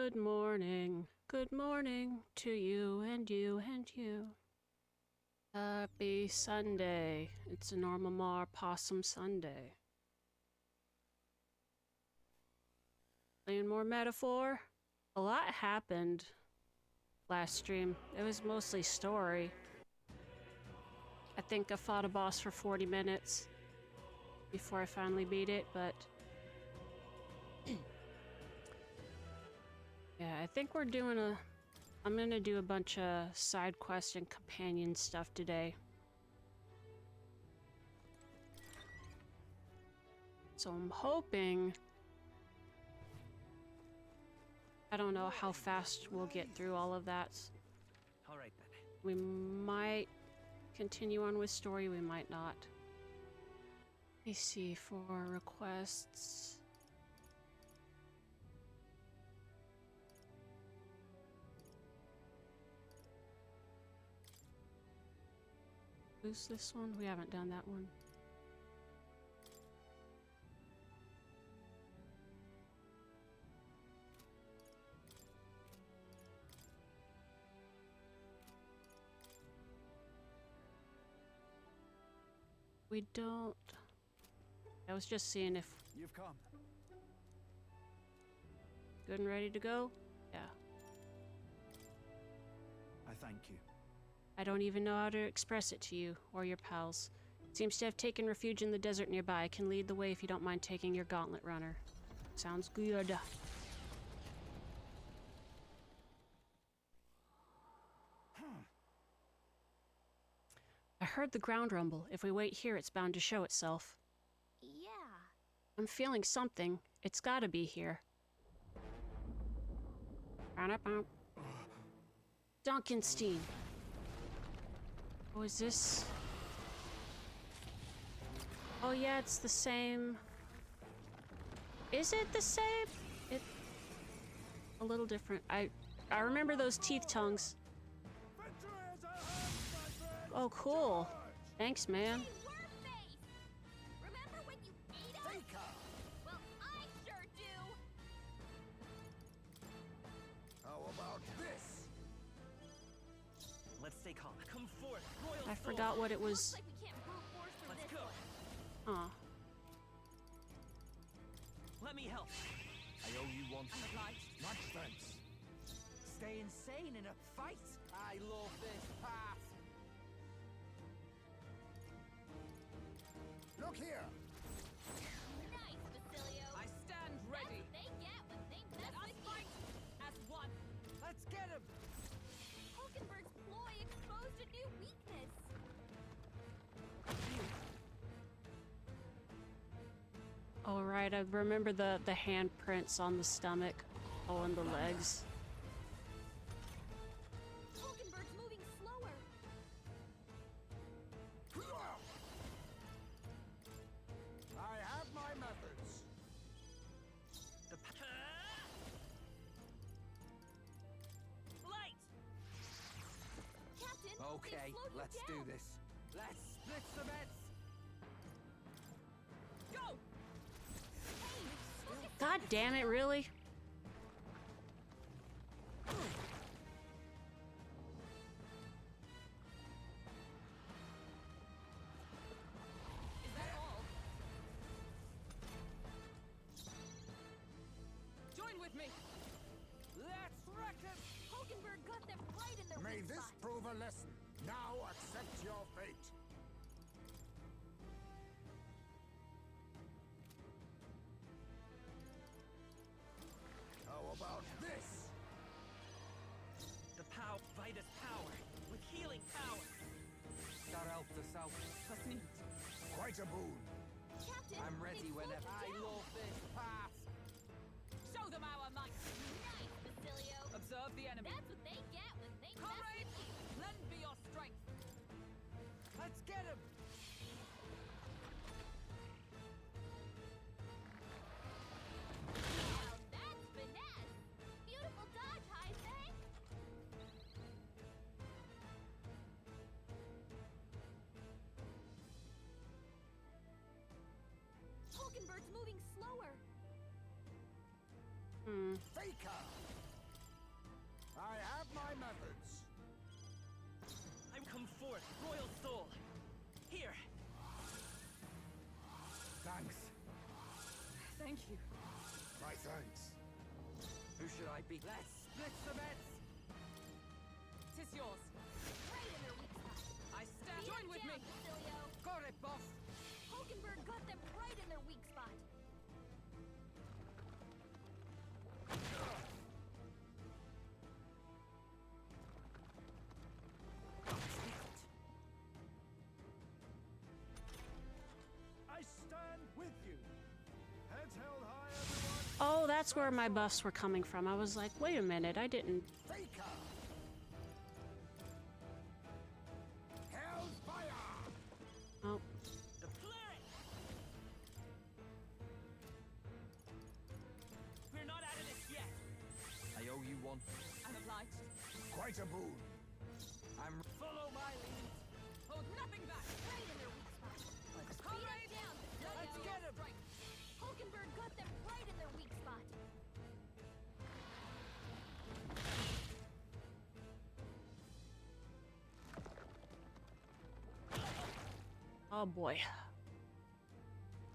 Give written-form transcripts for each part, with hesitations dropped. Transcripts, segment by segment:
Good morning. Good morning to you and you and you. Happy Sunday. It's a normal Mar Possum Sunday. Playing more metaphor. A lot happened last stream. It was mostly story. I think I fought a boss for 40 minutes before I finally beat it, but yeah, I think we're doing I'm gonna do a bunch of side quests and companion stuff today. So I'm hoping, I don't know how fast we'll get through all of that. All right then. We might continue on with story, we might not. Let me see for requests. Who's this one? We haven't done that one. We don't... I was just seeing if... You've come. Good and ready to go? Yeah. I thank you. I don't even know how to express it to you, or your pals. Seems to have taken refuge in the desert nearby. I can lead the way if you don't mind taking your gauntlet runner. Sounds good. I heard the ground rumble. If we wait here, it's bound to show itself. Yeah. I'm feeling something. It's gotta be here. Duncanstein. Oh, is this... Oh yeah, it's the same... Is it the same? It... A little different. I remember those teeth tongues. Oh, cool. Thanks, man. Hey, Warface! Remember when you ate us? Well, I sure do. How about this? Let's stay calm. Come forth, royal I soul. forgot what it Looks was. like we can't brute force through Let's this go. one. Huh. Let me help. I owe you one. I'm obliged. Much thanks. Stay insane in a fight. I love this path. Look here. Nice, Basilio. I stand That's ready. what they get when they mess Let us with fight as one. Let's get him. you. Hulkenberg's ploy exposed a new weakness. Oh, right. I remember the handprints on the stomach. Oh, and the legs. Hulkenberg's moving slower. I have my methods. The light. Captain, Okay, they've slowed you let's down. do this. Let's split some heads. Go. Hey, focus. God damn it, really? Is that all? Join with me. Let's wreck him. Hulkenberg got them right in their May weak this spot. prove a lesson. Now accept your fate. How about this? The power, Vitus power, with healing power. That helped us out. That's neat. Quite a boon. Captain, I'm ready they've slowed whenever. you down. this path. Show them our might. Nice, Basilio. Observe the enemy. That's what they get when they mess Comrades, with you. lend me your strength. Let's get him. Now that's finesse. Beautiful dodge, Heisey. Hulkenberg's moving slower. Hmm. Faker! forth, royal soul. Here. Thanks. Thank you. My thanks. Who should I be? Let's split the bets. Tis yours. Right in their weak spot. I stand. Beat Join 'em with down, me. Basilio. Got it, boss. Hulkenberg got them right in their weak spot. I stand with you. Heads held high, everyone. Oh, that's where my buffs were coming from. I was like, wait a minute, I didn't... Faker. Hellfire. Oh, Declare it. We're not out of this yet. I owe you one. I'm obliged. Quite a boon. I'm follow my lead. Hold nothing back. Right in their weak spot. Beat 'em Comrades, down, Basilio. let's get him. Hulkenberg got them right in their weak spot. oh boy.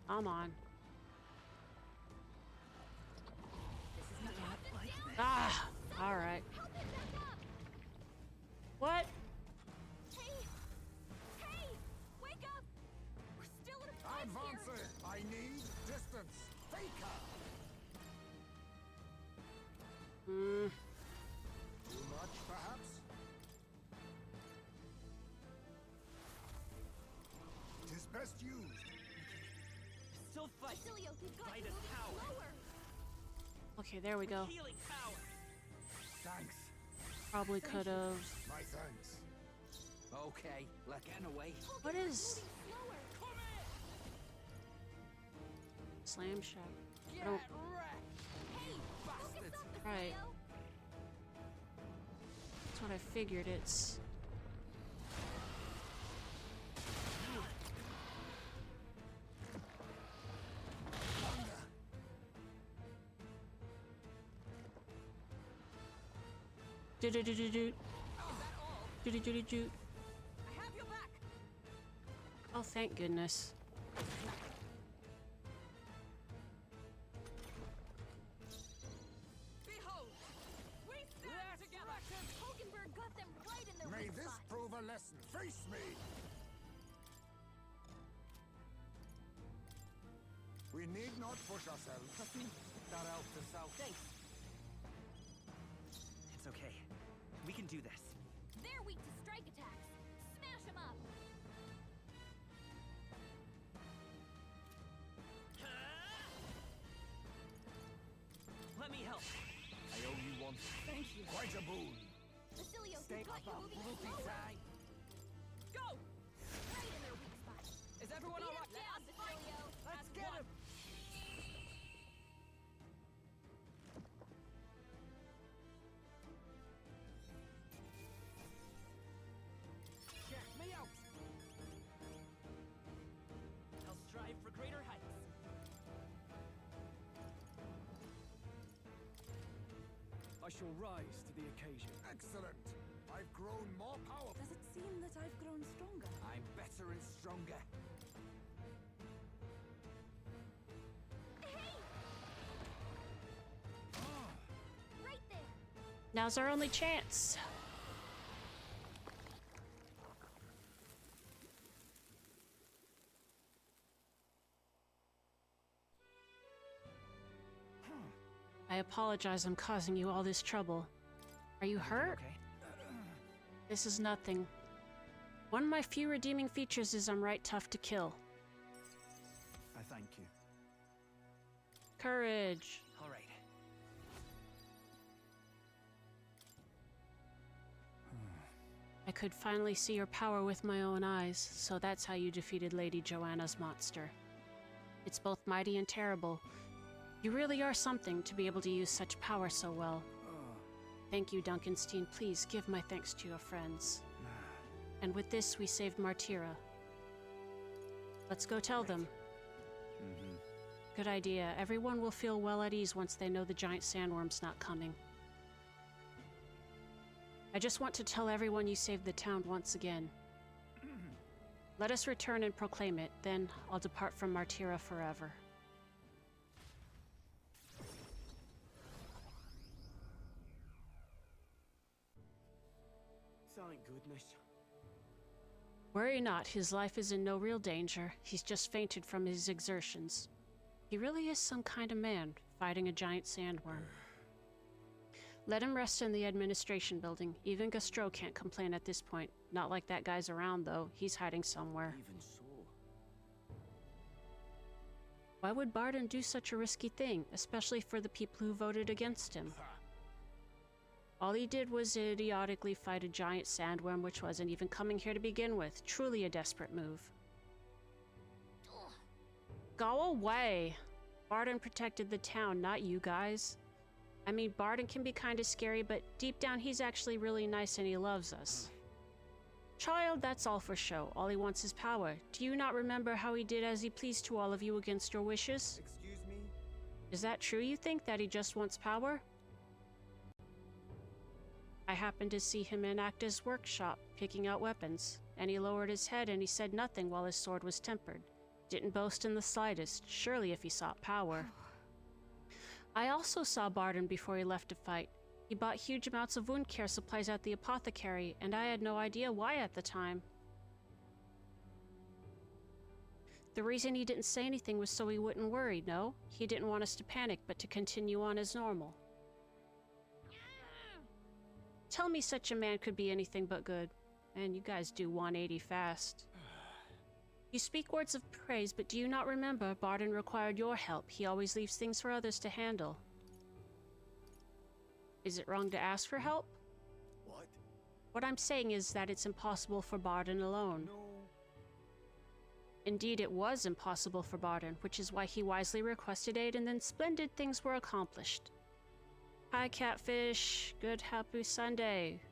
Come on. Ah, all right. Help him back up. What? Hey! Hey! Wake up! We're still in a fight here. Advancing. I need distance. Faker. Hmm. Too much, perhaps? Tis best used. Still fight. Basilio, they've got you Vitus moving power. slower. Okay, there we go. Healing power. Thanks. Probably could have... My thanks. Okay, let get away. What is... Moving slower. Come in. Slam Shack? Get I don't... wrecked. Hey! Focus Bastards. up, Right. Basilio. That's what I figured. It's... Do do do do do. Is that all? Do do do do do. I have your back. Oh, thank goodness. Behold, we stand together. Hulkenberg got them right in their May weak this spot. prove a lesson. Face me. We need not push ourselves. Trust me. That elf to south. Thanks. It's okay. We can do this. They're weak to strike attacks. Smash them up. Let me help. I owe you one. Thank you. Quite a boon. Basilio, Stay they've got up, you moving brutal slower. time. Go! Right in their weak spot. Is everyone Beat all 'em right? down, Basilio. Let's get him. Check me out. I'll strive for greater heights. I shall rise to the occasion. Excellent. I've grown more powerful. Does it seem that I've grown stronger? I'm better and stronger. Hey! Right there. Now's our only chance. I apologize I'm causing you all this trouble. Are you hurt? Okay. This is nothing. One of my few redeeming features is I'm right tough to kill. I thank you. Courage. All right. I could finally see your power with my own eyes, so that's how you defeated Lady Joanna's monster. It's both mighty and terrible. You really are something to be able to use such power so well. Thank you, Duncanstein. Please give my thanks to your friends. And with this, we saved Martira. Let's go tell them. Good idea. Everyone will feel well at ease once they know the giant sandworm's not coming. I just want to tell everyone you saved the town once again. Let us return and proclaim it, then I'll depart from Martira forever. Thank goodness. Worry not, his life is in no real danger. He's just fainted from his exertions. He really is some kind of man, fighting a giant sandworm. Let him rest in the administration building. Even Gastro can't complain at this point. Not like that guy's around, though. He's hiding somewhere. Even so. Why would Barden do such a risky thing, especially for the people who voted against him? All he did was idiotically fight a giant sandworm, which wasn't even coming here to begin with. Truly a desperate move. Go away! Barden protected the town, not you guys. I mean, Barden can be kind of scary, but deep down he's actually really nice and he loves us. Child, that's all for show. All he wants is power. Do you not remember how he did as he pleased to all of you against your wishes? Excuse me? Is that true, you think, that he just wants power? I happened to see him in Acta's workshop, picking out weapons, and he lowered his head and he said nothing while his sword was tempered. Didn't boast in the slightest, surely if he sought power. I also saw Barden before he left to fight. He bought huge amounts of wound care supplies at the apothecary, and I had no idea why at the time. The reason he didn't say anything was so he wouldn't worry, no? He didn't want us to panic, but to continue on as normal. Tell me such a man could be anything but good. And you guys do 180 fast. You speak words of praise, but do you not remember Barden required your help? He always leaves things for others to handle. Is it wrong to ask for help? What? What I'm saying is that it's impossible for Barden alone. No. Indeed, it was impossible for Barden, which is why he wisely requested aid, and then splendid things were accomplished. Hi, Catfish. Good, happy Sunday.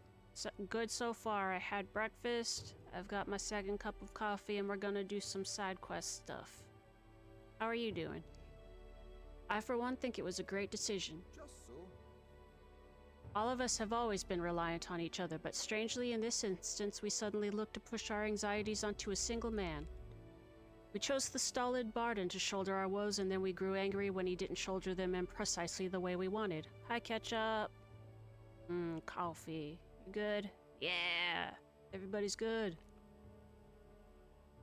Good so far. I had breakfast, I've got my second cup of coffee, and we're gonna do some side quest stuff. How are you doing? I, for one, think it was a great decision. Just so. All of us have always been reliant on each other, but strangely in this instance, we suddenly looked to push our anxieties onto a single man. We chose the stolid Barden to shoulder our woes, and then we grew angry when he didn't shoulder them in precisely the way we wanted. Hi, Ketchup. Coffee. You good? Yeah. Everybody's good.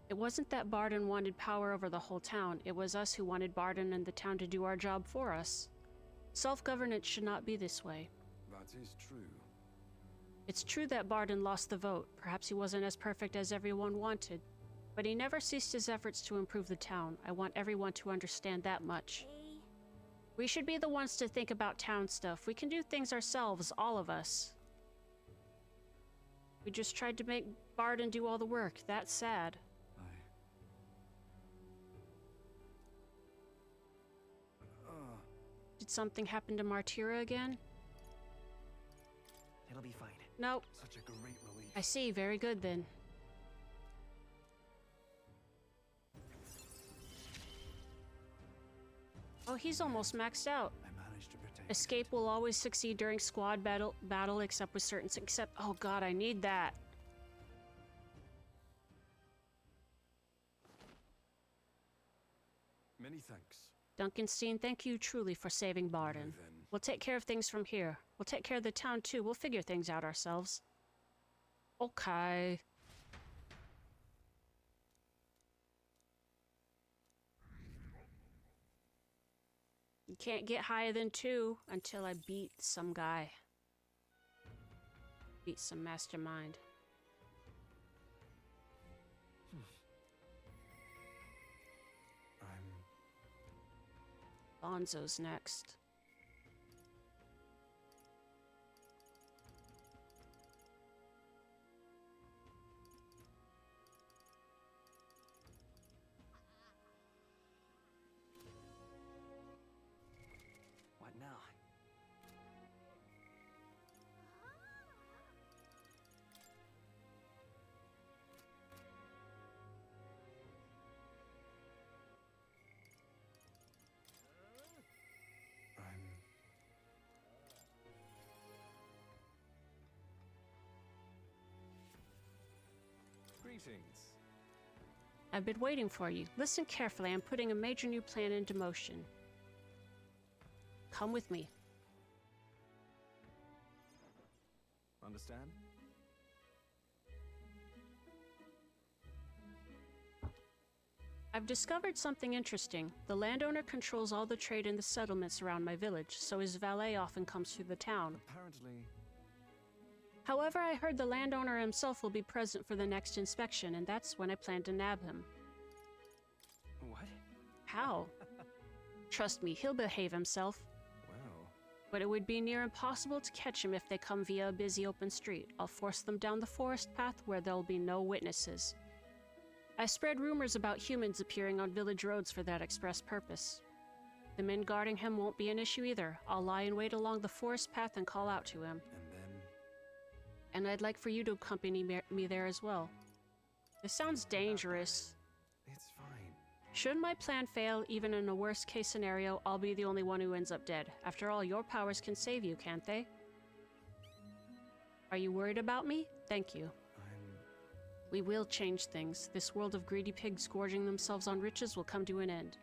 It wasn't that Barden wanted power over the whole town. It was us who wanted Barden and the town to do our job for us. Self-governance should not be this way. That is true. It's true that Barden lost the vote. Perhaps he wasn't as perfect as everyone wanted. But he never ceased his efforts to improve the town. I want everyone to understand that much. We should be the ones to think about town stuff. We can do things ourselves, all of us. We just tried to make Barden do all the work. That's sad. Did something happen to Martira again? It'll be fine. Nope. Such a great relief. I see. Very good then. Oh, he's almost maxed out. I managed to protect. Escape will always succeed during squad battle except with certain oh god, I need that. Many thanks. Duncanstein, thank you truly for saving Barden. Now then. We'll take care of things from here. We'll take care of the town too. We'll figure things out ourselves. Okay. You can't get higher than 2 until I beat some guy. Beat some mastermind. Bonzo's next. What now? Greetings. I've been waiting for you. Listen carefully, I'm putting a major new plan into motion. Come with me. Understand? I've discovered something interesting. The landowner controls all the trade in the settlements around my village, so his valet often comes through the town. Apparently, However, I heard the landowner himself will be present for the next inspection, and that's when I plan to nab him. What? How? Trust me, he'll behave himself. well, But it would be near impossible to catch him if they come via a busy open street. I'll force them down the forest path where there'll be no witnesses. I spread rumors about humans appearing on village roads for that express purpose. The men guarding him won't be an issue either. I'll lie in wait along the forest path and call out to him. and then And I'd like for you to accompany me there as well. This sounds dangerous. it's fine. Should my plan fail, even in a worst-case scenario, I'll be the only one who ends up dead. After all, your powers can save you, can't they? Are you worried about me? Thank you. We will change things. This world of greedy pigs gorging themselves on riches will come to an end.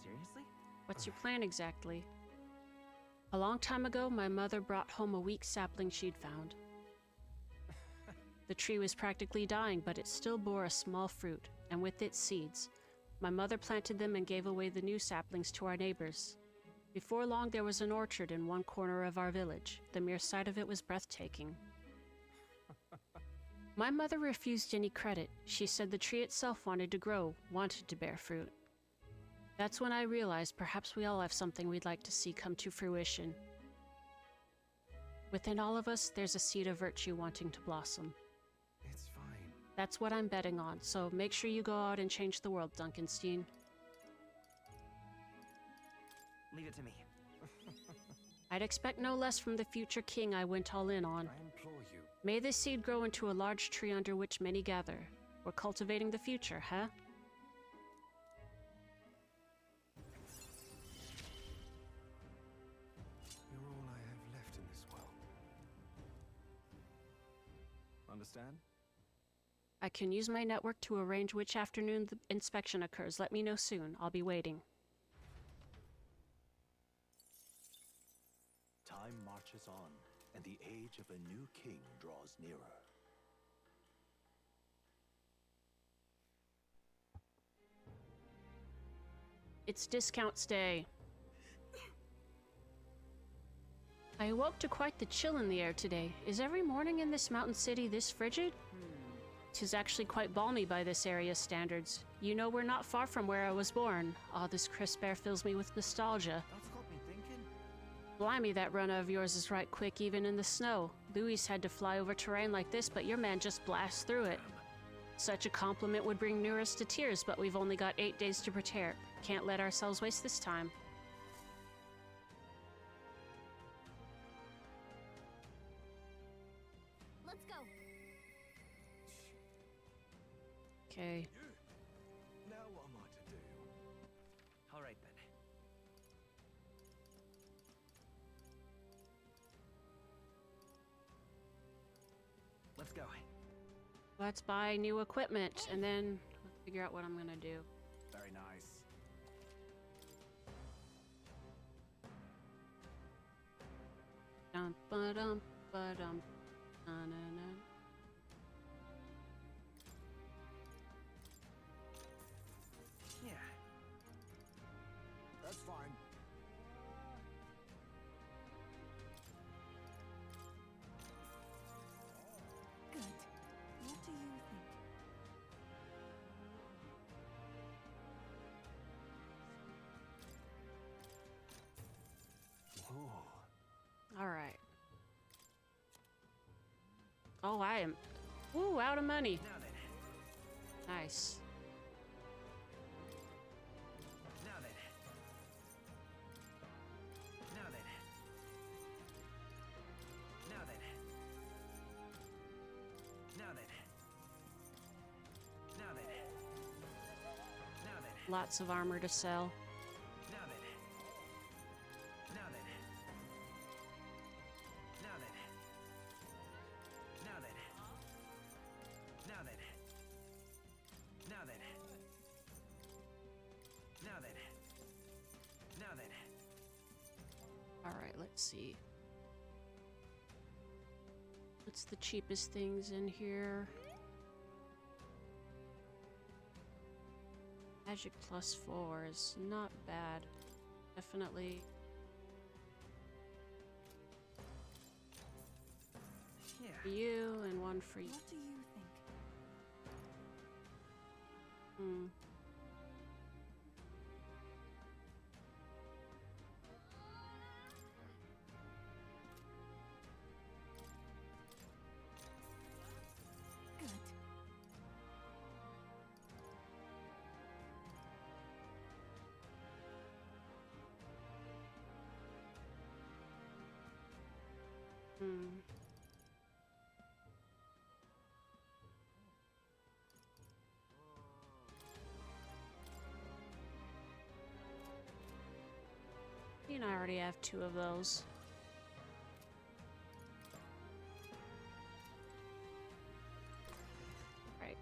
Seriously? What's your plan exactly? A long time ago, my mother brought home a weak sapling she'd found. The tree was practically dying, but it still bore a small fruit, and with it seeds. My mother planted them and gave away the new saplings to our neighbors. Before long, there was an orchard in one corner of our village. The mere sight of it was breathtaking. My mother refused any credit. She said the tree itself wanted to grow, wanted to bear fruit. That's when I realized perhaps we all have something we'd like to see come to fruition. Within all of us, there's a seed of virtue wanting to blossom. It's fine. That's what I'm betting on, so make sure you go out and change the world, Duncanstein. Leave it to me. I'd expect no less from the future king I went all in on. I implore you. May this seed grow into a large tree under which many gather. We're cultivating the future, huh? You're all I have left in this world. Understand? I can use my network to arrange which afternoon the inspection occurs. Let me know soon. I'll be waiting. Time marches on, and the age of a new king draws nearer. It's discounts day. I awoke to quite the chill in the air today. Is every morning in this mountain city this frigid? 'Tis actually quite balmy by this area's standards. You know, we're not far from where I was born. Oh, this crisp air fills me with nostalgia. That's got me thinking. Blimey, that runner of yours is right quick even in the snow. Louis had to fly over terrain like this, but your man just blasts through it. Such a compliment would bring Nearest to tears, but we've only got 8 days to prepare. Can't let ourselves waste this time. Let's go. Okay. Now what am I to do? All right then. Let's go. Let's buy new equipment, and then figure out what I'm gonna do. Very nice. Dum ba-dum ba-dum. Na-na-na. Yeah. That's fine. Good. What do you think? Whoa. All right. Oh, I am. Ooh, out of money. Now then. Nice. Now then. Now then. Now then. Now then. Now then. Now then. Lots of armor to sell. Now then. Now then. Now then. Now then. Now then. Now Let's see. What's the cheapest things in here? Magic +4 is not bad. Definitely. Yeah. For you and one for you. What do you think? Hmm. Good. Hmm. You know, I already have 2 of those. Right.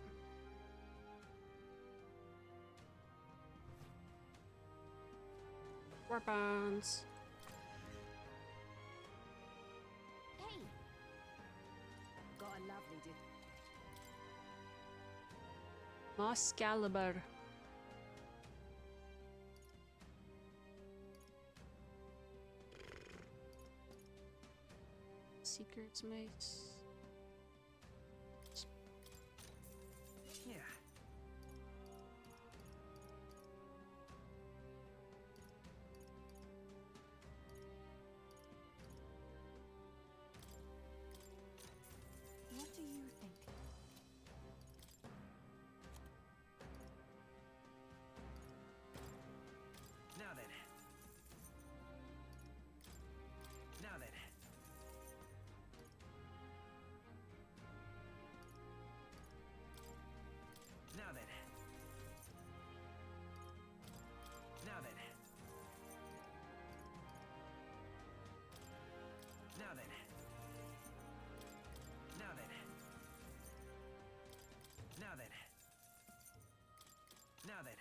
Weapons. Hey! Got a lovely Excalibur. Secrets mace. Yeah. What do you think? Now then. Now then. Now then. Now then. Now then. Now then. Now then. Now then. Now then. Now then. Now then.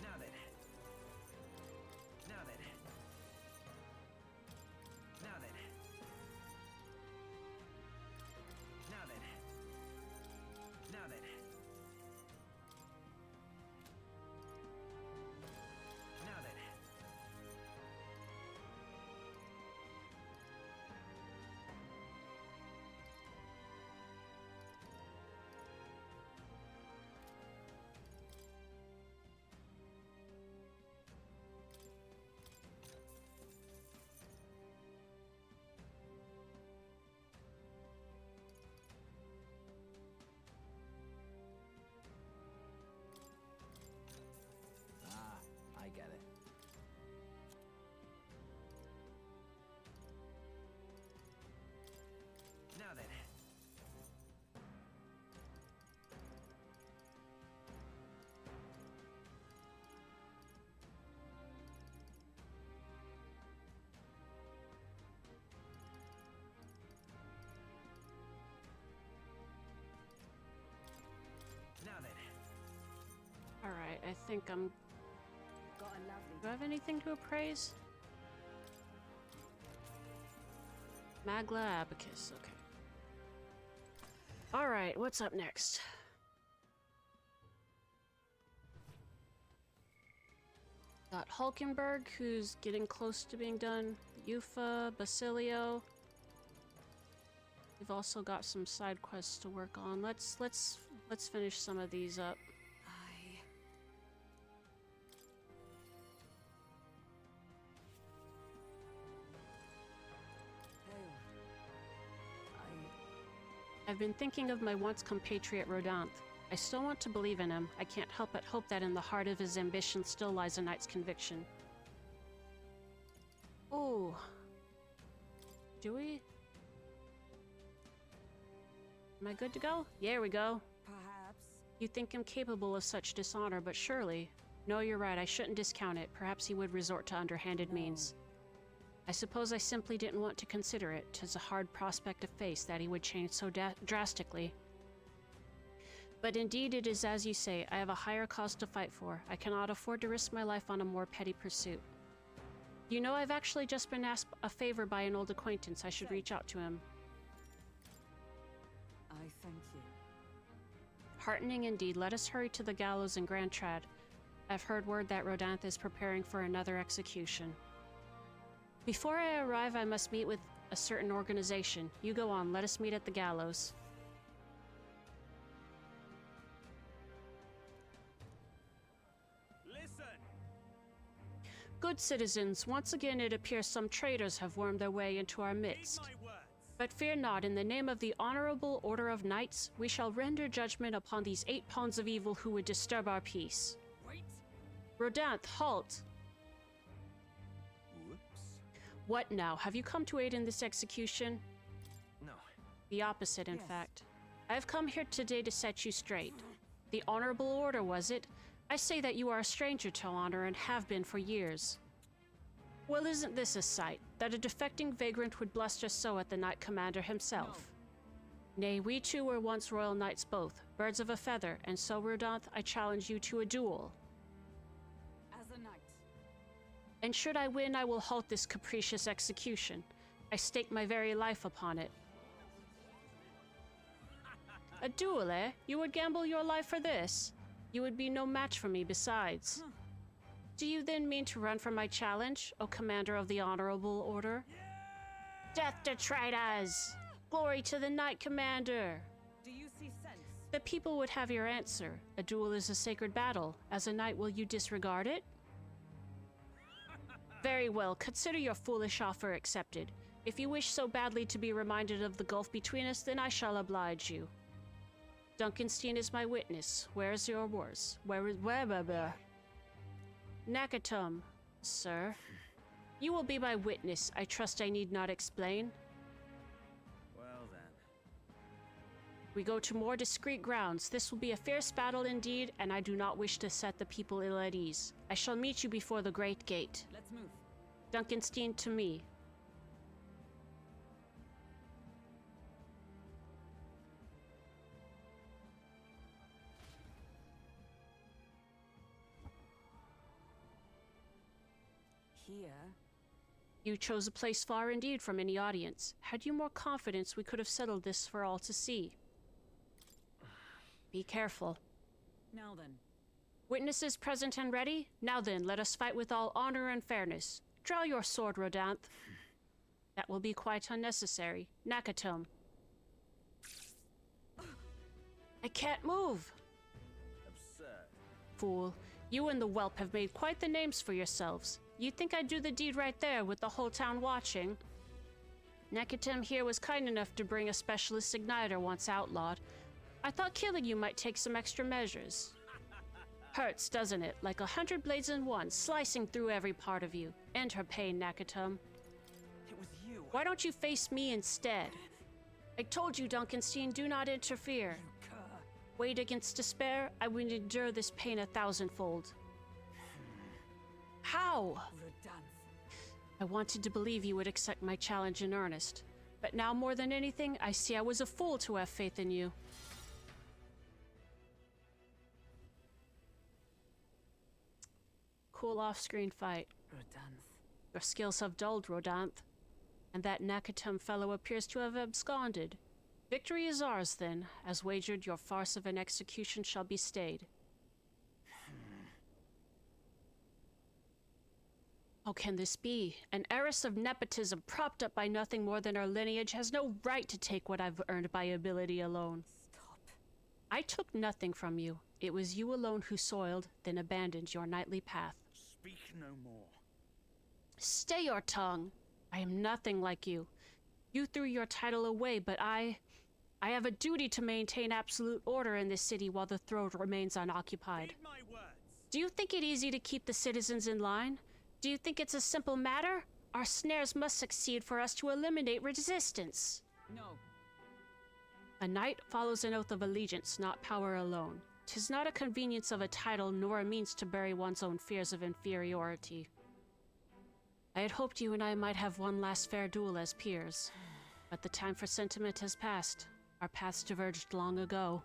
Now then. Now then. Now then. Now then. Ah, I get it. Now then. Now then. Alright, I think I'm... Got a lovely Do I have anything to appraise? Magla Abacus, okay. Alright, what's up next? Got Hulkenberg, who's getting close to being done. Yufa, Basilio. We've also got some side quests to work on. Let's finish some of these up. I've been thinking of my once compatriot Rodanthe. I still want to believe in him. I can't help but hope that in the heart of his ambition still lies a knight's conviction. Oh. Do we? Am I good to go? There we go. Perhaps. You think him capable of such dishonor, but surely... No, you're right, I shouldn't discount it. Perhaps he would resort to underhanded means. I suppose I simply didn't want to consider it. 'Tis a hard prospect to face that he would change so drastically. But indeed it is as you say, I have a higher cause to fight for. I cannot afford to risk my life on a more petty pursuit. You know, I've actually just been asked a favor by an old acquaintance. I should reach out to him. I thank you. Heartening indeed. Let us hurry to the gallows in Grand Trad. I've heard word that Rodanth is preparing for another execution. Before I arrive, I must meet with a certain organization. You go on. Let us meet at the gallows. Good citizens, once again it appears some traitors have wormed their way into our midst. But fear not, in the name of the Honorable Order of Knights, we shall render judgment upon these 8 pawns of evil who would disturb our peace. Wait. Rodanth, halt! Whoops. What now? Have you come to aid in this execution? No. The opposite, in Yes. fact. I have come here today to set you straight. The Honorable Order, was it? I say that you are a stranger to honor and have been for years. Well, isn't this a sight, that a defecting vagrant would bluster so at the Knight Commander himself? Nay, we two were once royal knights both, birds of a feather, and so, Rodanth, I challenge you to a duel. As a knight. And should I win, I will halt this capricious execution. I stake my very life upon it. A duel, eh? You would gamble your life for this? You would be no match for me besides. Do you then mean to run from my challenge, O Commander of the Honorable Order? Death to traitors! Glory to the Knight Commander! Do you see sense? The people would have your answer. A duel is a sacred battle. As a knight, will you disregard it? Very well, consider your foolish offer accepted. If you wish so badly to be reminded of the gulf between us, then I shall oblige you. Duncanstein is my witness. Where is your words? Where? Nakatum, sir. You will be my witness. I trust I need not explain. Well then. We go to more discreet grounds. This will be a fierce battle indeed, and I do not wish to set the people ill at ease. I shall meet you before the great gate. Let's move. Duncanstein to me. Here. You chose a place far indeed from any audience. Had you more confidence, we could have settled this for all to see. Be careful. Now then. Witnesses present and ready? Now then, let us fight with all honor and fairness. Draw your sword, Rodanth. That will be quite unnecessary. Nakatum. I can't move. Absurd. Fool. You and the whelp have made quite the names for yourselves. You'd think I'd do the deed right there with the whole town watching. Nakatum here was kind enough to bring a specialist igniter once outlawed. I thought killing you might take some extra measures. Hurts, doesn't it? Like 100 blades in one, slicing through every part of you. End her pain, Nakatum. It was you. Why don't you face me instead? I told you, Duncanstein, do not interfere. You cur. Wait against despair, I would endure this pain 1,000-fold. How? Rodanth. I wanted to believe you would accept my challenge in earnest. But now more than anything, I see I was a fool to have faith in you. Cool off-screen fight. Rodanth. Your skills have dulled, Rodanth. And that Nakatum fellow appears to have absconded. Victory is ours, then. As wagered, your farce of an execution shall be stayed. How can this be? An heiress of nepotism propped up by nothing more than her lineage has no right to take what I've earned by ability alone. Stop. I took nothing from you. It was you alone who soiled, then abandoned your knightly path. Speak no more. Stay your tongue. I am nothing like you. You threw your title away, but I have a duty to maintain absolute order in this city while the throne remains unoccupied. Heed my words. Do you think it easy to keep the citizens in line? Do you think it's a simple matter? Our snares must succeed for us to eliminate resistance. No. A knight follows an oath of allegiance, not power alone. 'Tis not a convenience of a title, nor a means to bury one's own fears of inferiority. I had hoped you and I might have one last fair duel as peers, but the time for sentiment has passed. Our paths diverged long ago.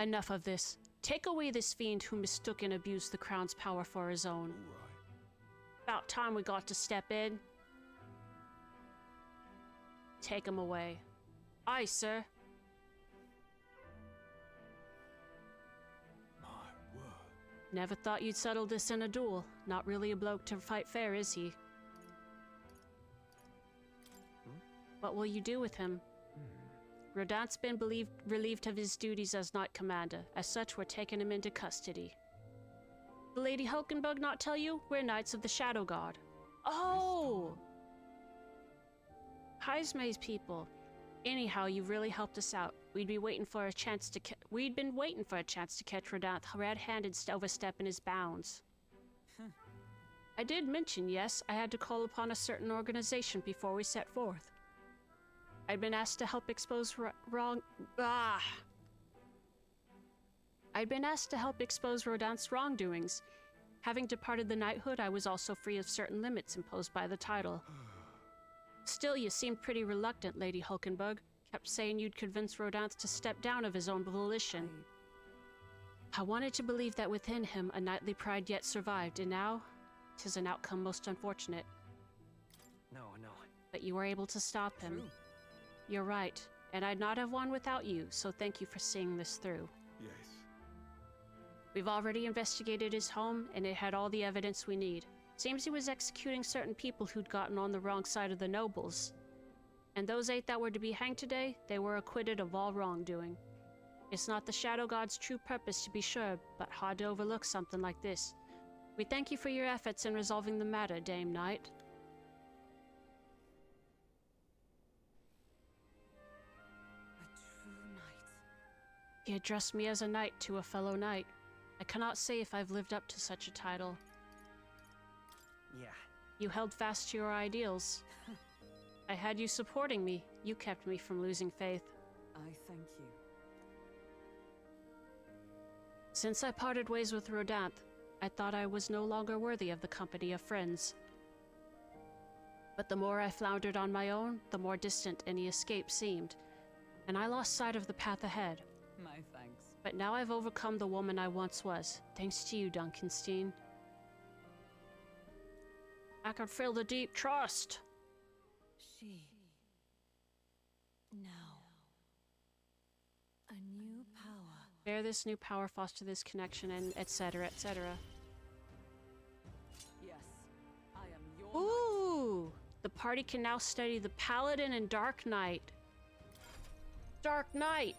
Enough of this. Take away this fiend who mistook and abused the crown's power for his own. About time we got to step in. Take him away. Aye, sir. My word. Never thought you'd settle this in a duel. Not really a bloke to fight fair, is he? What will you do with him? Rodant's been relieved of his duties as Knight Commander. As such, we're taking him into custody. The Lady Hulkenberg not tell you? We're Knights of the Shadow Guard. Oh! Heismay's people. Anyhow, you've really helped us out. We'd been waiting for a chance to catch Rodant red-handed overstepping his bounds. I did mention, yes, I had to call upon a certain organization before we set forth. I'd been asked to help expose I'd been asked to help expose Rodant's wrongdoings. Having departed the knighthood, I was also free of certain limits imposed by the title. Still, you seemed pretty reluctant, Lady Hulkenberg. Kept saying you'd convince Rodant to step down of his own volition. I wanted to believe that within him a knightly pride yet survived, and now 'tis an outcome most unfortunate. No. But you were able to stop him. True. You're right, and I'd not have won without you, so thank you for seeing this through. Yes. We've already investigated his home, and it had all the evidence we need. Seems he was executing certain people who'd gotten on the wrong side of the nobles. And those 8 that were to be hanged today, they were acquitted of all wrongdoing. It's not the Shadow God's true purpose to be sure, but hard to overlook something like this. We thank you for your efforts in resolving the matter, Dame Knight. A true knight. He addressed me as a knight to a fellow knight. I cannot say if I've lived up to such a title. Yeah. You held fast to your ideals. I had you supporting me. You kept me from losing faith. I thank you. Since I parted ways with Rodant, I thought I was no longer worthy of the company of friends. But the more I floundered on my own, the more distant any escape seemed, and I lost sight of the path ahead. My thanks. But now I've overcome the woman I once was, thanks to you, Duncanstein. I can feel the deep trust. She. Now. A new power. Bear this new power, foster this connection, and etc., etc. Yes. I am your knight. Ooh! The party can now study the Paladin and Dark Knight. Dark Knight!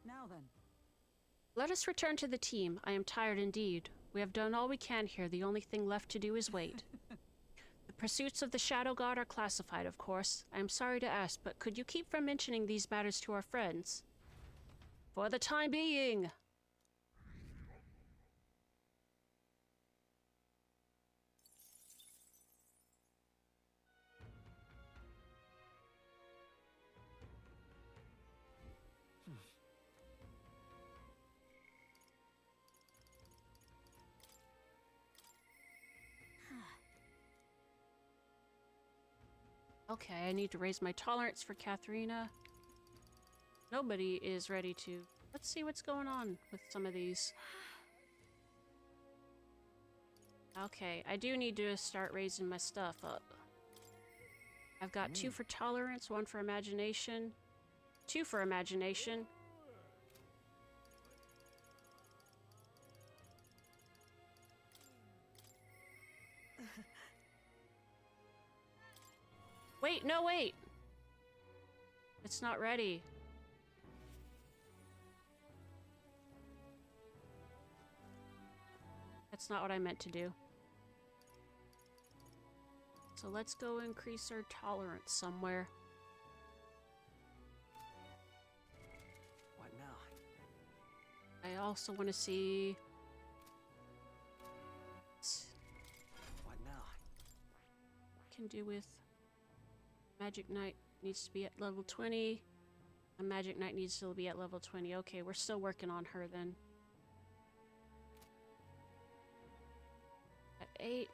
Now then. Let us return to the team. I am tired indeed. We have done all we can here. The only thing left to do is wait. The pursuits of the Shadow God are classified, of course. I am sorry to ask, but could you keep from mentioning these matters to our friends? For the time being! Okay, I need to raise my tolerance for Katharina. Nobody is ready to... Let's see what's going on with some of these. Okay, I do need to start raising my stuff up. I've got 2 for tolerance, 1 for imagination, 2 for imagination. Wait, no, wait! It's not ready. That's not what I meant to do. So let's go increase our tolerance somewhere. What now? I also want to see... What now? Can do with... Magic Knight needs to be at level 20. A Magic Knight needs to be at level 20. Okay, we're still working on her then. At 8.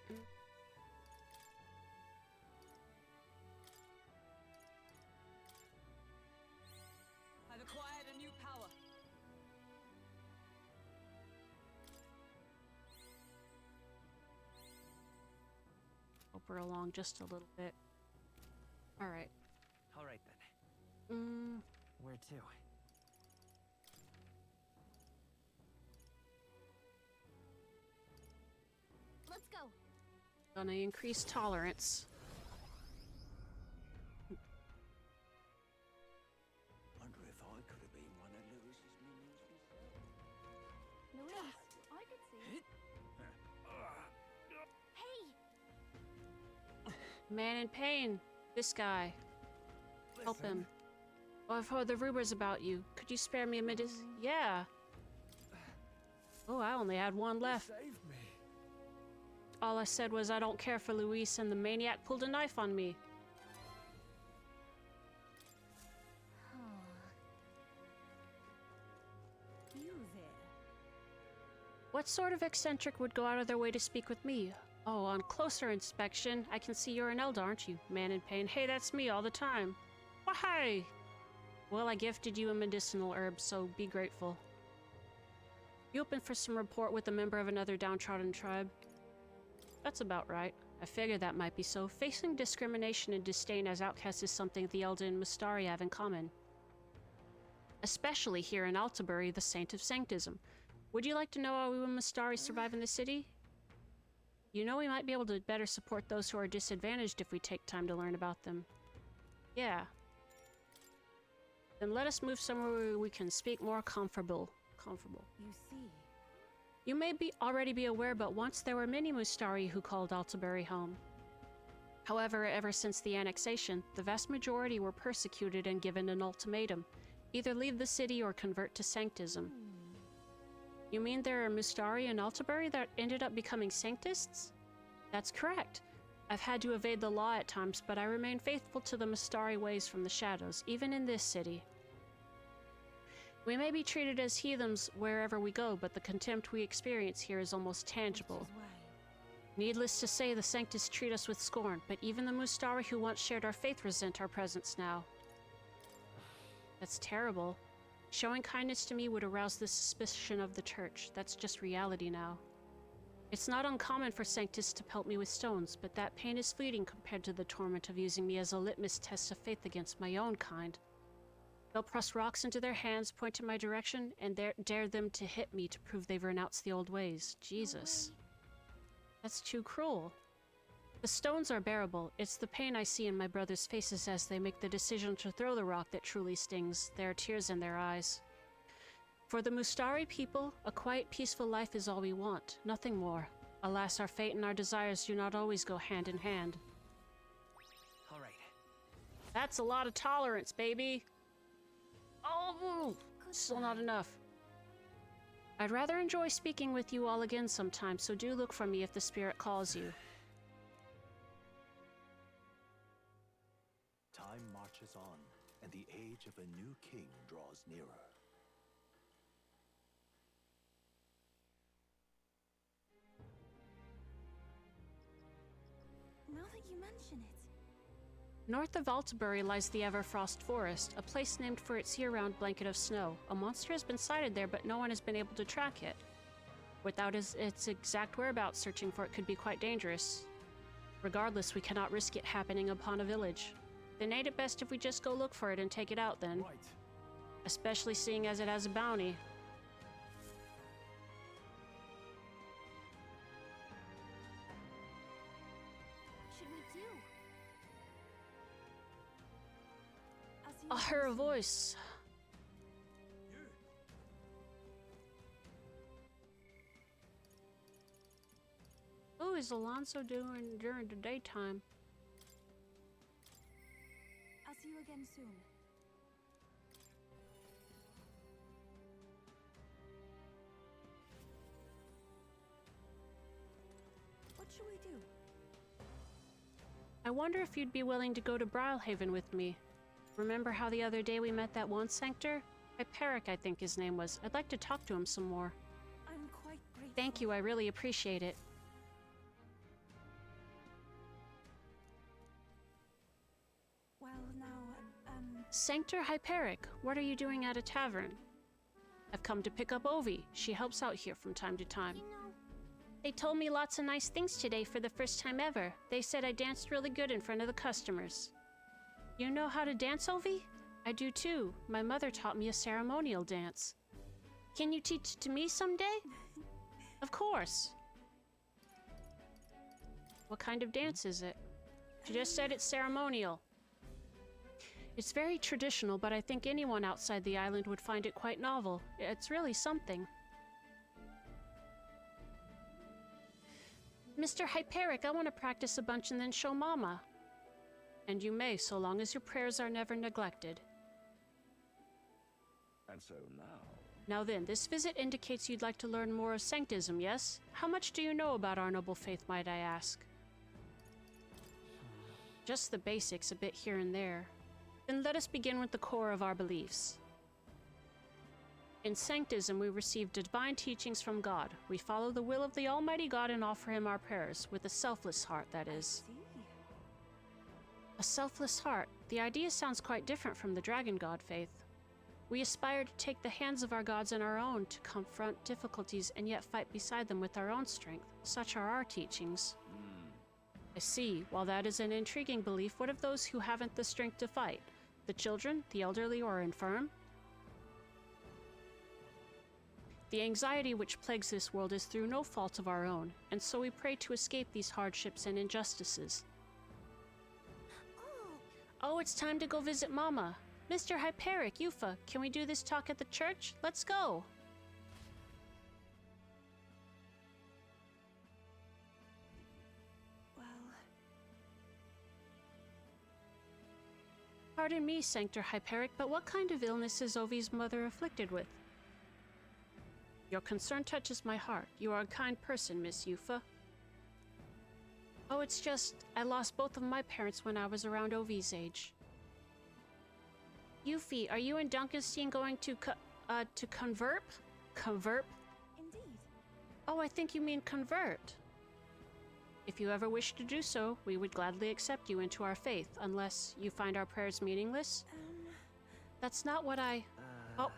her along just a little bit. Alright. All right then. Where to? Let's go. Gonna increase tolerance. Wonder if I could have been one of Lewis's minions myself. Louise, I could see. Hey! Man in pain. This guy. Help him. Oh, I've heard the rumors about you. Could you spare me a minute? Yeah. Oh, I only had one left. Save me. All I said was I don't care for Luis, and the maniac pulled a knife on me. You there. What sort of eccentric would go out of their way to speak with me? Oh, on closer inspection, I can see you're an elder, aren't you? Man in pain. Hey, that's me all the time. Why? Well, I gifted you a medicinal herb, so be grateful. You open for some report with a member of another downtrodden tribe? That's about right. I figured that might be so. Facing discrimination and disdain as outcasts is something the Elder and Mustari have in common. Especially here in Altabury, the Saint of Sanctism. Would you like to know how we Mustari survive in the city? You know we might be able to better support those who are disadvantaged if we take time to learn about them. Yeah. Then let us move somewhere where we can speak more comfortable. You see. You may already be aware, but once there were many Mustari who called Altabury home. However, ever since the annexation, the vast majority were persecuted and given an ultimatum. Either leave the city or convert to Sanctism. You mean there are Mustari in Altabury that ended up becoming Sanctists? That's correct. I've had to evade the law at times, but I remain faithful to the Mustari ways from the shadows, even in this city. We may be treated as heathens wherever we go, but the contempt we experience here is almost tangible. Which is why. Needless to say, the Sanctists treat us with scorn, but even the Mustari who once shared our faith resent our presence now. That's terrible. Showing kindness to me would arouse the suspicion of the Church. That's just reality now. It's not uncommon for Sanctists to pelt me with stones, but that pain is fleeting compared to the torment of using me as a litmus test of faith against my own kind. They'll press rocks into their hands, point in my direction, and dare them to hit me to prove they've renounced the old ways. Jesus. That's too cruel. The stones are bearable. It's the pain I see in my brothers' faces as they make the decision to throw the rock that truly stings. There are tears in their eyes. For the Mustari people, a quiet, peaceful life is all we want, nothing more. Alas, our fate and our desires do not always go hand in hand. All right. That's a lot of tolerance, baby. Oh, still not enough. I'd rather enjoy speaking with you all again sometime, so do look for me if the spirit calls you. Time marches on, and the age of a new king draws nearer. Now that you mention it. North of Altabury lies the Everfrost Forest, a place named for its year-round blanket of snow. A monster has been sighted there, but no one has been able to track it. Without its exact whereabouts, searching for it could be quite dangerous. Regardless, we cannot risk it happening upon a village. Then ain't it best if we just go look for it and take it out then? Right. Especially seeing as it has a bounty. What should we do? I heard a voice. What is Alonso doing during the daytime? I'll see you again soon. What should we do? I wonder if you'd be willing to go to Brilhaven with me. Remember how the other day we met that one Sanctor? Hyperic, I think his name was. I'd like to talk to him some more. I'm quite grateful. Thank you, I really appreciate it. Well, now, Sanctor Hyperic, what are you doing at a tavern? I've come to pick up Ovi. She helps out here from time to time. You know, They told me lots of nice things today for the first time ever. They said I danced really good in front of the customers. You know how to dance, Ovi? I do too. My mother taught me a ceremonial dance. Can you teach it to me someday? Of course. What kind of dance is it? She just said it's ceremonial. It's very traditional, but I think anyone outside the island would find it quite novel. It's really something. Mr. Hyperic, I want to practice a bunch and then show Mama. And you may, so long as your prayers are never neglected. And so now... Now then, this visit indicates you'd like to learn more of Sanctism, yes? How much do you know about our noble faith, might I ask? Just the basics, a bit here and there. Then let us begin with the core of our beliefs. In Sanctism, we receive divine teachings from God. We follow the will of the Almighty God and offer Him our prayers, with a selfless heart, that is. See? A selfless heart. The idea sounds quite different from the Dragon God faith. We aspire to take the hands of our gods in our own, to confront difficulties and yet fight beside them with our own strength. Such are our teachings. I see. While that is an intriguing belief, what of those who haven't the strength to fight? The children, the elderly, or infirm? The anxiety which plagues this world is through no fault of our own, and so we pray to escape these hardships and injustices. Oh, it's time to go visit Mama. Mr. Hyperic, Yufa, can we do this talk at the church? Let's go! Well, Pardon me, Sanctor Hyperic, but what kind of illness is Ovi's mother afflicted with? Your concern touches my heart. You are a kind person, Miss Yufa. Oh, it's just, I lost both of my parents when I was around Ovi's age. Yuffie, are you and Duncanstein going to convert? Convert? indeed. Oh, I think you mean convert. If you ever wish to do so, we would gladly accept you into our faith, unless you find our prayers meaningless. That's not what I... Oh.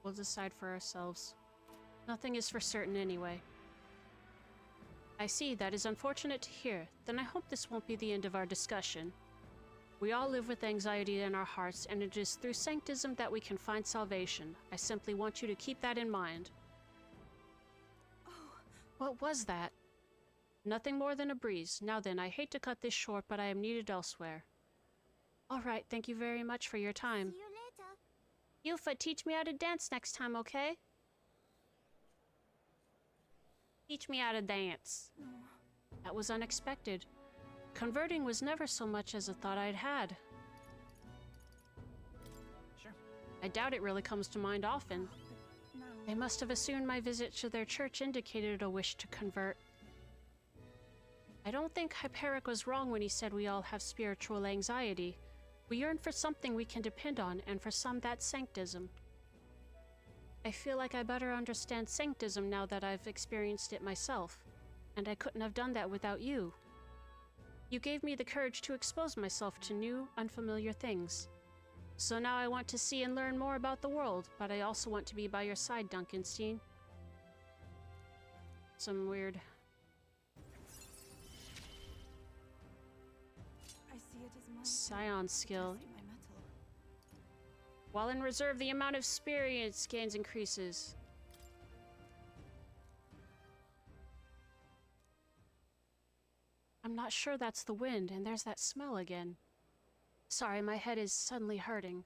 We'll decide for ourselves. Nothing is for certain anyway. I see, that is unfortunate to hear. Then I hope this won't be the end of our discussion. We all live with anxiety in our hearts, and it is through Sanctism that we can find salvation. I simply want you to keep that in mind. What was that? Nothing more than a breeze. Now then, I hate to cut this short, but I am needed elsewhere. All right, thank you very much for your time. See you later. Yufa, teach me how to dance next time, okay? Teach me how to dance. That was unexpected. Converting was never so much as a thought I'd had. Sure. I doubt it really comes to mind often. No. They must have assumed my visit to their church indicated a wish to convert. I don't think Hyperic was wrong when he said we all have spiritual anxiety. We yearn for something we can depend on, and for some that's Sanctism. I feel like I better understand Sanctism now that I've experienced it myself, and I couldn't have done that without you. You gave me the courage to expose myself to new, unfamiliar things. So now I want to see and learn more about the world, but I also want to be by your side, Duncanstein. Some weird... I see it as my Scion skill. testing my metal. While in reserve, the amount of experience gains increases. I'm not sure that's the wind, and there's that smell again. Sorry, my head is suddenly hurting.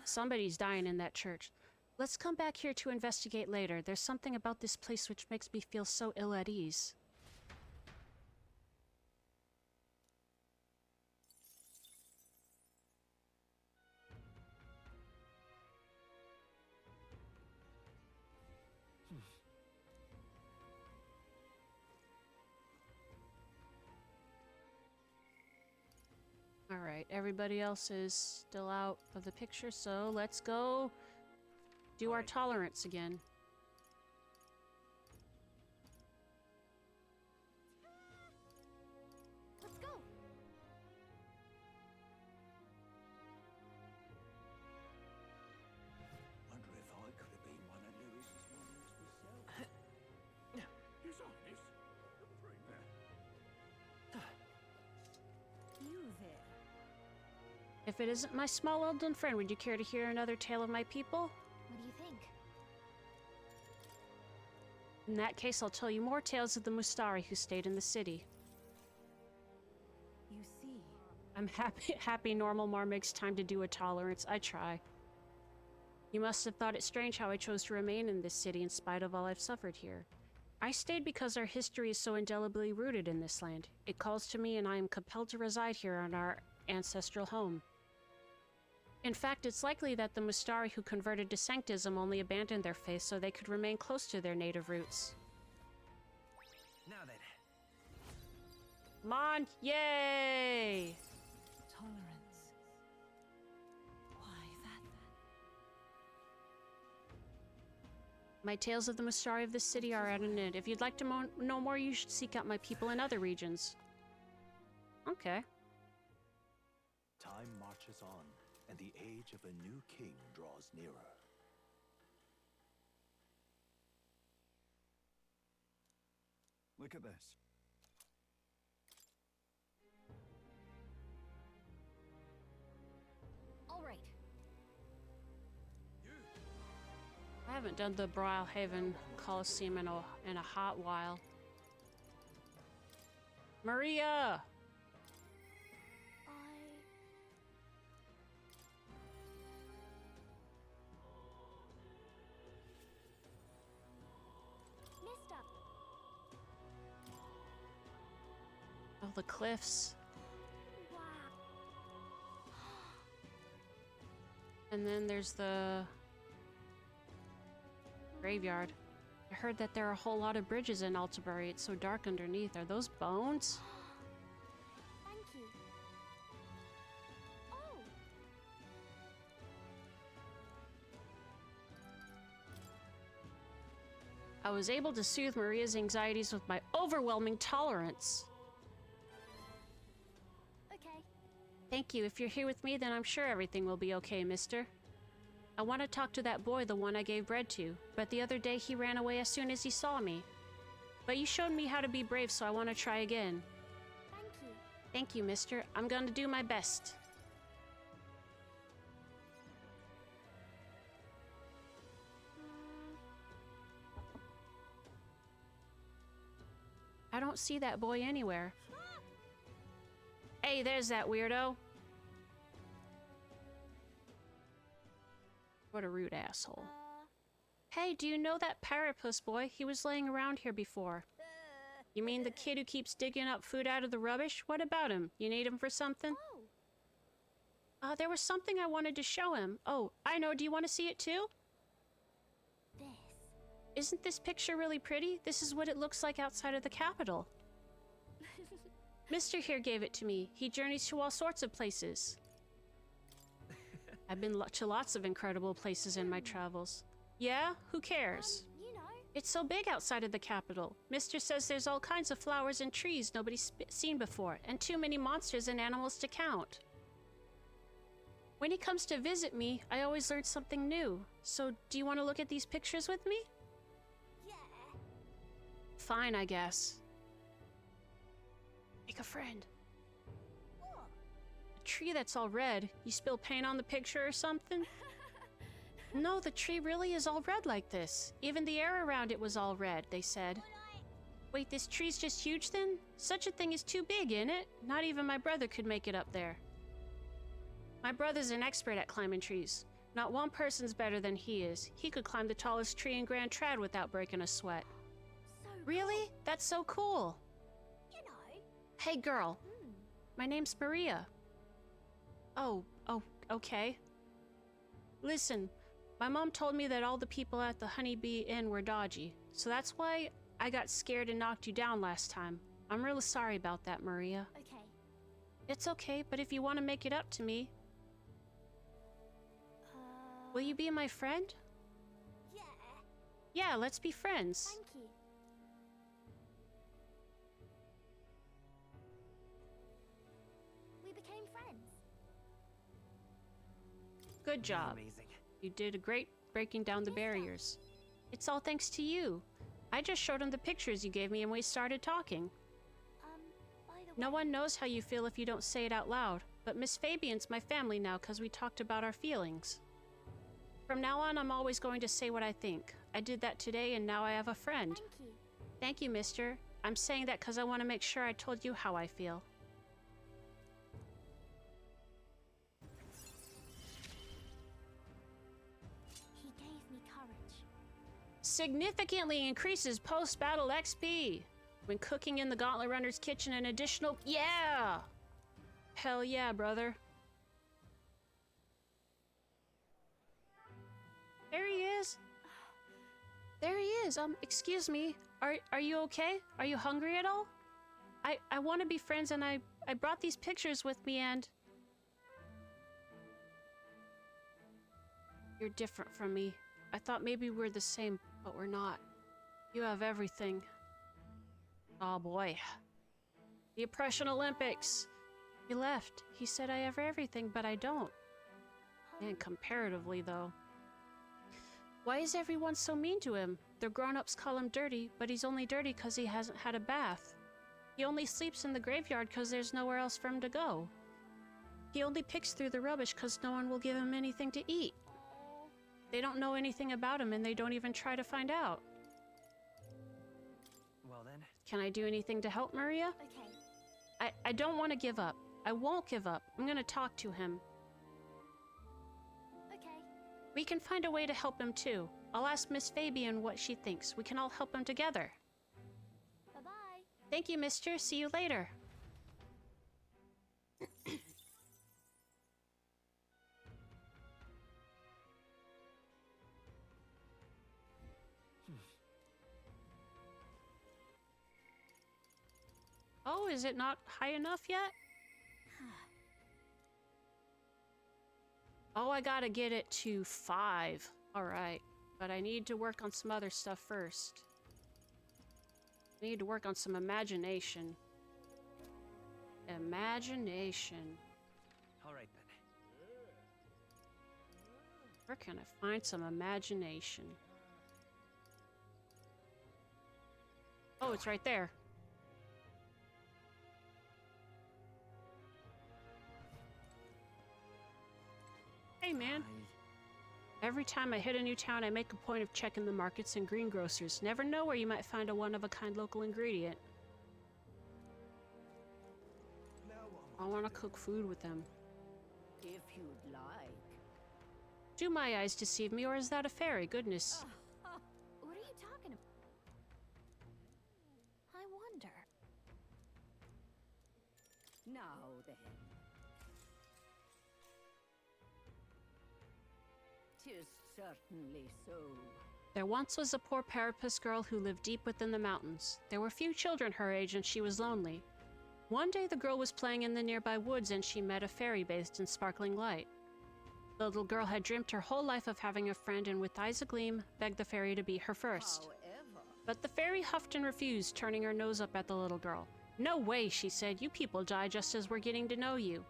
Somebody's dying in that church. Let's come back here to investigate later. There's something about this place which makes me feel so ill at ease. Alright, everybody else is still out of the picture, so let's go do our tolerance again. Let's go. Wonder if I could have been one If it isn't my small elven friend, would you care to hear another tale of my people? What do you think? In that case, I'll tell you more tales of the Mustari who stayed in the city. You see. I'm happy normal Marmig's time to do a tolerance. I try. You must have thought it strange how I chose to remain in this city in spite of all I've suffered here. I stayed because our history is so indelibly rooted in this land. It calls to me and I am compelled to reside here on our ancestral home. In fact, it's likely that the Mustari who converted to Sanctism only abandoned their faith so they could remain close to their native roots. Now then. Come on! Yay! Tolerance. Why that then? My tales of the Mustari of this city are at an end. If you'd like to know more, you should seek out my people in other regions. Okay. Time marches on, and the age of a new king draws nearer. Look at this. All right. I haven't done the Brawlhaven Coliseum in a hot while. Maria! Mister. Oh, the cliffs. Wow. And then there's the graveyard. I heard that there are a whole lot of bridges in Altabury. It's so dark underneath. Are those bones? Thank you. Oh. I was able to soothe Maria's anxieties with my overwhelming tolerance. Okay. Thank you. If you're here with me, then I'm sure everything will be okay, mister. I want to talk to that boy, the one I gave bread to, but the other day he ran away as soon as he saw me. But you showed me how to be brave, so I want to try again. Thank you. Thank you, mister. I'm going to do my best. I don't see that boy anywhere. Hey, there's that weirdo. What a rude asshole. Hey, do you know that platypus boy? He was laying around here before. You mean the kid who keeps digging up food out of the rubbish? What about him? You need him for something? Oh. There was something I wanted to show him. Oh, I know. Do you want to see it too? This. Isn't this picture really pretty? This is what it looks like outside of the capital. Mister here gave it to me. He journeys to all sorts of places. I've been to lots of incredible places in my travels. Yeah? Who cares? You know. It's so big outside of the capital. Mister says there's all kinds of flowers and trees nobody's seen before, and too many monsters and animals to count. When he comes to visit me, I always learn something new. So, do you want to look at these pictures with me? Yeah. Fine, I guess. Make a friend. What? A tree that's all red. You spill paint on the picture or something? No, the tree really is all red like this. Even the air around it was all red, they said. Wait, this tree's just huge then? Such a thing is too big, ain't it? Not even my brother could make it up there. My brother's an expert at climbing trees. Not one person's better than he is. He could climb the tallest tree in Grand Trad without breaking a sweat. So Really? That's so cool. You know. Hey, girl. My name's Maria. Oh, okay. Listen, my mom told me that all the people at the Honeybee Inn were dodgy, so that's why I got scared and knocked you down last time. I'm really sorry about that, Maria. Okay. It's okay, but if you want to make it up to me, will you be my friend? Yeah. Yeah, let's be friends. Thank you. We became friends. Good job. Amazing. You did a great breaking down the barriers. It's all thanks to you. I just showed him the pictures you gave me and we started talking. By the way. No one knows how you feel if you don't say it out loud. But Miss Fabian's my family now because we talked about our feelings. From now on, I'm always going to say what I think. I did that today, and now I have a friend. Thank you. Thank you, mister. I'm saying that because I want to make sure I told you how I feel. He gave me courage. Significantly increases post-battle XP. When cooking in the Gauntlet Runner's kitchen, an additional... Yeah! Hell yeah, brother. There he is. There he is. Excuse me. Are you okay? Are you hungry at all? I want to be friends, and I brought these pictures with me, and... You're different from me. I thought maybe we're the same, but we're not. You have everything. Oh boy. The Oppression Olympics. He left. He said I have everything, but I don't. And comparatively, though. Why is everyone so mean to him? The grown-ups call him dirty, but he's only dirty because he hasn't had a bath. He only sleeps in the graveyard because there's nowhere else for him to go. He only picks through the rubbish because no one will give him anything to eat. They don't know anything about him, and they don't even try to find out. Well then. Can I do anything to help, Maria? Okay. I don't want to give up. I won't give up. I'm gonna talk to him. Okay. We can find a way to help him too. I'll ask Miss Fabian what she thinks. We can all help him together. Bye-bye. Thank you, mister. See you later. Oh, is it not high enough yet? Oh, I gotta get it to 5. Alright. But I need to work on some other stuff first. I need to work on some imagination. Imagination. Alright then. Where can I find some imagination? Oh, it's right there. Hey, man. Every time I hit a new town, I make a point of checking the markets and greengrocers. Never know where you might find a one-of-a-kind local ingredient. I want to cook food with them. If you'd like. Do my eyes deceive me, or is that a fairy? Goodness. What are you talking about? I wonder. Now then. 'Tis certainly so. There once was a poor Parapus girl who lived deep within the mountains. There were few children her age, and she was lonely. One day the girl was playing in the nearby woods, and she met a fairy bathed in sparkling light. The little girl had dreamt her whole life of having a friend, and with eyes agleam, begged the fairy to be her first. However, But the fairy huffed and refused, turning her nose up at the little girl. "No way," she said. "You people die just as we're getting to know you."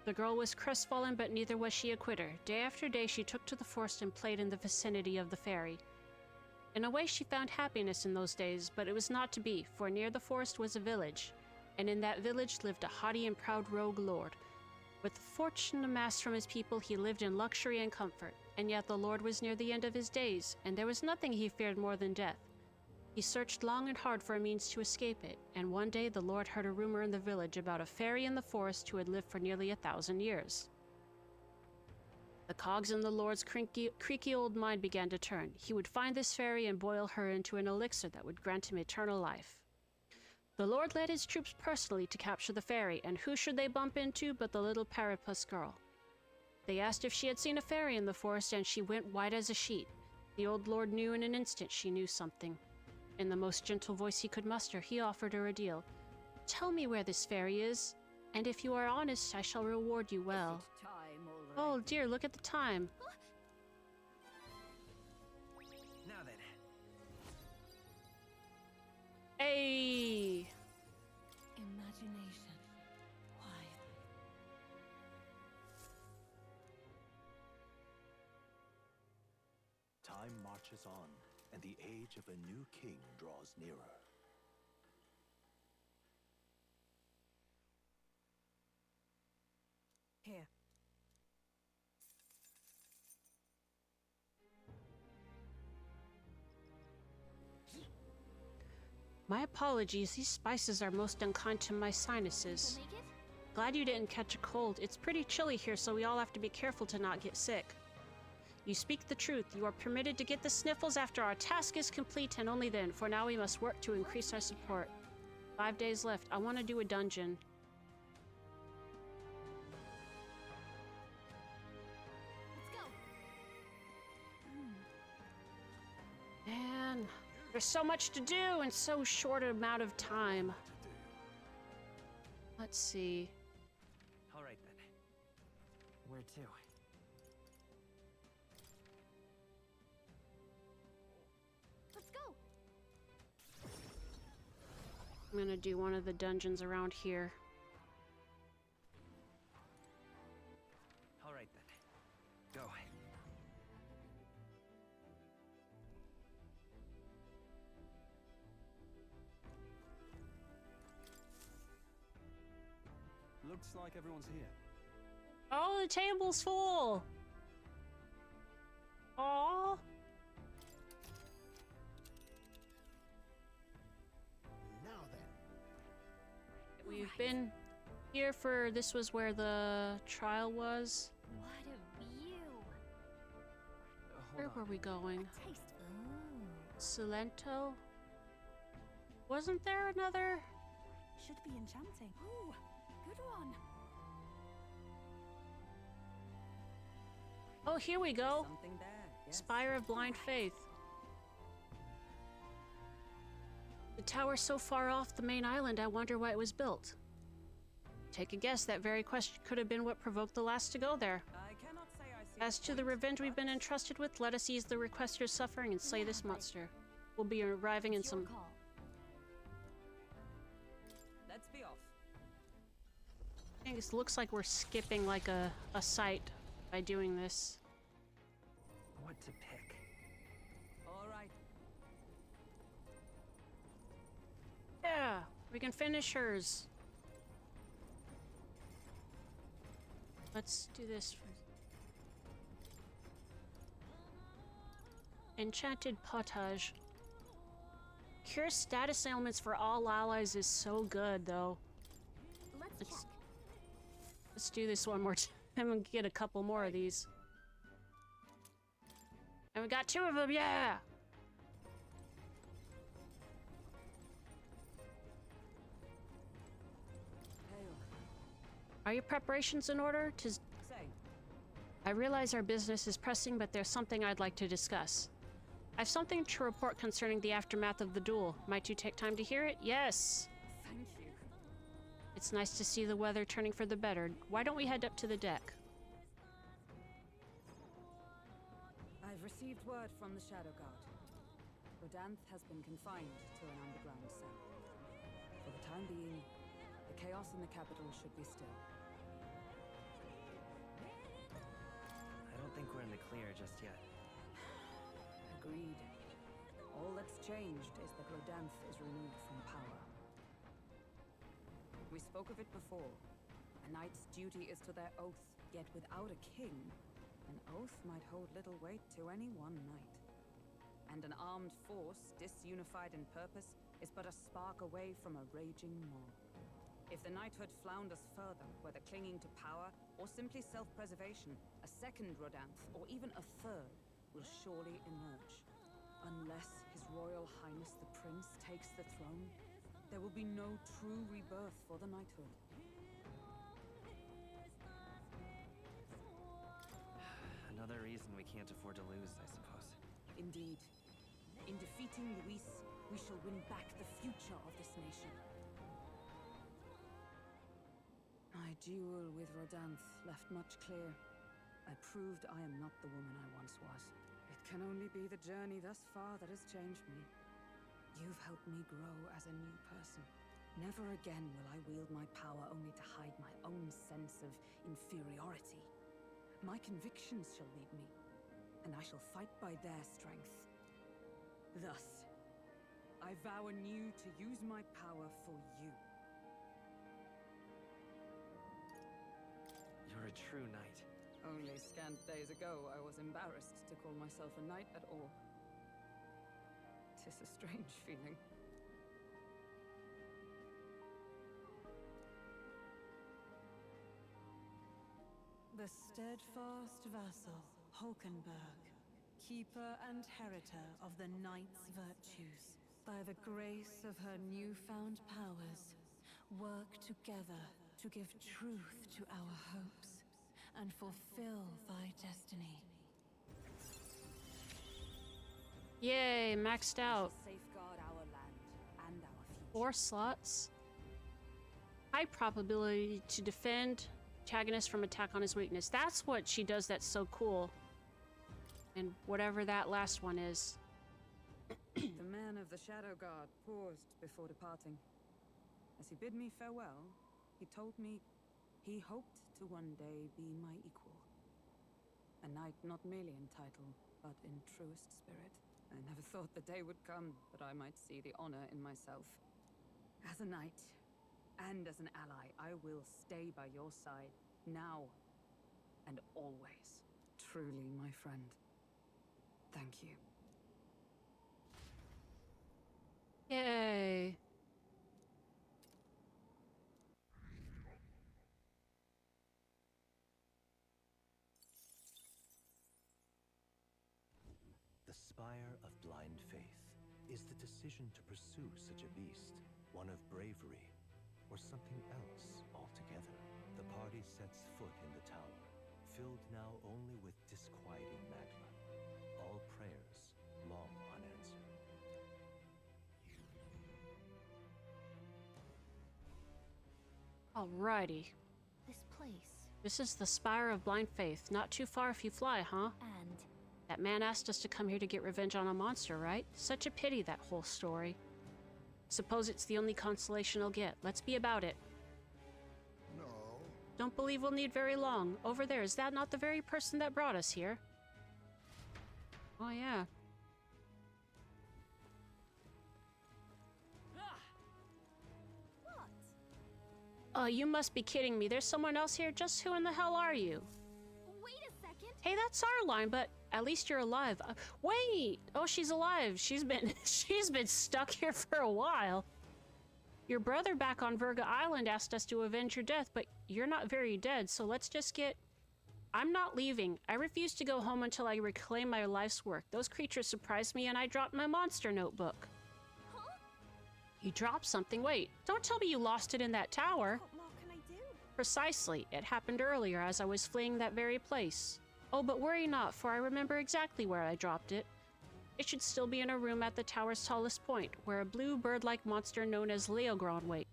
The girl was crestfallen, but neither was she a quitter. Day after day she took to the forest and played in the vicinity of the fairy. In a way she found happiness in those days, but it was not to be, for near the forest was a village, and in that village lived a haughty and proud rogue lord. With the fortune amassed from his people, he lived in luxury and comfort, and yet the lord was near the end of his days, and there was nothing he feared more than death. He searched long and hard for a means to escape it, and one day the lord heard a rumor in the village about a fairy in the forest who had lived for nearly 1,000 years. The cogs in the lord's creaky old mind began to turn. He would find this fairy and boil her into an elixir that would grant him eternal life. The lord led his troops personally to capture the fairy, and who should they bump into but the little Parapus girl. They asked if she had seen a fairy in the forest, and she went white as a sheet. The old lord knew in an instant she knew something. In the most gentle voice he could muster, he offered her a deal. "Tell me where this fairy is, and if you are honest, I shall reward you well." is it time already? Oh dear, look at the time. Now then. Hey! Imagination. Why? Time marches on, and the age of a new king draws nearer. Here. My apologies, these spices are most unkind to my sinuses. Make it? Glad you didn't catch a cold. It's pretty chilly here, so we all have to be careful to not get sick. You speak the truth. You are permitted to get the sniffles after our task is complete, and only then. For now, we must work to increase our support. 5 days left. I want to do a dungeon. Let's go. Man, there's so much to do in so short an amount of time. Let's see. All right then. Where to? Let's go. I'm gonna do one of the dungeons around here. All right then. Go. Looks like everyone's here. Oh, the table's full! Aww. Now then. We've been here for... This was where the trial was. What a view. Where were we going? A taste. Ooh. Salento? Wasn't there another? Should be enchanting. Ooh, good one. Oh, here we go. Something there. Yes. Spire of Blind Faith. The tower's so far off the main island, I wonder why it was built. Take a guess, that very question could have been what provoked the last to go there. I cannot say I see As to the revenge we've been entrusted with, let us ease the requester's suffering and slay this monster. We'll be arriving in It's your some... call. Let's be off. I think it looks like we're skipping like a site by doing this. What to pick? All right. Yeah, we can finish hers. Let's do this first. Enchanted Potage. Cure status ailments for all allies is so good, though. Let's check. Let's do this one more time and get a couple more of these. And we got 2 of them, yeah! Hail. Are your preparations in order? Say. I realize our business is pressing, but there's something I'd like to discuss. I've something to report concerning the aftermath of the duel. Might you take time to hear it? Yes! Thank you. It's nice to see the weather turning for the better. Why don't we head up to the deck? I've received word from the Shadow Guard. Rodanth has been confined to an underground cell. For the time being, the chaos in the capital should be still. I don't think we're in the clear just yet. Agreed. All that's changed is that Rodanth is removed from power. We spoke of it before. A knight's duty is to their oath, yet without a king, an oath might hold little weight to any one knight. And an armed force, disunified in purpose, is but a spark away from a raging mob. If the knighthood flounders further, whether clinging to power or simply self-preservation, a second Rodanth, or even a third, will surely emerge. Unless His Royal Highness the Prince takes the throne, there will be no true rebirth for the knighthood. Another reason we can't afford to lose, I suppose. Indeed. In defeating Luis, we shall win back the future of this nation. My duel with Rodanth left much clear. I proved I am not the woman I once was. It can only be the journey thus far that has changed me. You've helped me grow as a new person. Never again will I wield my power only to hide my own sense of inferiority. My convictions shall lead me, and I shall fight by their strength. Thus, I vow anew to use my power for you. You're a true knight. Only scant days ago I was embarrassed to call myself a knight at all. 'Tis a strange feeling. The steadfast vassal, Hulkenberg, keeper and heritor of the knight's virtues, by the grace of her newfound powers, work together to give truth to our hopes and fulfill thy destiny. Yay, maxed out. Safeguard our land and our future. 4 slots. High probability to defend antagonist from attack on his weakness. That's what she does that's so cool. And whatever that last one is. The man of the Shadow Guard paused before departing. As he bid me farewell, he told me he hoped to one day be my equal. A knight not merely in title, but in truest spirit. I never thought the day would come that I might see the honor in myself. As a knight, and as an ally, I will stay by your side, now and always. Truly, my friend. Thank you. Yay. The Spire of Blind Faith is the decision to pursue such a beast, one of bravery, or something else altogether. The party sets foot in the tower, filled now only with disquieting magma, all prayers long unanswered. Alrighty. This place. This is the Spire of Blind Faith. Not too far if you fly, huh? And That man asked us to come here to get revenge on a monster, right? Such a pity, that whole story. Suppose it's the only consolation he'll get. Let's be about it. No. Don't believe we'll need very long. Over there, is that not the very person that brought us here? Oh, yeah. what? You must be kidding me. There's someone else here. Just who in the hell are you? Wait a second. Hey, that's our line, but at least you're alive. Wait! Oh, she's alive. She's been she's been stuck here for a while. Your brother back on Virga Island asked us to avenge your death, but you're not very dead, so let's just get... I'm not leaving. I refuse to go home until I reclaim my life's work. Those creatures surprised me and I dropped my monster notebook. Huh? You dropped something? Wait, don't tell me you lost it in that tower. What more can I do? Precisely. It happened earlier as I was fleeing that very place. Oh, but worry not, for I remember exactly where I dropped it. It should still be in a room at the tower's tallest point, where a blue bird-like monster known as Leogron waits.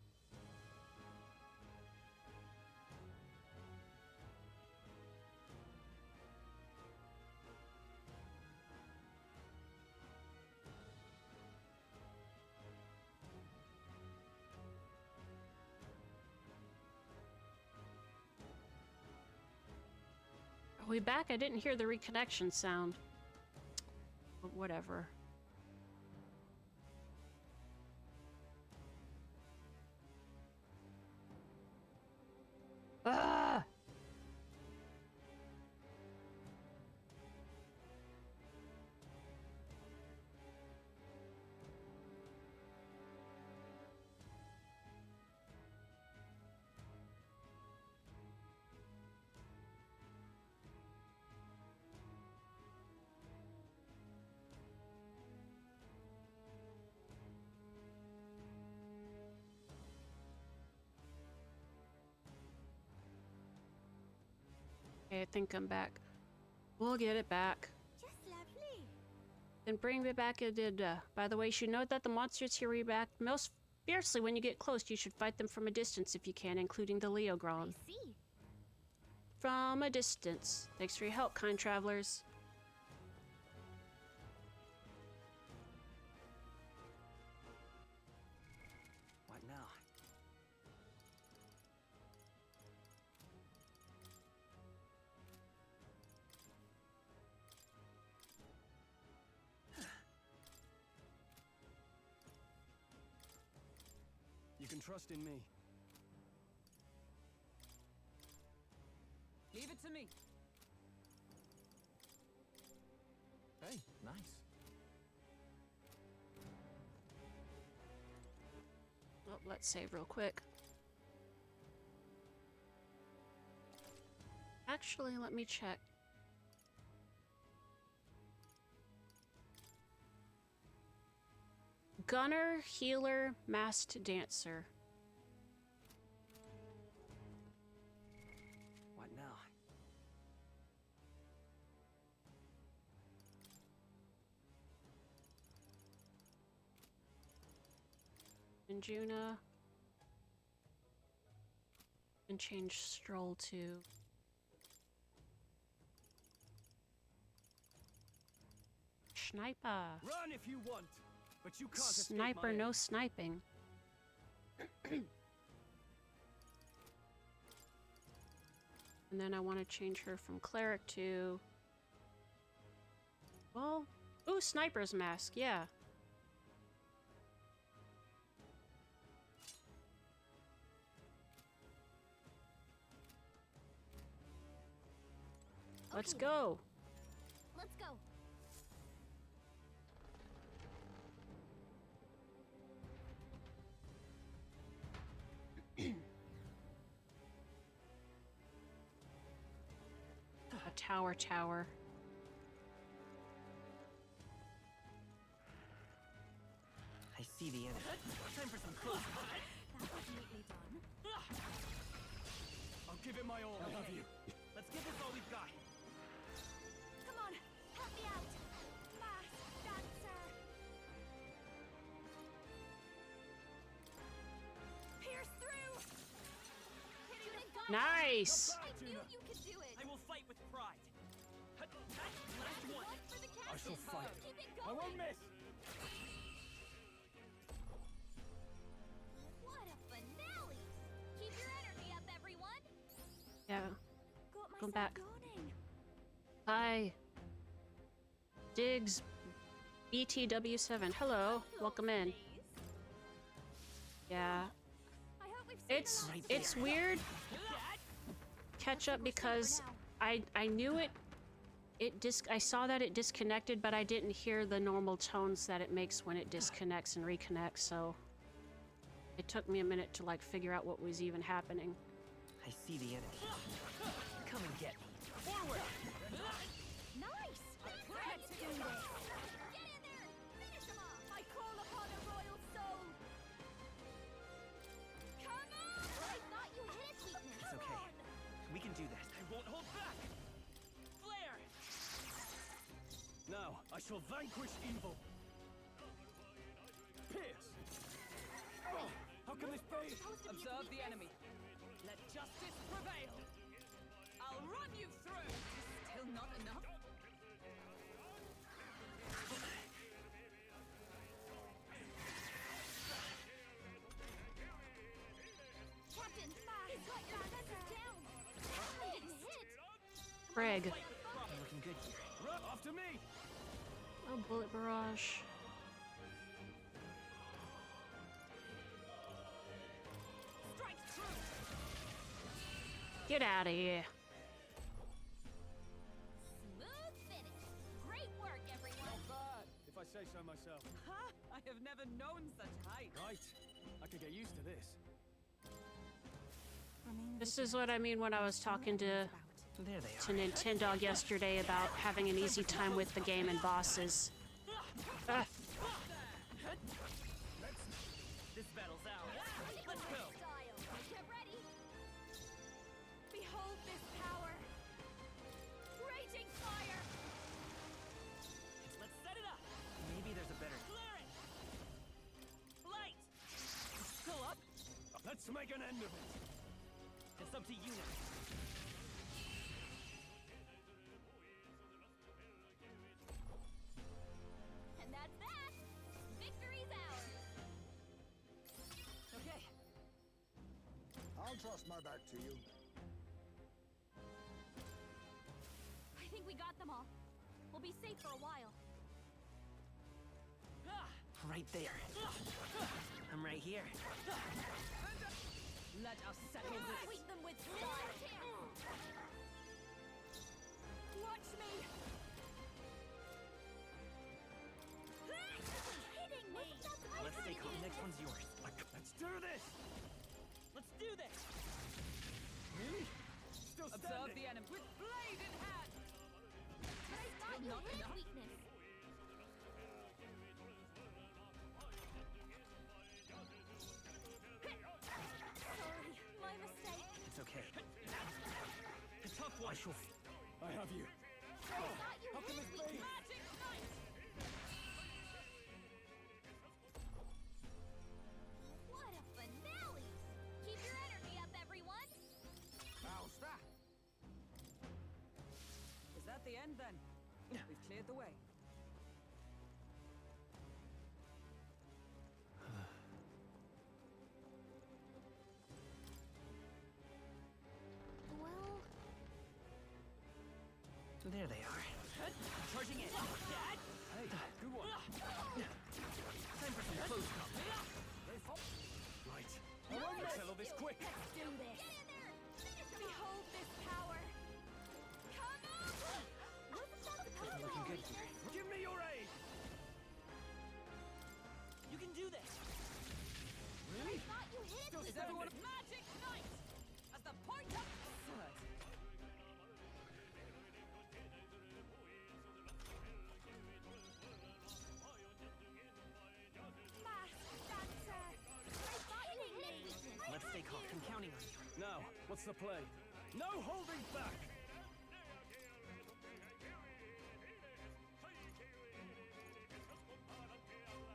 Are we back? I didn't hear the reconnection sound. But whatever. Ah! I think I'm back. We'll get it back. Just lovely. Then bring me back a did. By the way, you should note that the monsters here react most fiercely when you get close. You should fight them from a distance if you can, including the Leogron. I see. From a distance. Thanks for your help, kind travelers. What now? You can trust in me. let's save real quick. Actually, let me check. Gunner, healer, masked dancer. What now? Injuna. And change Stroll to Sniper. Run if you want, but you can't escape Sniper, my no aim. sniping. And then I want to change her from cleric to... Well, ooh, sniper's mask, yeah. Let's Okay, go. Let's go. A tower. I see the enemy. Time for some close. That was neatly done. I'll give it my all. I love you. Let's give this all we've got. Come on, help me out. Mass dancer. Pierce through. Hitting the gun. Nice. I knew you could do it. I will fight with pride. Last one. One for the I shall captain. fight. Keep it I going. won't miss. What a finale! Keep your energy up, everyone. Yeah. Got Come myself back. yawning. Hi. Diggs. BTW7. Hello. Welcome in. Please. Yeah. I hope we've seen It's the last it's of it. weird catch up because I knew it I saw that it disconnected, but I didn't hear the normal tones that it makes when it disconnects and reconnects, so it took me a minute to like figure out what was even happening. I see the enemy. Come and get me. Forward! Nice! Let's do this! Get in there! Finish him off! I call upon a royal soul! Come on! I thought you hit its weakness! It's okay. We can do this. I won't hold back! Flare! Now I shall vanquish evil. Pierce. Oh, how can this be? Observe the enemy. Let justice prevail. I'll run you through. Still not enough? Captain, he's got your defenses down! I didn't hit! Greg. I'm looking good here. Run after me. Oh, bullet barrage. Strike true! Get out of here. Smooth finish! Great work, everyone! Bad, if I say so myself. Ha! I have never known such height. Right. I could get used to this. This is what I mean when I was talking to There they are. Nintendo yesterday about having an easy time with the game and bosses. Ah, This battle's ours. Let's go. Style! Get ready! Behold this power! Raging fire! Let's set it up. Maybe there's a better. Clear it. Light. Still up. Let's make an end of it. It's up to you now. And that's that! Victory's ours! Okay. I'll trust my back to you. I think we got them all. We'll be safe for a while. Right there. I'm right here. Let us settle this. Sweep them with style! Watch me! Hitting me! Let's stay calm. Next one's yours. Let's do this! Let's do this! Really? Still Observe standing? the enemy with blade in hand! But I thought you not hid enough. weakness. Sorry, my mistake. It's okay. A tough one. I have you. I thought you How can hid this be? weakness. Magic knight! What a finale! Keep your energy up, everyone. How's that? Is that the end then? We've cleared the way. Well, There they are. Charging in. Hey, good one. Time for some close combat. Right. I want to settle this quick. let's do this. Get in there. Finish him Behold this power. Come on. Wasn't that supposed to be Looking a good weakness? Give me your aid. You can do this. I thought you hid Is weakness. everyone magic knight? As the point of sword. Masked dancer. I thought you hid weakness. Let's stay calm. I'm counting on you. Now, what's the play? No holding back!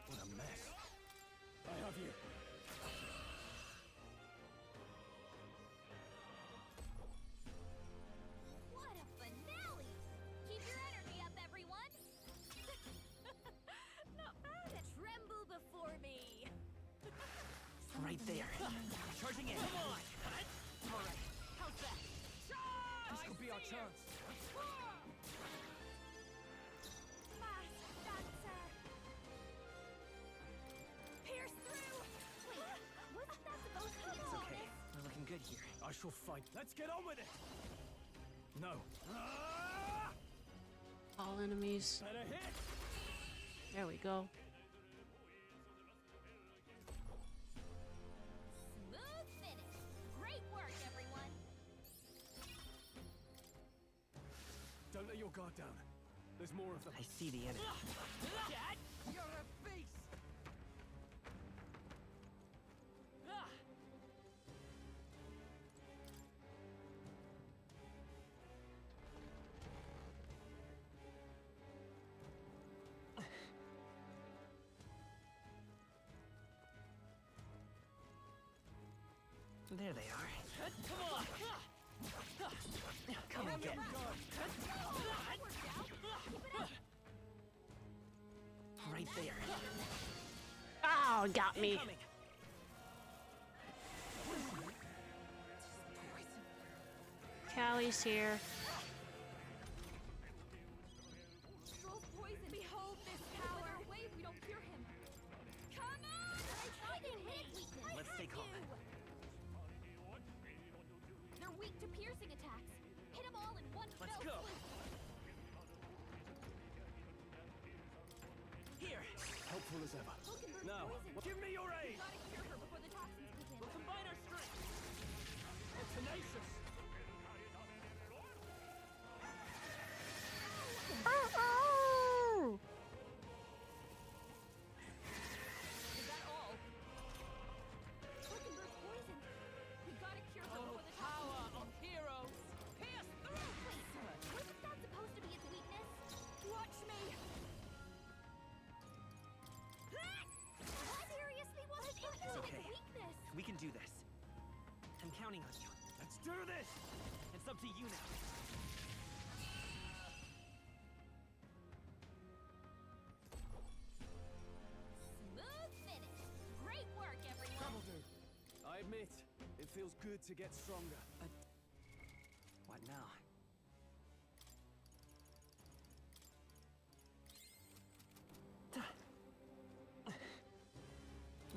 What a mess. I have you. What a finale! Keep your energy up, everyone. Not bad. Tremble before me. Right there. Charging in. Come on. All right. How's that? This could be our chance. Masked dancer. Pierce through. Wait, wasn't that supposed to be a It's okay. weakness? We're looking good here. I shall fight. Let's get on with it! No. Ah! All enemies. Better hit! There we go. Smooth finish. Great work, everyone. Don't let your guard down. There's more of them. I see the enemy. You're a beast! There they are. Come on! Come and get me. Right there. Oh, got me. Coming. Callie's here. Stroll's poison. Behold this power. Away if we don't cure him. Come on! I thought you hid weakness. Let's stay calm. They're weak to piercing attacks. Hit them all in one Let's fell go. swoop. Here. Helpful as ever. Hulkenberg's Now, poison. give me your aid! Gotta cure her before the toxins kick in. We'll combine our strength. Tenacious! Is that all? Hulkenberg's poison. We gotta cure her before the Power toxins of heroes! Pierce through! Wait, wasn't that supposed to be its weakness? Watch me! Seriously, wasn't it It's okay. its weakness? We can do this. I'm counting on you. Let's do this! It's up to you now. Smooth finish. Great work, everyone. That'll do. I admit, it feels good to get stronger. What now?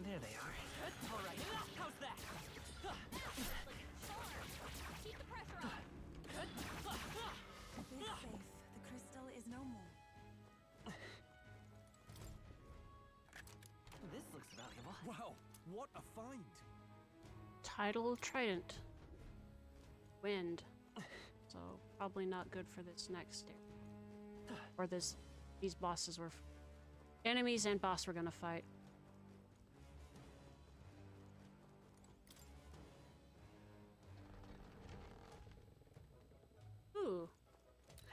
There they are. All right. How's that? Keep the pressure on. It is safe. The crystal is no more. This looks valuable. Wow, What a find! Tidal Trident. Wind. So probably not good for this next area. Or these bosses were enemies and boss we're gonna fight. Ooh.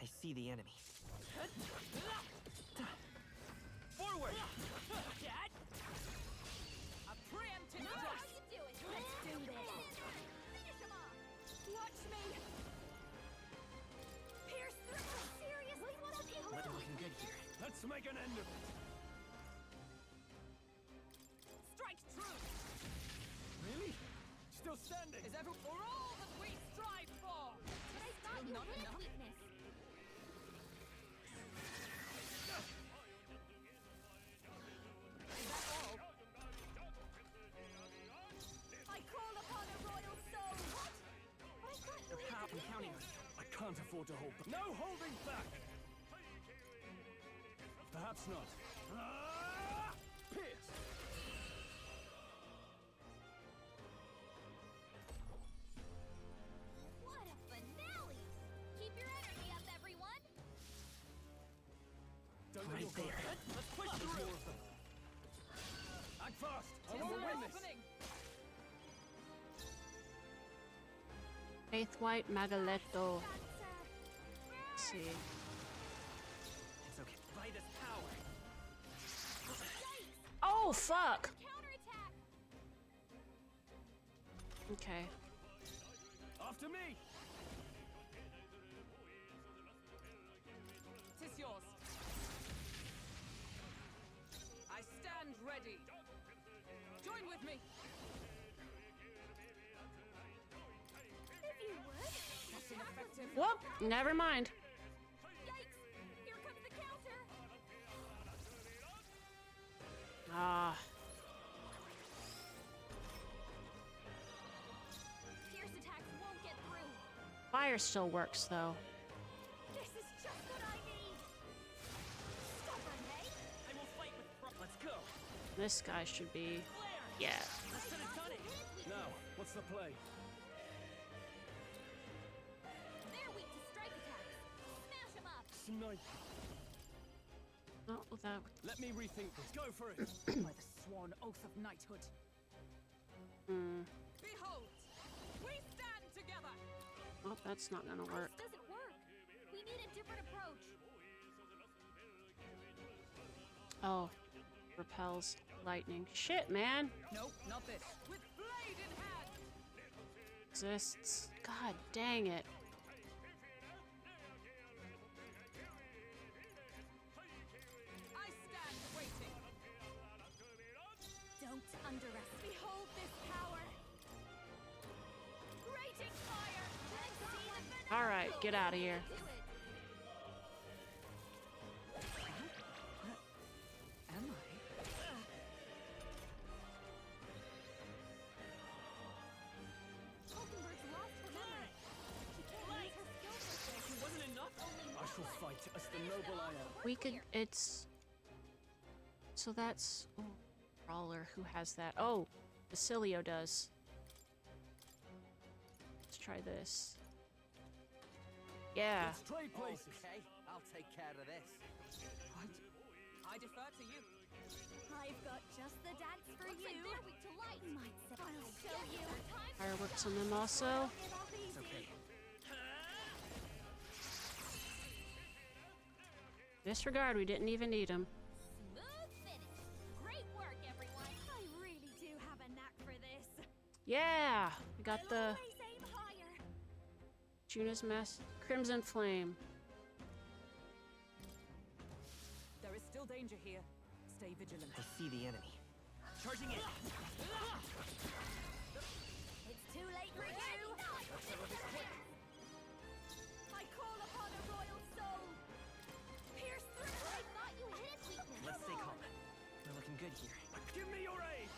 I see the enemy. Forward! Dad? A preemptive How thrust. you doing? Let's do this. Finish him off. Watch me. Pierce through. Seriously, what a kill. Looking good here. Let's make an end of it! Strike true. Really? Still standing? Is every for all that we strive for? But I thought you Not hit enough. weakness. Is that all? I call upon a royal soul. What? But I thought you hit I'm counting on you. I can't afford to hold back. No holding back! Perhaps not. Ah! Pierce! What a finale! Keep your energy up, everyone! Don't Right let your guard there. down. Let's push through! More of them. Act fast! I Tis want to an win this! opening. Faith White Magaletto. That's, Let's see. It's okay. By this power. yikes! Oh, fuck! Counterattack! Okay. After me! Tis yours. I stand ready. Join with me. If you would. That's ineffective. Whoop! Never mind. Yikes! Here comes the counter! Ah. Pierce attacks won't get through. Fire still works, though. This is just what I need! Stubborn, eh? I will fight with. Let's go. This guy should be... Yeah. Let's get it done. Now, what's the play? They're weak to strike attacks. Smash them up! Snipe. Not without... Let me rethink this. Go for it! By the sworn oath of knighthood. Hmm. Behold, we stand together. Well, that's not gonna work. This doesn't work. We need a different approach. Oh. Repels lightning. Shit, man! Nope, not this. With blade in hand. Exists. God dang it. I stand waiting. Don't underestimate. Behold this power! Raging fire! Let's see the finish! Alright, get out of here. Do it! Am I? Hulkenberg's lost her memory. She can't use her skills like this. It wasn't enough. Only I one shall way. fight as the noble I am. We could... It's... So that's... Oh, Brawler. Who has that? Oh! Basilio does. Let's try this. Yeah. Let's trade places. Okay, I'll take care of this. I defer to you. I've got just the dance for you. Like they're weak to light. Might say I'll show you. Fireworks on them also. Don't give up easy. It's okay. Disregard, we didn't even need them. Smooth finish. Great work, everyone. I really do have a knack for this. Yeah! We got I'll the always aim higher. Juna's Mess. Crimson Flame. There is still danger here. Stay vigilant. I see the enemy. Charging in. It's too late for you. I call upon a royal soul. Pierce through. I thought you hit its weakness. Let's stay calm. We're looking good here. Give me your aid!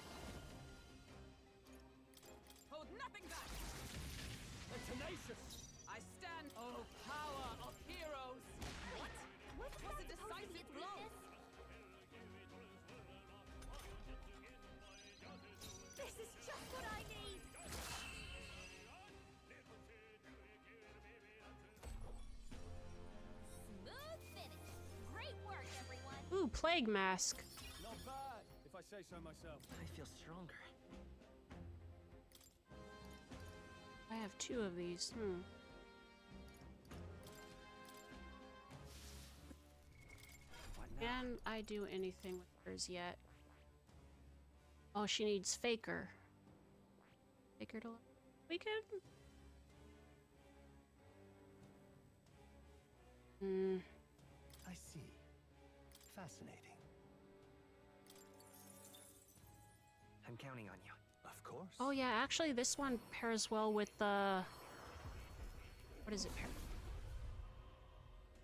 Hold nothing back. They're tenacious! I stand. Oh, power of heroes. Wait, was Was that a supposed to be decisive its blow. weakness? plague mask. Not bad, if I say so myself. I feel stronger. I have 2 of these. What now? Can I do anything with hers yet? Oh, she needs Faker. Faker to... We can... I see. Fascinating. I'm counting on you. Of course. Oh yeah, actually this one pairs well with the... What is it?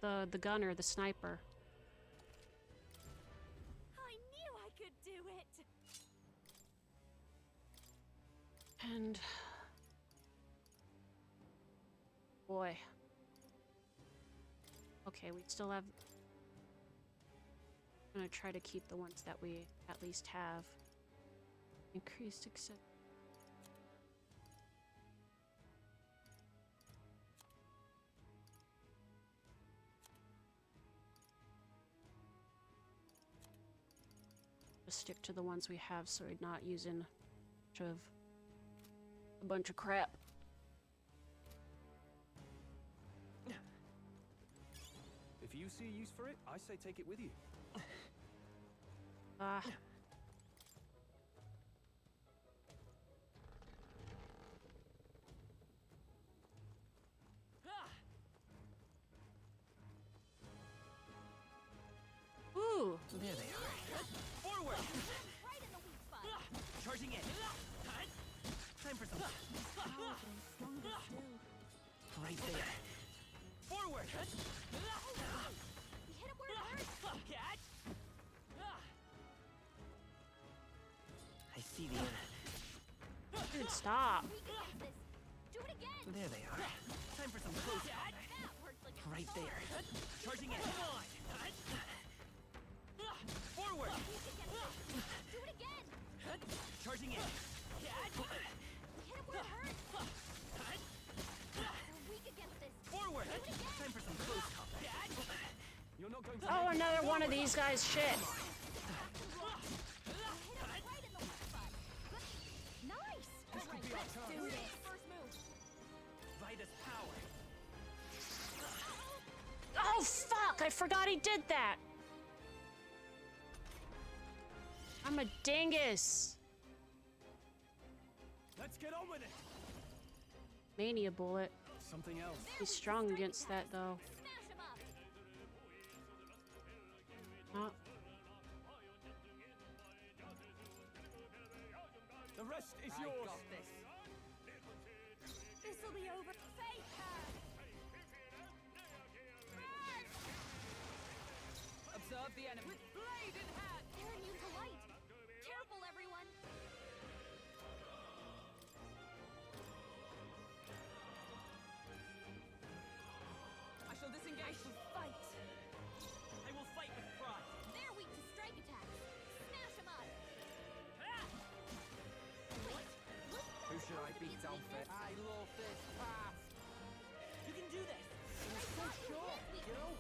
The gunner, the sniper. I knew I could do it. And... Boy. Okay, we still have... I'm gonna try to keep the ones that we at least have. Increased accept... Just stick to the ones we have so we're not using a bunch of crap. If you see a use for it, I say take it with you. Ah. Ooh. There they are. Forward! Right in the weak spot. Charging in. Time for some. Right there. Forward! We hit him where it hurts. Catch! I see the end. Dude, stop. We can get this. Do it again. There they are. Time for some close combat. That worked like a Right charm. there. Charging in. Come on! Forward! We can get this. Do it again. Charging in. Catch! We hit him where it hurts. We're weak against this. Forward! Do it again. Time for some close combat. Catch! You're not going to... Oh, another one of these guys. Shit. Hit him right in the weak spot. Nice. This could be our Let's turn. do this. First move. Vitus power. Oh, fuck. I forgot he did that. I'm a dingus. Let's get on with it! Mania bullet. Something else. He's strong against that, though. Smash him up. Oh. The rest is I yours. got this. This'll be over. Face her. Observe the enemy. With blade in hand. They're immune to light. Careful, everyone. I shall disengage. Fight. I will fight with pride. They're weak to strike attacks. Smash them up. Wait. Look. Who should I beat down first? I love this path. You can do this. You're so sure. You know?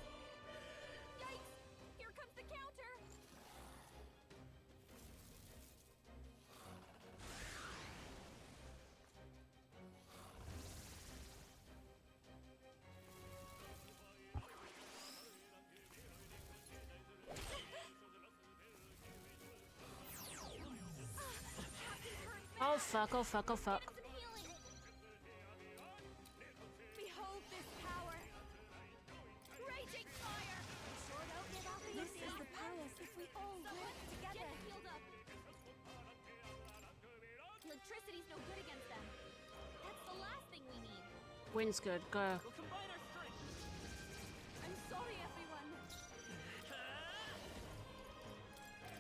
Yikes! Here comes the counter. Oh, fuck. Oh, fuck. Oh, fuck. Get some healing. Behold this power. Raging fire. Sure don't give up easy. This is the palace if we all work together. Get healed up. Electricity's no good against them. That's the last thing we need. Wind's good. Go. We'll combine our strength. I'm sorry, everyone.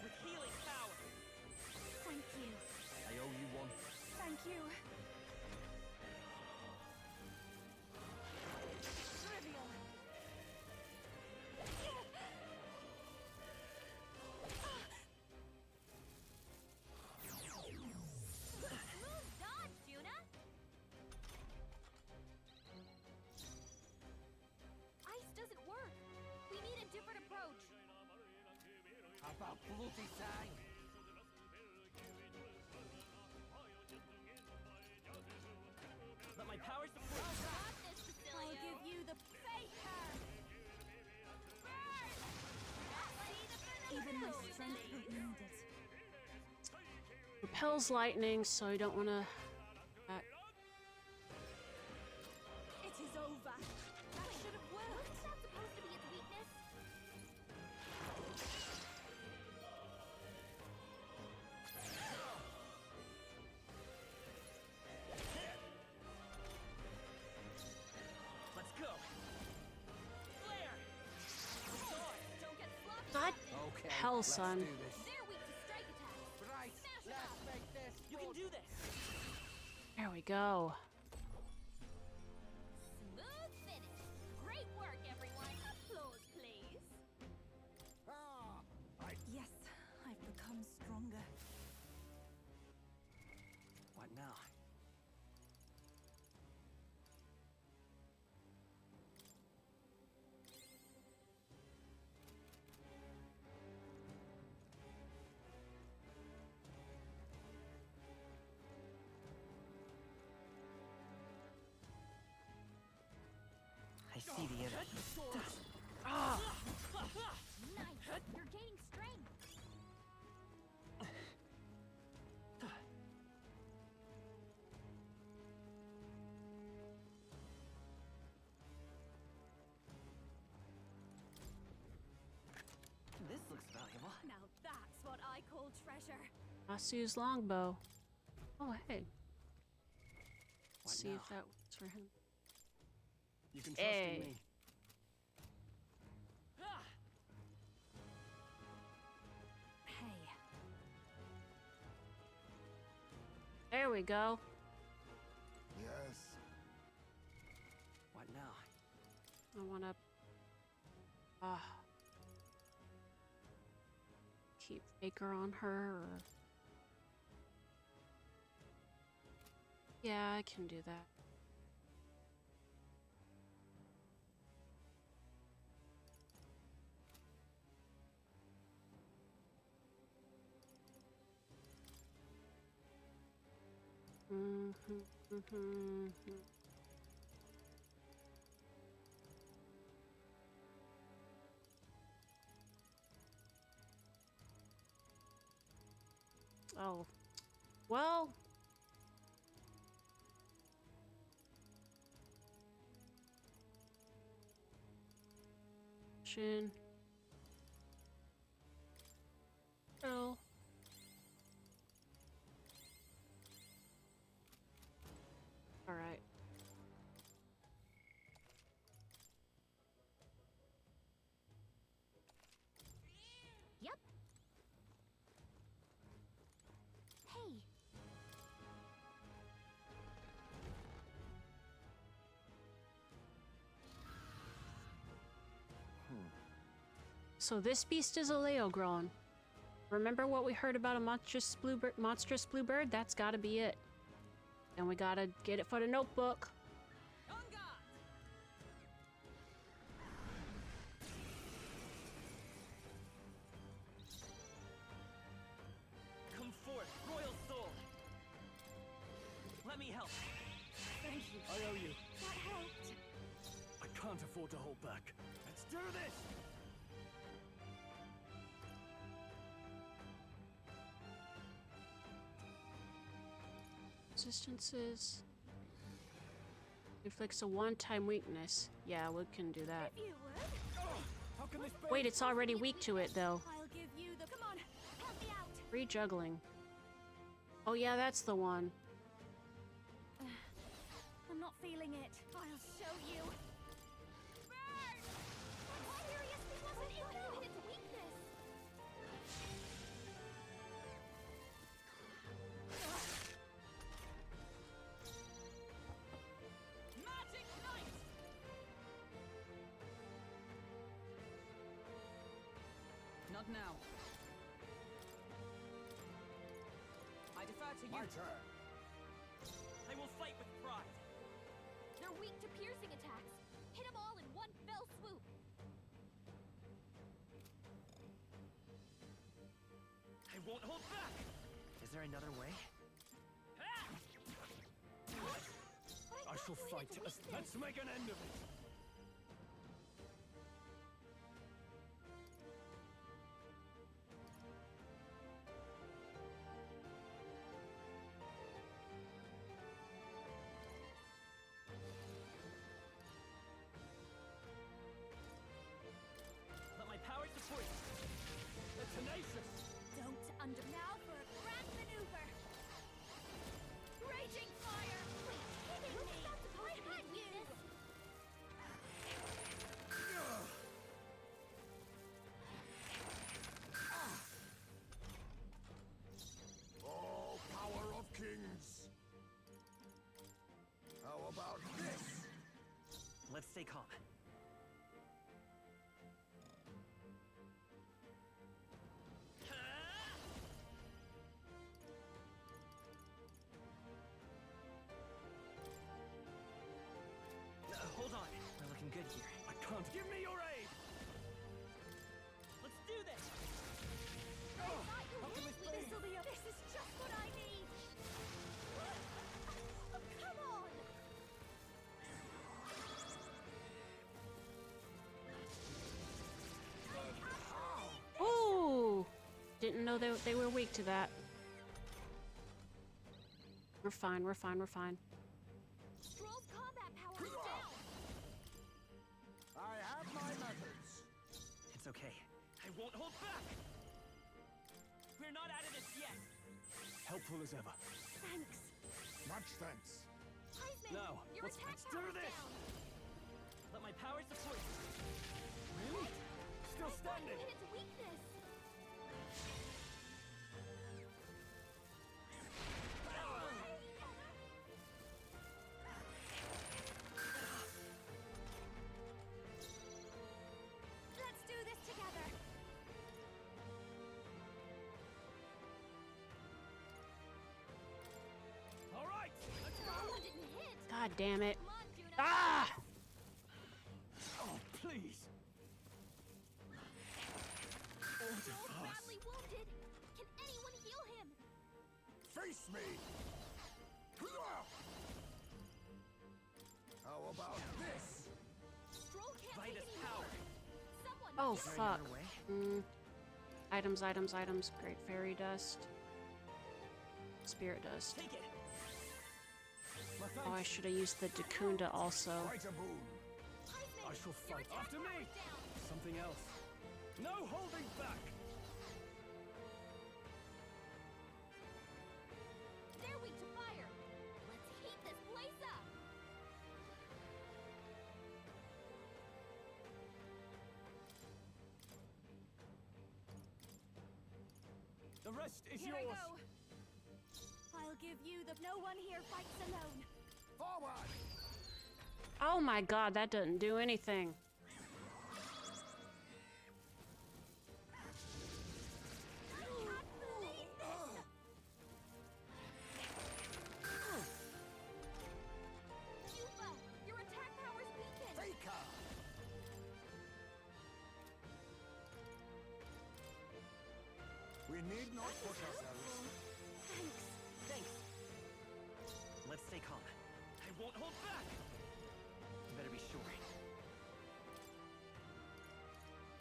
With healing power. Thank you. I owe you one. Thank you. Trivial. Smooth dodge, Juna. bloody time. Let my powers deploy. Got this, Cecilia. I'll give you the fake her. Burn! Even my strength won't need it. Repels lightning, so you don't want to. It is over. That should have worked. Wasn't that supposed to be its weakness? Let's go. Flare. Don't get sloppy. God, Okay, hell, let's son. do this. They're weak to strike attacks. Right, Smash it let's up. make this You can do this. There we go. Smooth finish. Great work, everyone. Applause, please. Ah, Yes, I've become stronger. What now? I see the error. Nice. You're gaining strength. This looks valuable. Now that's what I call treasure. Asu's longbow. Oh, hey. What See now? if that works for him. You can trust Hey. in me. Hey, There we go. yes. What now? I want to keep Faker on her. Or... Yeah, I can do that. Oh, well. Shin. Oh. All right. Yep. Hey. So this beast is a Leogron. Remember what we heard about a monstrous blue bird? That's gotta be it. And we gotta get it for the notebook. On guard! Come forth, royal soul. Let me help. Thank you. I owe you. That helped. I can't afford to hold back. Let's do this. Resistances. Inflicts a one-time weakness. Yeah, we can do that. If you would. How can this be? Wait, it's already weak to it, though. I'll give you the. Come on, help me out. Rejuggling. Oh yeah, that's the one. I'm not feeling it. I'll show you. Burn! I seriously wasn't even its weakness. Magic Knight! Not now. I defer to My you. turn. I will fight with pride. They're weak to piercing attacks. Hit them all in one fell swoop. won't hold back! Is there another way? I shall fight us. Let's make an end of it! Let my power support you. The tenacious! Don't under. Now for a grand maneuver. Raging fire! Wait, kidding me? I had you! Oh, power of kings! How about this? Let's stay calm. Hold on. We're looking good here. I can't. Give me your aid! Let's do this! This is just what I need! Oh, come on! Ooh! Didn't know they were weak to that. We're fine, we're fine, we're fine. Stroll's combat power is down! I have my methods. It's okay. I won't hold back! We're not out of this yet! Helpful as ever. Thanks. Much thanks. Heisman, Now, your let's attack do power's this! down! Let my power support you. Really? Still I thought you standing! hit its weakness! Let's do this together! All right, let's go! Oh, didn't hit! God damn it. Come on, Juno! Ah! Oh, please! Joel's badly wounded! Can anyone heal him? Face me! How about this? Stroll can't Vitus take any power. more! Someone Oh, heal him. fuck. Another way? Items, items, items. Great fairy dust. Spirit dust. Take it! My Oh, I thanks. should have used the Dacunda also. Quite a boon. Heisman, I shall your fight. attack After me! power's down. Something else. No holding back! They're weak to fire. Let's heat this place up. The rest is Here yours! I go. I'll give you the no one here fights alone. Forward! Oh my god, that doesn't do anything. I can't believe this. Yuba, your attack power's weakened. Faker! We need not push ourselves. Thanks. Thanks. Let's stay calm. I won't hold back! You better be sure.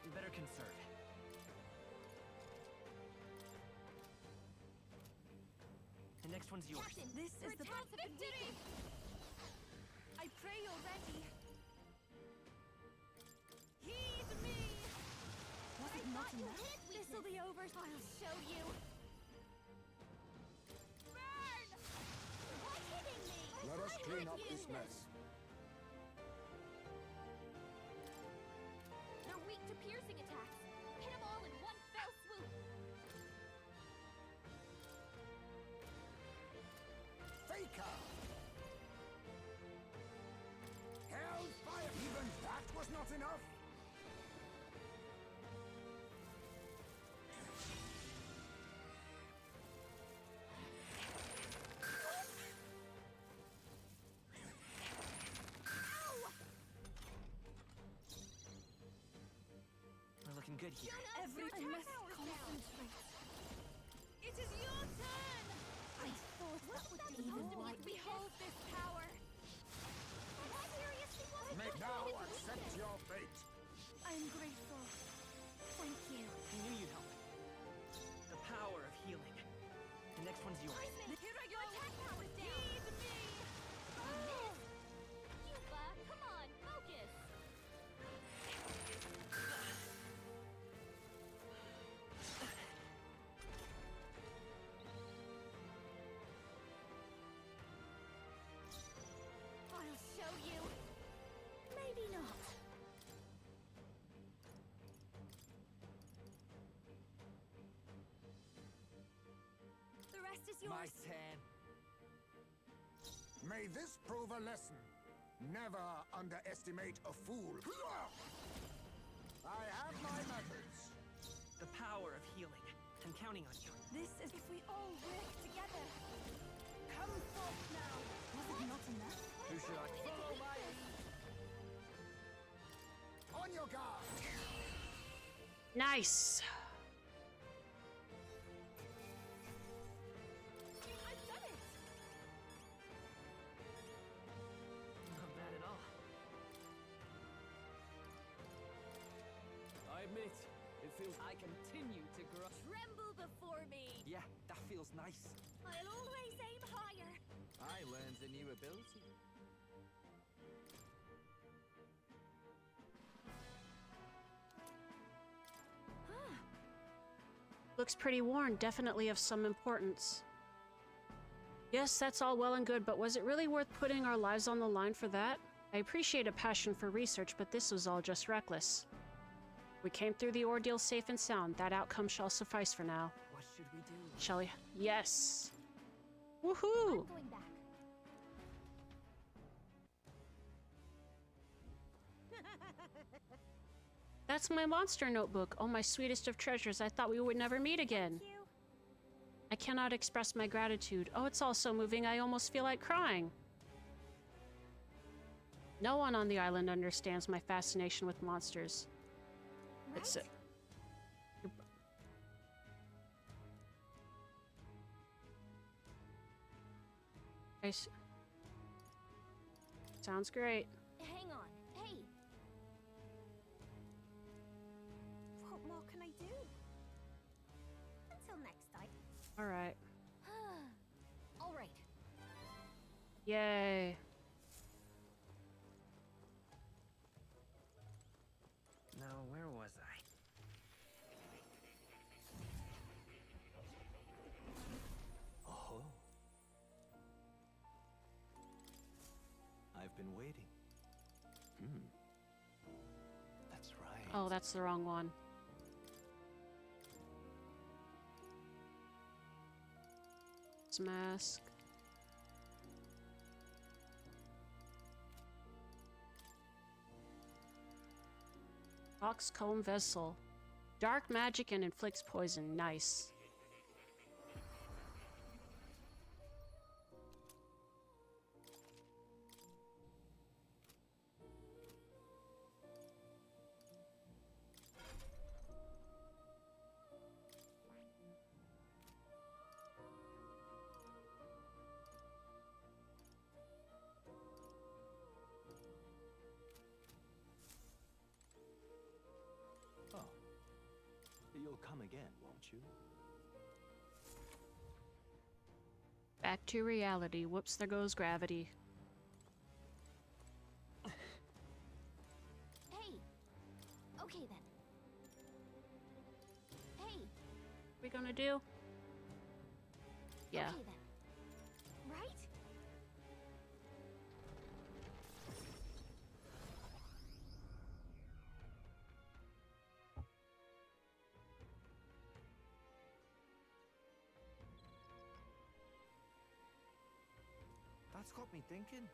You better conserve. The next one's yours. Captain, This your is the attacks have been weakened. I pray you're ready. Heed me! Was it not You enough? hit weakness. This'll be over. I'll show you. Burn! Why hitting me? Let us I clean had up you. this mess. They're weak to piercing attacks. Hit them all in one fell swoop. Faker! Hellfire! Even that was not enough? We're looking good here. Juno, Every your attack must power's down. concentrate. It is your turn! I thought that would do even right. Behold this power! Seriously, what? Now accept your fate. I am grateful. Thank you. I knew you'd help. The power of healing. The next one's yours. Here I go! Attack power's down! Heed me! Cuba, come on, focus! I'll show you. Maybe not. The rest is yours. My turn. May this prove a lesson. Never underestimate a fool. I have my methods. The power of healing. I'm counting on you. This is if we all work together. Come forth now. Was it not enough? Who should I follow my lead? On your guard. Nice. I've done it. Not bad at all. I admit, it feels I continue to grow. Tremble before me. Yeah, that feels nice. I'll always aim higher. I learned a new ability. Looks pretty worn, definitely of some importance. Yes, that's all well and good, but was it really worth putting our lives on the line for that? I appreciate a passion for research, but this was all just reckless. We came through the ordeal safe and sound. That outcome shall suffice for now. What should we do? Shall we? Yes! I'm Woohoo! going back. That's my monster notebook. Oh, my sweetest of treasures. I thought we would never meet again. Thank you. I cannot express my gratitude. Oh, it's all so moving, I almost feel like crying. No one on the island understands my fascination with monsters. Right? It's Sounds great. Hang on. Hey. What more can I do? Until next time. All right. All right. Yay. Now, where was I? Oh. I've been waiting. That's right. Oh, that's the wrong one. Mask. Oxcomb vessel. Dark magic and inflicts poison. Nice. You'll come again, won't you? Back to reality. Whoops, there goes gravity. Hey. Okay then. Hey. We gonna do? Yeah. Okay then. Right? That's got me thinking.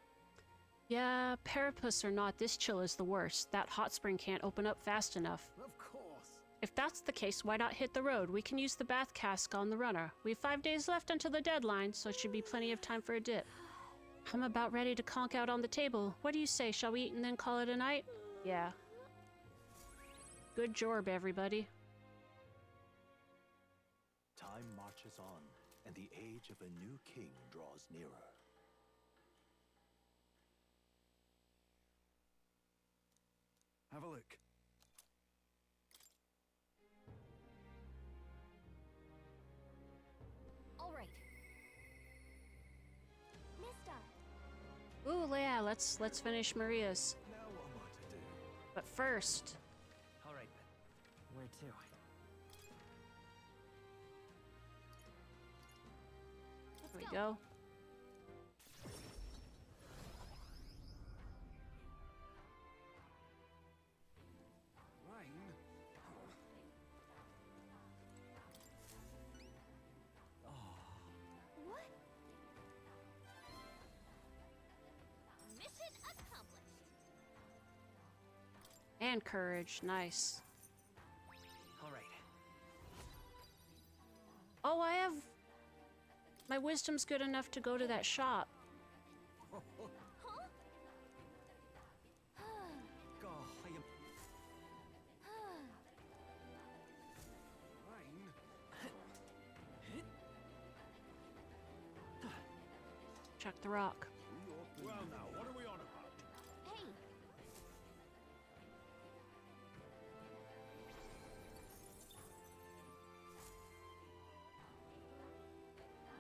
Yeah, Parapus or not, this chill is the worst. That hot spring can't open up fast enough. Of course. If that's the case, why not hit the road? We can use the bath cask on the runner. We have 5 days left until the deadline, so it should be plenty of time for a dip. I'm about ready to conk out on the table. What do you say? Shall we eat and then call it a night? Yeah. Good job, everybody. Time marches marches on, and the age of a new king draws nearer. Have a look. All right. Mister, Ooh, yeah, let's finish Maria's. Now what am I to do? But first, All right then. Where to? there we go. Rain? what? Mission accomplished. And courage, nice. All right. Oh, I have... My wisdom's good enough to go to that shop. Huh? God, I am. Rain? Chuck the rock. Well now, what are we on about? Hey,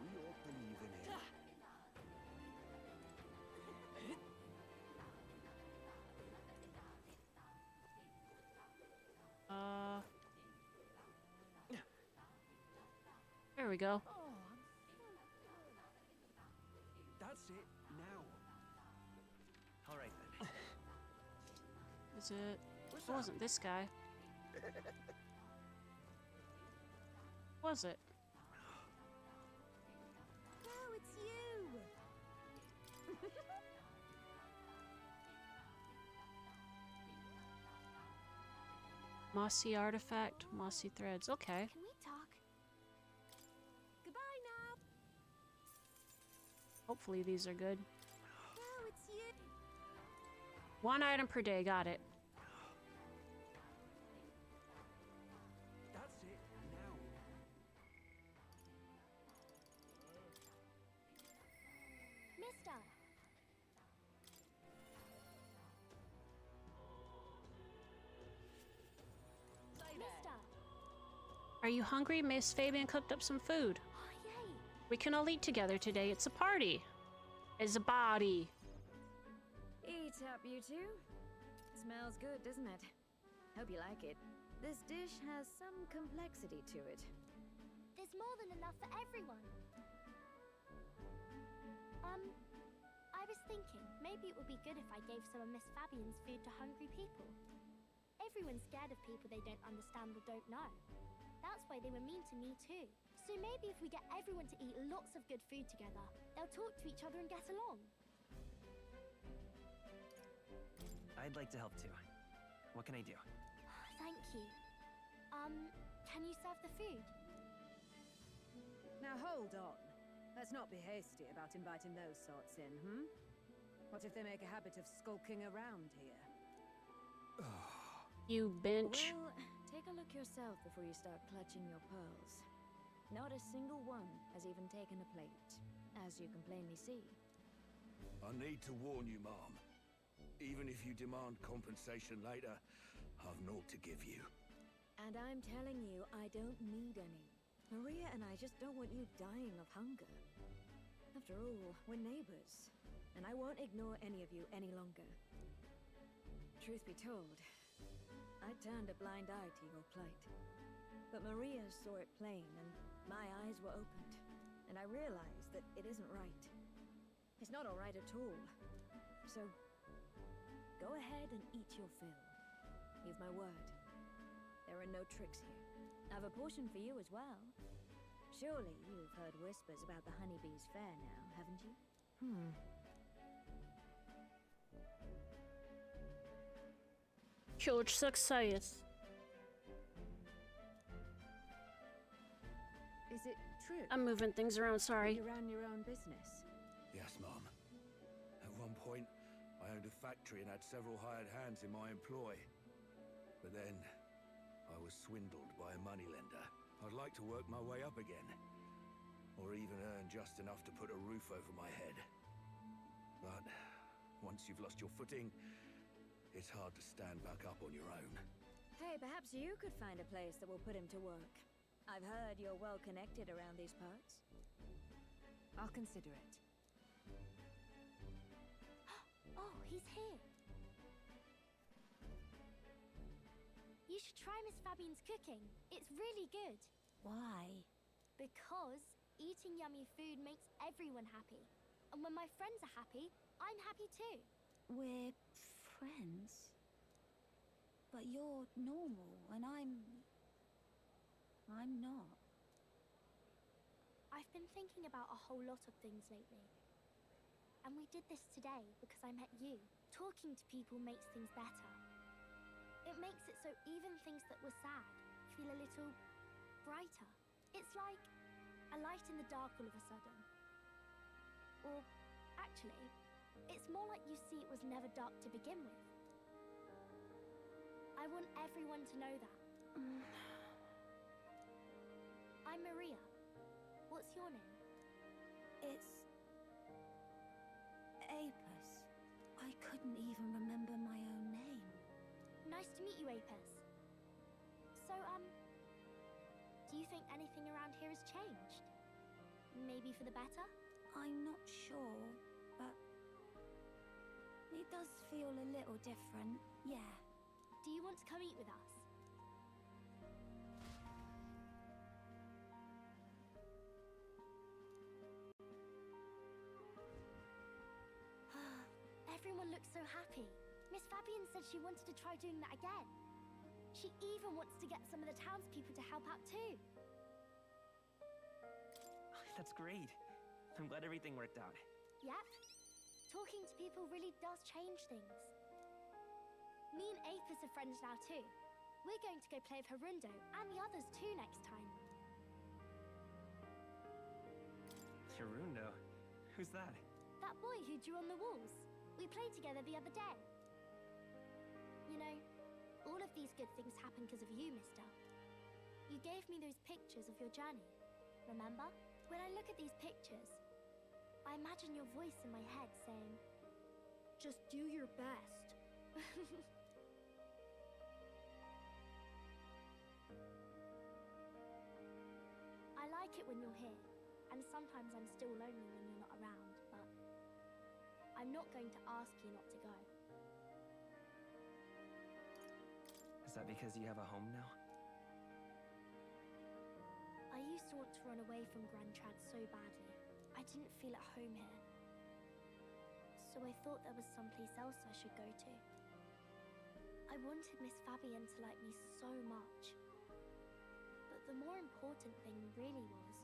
We all believe in him. There we go. That's it now. All right then. Is it? It wasn't this guy. Was it? oh, it's you. Mossy artifact, mossy threads. Okay. Can we talk? Goodbye now. Hopefully these are good. Oh, it's you. 1 item per day, got it. That's it now. Mister. Mister. Are you hungry? Miss Fabian cooked up some food. Oh, yay. We can all eat together today. It's a party. It's a party. Eat up, you two. Smells good, doesn't it? Hope you like it. This dish has some complexity to it. There's more than enough for everyone. I was thinking maybe it would be good if I gave some of Miss Fabian's food to hungry people. Everyone's scared of people they don't understand or don't know. That's why they were mean to me too. So maybe if we get everyone to eat lots of good food together, they'll talk to each other and get along. I'd like to help too. What can I do? Thank you. Can you serve the food? Now hold on. Let's not be hasty about inviting those sorts in, What if they make a habit of skulking around here? You bench. Well, take a look yourself before you start clutching your pearls. Not a single one has even taken a plate, as you can plainly see. I need to warn you, Mom. Even if you demand compensation later, I've naught to give you. And I'm telling you, I don't need any. Maria and I just don't want you dying of hunger. After all, we're neighbors, and I won't ignore any of you any longer. Truth be told, I turned a blind eye to your plight. But Maria saw it plain, and my eyes were opened, and I realized that it isn't right. It's not all right at all. So, go ahead and eat your fill. You've my word. There are no tricks here. I've a portion for you as well. Surely you've heard whispers about the honeybees fair now, haven't you? Huge success. Is it true? I'm moving things around, sorry. You ran your own business? Yes, Mom. At one point, I owned a factory and had several hired hands in my employ. But then, I was swindled by a moneylender. I'd like to work my way up again. or even earn just enough to put a roof over my head. But once you've lost your footing, it's hard to stand back up on your own. Hey, perhaps you could find a place that will put him to work. I've heard you're well connected around these parts. I'll consider it. Oh, he's here. You should try Miss Fabian's cooking. It's really good. Why? Because eating yummy food makes everyone happy. And when my friends are happy, I'm happy too. We're friends. But you're normal, and I'm not. I've been thinking about a whole lot of things lately. And we did this today because I met you. Talking to people makes things better. It makes it so even things that were sad feel a little brighter. It's like a light in the dark all of a sudden. Or, actually, it's more like you see it was never dark to begin with. I want everyone to know that. I'm Maria. What's your name? It's... Apis. I couldn't even remember my own name. Nice to meet you, Apis. So, do you think anything around here has changed? Maybe for the better? I'm not sure, but... it does feel a little different, yeah. Do you want to come eat with us? Everyone looks so happy. Miss Fabian said she wanted to try doing that again. She even wants to get some of the townspeople to help out too. That's great. I'm glad everything worked out. Yep. Talking to people really does change things. Me and Apis are friends now too. We're going to go play with Harundo and the others too next time. Hirundo? Who's that? That boy who drew on the walls. We played together the other day. You know, all of these good things happen because of you, mister. You gave me those pictures of your journey, remember? When I look at these pictures, I imagine your voice in my head saying, just do your best. I like it when you're here, and sometimes I'm still lonely when you're not around, but I'm not going to ask you not to go. Is that because you have a home now? I used to want to run away from Grand Trad so badly. I didn't feel at home here. So I thought there was someplace else I should go to. I wanted Miss Fabian to like me so much. But the more important thing really was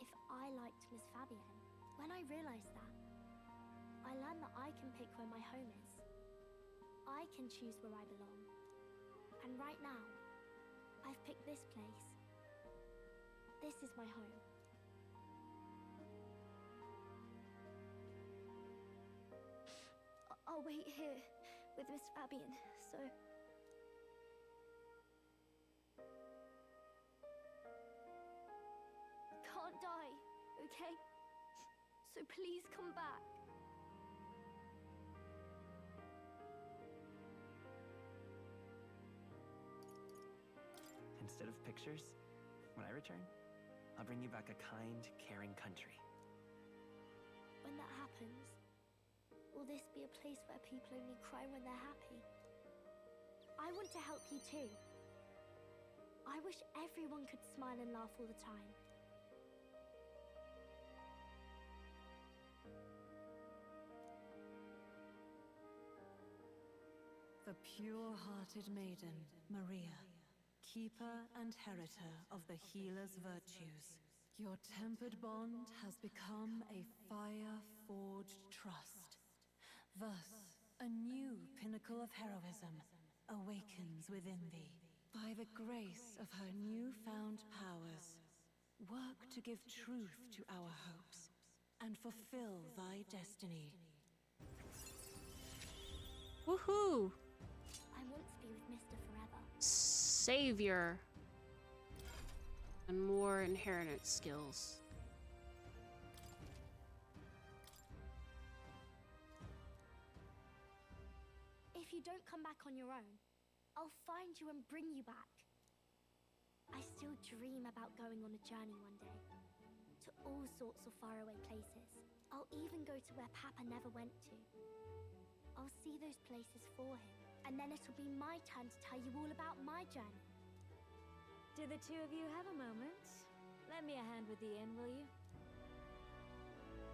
if I liked Miss Fabian. When I realized that, I learned that I can pick where my home is. I can choose where I belong. And right now, I've picked this place. This is my home. I'll wait here with Miss Fabian, so... Can't die, okay? So please come back. Instead of pictures, when I return, I'll bring you back a kind, caring country. When that happens, will this be a place where people only cry when they're happy? I want to help you too. I wish everyone could smile and laugh all the time. The pure-hearted maiden, Maria, keeper and heritor of the healer's virtues. Your tempered bond has become a fire-forged trust. Thus, a new pinnacle of heroism awakens within thee. By the grace of her newfound powers, work to give truth to our hopes and fulfill thy destiny. Woohoo! I want to be with Mr. forever. Savior. And more inheritance skills. if you don't come back on your own, I'll find you and bring you back. I still dream about going on a journey one day, to all sorts of faraway places. I'll even go to where Papa never went to. I'll see those places for him, and then it'll be my turn to tell you all about my journey. Do the two of you have a moment? Lend me a hand with the inn, will you?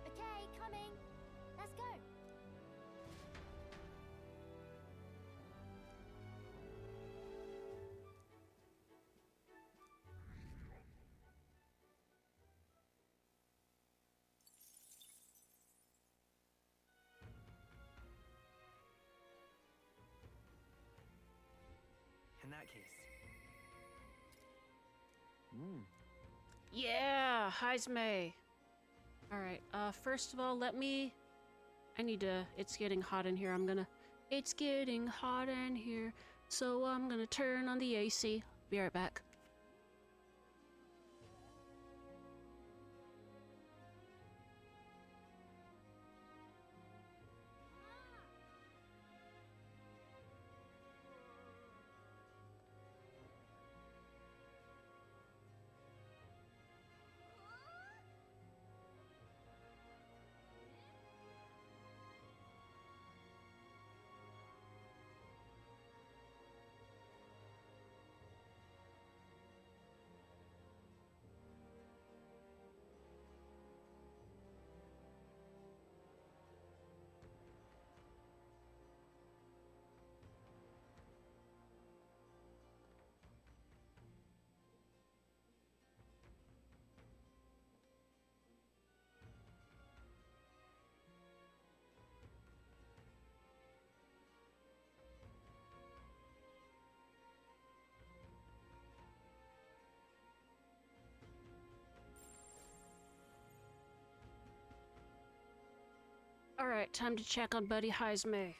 Okay, coming. Let's go. In that case. Yeah, Heisme. Alright, first of all, it's getting hot in here. It's getting hot in here, so I'm gonna turn on the AC. Be right back. Alright, time to check on Buddy Heisme.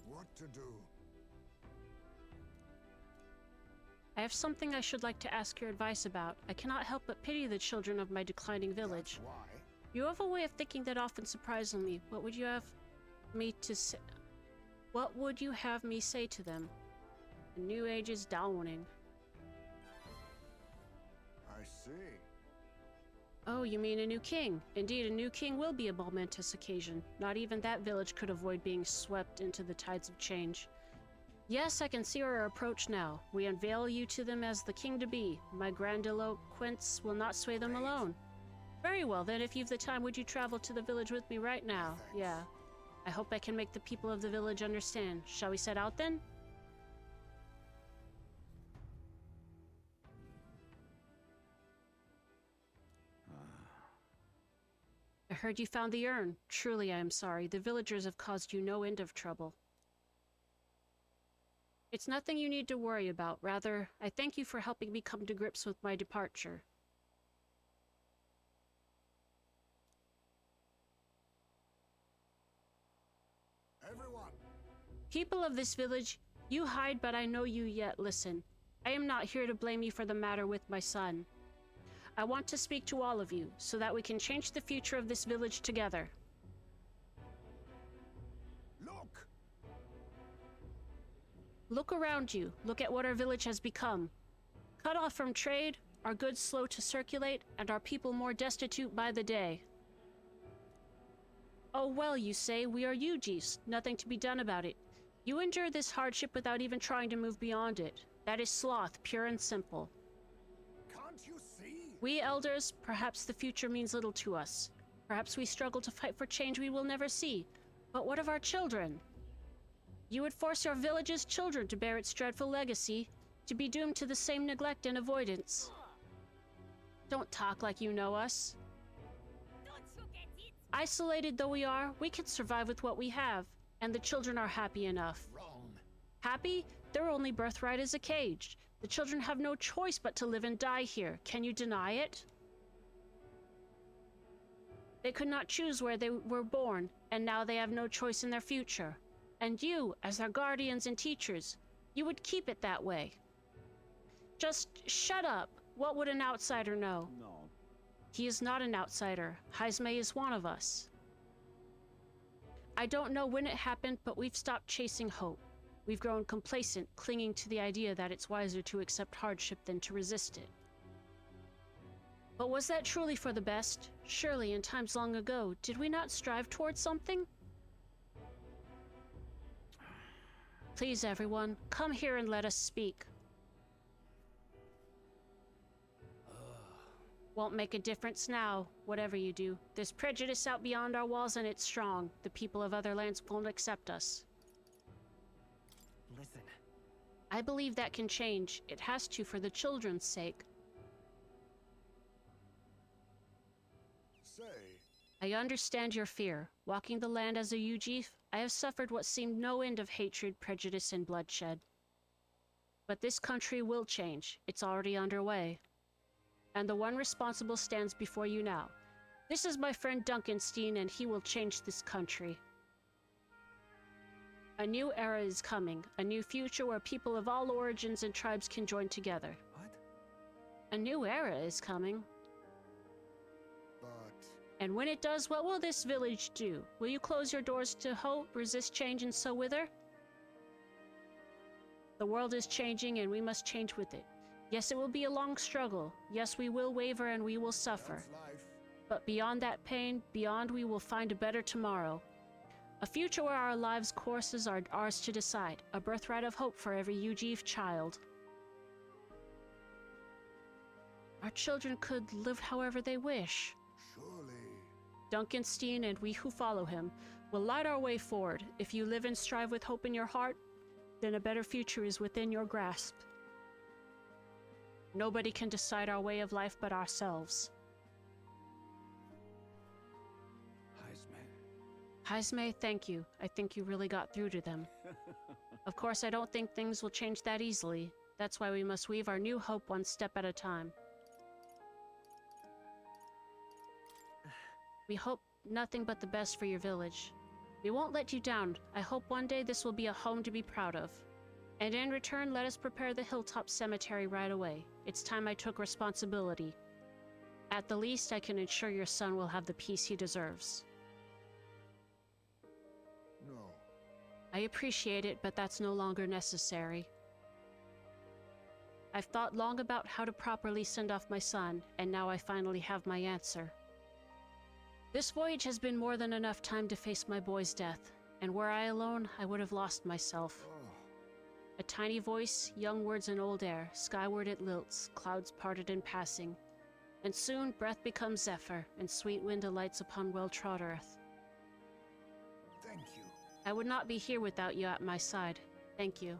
What to do? I have something I should like to ask your advice about. I cannot help but pity the children of my declining village. That's why. You have a way of thinking that often surprises me. What would you have me say? What would you have me say to them? The new age is dawning. I see. Oh, you mean a new king? Indeed, a new king will be a momentous occasion. Not even that village could avoid being swept into the tides of change. Yes, I can see our approach now. We unveil you to them as the king-to-be. My grandiloquence will not sway them alone. Very well, then, if you've the time, would you travel to the village with me right now? Thanks. Yeah. I hope I can make the people of the village understand. Shall we set out, then? I heard you found the urn. Truly, I am sorry. The villagers have caused you no end of trouble. It's nothing you need to worry about. Rather, I thank you for helping me come to grips with my departure. Everyone! People of this village, you hide, but I know you yet. Listen, I am not here to blame you for the matter with my son. I want to speak to all of you, so that we can change the future of this village together. Look! Look around you. Look at what our village has become. Cut off from trade, our goods slow to circulate, and our people more destitute by the day. Oh well, you say, we are Yujis. Nothing to be done about it. You endure this hardship without even trying to move beyond it. That is sloth, pure and simple. Can't you see? We elders, perhaps the future means little to us. Perhaps we struggle to fight for change we will never see. But what of our children? You would force your village's children to bear its dreadful legacy, to be doomed to the same neglect and avoidance. Don't talk like you know us. Isolated though we are, we can survive with what we have, and the children are happy enough. Wrong. Happy? Their only birthright is a cage. The children have no choice but to live and die here. Can you deny it? They could not choose where they were born, and now they have no choice in their future. And you, as our guardians and teachers, you would keep it that way. Just shut up. What would an outsider know? No. He is not an outsider. Heisme is one of us. I don't know when it happened, but we've stopped chasing hope. We've grown complacent, clinging to the idea that it's wiser to accept hardship than to resist it. But was that truly for the best? Surely, in times long ago, did we not strive towards something? Please, everyone, come here and let us speak. Won't make a difference now, whatever you do. There's prejudice out beyond our walls and it's strong. The people of other lands won't accept us. Listen. I believe that can change. It has to for the children's sake. Say, I understand your fear. Walking the land as a Ujif, I have suffered what seemed no end of hatred, prejudice, and bloodshed. But this country will change. It's already underway. And the one responsible stands before you now. This is my friend Duncanstein, and he will change this country. A new era is coming, a new future where people of all origins and tribes can join together. What? A new era is coming. but And when it does, what will this village do? Will you close your doors to hope, resist change, and so wither? The world is changing, and we must change with it. Yes, it will be a long struggle. Yes, we will waver and we will suffer. that's life. But beyond that pain, beyond we will find a better tomorrow. A future where our lives' courses are ours to decide. A birthright of hope for every Ujif child. Our children could live however they wish. Surely. Duncanstein and we who follow him will light our way forward. If you live and strive with hope in your heart, then a better future is within your grasp. Nobody can decide our way of life but ourselves. Heisme, thank you. I think you really got through to them. Of course, I don't think things will change that easily. That's why we must weave our new hope one step at a time. We hope nothing but the best for your village. We won't let you down. I hope one day this will be a home to be proud of. And in return, let us prepare the hilltop cemetery right away. It's time I took responsibility. At the least, I can ensure your son will have the peace he deserves. No. I appreciate it, but that's no longer necessary. I've thought long about how to properly send off my son, and now I finally have my answer. This voyage has been more than enough time to face my boy's death, and were I alone, I would have lost myself. Oh, A tiny voice, young words in old air, skyward it lilts, clouds parted in passing. And soon breath becomes zephyr, and sweet wind alights upon well-trod earth. thank you. I would not be here without you at my side. Thank you.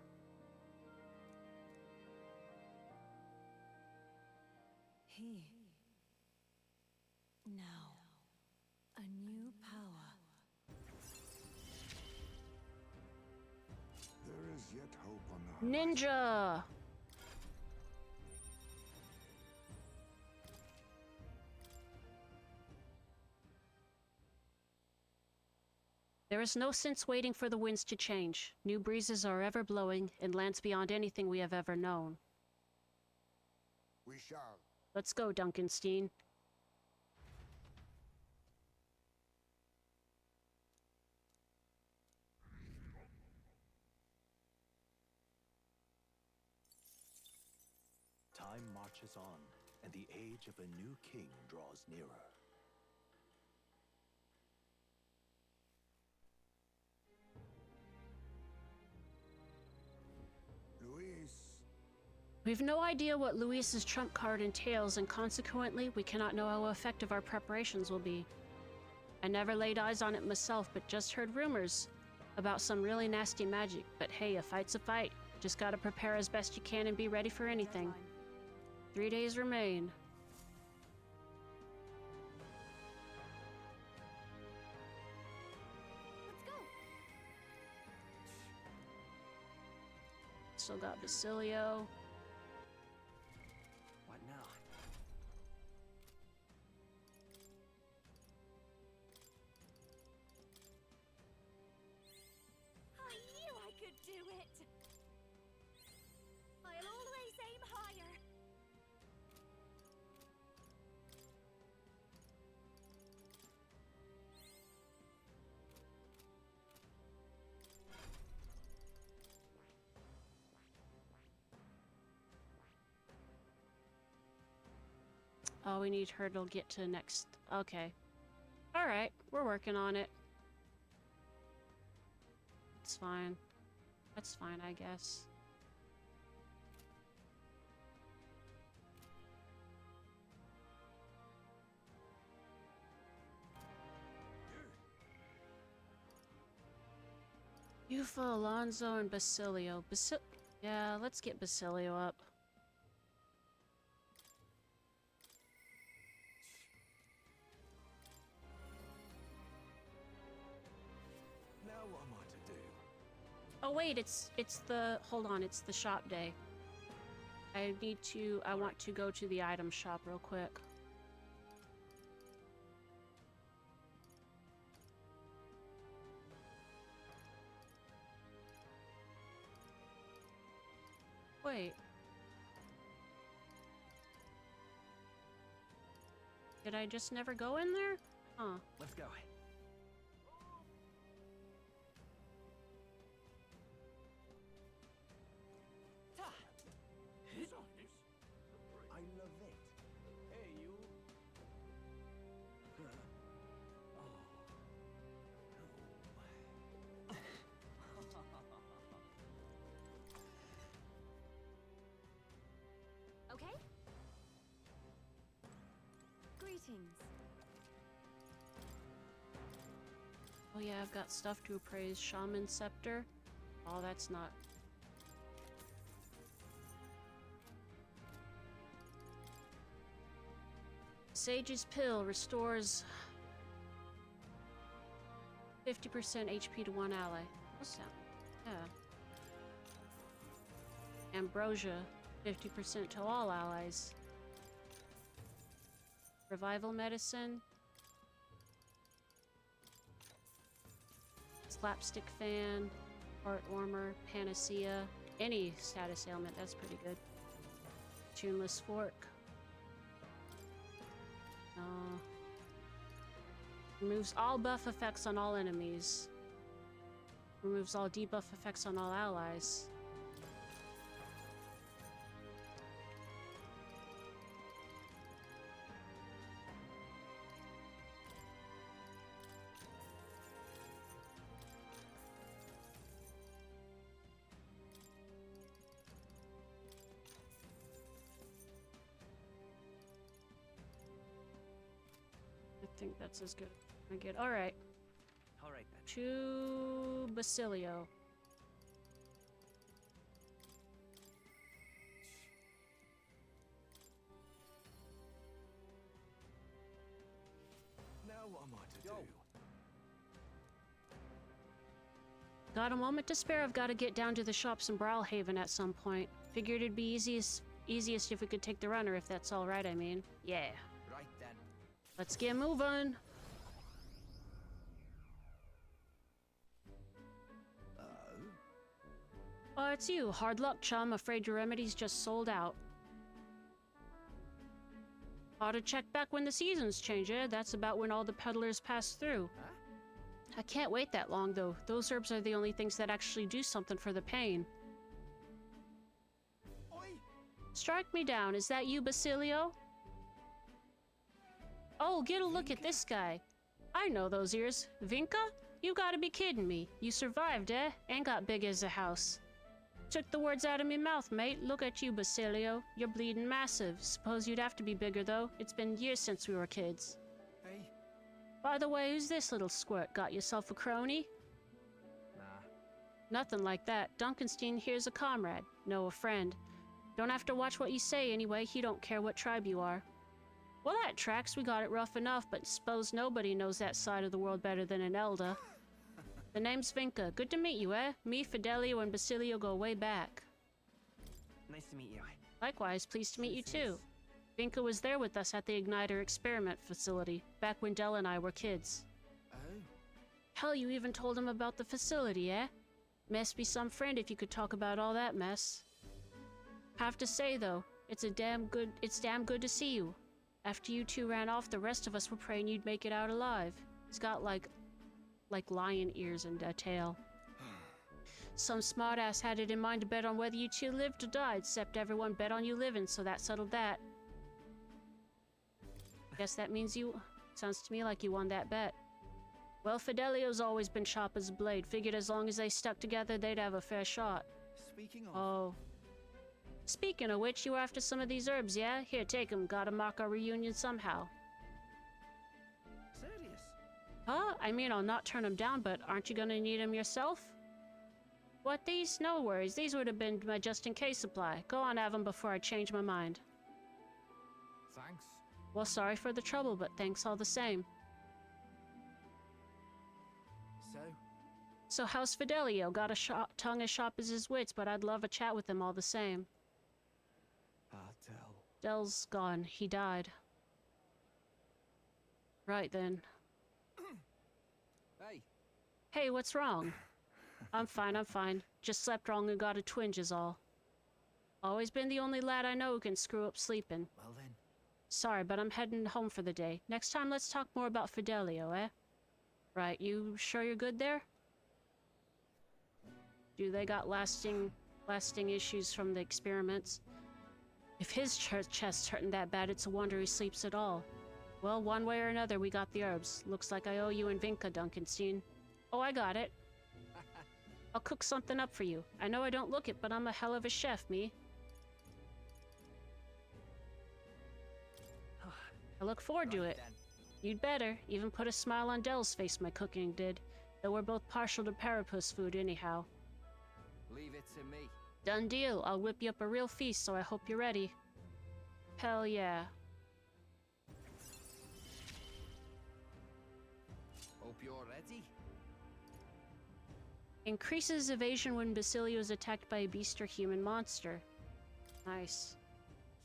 He. Now, a new power. There is yet hope on the horizon. Ninja! There is no sense waiting for the winds to change. New breezes are ever blowing, in lands beyond anything we have ever known. We shall. Let's go, Duncanstein. Time marches on, and the age of a new king draws nearer. Luis. We've no idea what Luis's trump card entails, and consequently, we cannot know how effective our preparations will be. I never laid eyes on it myself, but just heard rumors about some really nasty magic. But hey, a fight's a fight. Just gotta prepare as best you can and be ready for anything. 3 days remain. Let's go. Still got Basilio. What now? Oh, we need her to get to next. Okay. Alright, we're working on it. It's fine. That's fine, I guess. Yufa, Alonso, and Basilio. Yeah, let's get Basilio up. Now what am I to do? Oh wait, it's the hold on, it's the shop day. I want to go to the item shop real quick. Wait. Did I just never go in there? Huh. Let's go. I love it. Hey, you. Okay? Greetings. Oh yeah, I've got stuff to appraise. Shaman Scepter. Oh, that's not... Sage's Pill restores 50% HP to one ally. What's that? Yeah. Ambrosia, 50% to all allies. Revival Medicine. Slapstick Fan. Heart Warmer. Panacea. Any status ailment, that's pretty good. Tuneless Fork. Removes all buff effects on all enemies. Removes all debuff effects on all allies. I think that's as good as I get. Alright. Alright then. To Basilio. Now what am I to do? Got a moment to spare. I've got to get down to the shops in Brawlhaven at some point. Figured it'd be easiest if we could take the runner, if that's alright, I mean. Yeah. Right then. Let's get moving. Oh, it's you. Hard luck, chum. Afraid your remedy's just sold out. Ought to check back when the seasons change, eh? That's about when all the peddlers pass through. Huh? I can't wait that long, though. Those herbs are the only things that actually do something for the pain. Oi! Strike me down. Is that you, Basilio? Oh, get a look at this guy. I know those ears. Vinca? You gotta be kidding me. You survived, eh? And got big as a house. Took the words out of me mouth, mate. Look at you, Basilio. You're bleeding massive. Suppose you'd have to be bigger, though. It's been years since we were kids. Hey. By the way, who's this little squirt? Got yourself a crony? Nah. Nothing like that. Duncanstein here's a comrade. No, a friend. Don't have to watch what you say anyway. He don't care what tribe you are. Well, that tracks. We got it rough enough, but suppose nobody knows that side of the world better than an elder. The name's Vinca. Good to meet you, eh? Me, Fidelio, and Basilio go way back. Nice to meet you. Likewise, pleased to meet you too. Vinca was there with us at the Igniter experiment facility, back when Del and I were kids. Oh. Hell, you even told him about the facility, eh? Must be some friend if you could talk about all that mess. Have to say, though, it's damn good to see you. After you two ran off, the rest of us were praying you'd make it out alive. He's got like lion ears and a tail. Some smartass had it in mind to bet on whether you two lived or died, except everyone bet on you living, so that settled that. Guess that means you... Sounds to me like you won that bet. Well, Fidelio's always been sharp as a blade. Figured as long as they stuck together, they'd have a fair shot. Speaking of... Oh. Speaking of which, you were after some of these herbs, yeah? Here, take them. Gotta mark our reunion somehow. Serious? Huh? I mean, I'll not turn them down, but aren't you gonna need them yourself? What, these? No worries. These would have been my just-in-case supply. Go on, have them before I change my mind. Thanks. Well, sorry for the trouble, but thanks all the same. So how's Fidelio? Got a tongue as sharp as his wits, but I'd love a chat with him all the same. Dell's gone. He died. Right then. Hey. Hey, what's wrong? I'm fine. Just slept wrong and got a twinge is all. Always been the only lad I know who can screw up sleeping. Well then. Sorry, but I'm heading home for the day. Next time, let's talk more about Fidelio, eh? Right, you sure you're good there? Do they got lasting issues from the experiments? If his chest's hurting that bad, it's a wonder he sleeps at all. Well, one way or another, we got the herbs. Looks like I owe you and Vinka, Duncanstein. Oh, I got it. I'll cook something up for you. I know I don't look it, but I'm a hell of a chef, me. I look forward to it. You'd better. Even put a smile on Dell's face my cooking did. Though we're both partial to Parapus food anyhow. Leave it to me. Done deal. I'll whip you up a real feast, so I hope you're ready. Hell yeah. Hope you're ready. Increases evasion when Basilio is attacked by a beast or human monster. Nice.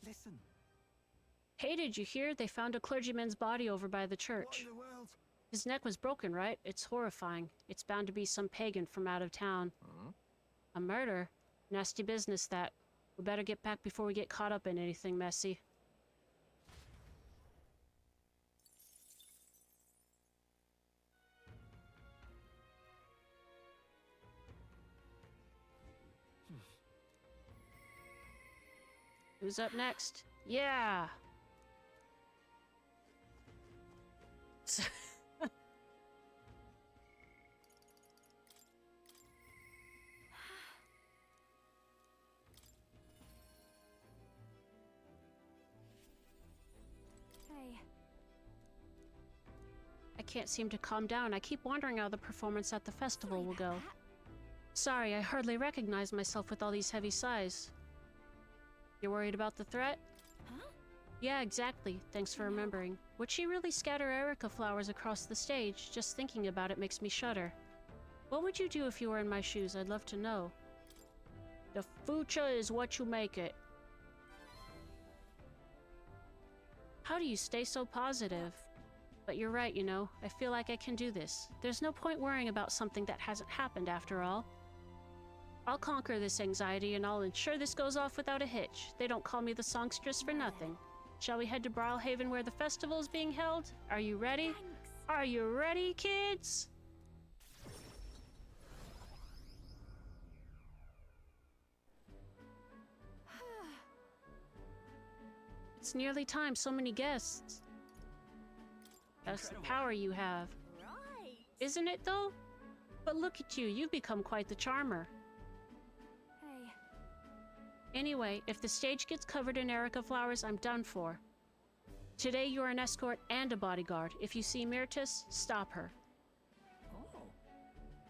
Listen. Hey, did you hear? They found a clergyman's body over by the church. What in the world? His neck was broken, right? It's horrifying. It's bound to be some pagan from out of town. A murder? Nasty business, that. We better get back before we get caught up in anything messy. Who's up next? Yeah! Hey. I can't seem to calm down. I keep wondering how the performance at the festival will go. Sorry, I hardly recognize myself with all these heavy sighs. You're worried about the threat? Huh? Yeah, exactly. Thanks for remembering. Would she really scatter Erica flowers across the stage? Just thinking about it makes me shudder. What would you do if you were in my shoes? I'd love to know. The future is what you make it. How do you stay so positive? But you're right, you know. I feel like I can do this. There's no point worrying about something that hasn't happened after all. I'll conquer this anxiety and I'll ensure this goes off without a hitch. They don't call me the songstress for nothing. Shall we head to Brawlhaven where the festival is being held? Are you ready? Thanks. Are you ready, kids? It's nearly time, so many guests. That's the power you have. Right. Isn't it, though? But look at you, you've become quite the charmer. Hey. Anyway, if the stage gets covered in Erica flowers, I'm done for. Today you're an escort and a bodyguard. If you see Myrtis, stop her. Oh.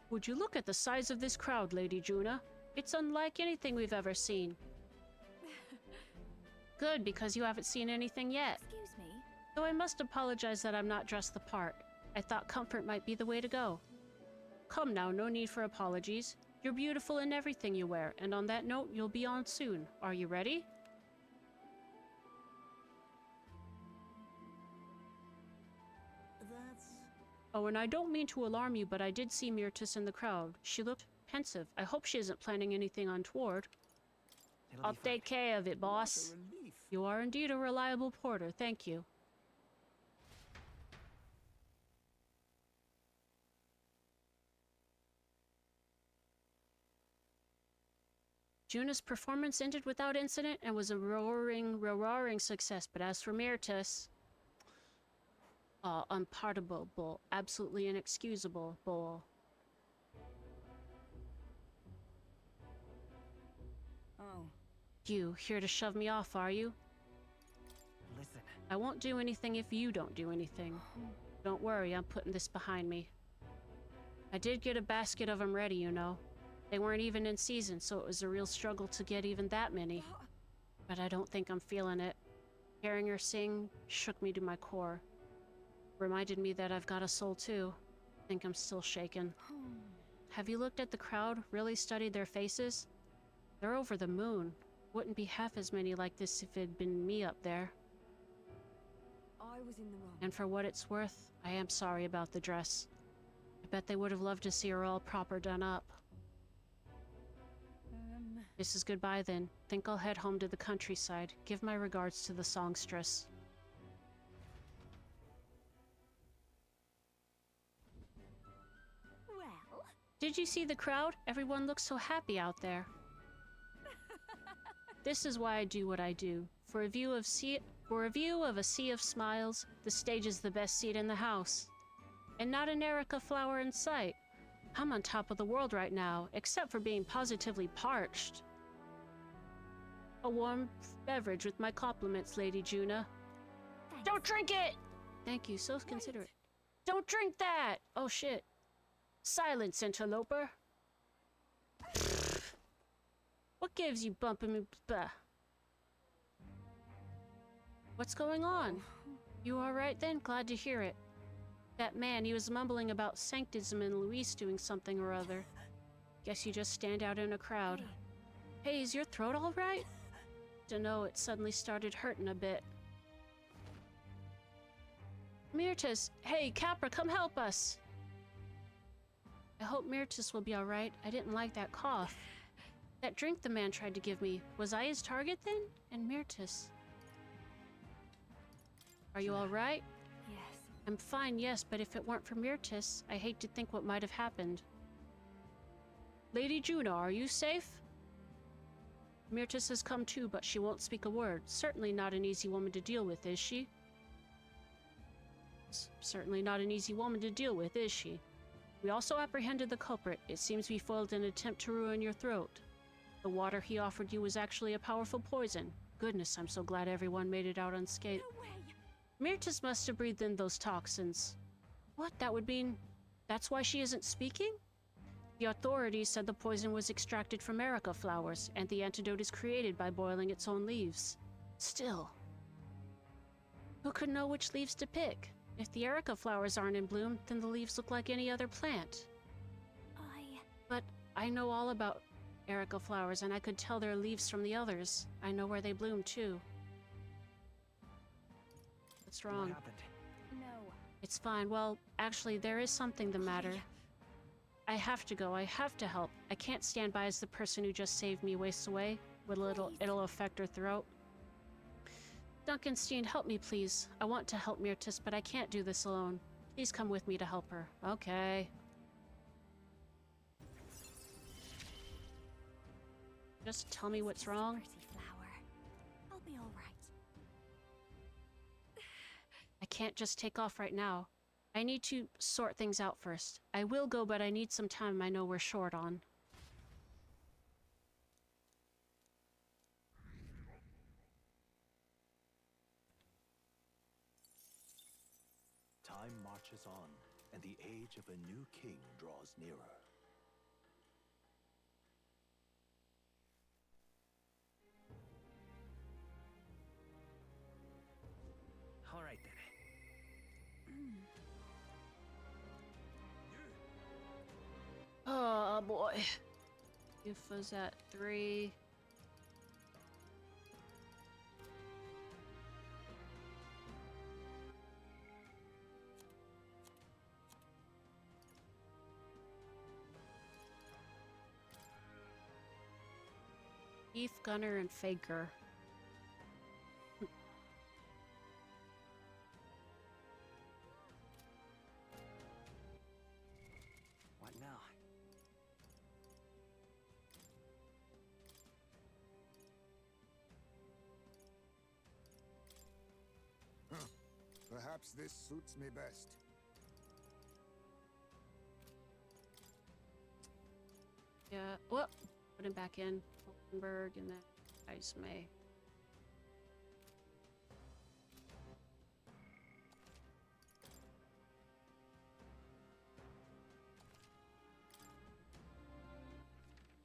Would you look at the size of this crowd, Lady Juna? It's unlike anything we've ever seen. Good, because you haven't seen anything yet. Excuse me. Though I must apologize that I'm not dressed the part. I thought comfort might be the way to go. Come now, no need for apologies. You're beautiful in everything you wear, and on that note, you'll be on soon. Are you ready? That's... Oh, and I don't mean to alarm you, but I did see Myrtis in the crowd. She looked pensive. I hope she isn't planning anything untoward. I'll take care of it, boss. You are indeed a reliable porter, thank you. Juna's performance ended without incident and was a roaring success, but as for Myrtis... Unpardonable, absolutely inexcusable, bull. Oh. You here to shove me off, are you? Listen. I won't do anything if you don't do anything. Don't worry, I'm putting this behind me. I did get a basket of them ready, you know. They weren't even in season, so it was a real struggle to get even that many. But I don't think I'm feeling it. Hearing her sing shook me to my core. Reminded me that I've got a soul too. Think I'm still shaken. Have you looked at the crowd? Really studied their faces? They're over the moon. Wouldn't be half as many like this if it'd been me up there. I was in the wrong. And for what it's worth, I am sorry about the dress. I bet they would have loved to see her all proper done up. This is goodbye then. Think I'll head home to the countryside. Give my regards to the songstress. Well, Did you see the crowd? Everyone looks so happy out there. This is why I do what I do. For a view of a sea of smiles, the stage is the best seat in the house. And not an Erica flower in sight. I'm on top of the world right now, except for being positively parched. A warm beverage with my compliments, Lady Juna. thanks. Don't drink it! Thank you, so considerate. Don't drink that! Oh shit. Silence, interloper. What gives you bumping me? What's going on? You alright then? Glad to hear it. That man, he was mumbling about Sanctum and Luis doing something or other. Guess you just stand out in a crowd. Hey, is your throat alright? Dunno, it suddenly started hurting a bit. Myrtus! Hey, Capra, come help us! I hope Myrtus will be alright. I didn't like that cough. That drink the man tried to give me, was I his target then? And Myrtus? Are you alright? Yes. I'm fine, yes, but if it weren't for Myrtus, I hate to think what might have happened. Lady Juna, are you safe? Myrtus has come too, but she won't speak a word. Certainly not an easy woman to deal with, is she? Certainly not an easy woman to deal with, is she? We also apprehended the culprit. It seems we foiled an attempt to ruin your throat. The water he offered you was actually a powerful poison. Goodness, I'm so glad everyone made it out unscathed. No way. Myrtus must have breathed in those toxins. What? That would mean... that's why she isn't speaking? The authorities said the poison was extracted from Erica flowers, and the antidote is created by boiling its own leaves. Still... who could know which leaves to pick? If the Erica flowers aren't in bloom, then the leaves look like any other plant. But I know all about Erica flowers, and I could tell their leaves from the others. I know where they bloom, too. What's wrong? What happened? No. It's fine. Well, actually, there is something the matter. I have to go. I have to help. I can't stand by as the person who just saved me wastes away. It'll affect her throat. Duncanstein, help me, please. I want to help Myrtus, but I can't do this alone. Please come with me to help her. Okay. Just tell me what's wrong. Pretty flower. I'll be all right. I can't just take off right now. I need to sort things out first. I will go, but I need some time I know we're short on. Time marches on, and the age of a new king draws nearer. All right then. Oh boy. Yufa's at 3. Beef, Gunner, and Faker. What now? Perhaps this suits me best. Yeah, whoop. Put him back in. Hulkenberg and then Ice May.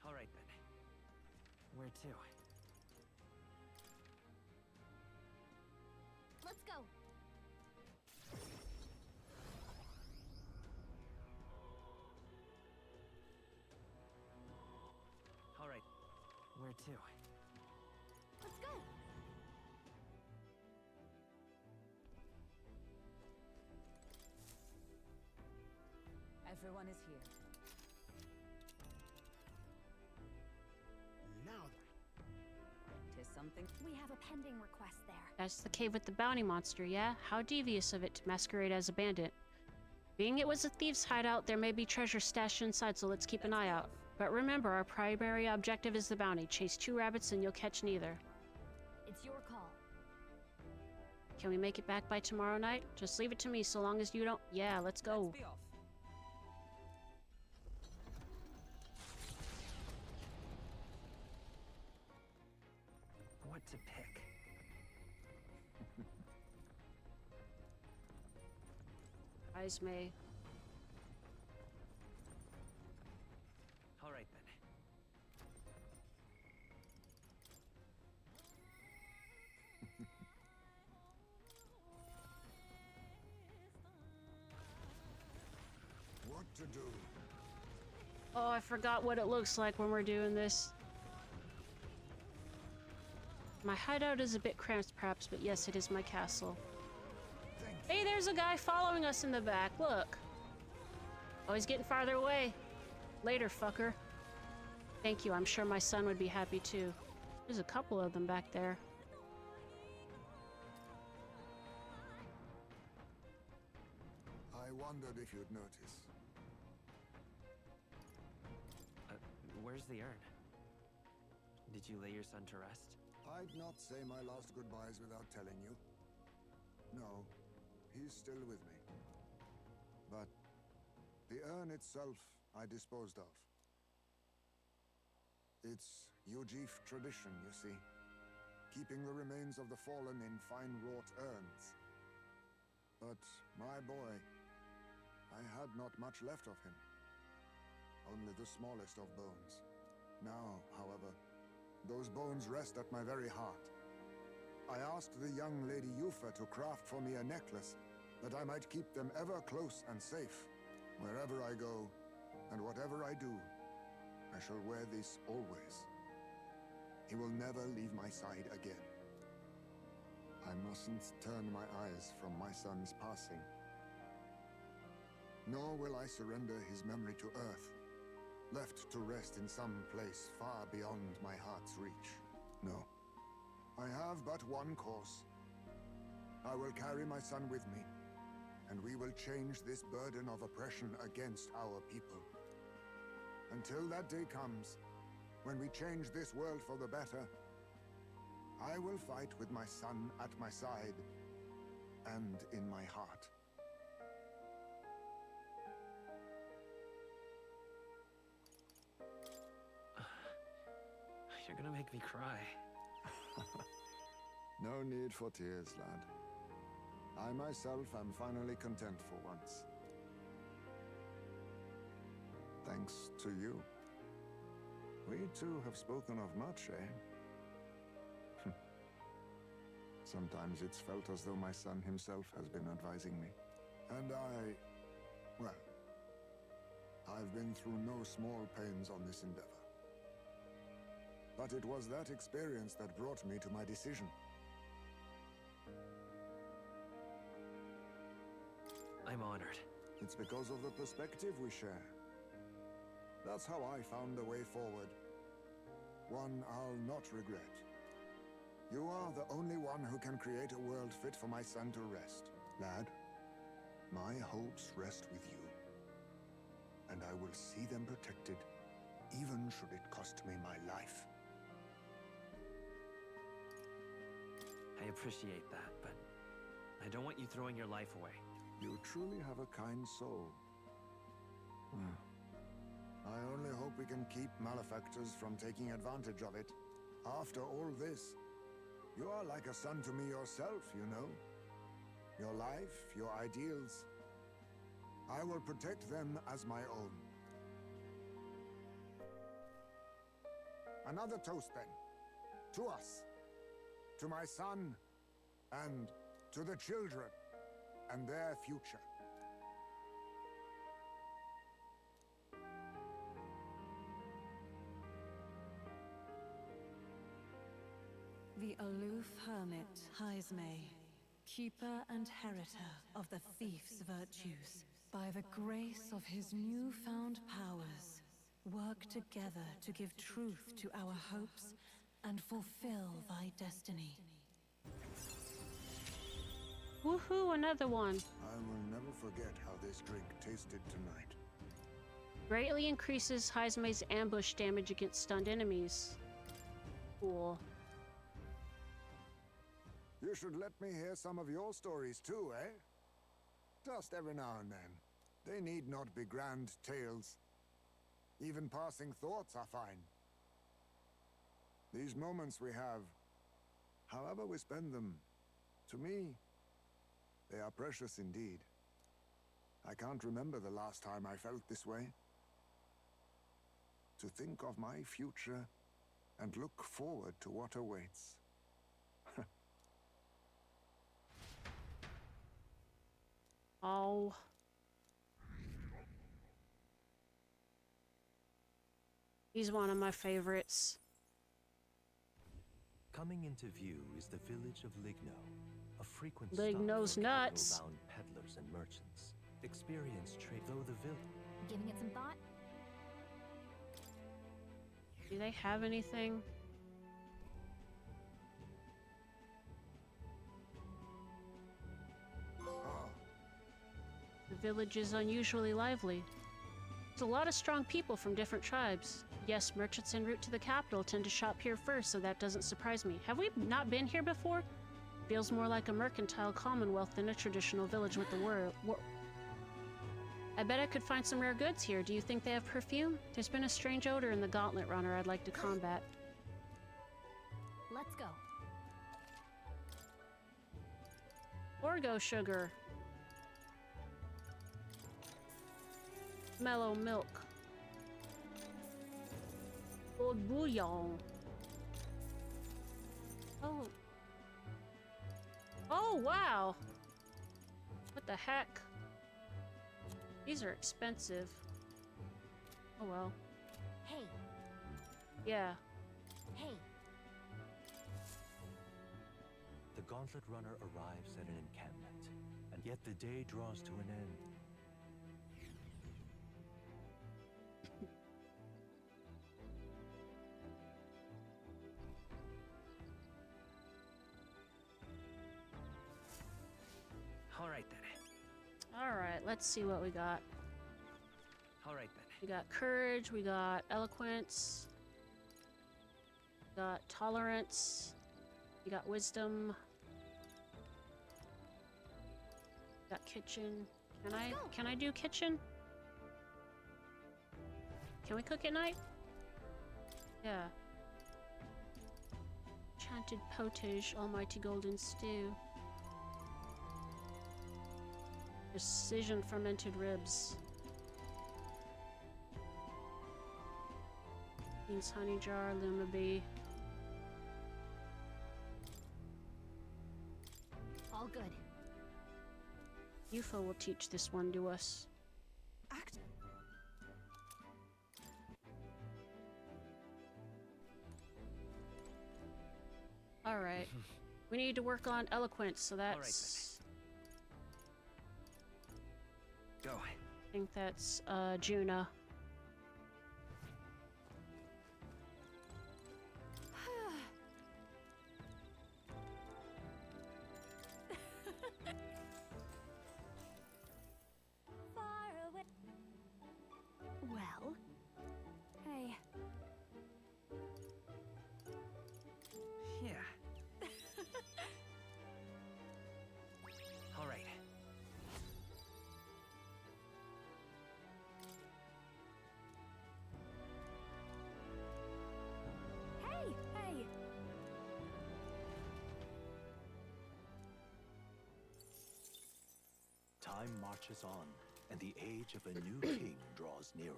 All right then. Where to? Let's go. All right. Where to? Let's go. Everyone is here. Now Tis something. We have a pending request there. That's the cave with the bounty monster, yeah? How devious of it to masquerade as a bandit. Being it was a thief's hideout, there may be treasure stashed inside, so let's keep an eye out. But remember, our primary objective is the bounty. Chase 2 rabbits and you'll catch neither. It's your call. Can we make it back by tomorrow night? Just leave it to me so long as you don't... Yeah, let's go. Let's be off. What to pick? Eyes May. All right then. What to do? Oh, I forgot what it looks like when we're doing this. My hideout is a bit cramped perhaps, but yes, it is my castle. Hey, there's a guy following us in the back, look. Oh, he's getting farther away. Later, fucker. Thank you, I'm sure my son would be happy too. There's a couple of them back there. I wondered if you'd notice. Where's the urn? Did you lay your son to rest? I'd not say my last goodbyes without telling you. No, he's still with me. But the urn itself I disposed of. It's Ujif tradition, you see. Keeping the remains of the fallen in fine wrought urns. But my boy, I had not much left of him. Only the smallest of bones. Now, however, those bones rest at my very heart. I asked the young Lady Yufa to craft for me a necklace, that I might keep them ever close and safe. Wherever I go, and whatever I do, I shall wear this always. He will never leave my side again. I mustn't turn my eyes from my son's passing. Nor will I surrender his memory to Earth, left to rest in some place far beyond my heart's reach. No. I have but one course. I will carry my son with me, and we will change this burden of oppression against our people. Until that day comes, when we change this world for the better, I will fight with my son at my side, and in my heart. You're gonna make me cry. No need for tears, lad. I myself am finally content for once. Thanks to you. We two have spoken of much, eh? Sometimes it's felt as though my son himself has been advising me. And well, I've been through no small pains on this endeavor. But it was that experience that brought me to my decision. I'm honored. It's because of the perspective we share. That's how I found a way forward. One I'll not regret. You are the only one who can create a world fit for my son to rest. Lad, my hopes rest with you. And I will see them protected, even should it cost me my life. I appreciate that, but I don't want you throwing your life away. You truly have a kind soul. I only hope we can keep malefactors from taking advantage of it. After all this, you are like a son to me yourself, you know. Your life, your ideals. I will protect them as my own. Another toast, then. To us. To my son. And to the children. And their future. The aloof hermit, Haisme, keeper and heritor of the thief's virtues, by the grace of his newfound powers, work together to give truth to our hopes and fulfill thy destiny. Woohoo, another one. I will never forget how this drink tasted tonight. Greatly increases Haisme's ambush damage against stunned enemies. Cool. You should let me hear some of your stories too, eh? Just every now and then. They need not be grand tales. Even passing thoughts are fine. These moments we have, however we spend them, to me, they are precious indeed. I can't remember the last time I felt this way. To think of my future and look forward to what awaits. Oh. He's one of my favorites. Coming into view is the village of Ligno, a frequent Ligno's stop for nuts. cargo-bound peddlers and merchants. Experienced trade, though the village. Giving it some thought? Do they have anything? The village is unusually lively. There's a lot of strong people from different tribes. Yes, merchants en route to the capital tend to shop here first, so that doesn't surprise me. Have we not been here before? Feels more like a mercantile commonwealth than a traditional village with the world. I bet I could find some rare goods here. Do you think they have perfume? There's been a strange odor in the Gauntlet Runner I'd like to combat. Let's go. Orgo sugar. Mellow milk. Old bouillon. Oh. Oh, wow. What the heck? These are expensive. Oh well. Hey. Yeah. Hey. The Gauntlet Runner arrives at an encampment, and yet the day draws to an end. All right then. Alright, let's see what we got. All right then. We got courage, we got eloquence, we got tolerance, we got wisdom, we got kitchen. Can I do kitchen? Can we cook at night? Yeah. Enchanted potage, almighty golden stew. Precision fermented ribs. Beans, honey jar, lumabee. All good. UFO will teach this one to us. Act. Alright. We need to work on eloquence, so right, that's... Go. I think that's, Juna. Far away. Well. Hey. Yeah. Time marches on, and the age of a new king draws nearer.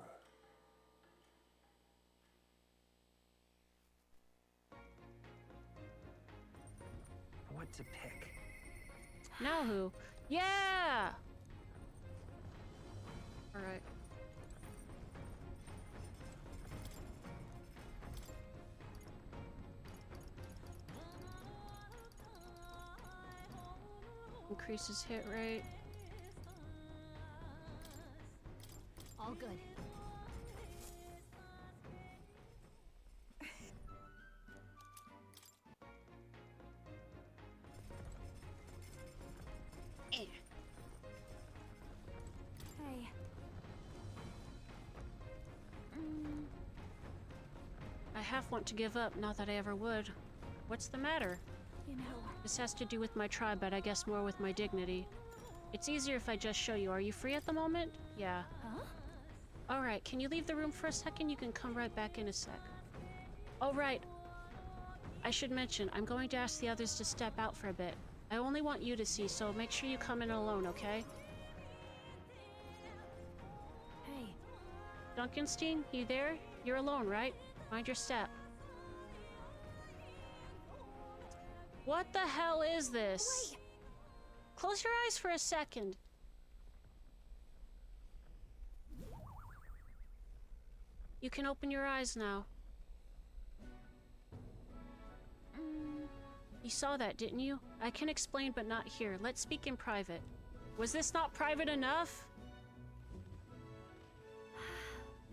What to pick? Now who? Yeah! Alright. Increases hit rate. All good. Hey. I half want to give up, not that I ever would. What's the matter? You know, This has to do with my tribe, but I guess more with my dignity. It's easier if I just show you. Are you free at the moment? Yeah. huh? Alright, can you leave the room for a second? You can come right back in a sec. Oh, right. I should mention, I'm going to ask the others to step out for a bit. I only want you to see, so make sure you come in alone, okay? Hey, Duncanstein, you there? You're alone, right? Mind your step. What the hell is this? Wait. Close your eyes for a second. You can open your eyes now. You saw that, didn't you? I can explain, but not here. Let's speak in private. Was this not private enough?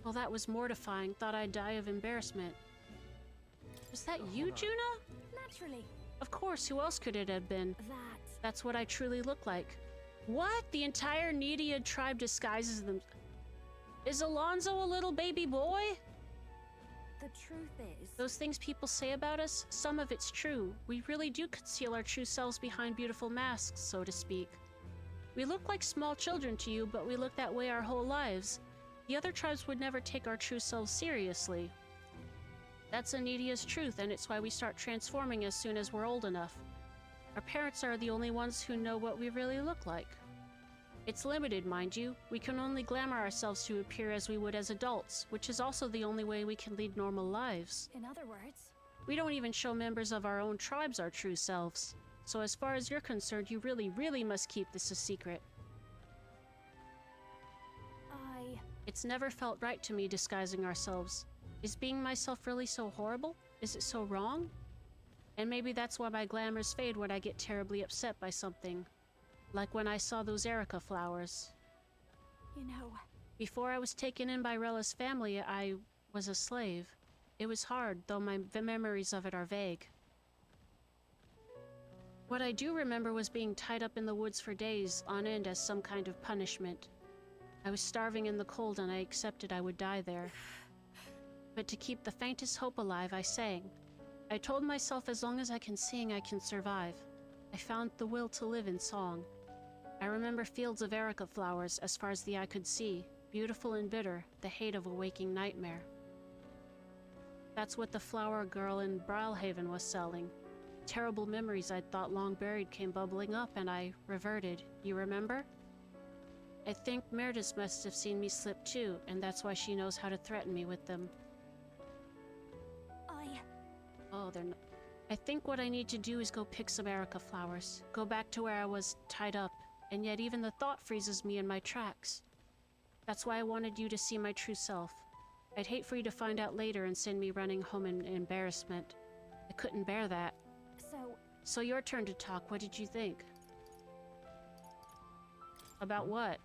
Well, that was mortifying. Thought I'd die of embarrassment. Was that you, Juna? naturally. Of course, who else could it have been? That's what I truly look like. What? The entire Neediad tribe disguises them. Is Alonzo a little baby boy? The truth is, Those things people say about us, some of it's true. We really do conceal our true selves behind beautiful masks, so to speak. We look like small children to you, but we look that way our whole lives. The other tribes would never take our true selves seriously. That's Anedia's truth, and it's why we start transforming as soon as we're old enough. Our parents are the only ones who know what we really look like. It's limited, mind you. We can only glamour ourselves to appear as we would as adults, which is also the only way we can lead normal lives. in other words, We don't even show members of our own tribes our true selves. So as far as you're concerned, you really, really must keep this a secret. It's never felt right to me disguising ourselves. Is being myself really so horrible? Is it so wrong? And maybe that's why my glamours fade when I get terribly upset by something. Like when I saw those Erica flowers. you know, Before I was taken in by Rella's family, I was a slave. It was hard, though the memories of it are vague. What I do remember was being tied up in the woods for days on end as some kind of punishment. I was starving in the cold and I accepted I would die there. But to keep the faintest hope alive, I sang. I told myself as long as I can sing, I can survive. I found the will to live in song. I remember fields of Erica flowers as far as the eye could see, beautiful and bitter, the hate of a waking nightmare. That's what the flower girl in Brilhaven was selling. Terrible memories I'd thought long buried came bubbling up and I reverted. You remember? I think Meredith must have seen me slip too, and that's why she knows how to threaten me with them. Oh, they're not. I think what I need to do is go pick some Erica flowers, go back to where I was tied up, and yet even the thought freezes me in my tracks. That's why I wanted you to see my true self. I'd hate for you to find out later and send me running home in embarrassment. I couldn't bear that. So your turn to talk. What did you think? About what?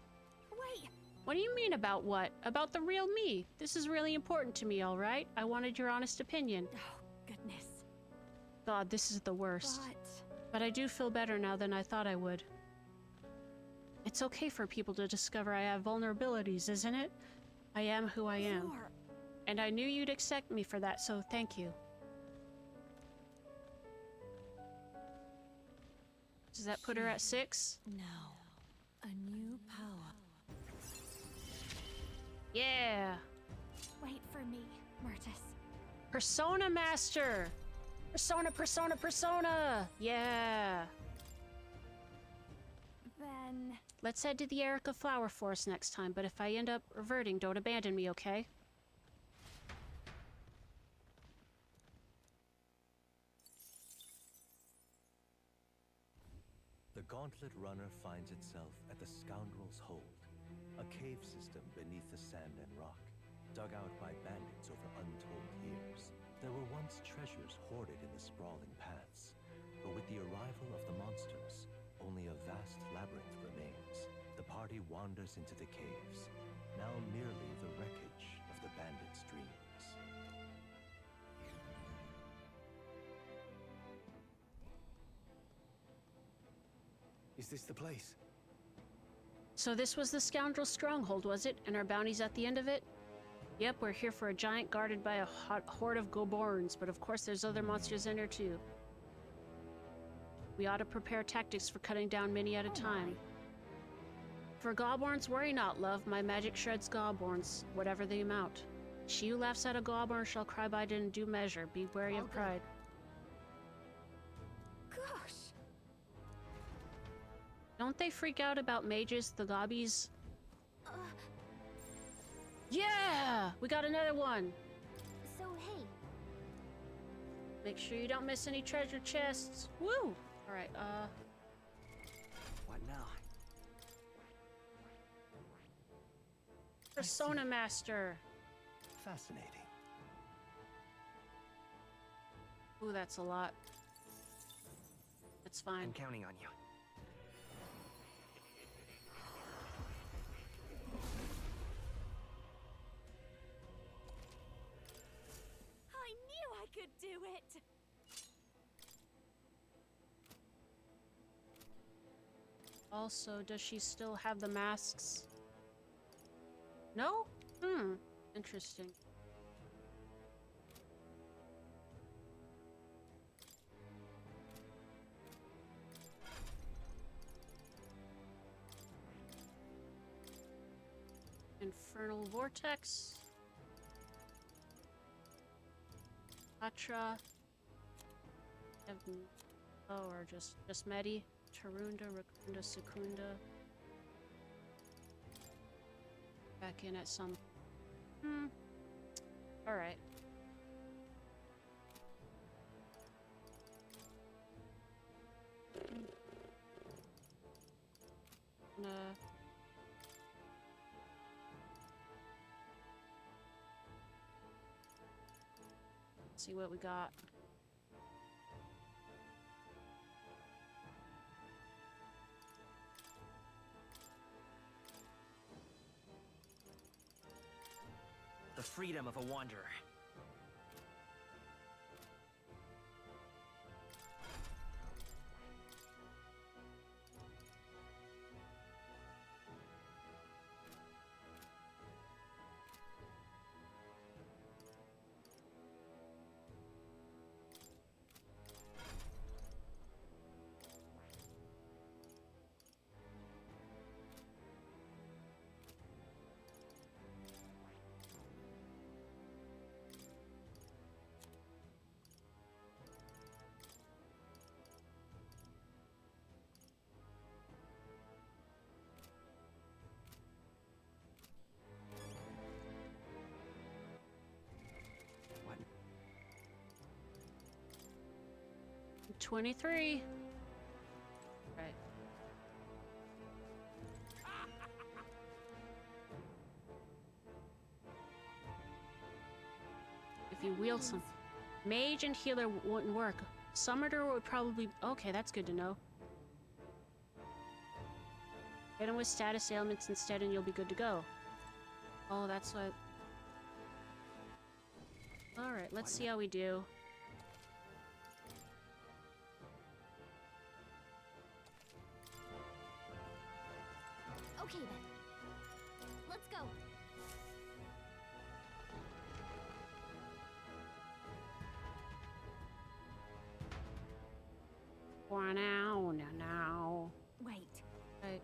Wait! What do you mean about what? About the real me. This is really important to me, alright? I wanted your honest opinion. Oh, goodness. God, this is the worst. But I do feel better now than I thought I would. It's okay for people to discover I have vulnerabilities, isn't it? I am who I am. And I knew you'd accept me for that, so thank you. Does that put her at 6? Now, a new power. Yeah! Wait for me, Myrtis. Persona Master! Persona, persona, persona! Yeah! Then... let's head to the Erica Flower Forest next time, but if I end up reverting, don't abandon me, okay? The Gauntlet Runner finds itself at the Scoundrel's Hold, a cave system beneath the sand and rock, dug out by bandits over untold years. There were once treasures hoarded in the sprawling paths, but with the arrival of the monsters, only a vast labyrinth remains. The party wanders into the caves, now merely the wreckage of the bandits' dreams. Is this the place? So this was the Scoundrel Stronghold, was it? And our bounty's at the end of it? Yep, we're here for a giant guarded by a horde of goborns, but of course there's other monsters in there too. We ought to prepare tactics for cutting down many at a time. For goborns, worry not, love. My magic shreds goborns, whatever the amount. She who laughs at a goborn shall cry by it in due measure. Be wary of pride. Gosh! Don't they freak out about mages, the gobbies? Yeah! We got another one! So, hey, Make sure you don't miss any treasure chests. Woo! Alright, What now? Persona Master! Fascinating. Ooh, that's a lot. That's fine. I'm counting on you. I knew I could do it! Also, does she still have the masks? No? Interesting. Infernal Vortex. Patra. Or just Medi. Tarunda, Rakunda, Secunda. Back in at some... Alright. See what we got. The freedom of a wanderer. What? 23. Right. If you wield some... Mage and healer wouldn't work. Summoner would probably... Okay, that's good to know. Hit him with status ailments instead and you'll be good to go. Oh, that's what... Alright, let's see how we do. okay then. Let's go. Wow, now. Wait. Right.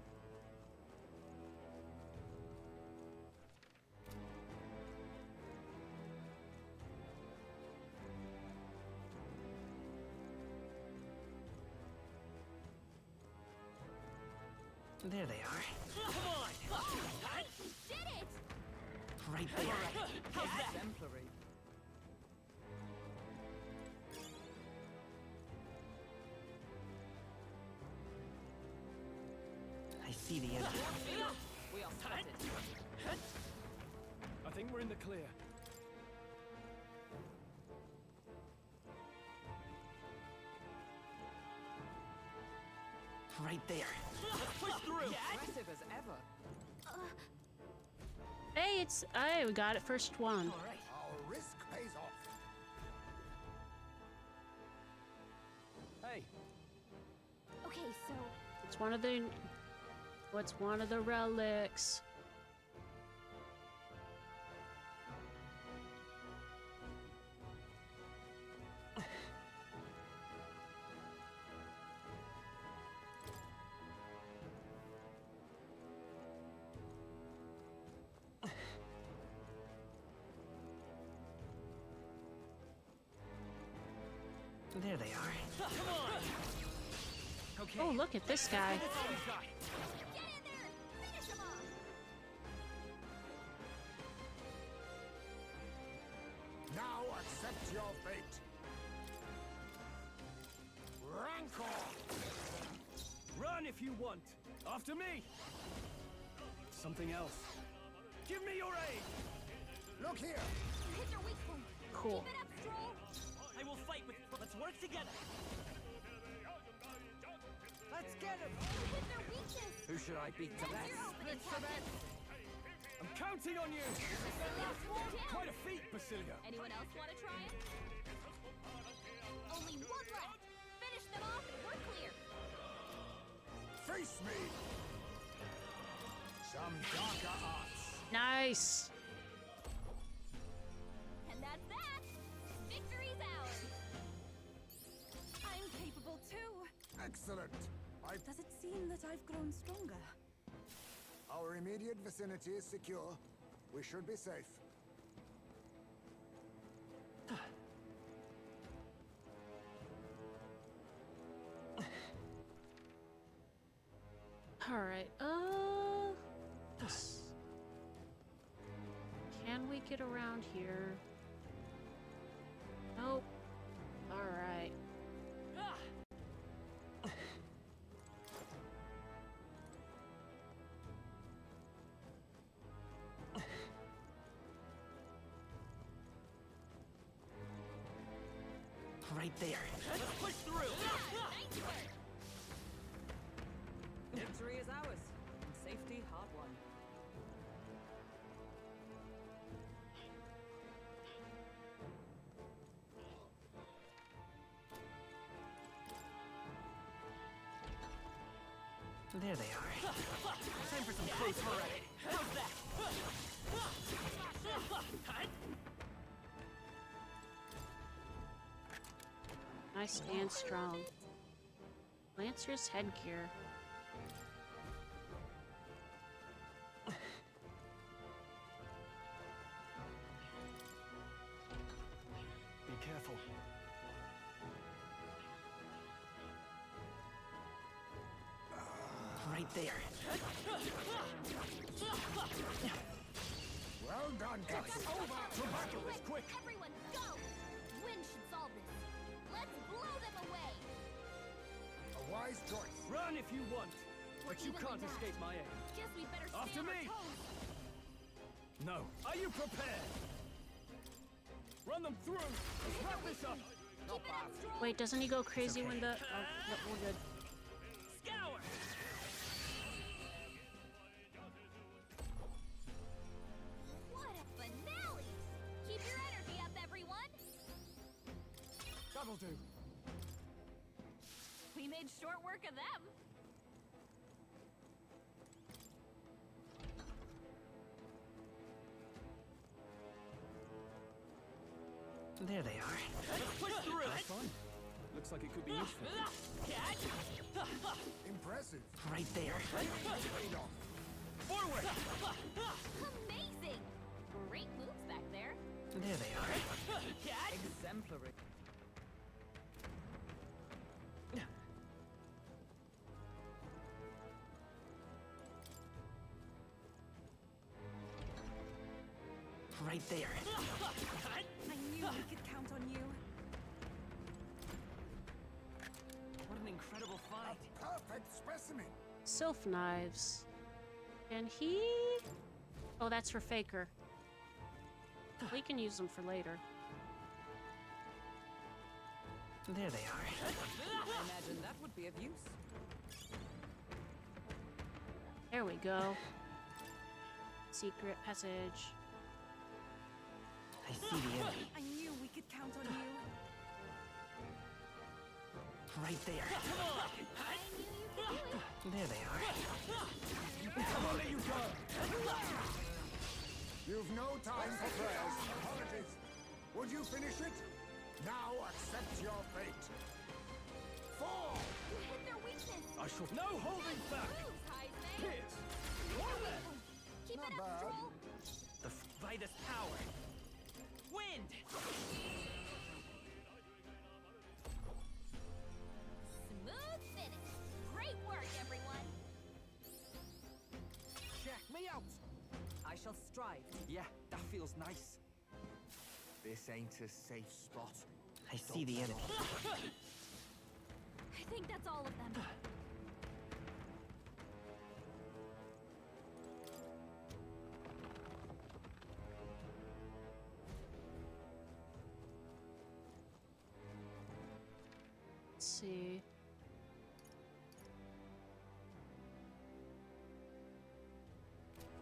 There they are. Come on! You did it! Right there. How's that? Exemplary. I see the enemy. We are spotted. I think we're in the clear. Right there. Let's push through! Aggressive as ever. Hey, it's hey, we got it first one. All right. Our risk pays off. Hey, Okay, so It's one of the what's one of the relics. There they are. come on! Okay. Oh, look at this guy. That's all we got. get in there and finish him off! Now accept your fate. Rancor! Run if you want. After me. Something else. Give me your aid. Look here! You hit their weak point. Cool. Keep it up, Stroll! I will fight with. Let's work together. Let's get him. You hit their weakness! Who should I beat to That's that? your opening, Captain! I'm counting on you. Down. Quite a feat, Basilia. Anyone else want to try it? Only one left! Finish them off and we're clear! Face me! Some darker arts. Nice. And that's that! Victory's ours! I'm capable too. Excellent. Does it seem that I've grown stronger? Our immediate vicinity is secure. We should be safe. All right. Can we get around here? Nope. All right. Right there. Let's push through. Nice work! Victory is ours. And safety hard won. There they are. Time for some close variety. How's that? Nice and strong. Lancer's headgear. Be careful. Right there. Well done, Captain. To battle is quick. Everyone, go! Wind should solve this. Let's blow them away! A wise choice. Run if you want, but you evenly can't matched. escape my aim. Guess we better stay After on our me. toes. No. Are you prepared? Run them through. Let's wrap this up. Keep it up, Stroll! Wait, doesn't he go crazy when the? Oh, no, we're good. Scour. What a finale! Keep your energy up, everyone! That'll do. We made short work of them. There they are. Let's push through. That's fun. Looks like it could be useful. Impressive. Right there. Paid off. Forward. Amazing! Great moves back there. There they are. Exemplary. Right there. I knew we could count on you. What an incredible fight. Perfect specimen. Sylph knives. And he... Oh, that's for Faker. We can use them for later. There they are. I imagine that would be of use. There we go. Secret passage. I see the enemy. I knew we could count on you. Right there. There they are. Come on, let you go! You've no time for prayers. Apologies. Would you finish it? Now accept your fate. Fall! You hit their weakness. I shall... No holding back! Moves, Heisman. Pierce! Keep Not it up, bad. Troll. The Vitus power. Wind! Smooth finish. Great work, everyone. Check me out! I shall strive. Yeah, that feels nice. This ain't a safe spot. I see the enemy. I think that's all of them. Let's see.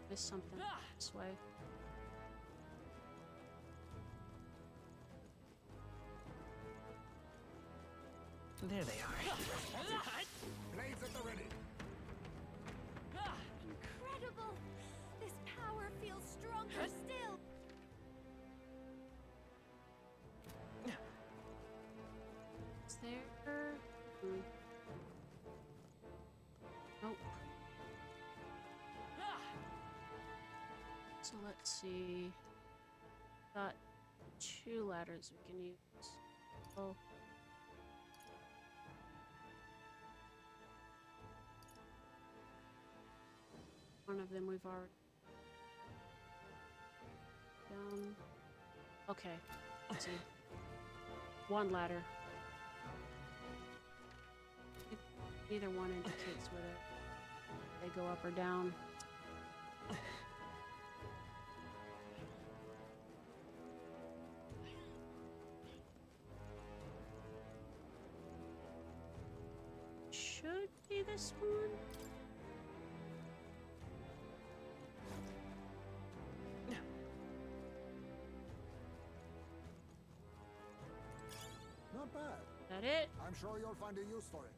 There's something this way. There they are. Blades at the ready. Incredible. This power feels stronger still. Is there... Nope. So let's see. Got 2 ladders we can use. Oh. One of them we've already done. Okay, let's see. 1 ladder. Either one indicates whether they go up or down. Should be this one. Not bad. That it? I'm sure you'll find a use for it.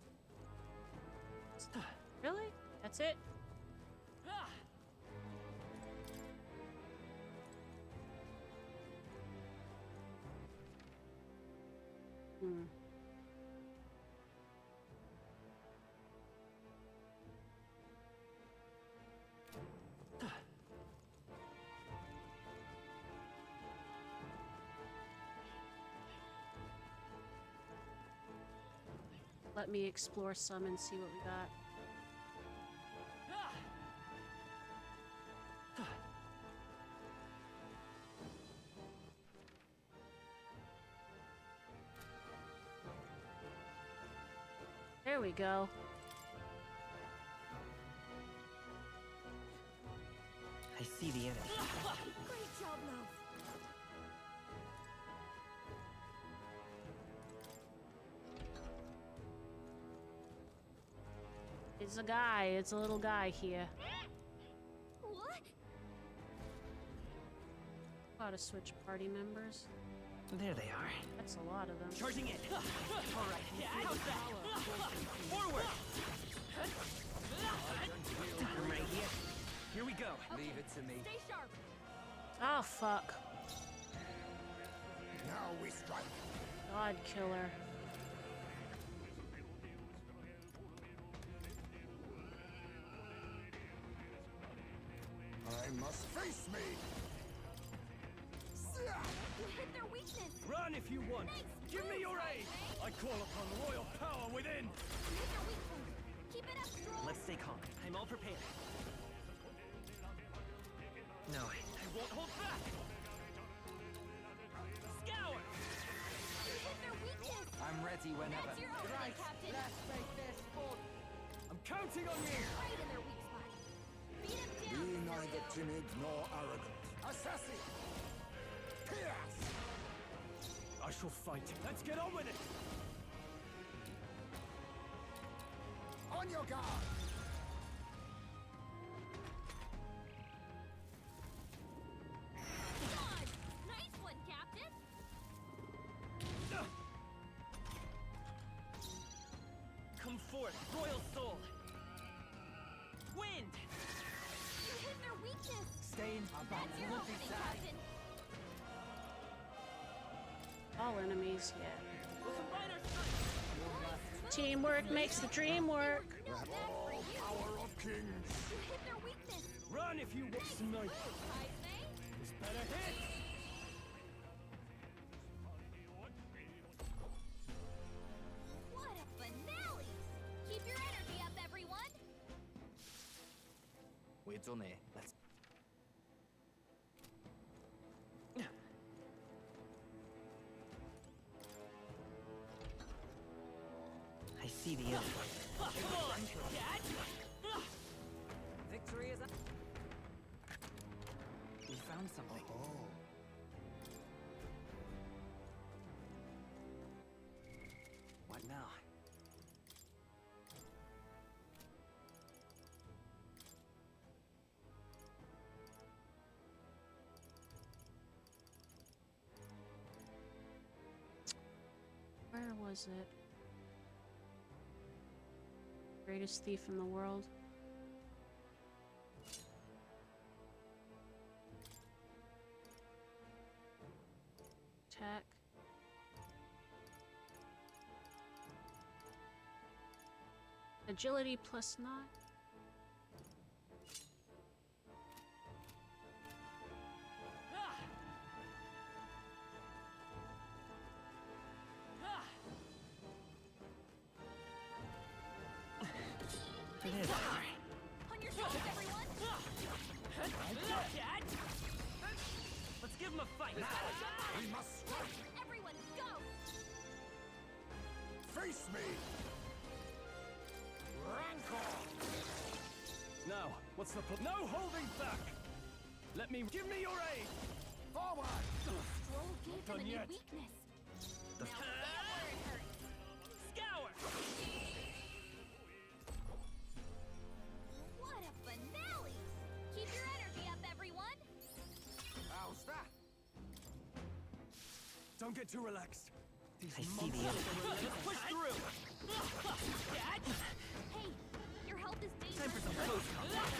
Really? That's it? Hmm. Let me explore some and see what we got. There we go. I see the enemy. Great job, love. It's a guy. It's a little guy here. What? How to switch party members. There they are. That's a lot of them. Charging in. All right. How's that? Forward. I'm right here. Here we go. Leave it to me. Stay sharp. Oh, fuck. Now we strike. God killer. I must face me. You hit their weakness. Run if you want. Thanks. Give me your Moves, aid. Heisman. I call upon royal power within. You hit their weak point. Keep it up, Troll. Let's stay calm. I'm all prepared. No, I won't hold back. I'm ready whenever. That's your opening, Right, Captain. let's make this fun. I'm counting on you! Right in their weak spot. Beat him Be down. neither timid nor arrogant. Assassin! Pierce! I shall fight. Let's get on with it! On your guard! God! Nice one, Captain. Come forth, royal soul! Wind! You hit their weakness. Stay in about That's your opening, Captain. All enemies, yeah. We'll combine our strength! Teamwork makes the dream work. No bad for you. Power of kings! You hit their weakness. Run if you want snipe! Prize, eh? This better hit! What a finale! Keep your energy up, everyone. We're done here. Let's. I see the end. Victory is. We found something. Oh. What now? Where was it? Greatest thief in the world. Attack. Agility +9. On your toes, everyone. Let's give him a fight! We must strike! Everyone, go. Face me! Rancor! Now, what's the plan? No holding back! Let me... Give me your aid! Forward! Stroll gave them a done new yet. weakness. The... Now get where it hurts. Scour! What a finale! Keep your energy up, everyone. How's that? Don't get too relaxed. These I see the monsters end. are relentless. Push through! Hey, your health is Time for dangerous. some close combat.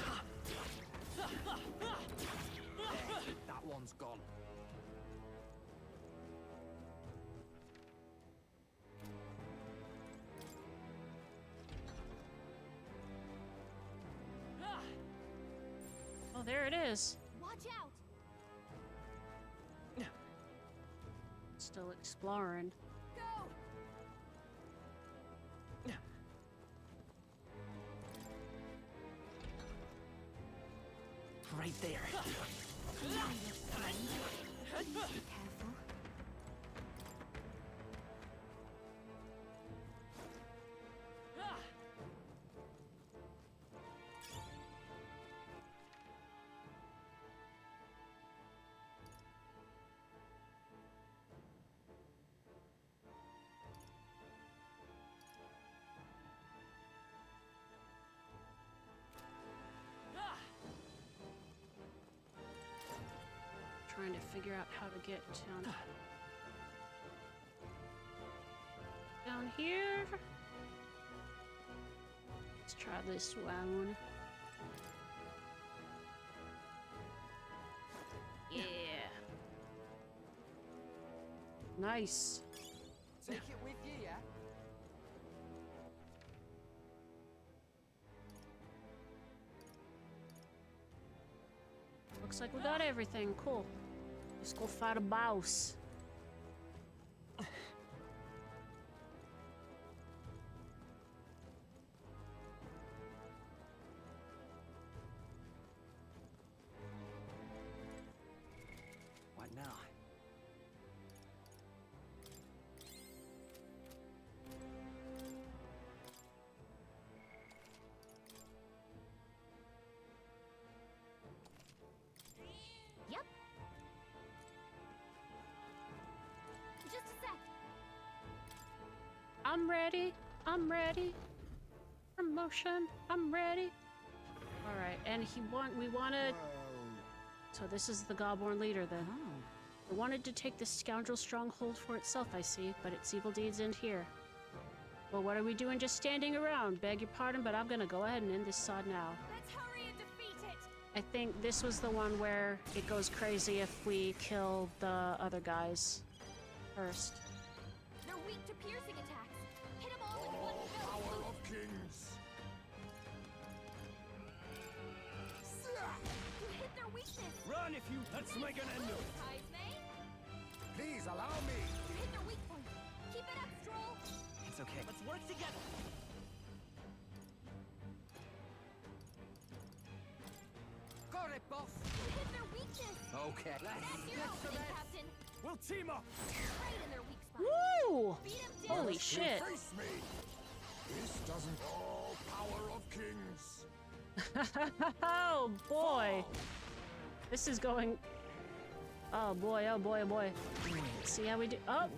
That one's gone. Oh, there it is. Watch out. Still exploring. Go. Right there. Be careful. Trying to figure out how to get down here. Let's try this one. Yeah. Nice. Take it with you, yeah? Looks like we got everything. Cool. Let's go fight a boss. What now? I'm ready. I'm ready. Promotion. I'm ready. All right, and we wanted. So this is the Godborn leader then. Oh. It wanted to take the scoundrel stronghold for itself, I see, but its evil deeds end here. Well, what are we doing just standing around? Beg your pardon, but I'm gonna go ahead and end this sod now. Let's hurry and defeat it! I think this was the one where it goes crazy if we kill the other guys first. They're weak to piercing attacks. Hit them all with one fell Power swoop. of kings! You hit their weakness. Run if you... Let's make an end of it. Heismay. Please allow me! You hit their weak point. Keep it up, Stroll. It's okay. Let's work together. Got it, boss. You hit their weakness. Okay. That's your opening, Captain. We'll team up. Right in their weak spot. Woo! Beat 'em down. Holy shit! Face me! This doesn't all power of kings! Oh boy! This is going... Oh boy, oh boy, oh boy. Let's see how we do. Oh!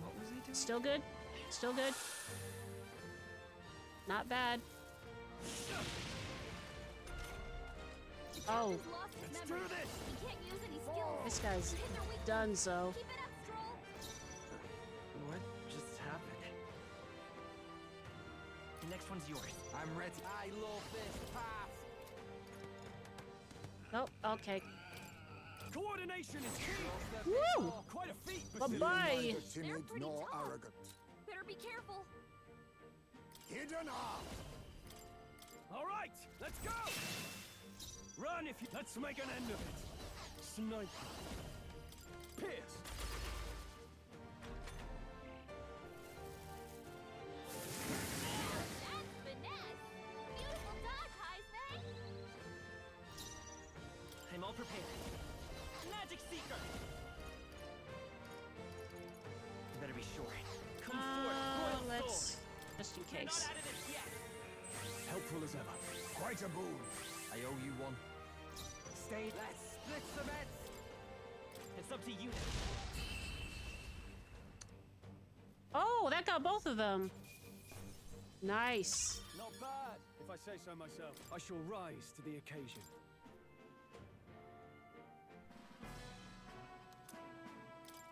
Still good. Still good. Not bad. The Oh. Captain's lost his memory. He can't use any skills. This guy's You hit their weak done point. so. Keep it up, Stroll. What just happened? The next one's yours. I'm ready. I love this path. Nope, okay. Coordination is key. Woo! Quite a feat, Bye-bye! Neither timid They're pretty nor tall. arrogant. Better be careful. Hidden arm! All right, let's go. Run if you... Let's make an end of it. Sniper. Pierce. That's finesse. Beautiful dodge, Heismay. I'm all prepared. Magic Seeker. You better be sure. Come forth, Royal Let's... Sword. Just in You're not case. out of this yet. Helpful as ever. Quite a boon. I owe you one. Stay. Let's split the bets. It's up to you now. Oh, that got both of them. Nice. Not bad, if I say so myself. I shall rise to the occasion.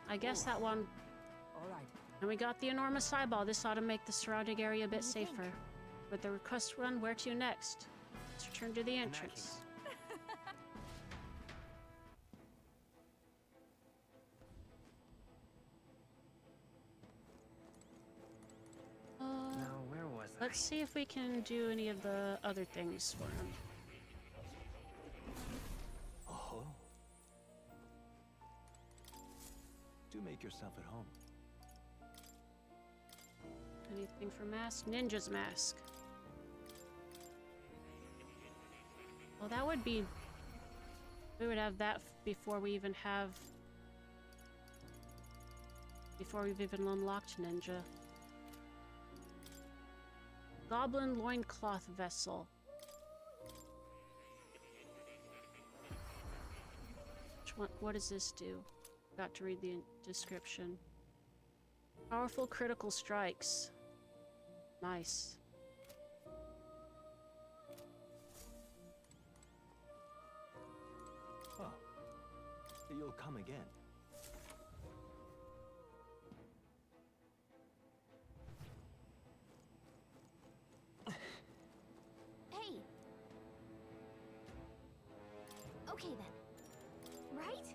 I guess that one... All right. And we got the enormous eyeball. This ought to make the surrounding area a bit safer. With the request run, where to next? Let's return to the entrance. Now, where was I? Let's see if we can do any of the other things for him. Oh. Do make yourself at home. Anything for mask? Ninja's mask. Well, that would be... We would have that before we even have... Before we've even unlocked Ninja. Goblin loincloth vessel. What does this do? Got to read the description. Powerful critical strikes. Nice. Oh. You'll come again. Hey. Okay then. Right?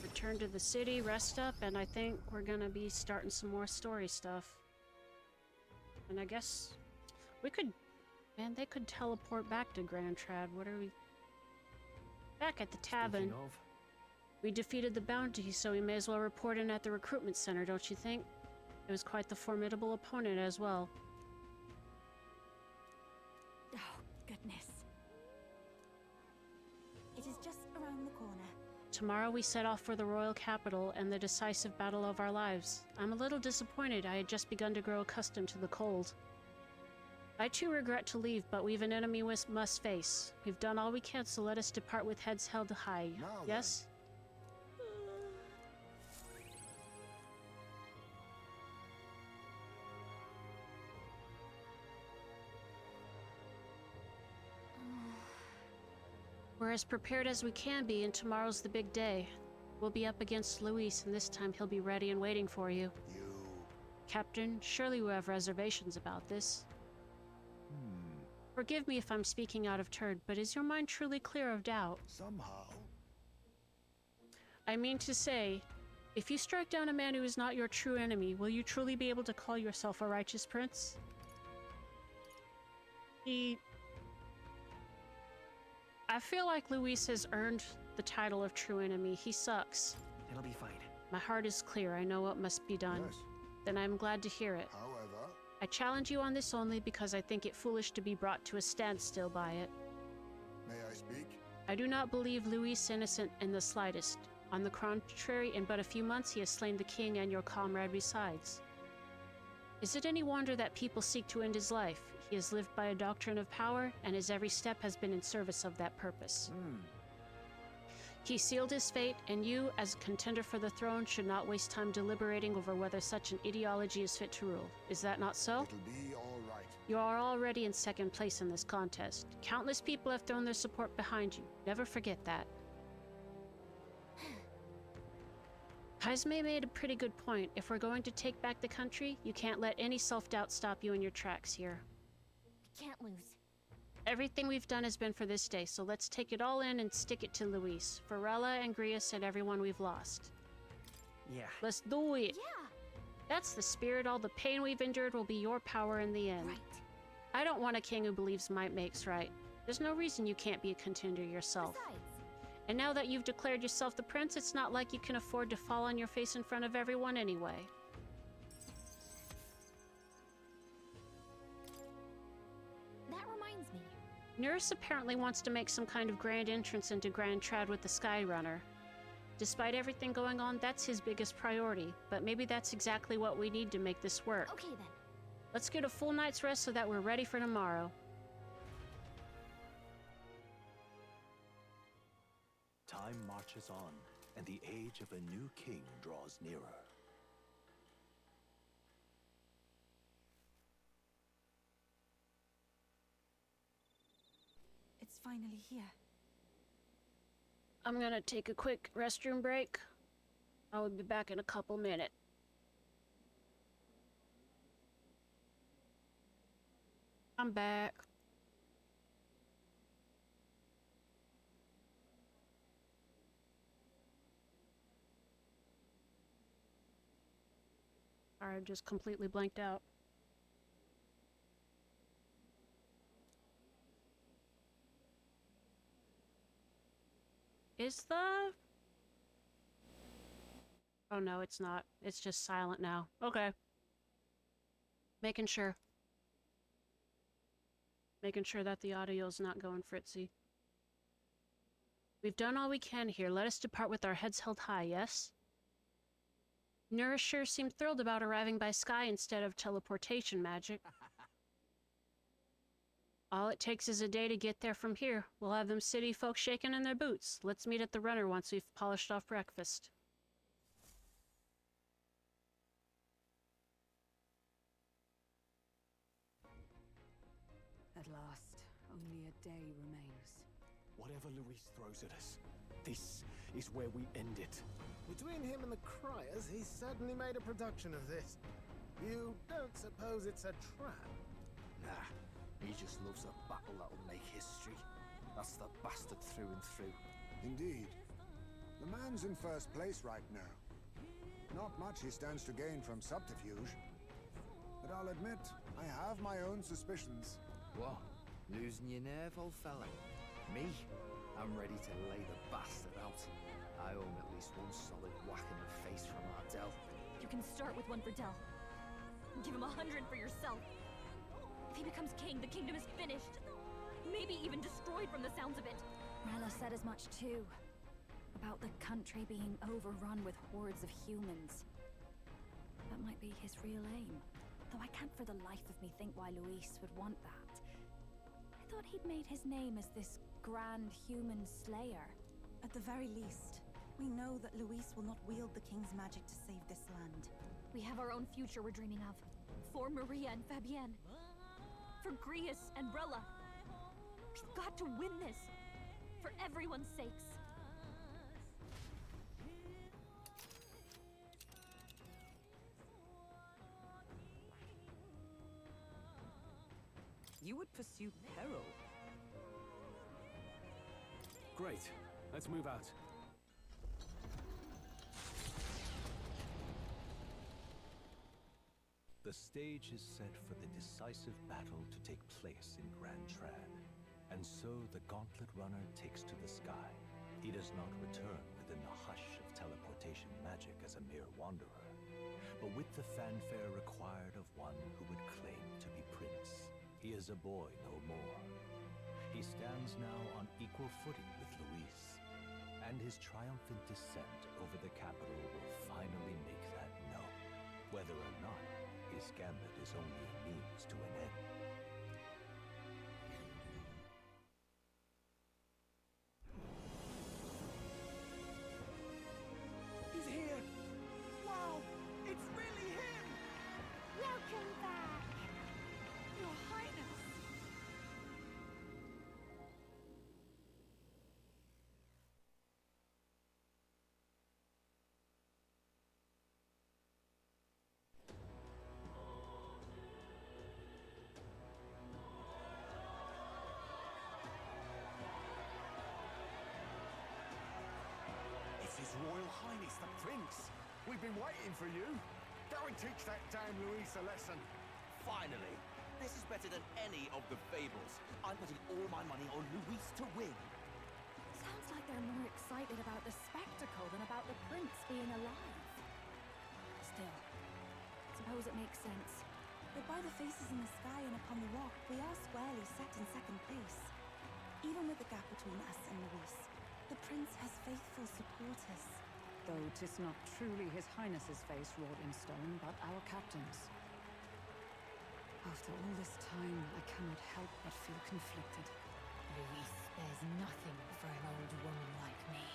Return to the city, rest up, and I think we're gonna be starting some more story stuff. And I guess we could... Man, they could teleport back to Grand Trad. What are we... Back at the tavern. Speaking of, We defeated the bounty, so we may as well report in at the recruitment center, don't you think? It was quite the formidable opponent as well. Oh, goodness. It is just around the corner. Tomorrow we set off for the royal capital and the decisive battle of our lives. I'm a little disappointed. I had just begun to grow accustomed to the cold. I too regret to leave, but we've an enemy we must face. We've done all we can, so let us depart with heads held high. Now Yes? as prepared as we can be, and tomorrow's the big day. We'll be up against Luis, and this time he'll be ready and waiting for you. Captain, surely you have reservations about this. Forgive me if I'm speaking out of turn, but is your mind truly clear of doubt? Somehow. I mean to say, if you strike down a man who is not your true enemy, will you truly be able to call yourself a righteous prince? I feel like Luis has earned the title of true enemy. He sucks. It'll be fine. My heart is clear. I know what must be done. Yes. Then I'm glad to hear it. However, I challenge you on this only because I think it foolish to be brought to a standstill by it. may I speak? I do not believe Luis innocent in the slightest. On the contrary, in but a few months he has slain the king and your comrade besides. Is it any wonder that people seek to end his life? He has lived by a doctrine of power, and his every step has been in service of that purpose. He sealed his fate, and you, as a contender for the throne, should not waste time deliberating over whether such an ideology is fit to rule. Is that not so? It'll be all right. You are already in second place in this contest. Countless people have thrown their support behind you. Never forget that. Haisme made a pretty good point. If we're going to take back the country, you can't let any self-doubt stop you in your tracks here. We can't lose. Everything we've done has been for this day, so let's take it all in and stick it to Luis, Varela, and Grius, and everyone we've lost. Yeah. Let's do it! Yeah, That's the spirit. All the pain we've endured will be your power in the end. right. I don't want a king who believes might makes right. There's no reason you can't be a contender yourself. Besides, And now that you've declared yourself the prince, it's not like you can afford to fall on your face in front of everyone anyway. that reminds me. Nurse apparently wants to make some kind of grand entrance into Grand Trad with the Skyrunner. Despite everything going on, that's his biggest priority, but maybe that's exactly what we need to make this work. Okay then. Let's get a full night's rest so that we're ready for tomorrow. Time marches on, and the age of a new king draws nearer. It's finally here. I'm gonna take a quick restroom break. I will be back in a couple minutes. I'm back. Sorry, I just completely blanked out. Is the... Oh no, it's not. It's just silent now. Okay. Making sure. Making sure that the audio's not going fritzy. We've done all we can here. Let us depart with our heads held high, yes? Nourish sure seemed thrilled about arriving by sky instead of teleportation magic. All it takes is a day to get there from here. We'll have them city folks shaking in their boots. Let's meet at the runner once we've polished off breakfast. At last, only a day remains. Whatever Luis throws at us, this is where we end it. Between him and the Criers, he's certainly made a production of this. You don't suppose it's a trap? Nah, he just loves a battle that'll make history. That's the bastard through and through. Indeed. The man's in first place right now. Not much he stands to gain from subterfuge. But I'll admit, I have my own suspicions. What? Losing your nerve, old fella? Me? I'm ready to lay the bastard out. I owe him at least one solid whack in the face from Ardell. You can start with one for Dell. Give him 100 for yourself. If he becomes king, the kingdom is finished. Maybe even destroyed from the sounds of it. Rella said as much too. About the country being overrun with hordes of humans. That might be his real aim. Though I can't for the life of me think why Luis would want that. I thought he'd made his name as this grand human slayer. At the very least, we know that Luis will not wield the king's magic to save this land. We have our own future we're dreaming of. For Maria and Fabienne. For Grius and Rella. We've got to win this. For everyone's sakes. You would pursue peril? Great. Let's move out. The stage is set for the decisive battle to take place in Grand Trad. And so the Gauntlet Runner takes to the sky. He does not return within the hush of teleportation magic as a mere wanderer, but with the fanfare required of one who would claim to be Prince. He is a boy no more. He stands now on equal footing with Luis, and his triumphant descent over the capital will finally make that known, whether or not his gambit is only a means to an end. He's here! Wow! It's really him! Welcome back! Your Highness! It's His Royal Highness the Prince! We've been waiting for you! Go and teach that damn Luis a lesson! Finally! This is better than any of the fables. I'm putting all my money on Luis to win. Sounds like they're more excited about the spectacle than about the prince being alive. Still, suppose it makes sense. But by the faces in the sky and upon the rock, we are squarely set in second place. Even with the gap between us and Luis, the prince has faithful supporters. Though 'tis not truly His Highness's face wrought in stone, but our captain's. After all this time, I cannot help but feel conflicted. Luis spares nothing for an old woman like me.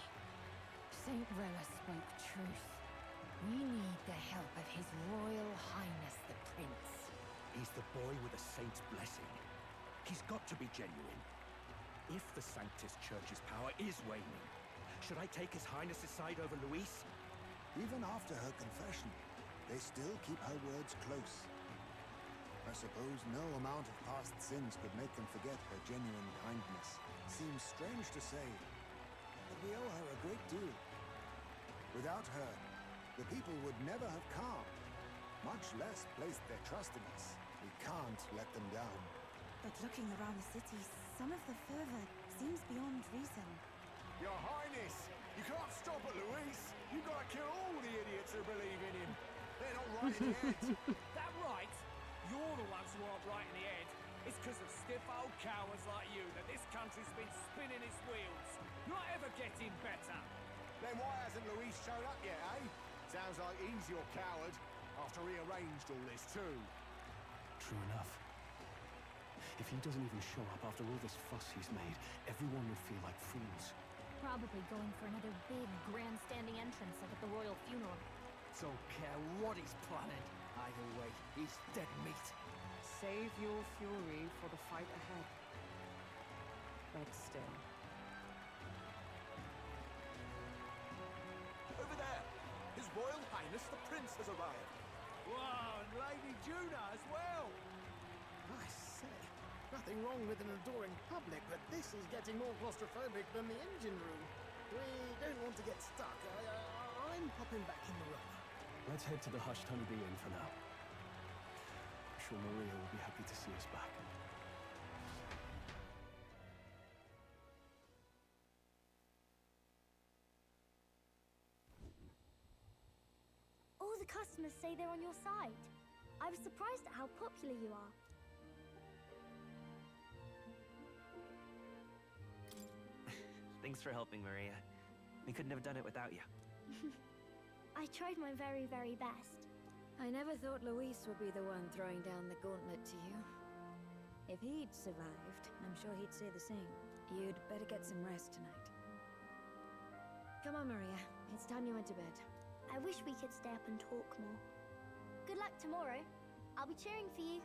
Saint Rella spoke truth. We need the help of His Royal Highness the Prince. He's the boy with a saint's blessing. He's got to be genuine. If the Sanctus Church's power is waning, should I take His Highness's side over Luis? Even after her confession, they still keep her words close. I suppose no amount of past sins could make them forget her genuine kindness. Seems strange to say, but we owe her a great deal. Without her, the people would never have come, much less placed their trust in us. We can't let them down. But looking around the city, some of the fervor seems beyond reason. Your Highness! You can't stop at Luis! You've got to kill all the idiots who believe in him! They're not right in the head! That right? You're the ones who aren't right in the head. It's because of stiff old cowards like you that this country's been spinning its wheels. Not ever getting better. Then why hasn't Luis shown up yet, eh? Sounds like he's your coward, after he arranged all this too. True enough. If he doesn't even show up after all this fuss he's made, everyone would feel like fools. Probably going for another big, grandstanding entrance like at the royal funeral. Don't care what he's planning. Either way, he's dead meat. Save your fury for the fight ahead. But still. Over there! His Royal Highness the Prince has arrived. Wow, and Lady Juna as well! I say, nothing wrong with an adoring public, but this is getting more claustrophobic than the engine room. We don't want to get stuck. I'm popping back in the room. Let's head to the Hushed Honeybee Inn for now. I'm sure Maria will be happy to see us back. All the customers say they're on your side. I was surprised at how popular you are. Thanks for helping, Maria. We couldn't have done it without you. I tried my very, very best. I never thought Luis would be the one throwing down the gauntlet to you. If he'd survived, I'm sure he'd say the same. You'd better get some rest tonight. Come on, Maria. It's time you went to bed. I wish we could stay up and talk more. Good luck tomorrow. I'll be cheering for you.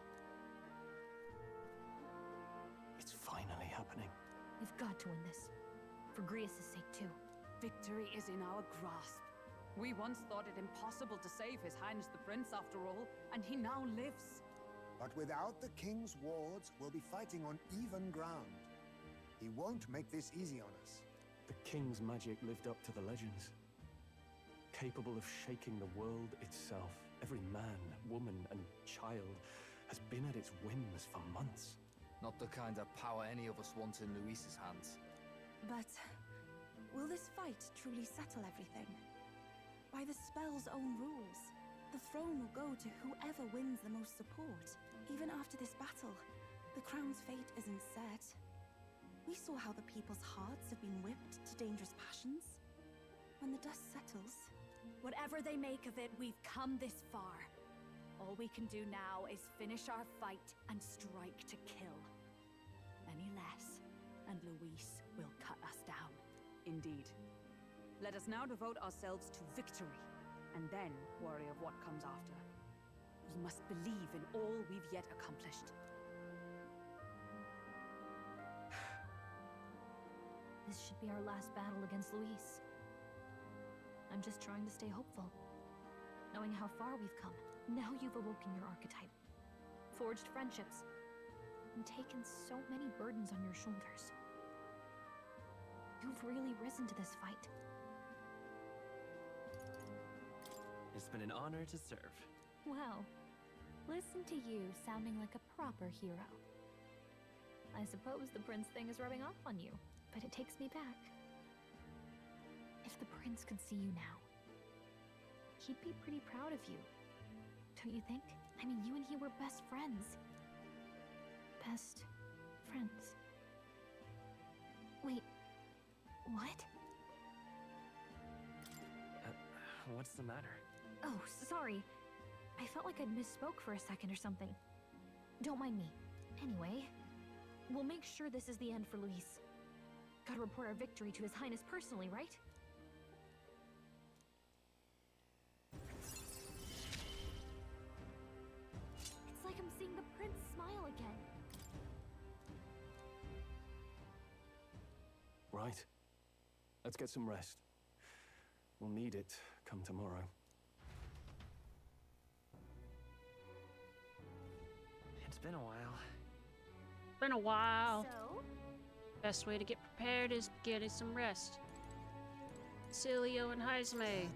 It's finally happening. We've got to win this. For Grius' sake, too. Victory is in our grasp. We once thought it impossible to save His Highness the Prince after all, and he now lives. But without the king's wards, we'll be fighting on even ground. He won't make this easy on us. The king's magic lived up to the legends. Capable of shaking the world itself. Every man, woman, and child has been at its whims for months. Not the kind of power any of us want in Luis's hands. But will this fight truly settle everything? By the spell's own rules, the throne will go to whoever wins the most support. Even after this battle, the crown's fate isn't set. We saw how the people's hearts have been whipped to dangerous passions. When the dust settles... Whatever they make of it, we've come this far. All we can do now is finish our fight and strike to kill. Any less, and Luis will cut us down. Indeed. Let us now devote ourselves to victory, and then worry of what comes after. We must believe in all we've yet accomplished. This should be our last battle against Luis. I'm just trying to stay hopeful. Knowing how far we've come, now you've awoken your archetype, forged friendships, and taken so many burdens on your shoulders. You've really risen to this fight. It's been an honor to serve. Wow. Listen to you sounding like a proper hero. I suppose the prince thing is rubbing off on you, but it takes me back. If the prince could see you now, he'd be pretty proud of you. Don't you think? I mean, you and he were best friends. Best friends. Wait, what? What's the matter? Oh, sorry. I felt like I'd misspoke for a second or something. Don't mind me. Anyway, we'll make sure this is the end for Luis. Gotta report our victory to His Highness personally, right? It's like I'm seeing the prince smile again. Right. Let's get some rest. We'll need it come tomorrow. It's been a while. Been a while. So? Best way to get prepared is getting some rest. Cilio and Heisme.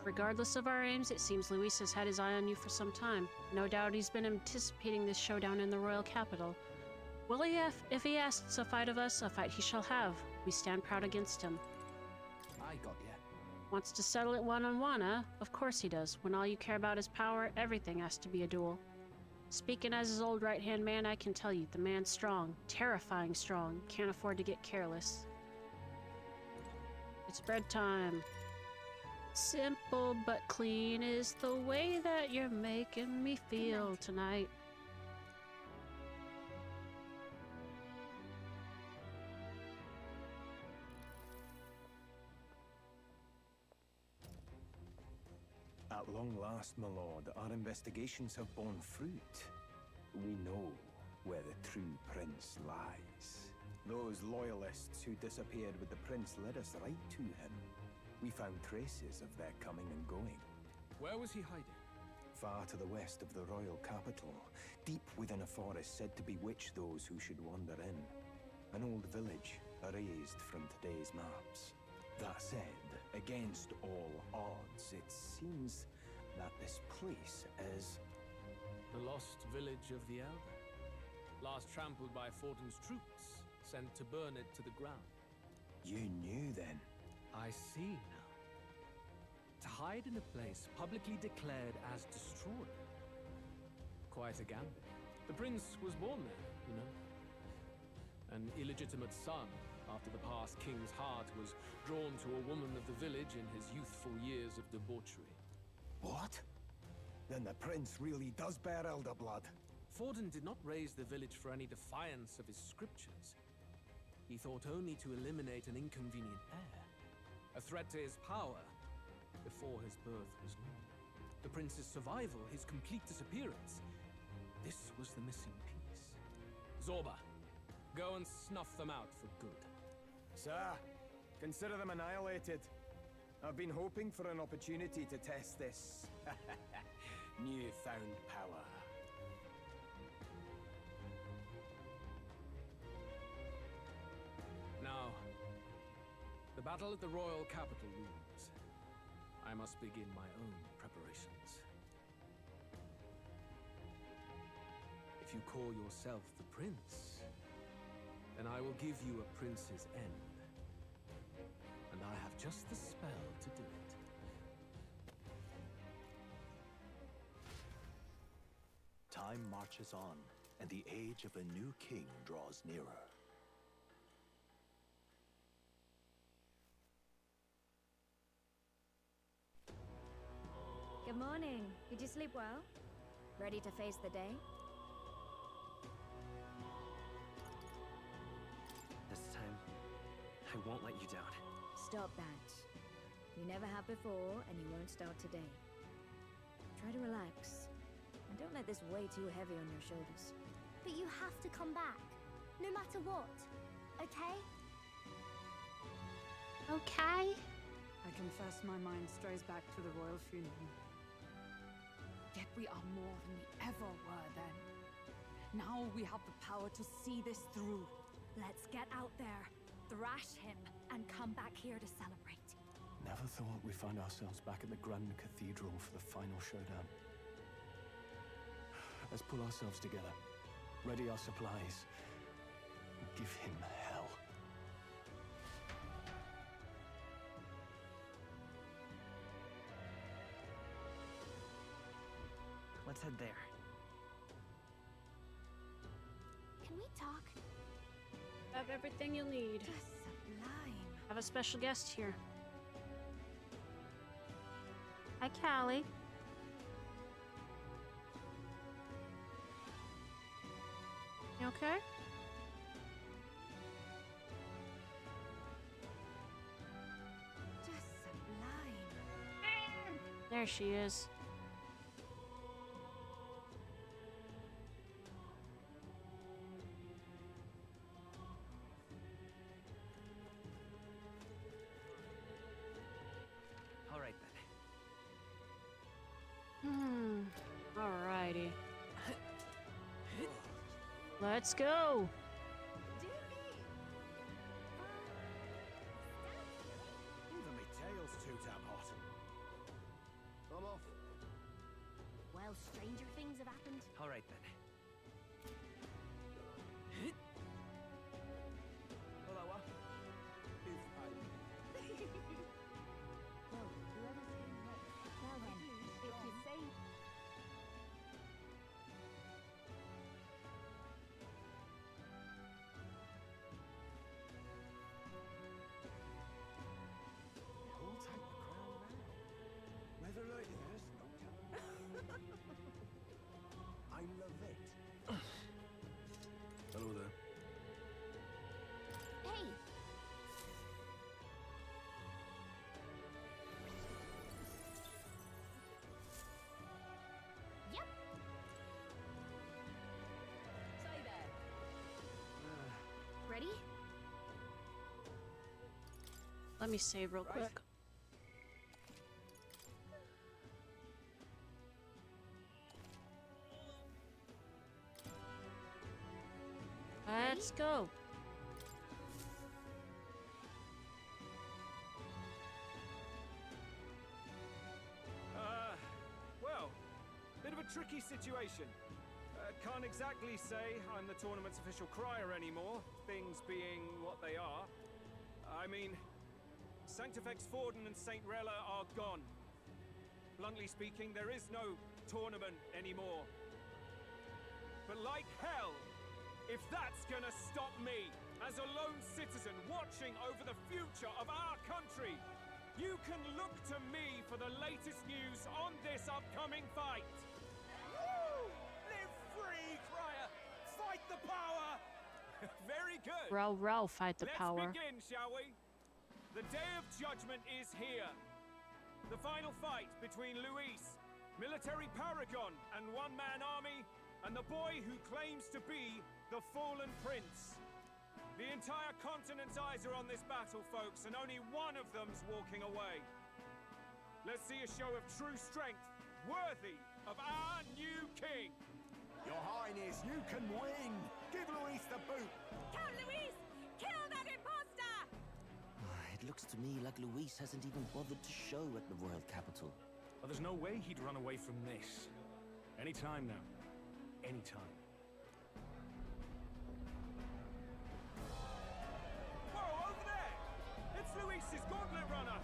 Regardless of our aims, it seems Luis has had his eye on you for some time. No doubt he's been anticipating this showdown in the royal capital. Well, if he asks a fight of us, a fight he shall have. We stand proud against him. I got you. Wants to settle it one-on-one, huh? Of course he does. When all you care about is power, everything has to be a duel. Speaking as his old right-hand man, I can tell you, the man's strong. Terrifying strong. Can't afford to get careless. It's bread time. Simple but clean is the way that you're making me feel tonight. At long last, my lord, our investigations have borne fruit. We know where the true prince lies. Those loyalists who disappeared with the prince led us right to him. We found traces of their coming and going. Where was he hiding? Far to the west of the royal capital, deep within a forest said to bewitch those who should wander in. An old village erased from today's maps. That said, against all odds, it seems that this place is... The lost village of the Elder. Last trampled by Fortin's troops, sent to burn it to the ground. You knew then? I see now. To hide in a place publicly declared as destroyed. Quite a gamble. The prince was born there, you know. An illegitimate son, after the past king's heart was drawn to a woman of the village in his youthful years of debauchery. What? Then the prince really does bear elder blood. Fortin did not raise the village for any defiance of his scriptures. He thought only to eliminate an inconvenient heir, a threat to his power, before his birth was known. The prince's survival, his complete disappearance, this was the missing piece. Zorba, go and snuff them out for good. Sir, Consider them annihilated. I've been hoping for an opportunity to test this newfound power. Now, the battle at the royal capital looms. I must begin my own preparations. If you call yourself the prince, then I will give you a prince's end. And I have just the spell to do it. Time marches on, and the age of a new king draws nearer. Good morning. Did you sleep well? Ready to face the day? This time, I won't let you down. Stop that. You never have before, and you won't start today. Try to relax, and don't let this weigh too heavy on your shoulders. But you have to come back, no matter what, okay? Okay. I confess my mind strays back to the royal funeral. Yet we are more than we ever were then. Now we have the power to see this through. Let's get out there, thrash him, and come back here to celebrate. Never thought we'd find ourselves back at the Grand Cathedral for the final showdown. Let's pull ourselves together, ready our supplies, give him hell. Let's head there. Can we talk? Have everything you'll need. Just sublime. Have a special guest here. Hi, Callie. You okay? Just sublime. There she is. All right then. Alrighty. Let's go. Even my tail's too damn hot. I'm off. Well, stranger things have happened. All right then. Well, whoever's in next. Now then, if you say... Hold tight the crown now. Weather like this, I love it. Hello there. Hey! Yep. Say there. Ready? Let me save real quick. Let's go. Well, bit of a tricky situation. Can't exactly say I'm the tournament's official crier anymore, things being what they are. I mean, Sanctifex Forden and St. Rella are gone. Bluntly speaking, there is no tournament anymore. But like hell, if that's gonna stop me, as a lone citizen watching over the future of our country, you can look to me for the latest news on this upcoming fight. Woo! Live free, crier! Fight the power! Very good. Row, fight the power. Let's begin, shall we? The Day of Judgment is here. The final fight between Luis, military paragon and one-man army, and the boy who claims to be the fallen prince. The entire continent's eyes are on this battle, folks, and only one of them's walking away. Let's see a show of true strength, worthy of our new king. Your Highness, you can win! Give Luis the boot! Count Luis! Kill that imposter! It looks to me like Luis hasn't even bothered to show at the royal capital. Well, there's no way he'd run away from this. Any time now. Any time. Whoa, over there! It's Luis's gauntlet runner!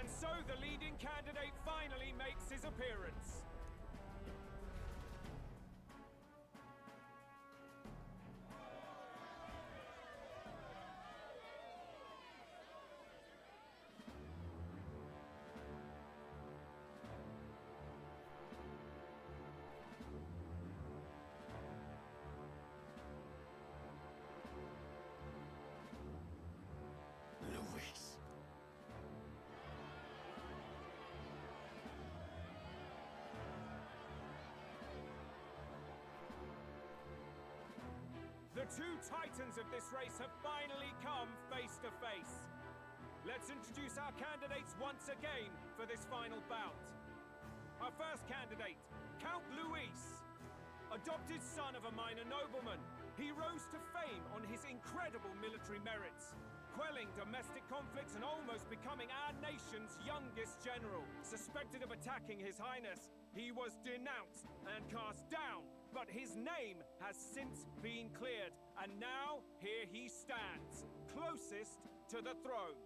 And so the leading candidate finally makes his appearance. Luis. The two titans of this race have finally come face to face. Let's introduce our candidates once again for this final bout. Our first candidate, Count Luis. Adopted son of a minor nobleman, he rose to fame on his incredible military merits, quelling domestic conflicts and almost becoming our nation's youngest general. Suspected of attacking His Highness, he was denounced and cast down, but his name has since been cleared, and now here he stands, closest to the throne.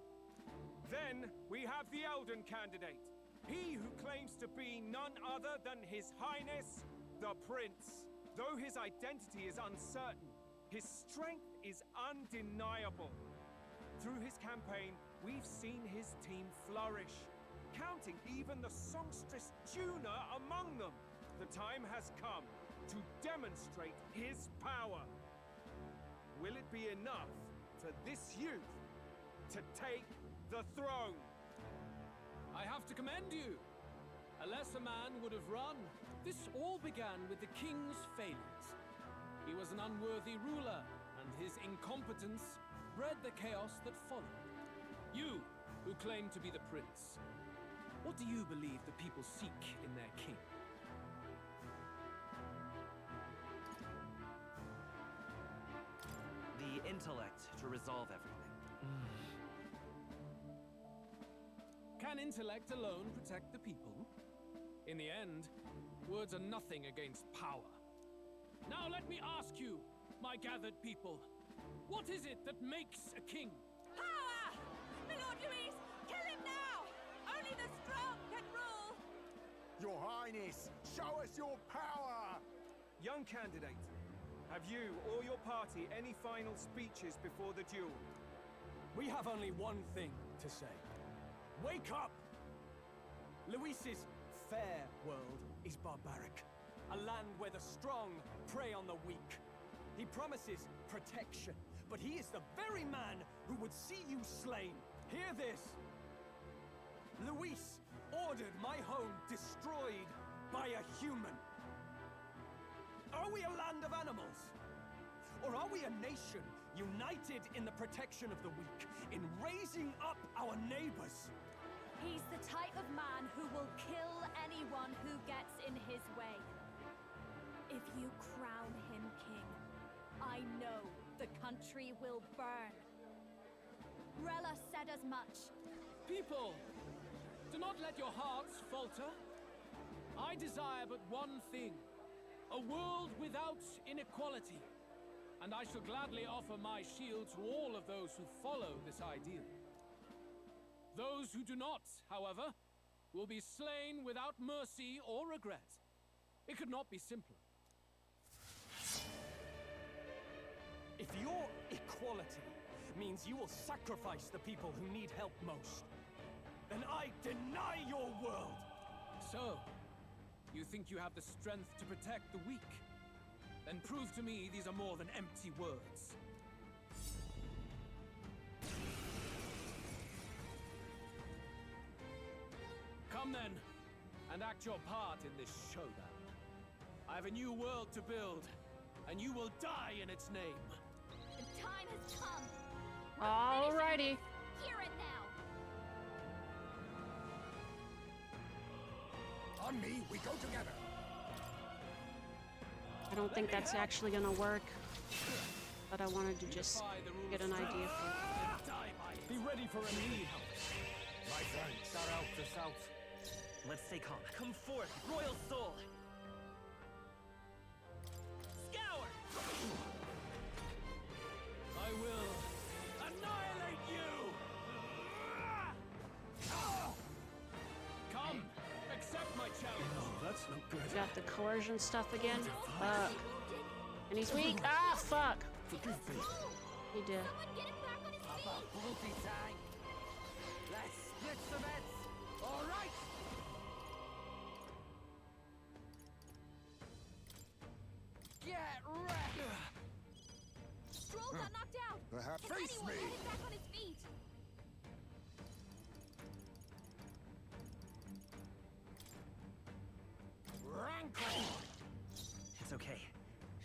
Then we have the Elden candidate, he who claims to be none other than His Highness, the Prince. Though his identity is uncertain, his strength is undeniable. Through his campaign, we've seen his team flourish, counting even the songstress Juna among them. The time has come to demonstrate his power. Will it be enough for this youth to take the throne? I have to commend you. A lesser man would have run. This all began with the king's failures. He was an unworthy ruler, and his incompetence bred the chaos that followed. You, who claim to be the prince, what do you believe the people seek in their king? The intellect to resolve everything. Can intellect alone protect the people? In the end, words are nothing against power. Now let me ask you, my gathered people, what is it that makes a king? Power! My Lord Luis, kill him now! Only the strong can rule! Your Highness, show us your power! Young candidate, have you or your party any final speeches before the duel? We have only one thing to say. Wake up! Luis's fair world is barbaric. A land where the strong prey on the weak. He promises protection, but he is the very man who would see you slain. Hear this! Luis ordered my home destroyed by a human. Are we a land of animals? Or are we a nation united in the protection of the weak, in raising up our neighbors? He's the type of man who will kill anyone who gets in his way. If you crown him king, I know the country will burn. Rella said as much. People, do not let your hearts falter. I desire but one thing, a world without inequality. And I shall gladly offer my shield to all of those who follow this ideal. Those who do not, however, will be slain without mercy or regret. It could not be simpler. If your equality means you will sacrifice the people who need help most, then I deny your world! So, you think you have the strength to protect the weak? Then prove to me these are more than empty words. Come then, and act your part in this showdown. I have a new world to build, and you will die in its name. The time has Come. Alrighty. Here and now. On me, we go together. I don't think that's actually gonna work, but I wanted to just get an idea for Be ready for immediate help. My thanks. Shout out the south. Let's stay calm. Come forth, royal soul! Scour! I will annihilate you! Come, accept my challenge. No, that's not good. Got the coercion stuff again. Fuck. And he's weak. Ah, fuck. Forgive me. He did. Bloody time. Let's split the bets. All right. Get wrecked. Stroll got knocked out. Perhaps If face anyone, me. get him back on his feet. It's okay.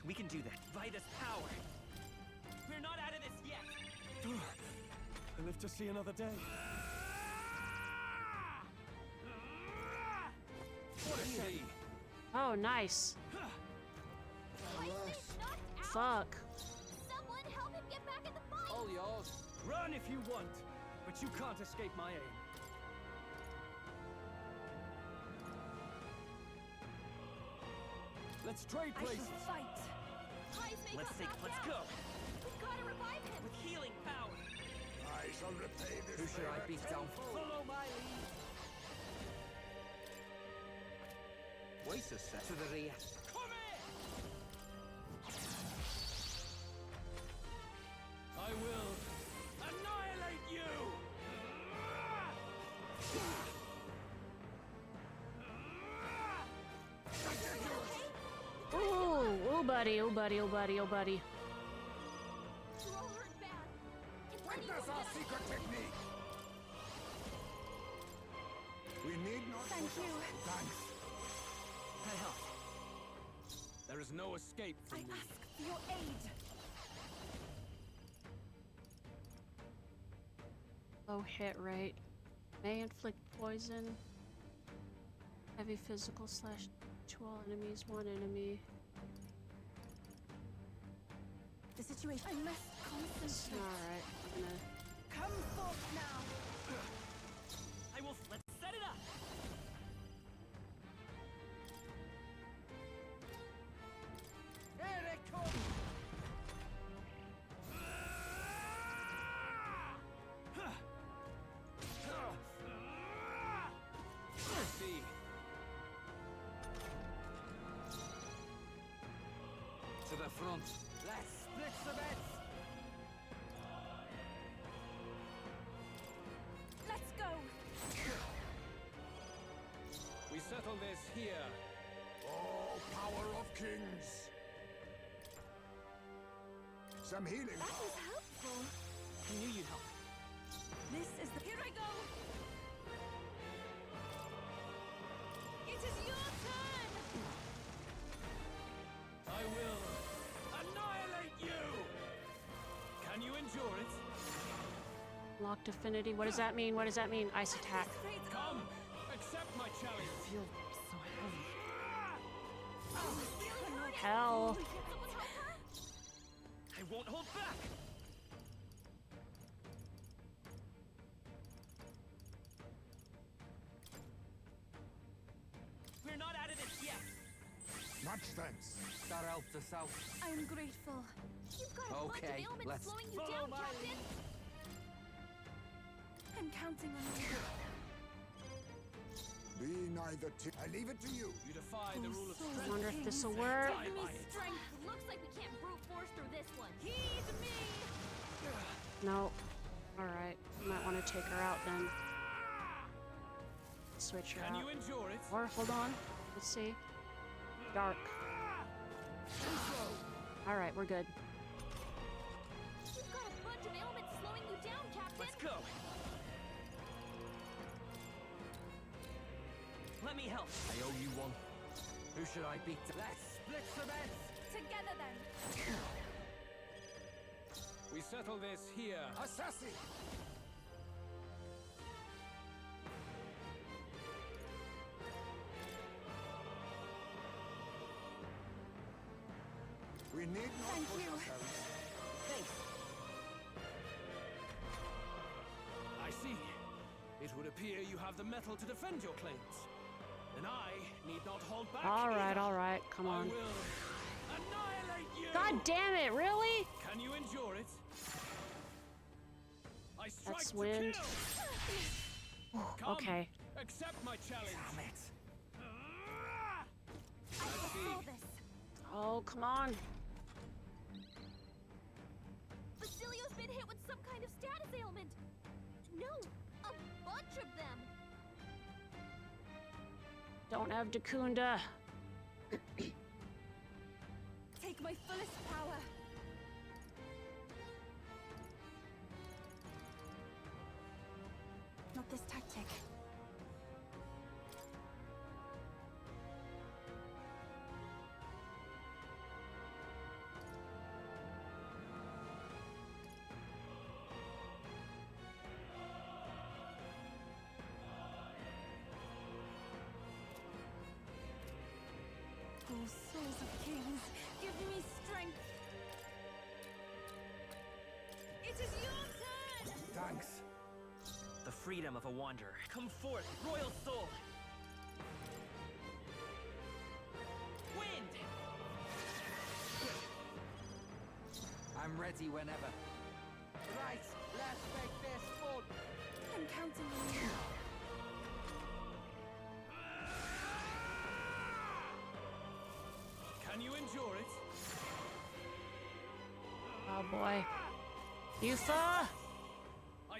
We can do that. By this power. We're not out of this yet. I live to see another day. What a shame. Oh, nice. Fuck. Someone help him get back in the fight. All yours. Run if you want, but you can't escape my aim. Let's trade I places. shall fight. Let's go. We've got to revive him. With healing power. I shall repay this. Who should I favor beat down? Follow my lead. Waste a set. To the rear. Come here! I will annihilate you! Ooh, ooh, buddy, ooh, buddy, ooh, buddy, ooh, buddy. You're all hurt bad. If Witness our secret technique. We need not. Thank you. Thanks. That helps. There is no escape from I me. ask for your aid. Low hit rate. May inflict poison. Heavy physical slash to all enemies, one enemy. The situation. I must concentrate. Alright, I'm gonna. Come forth now. Let's set it up. Here it comes. See. To the front. Let's split the bets. Let's go. We settle this here. Oh, power of kings. Some healing. That was helpful. I knew you'd help. This is the. Here I go. It is your turn. I will annihilate you! Can you endure it? Locked affinity. What does that mean? What does that mean? Ice attack. Come, accept my challenge. I feel so heavy. Oh, Hell. someone help her? I won't hold back. We're not out of this yet. Much thanks. Start out the south. I'm grateful. You've got a bunch Okay, of ailments let's slowing you follow down, my Captain. I'm counting on you. Be neither. I leave it to you. You defy the rule of so strength. I wonder if this will Kings, work. Die by it. Strength. Looks like we can't brute force through this one. Heed me. No. Alright. Might want to take her out then. Switch her Can out. you endure it? Or hold on. Let's see. Dark. Alright, we're good. You've got a bunch of ailments slowing you down, Captain. Let's go. Let me help. I owe you one. Who should I beat? Let's split the bets. Together then. We settle this here. Assassin! We need not Thank push you. ourselves. Thanks. I see. It would appear you have the metal to defend your claims. And I need not hold back. All either. right, come I on. will annihilate you. God damn it, really? Can you endure it? I strike That's to wind. kill. Come, Okay. accept my challenge. Damn it. I saw this. Oh, come on. Basilio's been hit with some kind of status ailment. No, a bunch of them. Don't have Dakunda. Take my fullest power. Not this tactic. Oh, souls of kings, give me strength. It is your turn! Thanks. The freedom of a wanderer. Come forth, royal soul! Wind! I'm ready whenever. Right, let's make this fun. I'm counting on you. Can you endure it? Oh boy. Yufa!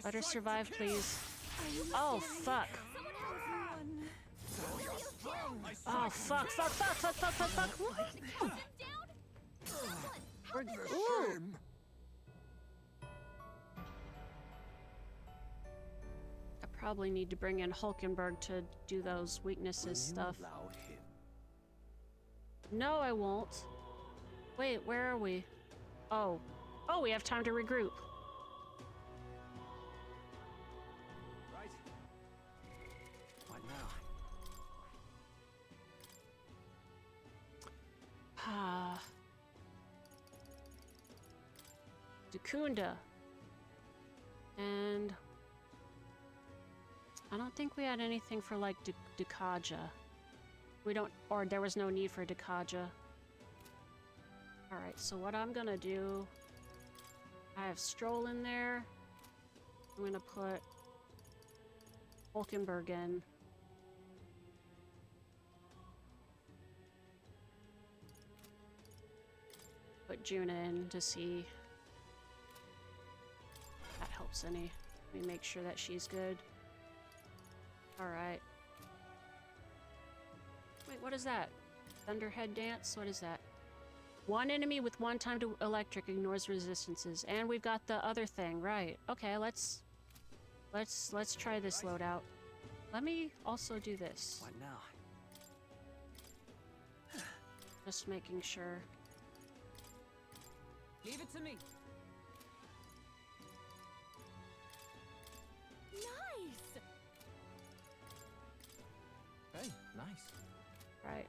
Let her survive, please. Oh, fuck. Oh, fuck. Ooh. I probably need to bring in Hulkenberg to do those weaknesses stuff. No, I won't. Wait, where are we? Oh, we have time to regroup. Right. What now? Ah. Dakunda. And I don't think we had anything for like Dakaja. We don't, or there was no need for Dakaja. Alright, so what I'm gonna do, I have Stroll in there. I'm gonna put Hulkenberg in. Put Juna in to see if that helps any. Let me make sure that she's good. Alright. Wait, what is that? Thunderhead dance? What is that? One enemy with one time to electric ignores resistances. And we've got the other thing, right. Okay, let's try this loadout. Let me also do this. What now? Just making sure. Leave it to me. Nice! Hey, nice. Right.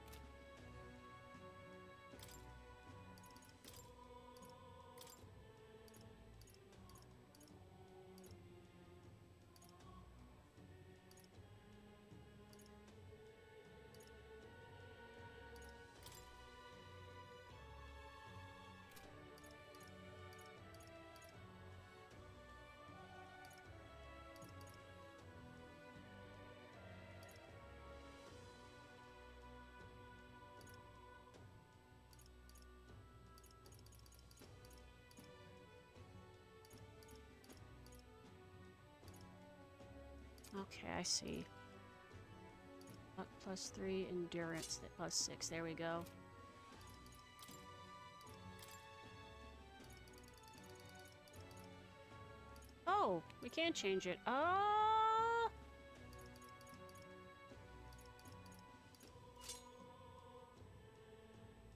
Okay, I see. Luck +3, endurance +6. There we go. Oh, we can change it.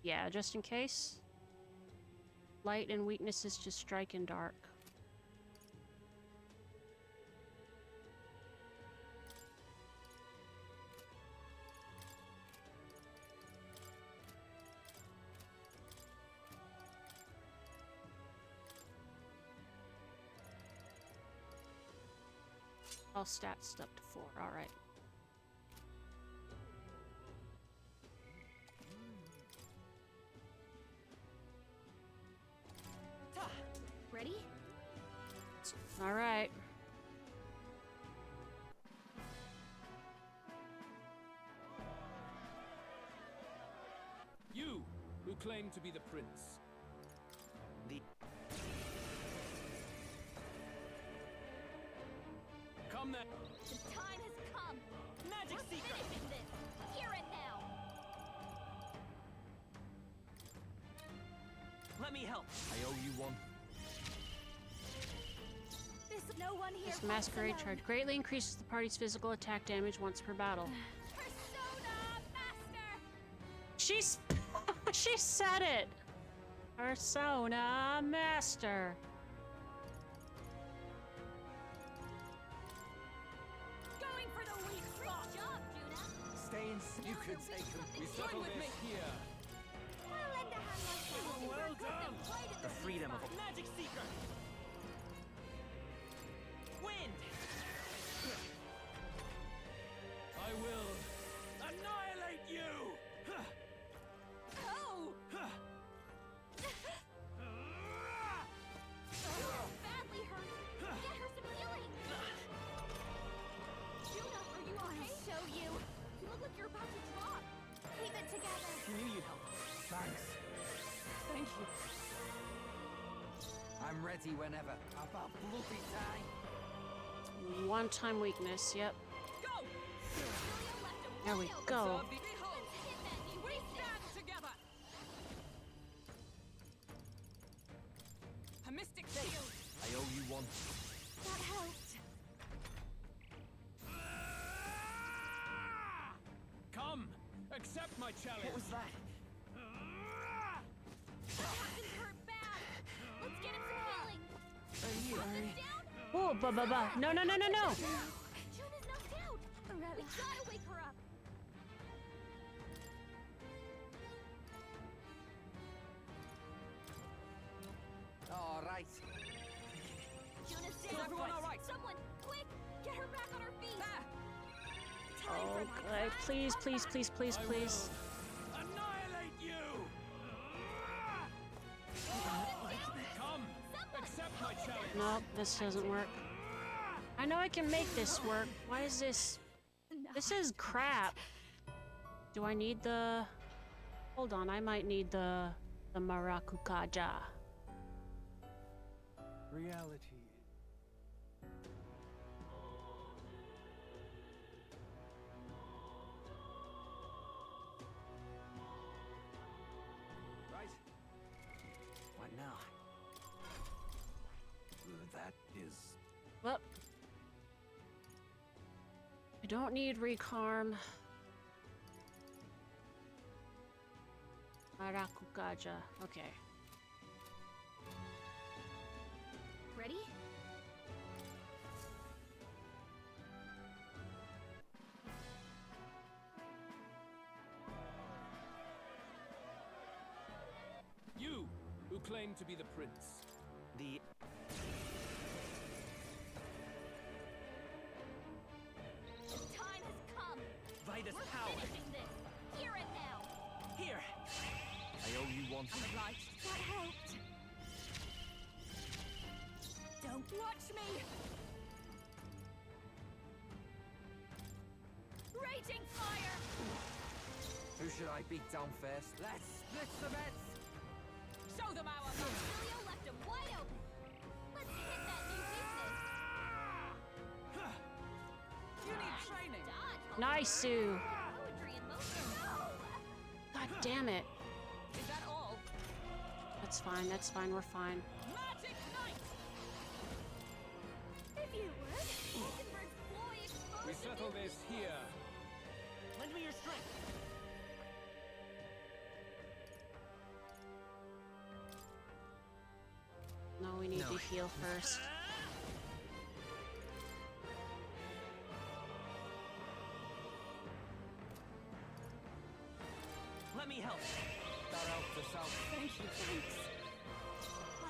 Yeah, just in case. Light and weaknesses to strike and dark. All stats up to 4. All right. Ready? All right. You, who claim to be the prince. The... Come then. The time has come. Magic We're Seeker! finishing this. Here and now. Let me help. I owe you one. There's no one here. This masquerade charge greatly increases the party's physical attack damage once per battle. Persona Master. She's she said it. Persona Master. Going for the weak spot. Great job, Juna. Stay in. You could take them. We settle with this me. here. I'll lend a hand like that. Well done. The freedom of a Magic Seeker! Wind! I will annihilate you! Oh! Badly hurt. Get her some healing. Juna, are you okay? I'll show you. You look like you're about to drop. Keep it together. You knew you'd help. Thanks. Thank you. I'm ready whenever. About bloody time. One-time weakness. Yep. Go! There we go. Observe the behold. We stand together. A mystic shield. I owe you one. That helped. Come, accept my challenge. What was that? Captain's hurt bad. Let's get him some healing. Are you alright? Oh, ba. No. Juna's knocked out. We gotta wake her up. All right. Juna's Is down. everyone all right? Someone, quick, get her back on her feet. There. Time for my Okay, please. Annihilate you! Come, accept my challenge. Nope, this doesn't work. I know I can make this work. Why is this? This is crap. Do I need the? Hold on, I might need the Maracucaja. Reality. Right? What now? That is... Well, I don't need recarm. Maracucaja. Okay. Ready? You, who claim to be the prince. The... The time has come. Vitus We're power! finishing this. Here and now. Here! I owe you one. I'm obliged. That helped. Don't watch me! Raging fire. Who should I beat down first? Let's split the bets. Show them our Julio left him wide open. Let's hit that new weakness. You need training. Dodge. Nice, Sue. Poetry in motion. No. God damn it. Is that all? That's fine. We're fine. Magic Knight! If you would. Hockenberg's ploy exposed. We settle this here. Lend me your strength! We need to heal first. Let me help. Thank you, thanks.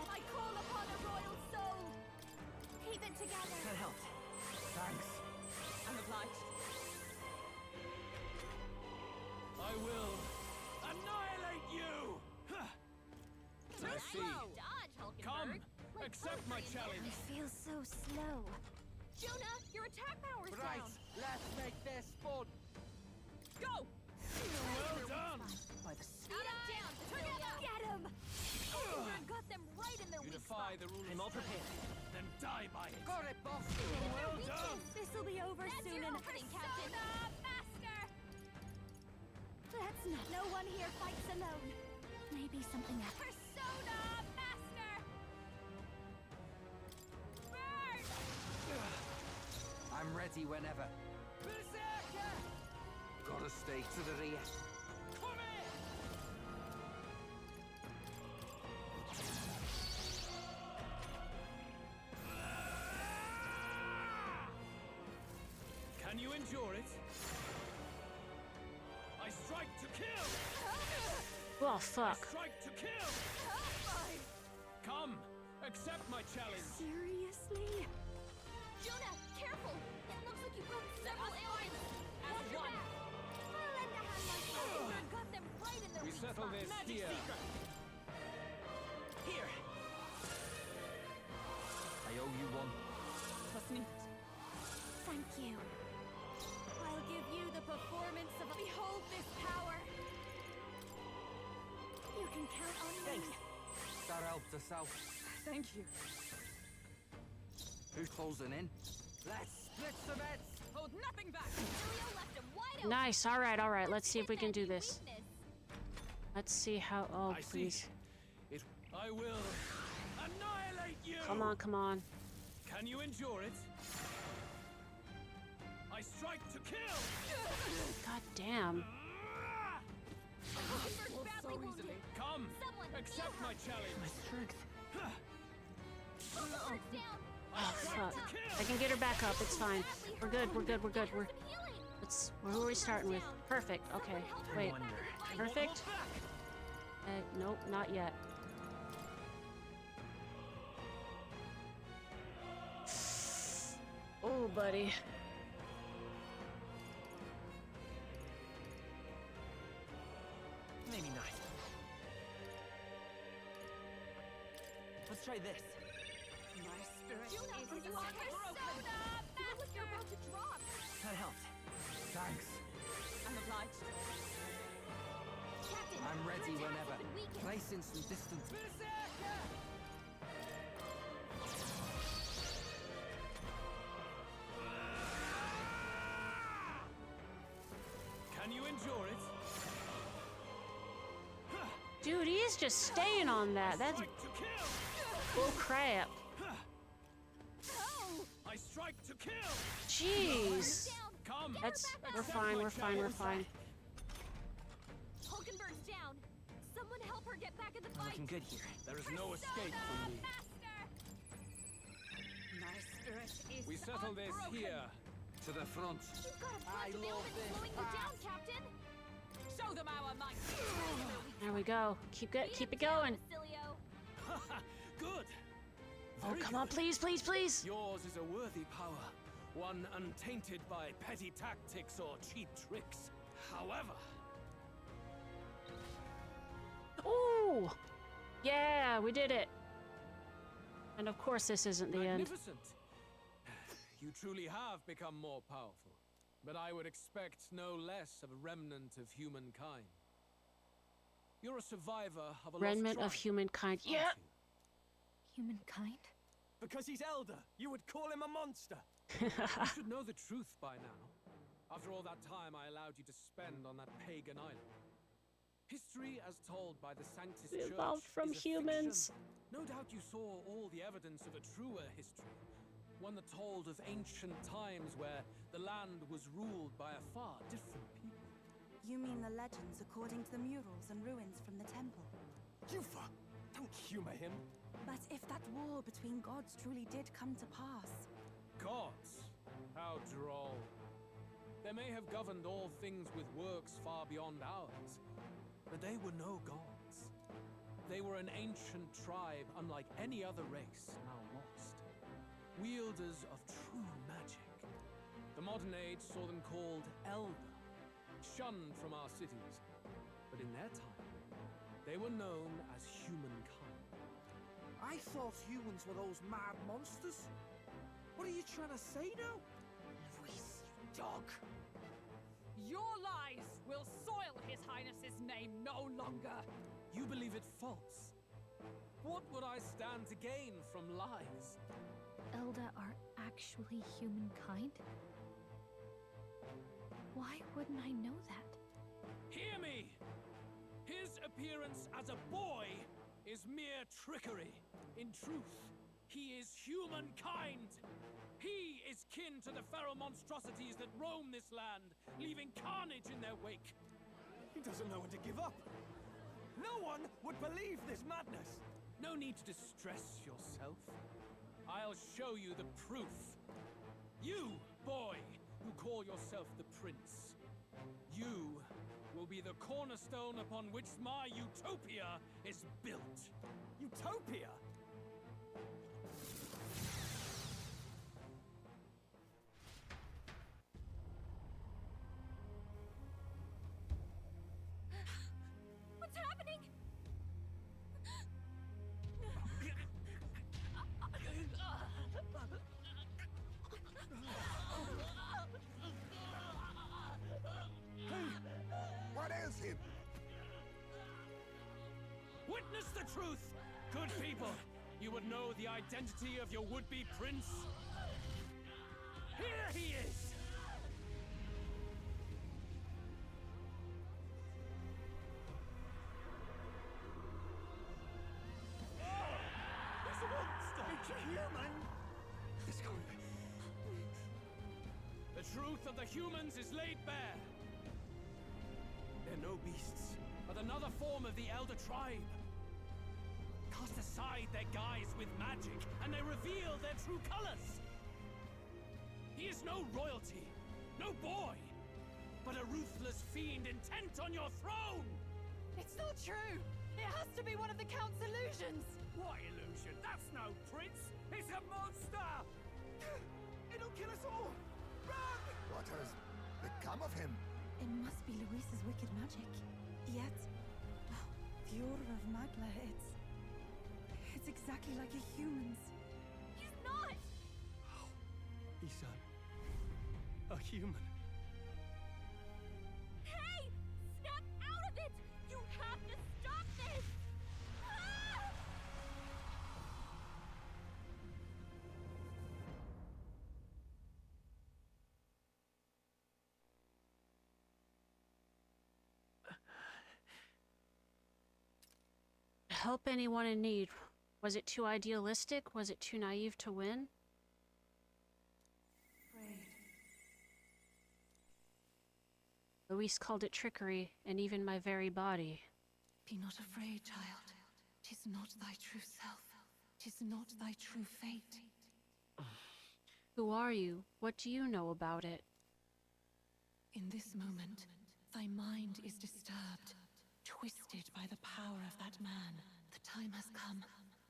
I call upon a royal soul. Keep it together. That helped. Thanks. I'm obliged. I will annihilate you! I see. Come, accept my challenge. I feel so slow. Jonah, your attack power's down. Let's make this fun. Go! Well done. By the Speed up down. Together. Get him. Got them right in their You weak defy spot. the rules. I'm all prepared. Then die by it. Got it, boss. Well done. This'll be over That's soon your enough. opening, Captain. Master. Let's not. No one here fights alone. Maybe something else. Persona Master. Burn. I'm ready whenever. Berserker! Gotta stay to the rear. Come here! Can you endure it? I strike to kill! Well, I fuck. strike to kill! Come, accept my challenge. Seriously? Jonah, careful! It looks like you've got several aliens. Watch your back. I'll lend a hand myself. Got them right in their We weak settle spot. this Magic here. secret. Here. I owe you one. Was nicht. Thank you. I'll give you the performance of behold this power. You can count on me. Thanks. That helped us out. Thank you. Who's closing in? Let's split some heads. Hold nothing back. Julio left him wide open. Nice. All right. Let's see if we can do this. Weakness. Let's see how. Oh, I please. see. It. I will annihilate you. Come on, come on. Can you endure it? I strike to kill. God damn. So easily. Come, accept my challenge. My strength. Oh, fuck. I can get her back up. It's fine. We're good. We're who are we starting with? Perfect. Okay. Wait. Perfect? Nope, not yet. Oh, buddy. Maybe not. Let's try this. My spirit Jonah, is you are broken. Persona Master. You're about to drop. That helped. Thanks. I'm obliged. Captain, I'm ready your attack whenever. has been weakened. Placing some distance. Can you endure it? Dude, he's just staying on that. That's Strike to kill. bull crap. I strike to kill. Jeez. Come. We're fine. We're fine. Hulkenberg's down. Someone help her get back in the I'm fight. looking good here. There is no escape from me. My spirit is We settle this unbroken. here. To the front. You've got a I bunch of love ailments this slowing you down, Captain. Show them our might. There we go. Keep it going. Basilio. Good. Oh, Very come on, good. please. Yours is a worthy power, one untainted by petty tactics or cheap tricks. However, Ooh. Yeah, we did it. And of course, this isn't the end. magnificent. You truly have become more powerful, but I would expect no less of a remnant of humankind. You're a survivor of a Remnant lost of tribe, humankind. aren't Yeah. you? Humankind? Because he's elder, you would call him a monster. You should know the truth by now. After all that time I allowed you to spend on that pagan island. History as told by the Sanctus We Church evolved from is a humans. fiction. No doubt you saw all the evidence of a truer history. One that told of ancient times where the land was ruled by a far different people. You mean the legends according to the murals and ruins from the temple? Yufa, don't humor him. But if that war between gods truly did come to pass... Gods? How droll. They may have governed all things with works far beyond ours, but they were no gods. They were an ancient tribe unlike any other race now lost. Wielders of true magic. The modern age saw them called Elder, shunned from our cities. But in their time, they were known as humankind. I thought humans were those mad monsters. What are you trying to say now? Luis, you dog! Your lies will soil His Highness's name no longer! You believe it false? What would I stand to gain from lies? Elda are actually humankind? Why wouldn't I know that? Hear me! His appearance as a boy is mere trickery. In truth, he is humankind. He is kin to the feral monstrosities that roam this land, leaving carnage in their wake. He doesn't know when to give up. No one would believe this madness. No need to distress yourself. I'll show you the proof. You, boy, who call yourself the prince. You will be the cornerstone upon which my utopia is built. Utopia? What's happening? What is him? Witness the truth, good people. You would know the identity of your would-be prince. Here he is! It's a monster! It's a human! It's gone. The truth of the humans is laid bare. They're no beasts, but another form of the Elder Tribe. Cast aside their guise with magic, and they reveal their true colors. He is no royalty, no boy, but a ruthless fiend intent on your throne! It's not true! It has to be one of the Count's illusions! What illusion? That's no prince! It's a monster! It'll kill us all! Run! What has become of him? It must be Luis's wicked magic. Yet, the aura of Magla, it's exactly like a human's. He's not! He's a human. Hey! Snap out of it! You have to stop this! Ah! Help anyone in need. Was it too idealistic? Was it too naive to win? Luis called it trickery, and even my very body. Be not afraid, child. 'Tis not thy true self. 'Tis not thy true fate. Who are you? What do you know about it? In this moment, thy mind is disturbed, twisted by the power of that man. The time has come.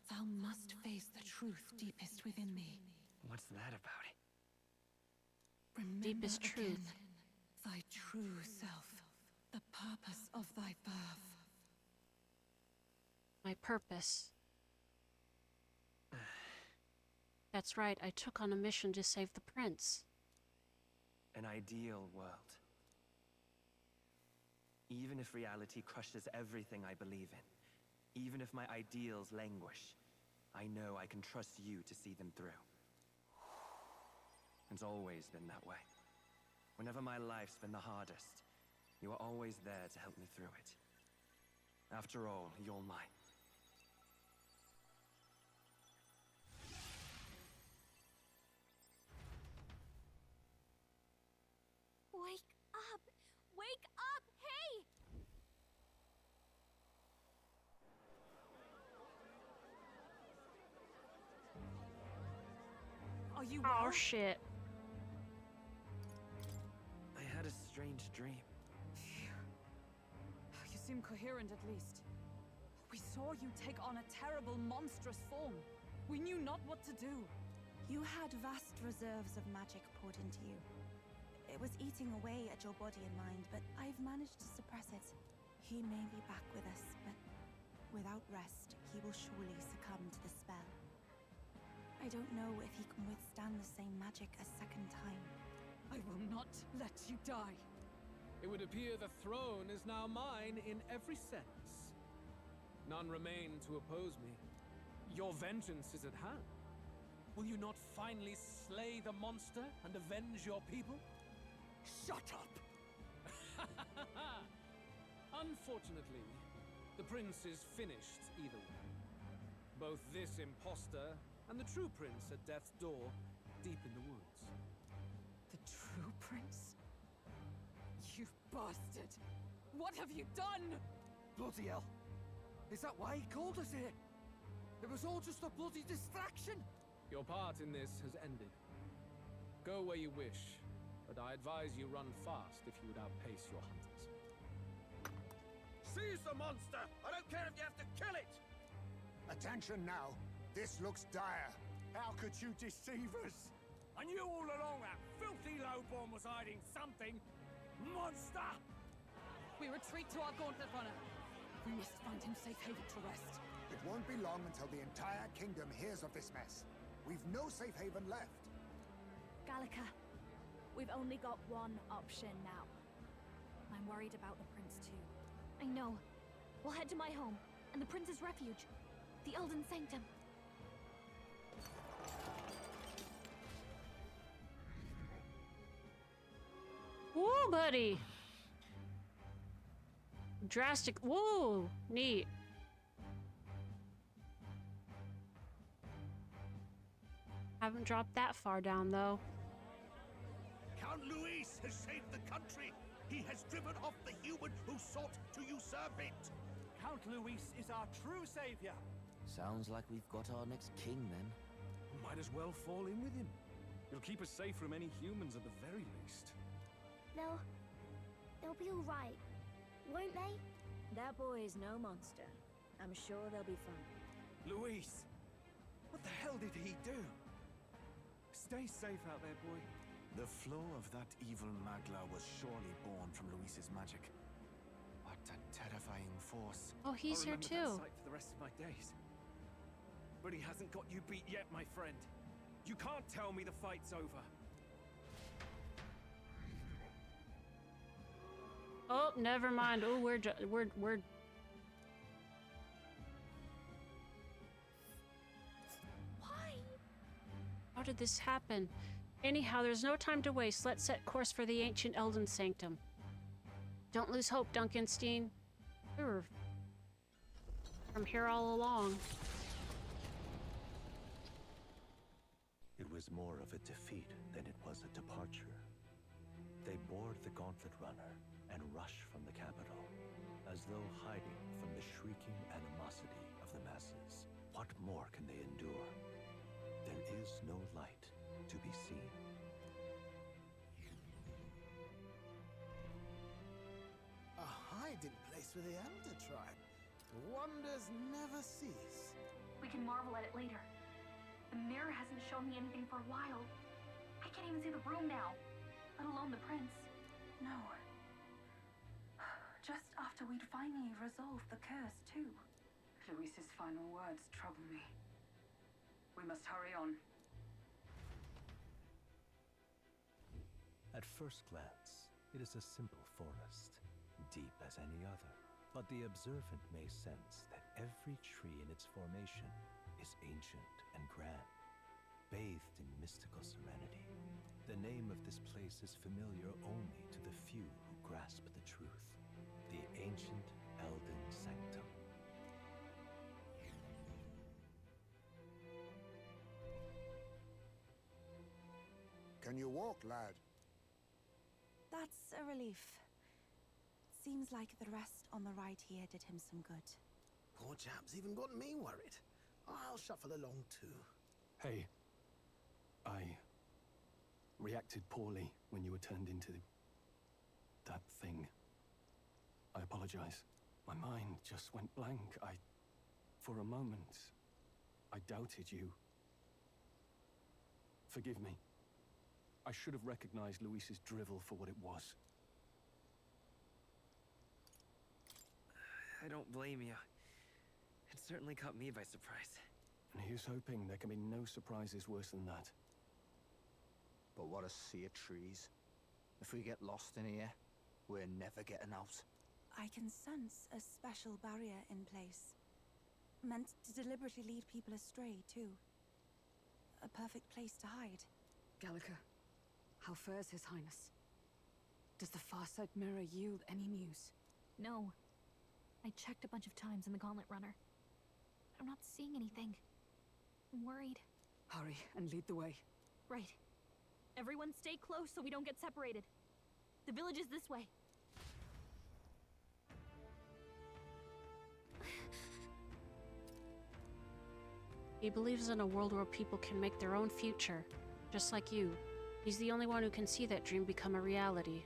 Thou must face the truth deepest within thee. What's that about? Remember Deepest again truth. thy true self, the purpose of thy birth. My purpose. That's right, I took on a mission to save the prince. An ideal world. Even if reality crushes everything I believe in, even if my ideals languish, I know I can trust you to see them through. It's always been that way. Whenever my life's been the hardest, you are always there to help me through it. After all, you're mine. Wake up! Wake up! Hey! Oh shit. I had a strange dream. You seem coherent at least. We saw you take on a terrible, monstrous form. We knew not what to do. You had vast reserves of magic poured into you. It was eating away at your body and mind, but I've managed to suppress it. He may be back with us, but without rest, he will surely succumb to the spell. I don't know if he can withstand the same magic a second time. I will not let you die. It would appear the throne is now mine in every sense. None remain to oppose me. Your vengeance is at hand. Will you not finally slay the monster and avenge your people? Shut up! Unfortunately, the prince is finished either way. Both this imposter and the true prince at death's door, deep in the woods. The true prince? You bastard! What have you done? Bloody hell! Is that why he called us here? It was all just a bloody distraction! Your part in this has ended. Go where you wish, but I advise you run fast if you would outpace your hunters. Seize the monster! I don't care if you have to kill it! Attention now. This looks dire. How could you deceive us? I knew all along that filthy lowborn was hiding something. Monster! We retreat to our gauntlet runner. We must find him safe haven to rest. It won't be long until the entire kingdom hears of this mess. We've no safe haven left. Gallica, we've only got one option now. I'm worried about the prince too. I know. We'll head to my home, and the prince's refuge, the Elden Sanctum. Woo, buddy! Drastic. Whoa! Neat. Haven't dropped that far down, though. Count Luis has saved the country! He has driven off the human who sought to usurp it! Count Luis is our true savior. Sounds like we've got our next king, then. Might as well fall in with him. He'll keep us safe from any humans at the very least. They'll be all right, won't they? That boy is no monster. I'm sure they'll be fine. Luis! What the hell did he do? Stay safe out there, boy. The flow of that evil Magla was surely born from Luis's magic. What a terrifying force. Oh, he's here I'll remember too. that sight for the rest of my days. But he hasn't got you beat yet, my friend. You can't tell me the fight's over. Oh, never mind. Oh, we're. Why? How did this happen? Anyhow, there's no time to waste. Let's set course for the ancient Elden Sanctum. Don't lose hope, Duncanstein. We were from here all along. It was more of a defeat than it was a departure. They board the gauntlet runner and rush from the capital, as though hiding from the shrieking animosity of the masses. What more can they endure? There is no light to be seen. A hiding place for the Elder Tribe. Wonders never cease. We can marvel at it later. The mirror hasn't shown me anything for a while. I can't even see the room now, let alone the prince. No. Just after we'd finally resolved the curse, too. Luis's final words trouble me. We must hurry on. At first glance, it is a simple forest, deep as any other. But the observant may sense that every tree in its formation is ancient and grand, bathed in mystical serenity. The name of this place is familiar only to the few who grasp the truth. The ancient Elden Sanctum. Can you walk, lad? That's a relief. Seems like the rest on the ride here did him some good. Poor chap's even got me worried. I'll shuffle along too. Hey, I reacted poorly when you were turned into that thing. I apologize. My mind just went blank. For a moment, I doubted you. Forgive me. I should have recognized Luis's drivel for what it was. I don't blame you. It certainly caught me by surprise. And here's hoping there can be no surprises worse than that. But what a sea of trees. If we get lost in here, we're never getting out. I can sense a special barrier in place. Meant to deliberately lead people astray, too. A perfect place to hide. Gallica, how fares His Highness? Does the Farsight mirror yield any news? No. I checked a bunch of times in the Gauntlet Runner. I'm not seeing anything. I'm worried. Hurry and lead the way. Right. Everyone stay close so we don't get separated. The village is this way. He believes in a world where people can make their own future, just like you. He's the only one who can see that dream become a reality.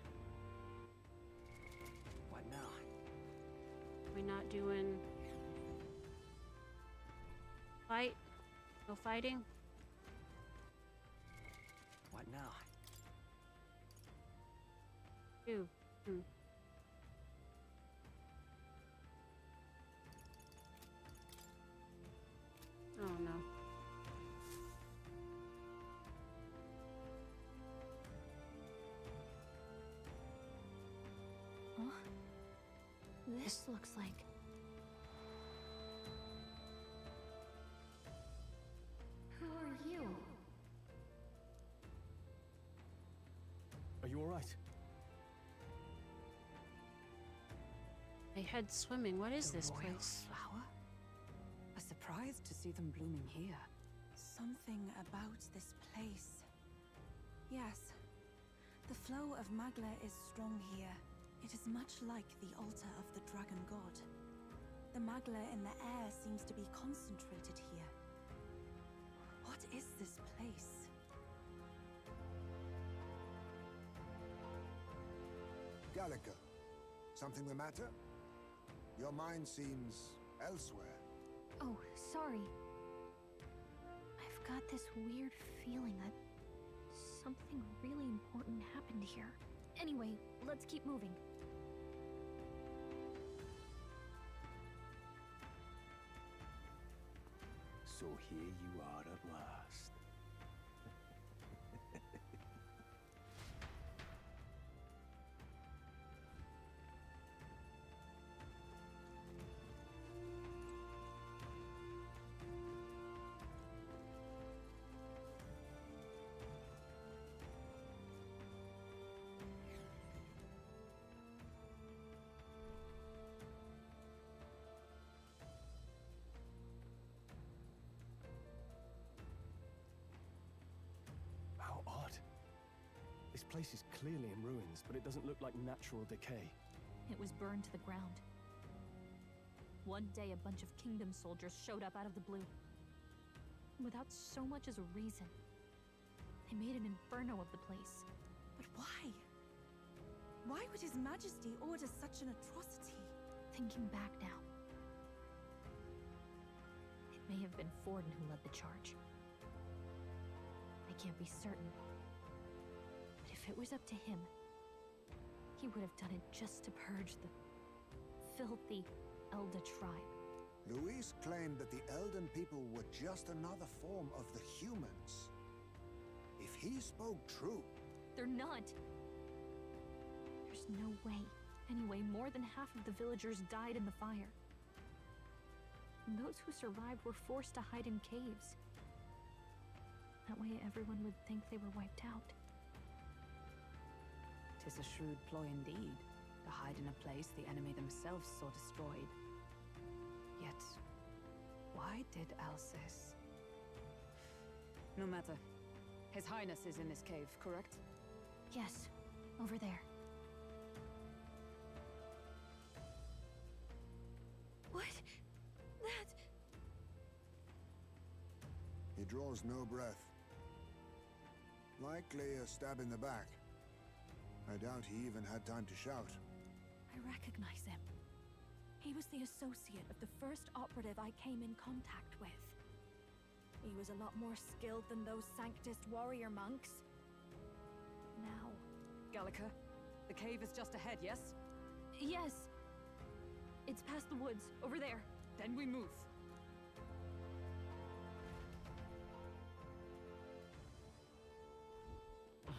What now? We're not doing... Fight? No fighting? What now? Do. Oh no. Huh? This looks like... Who are you? Are you all right? I head swimming. What is this royal place? Flower? A surprise to see them blooming here. Something about this place. Yes. The flow of Magla is strong here. It is much like the altar of the dragon god. The Magla in the air seems to be concentrated here. What is this place? Gallica, something the matter? Your mind seems elsewhere. Oh, sorry. I've got this weird feeling that something really important happened here. Anyway, let's keep moving. So here you are at last. How odd. This place is clearly in ruins, but it doesn't look like natural decay. It was burned to the ground. One day, a bunch of Kingdom soldiers showed up out of the blue. Without so much as a reason. They made an inferno of the place. But why? Why would His Majesty order such an atrocity? Thinking back now. It may have been Forden who led the charge. I can't be certain. But if it was up to him, he would have done it just to purge the filthy Elda tribe. Luis claimed that the Elden people were just another form of the humans. If he spoke true... They're not. There's no way. Anyway, more than half of the villagers died in the fire. And those who survived were forced to hide in caves. That way everyone would think they were wiped out. 'Tis a shrewd ploy indeed, to hide in a place the enemy themselves saw destroyed. Yet, why did Alcest? No matter. His Highness is in this cave, correct? Yes, over there. What? That... He draws no breath. Likely a stab in the back. I doubt he even had time to shout. I recognize him. He was the associate of the first operative I came in contact with. He was a lot more skilled than those Sanctist warrior monks. Now... Gallica, the cave is just ahead, yes? Yes. It's past the woods, over there. Then we move. I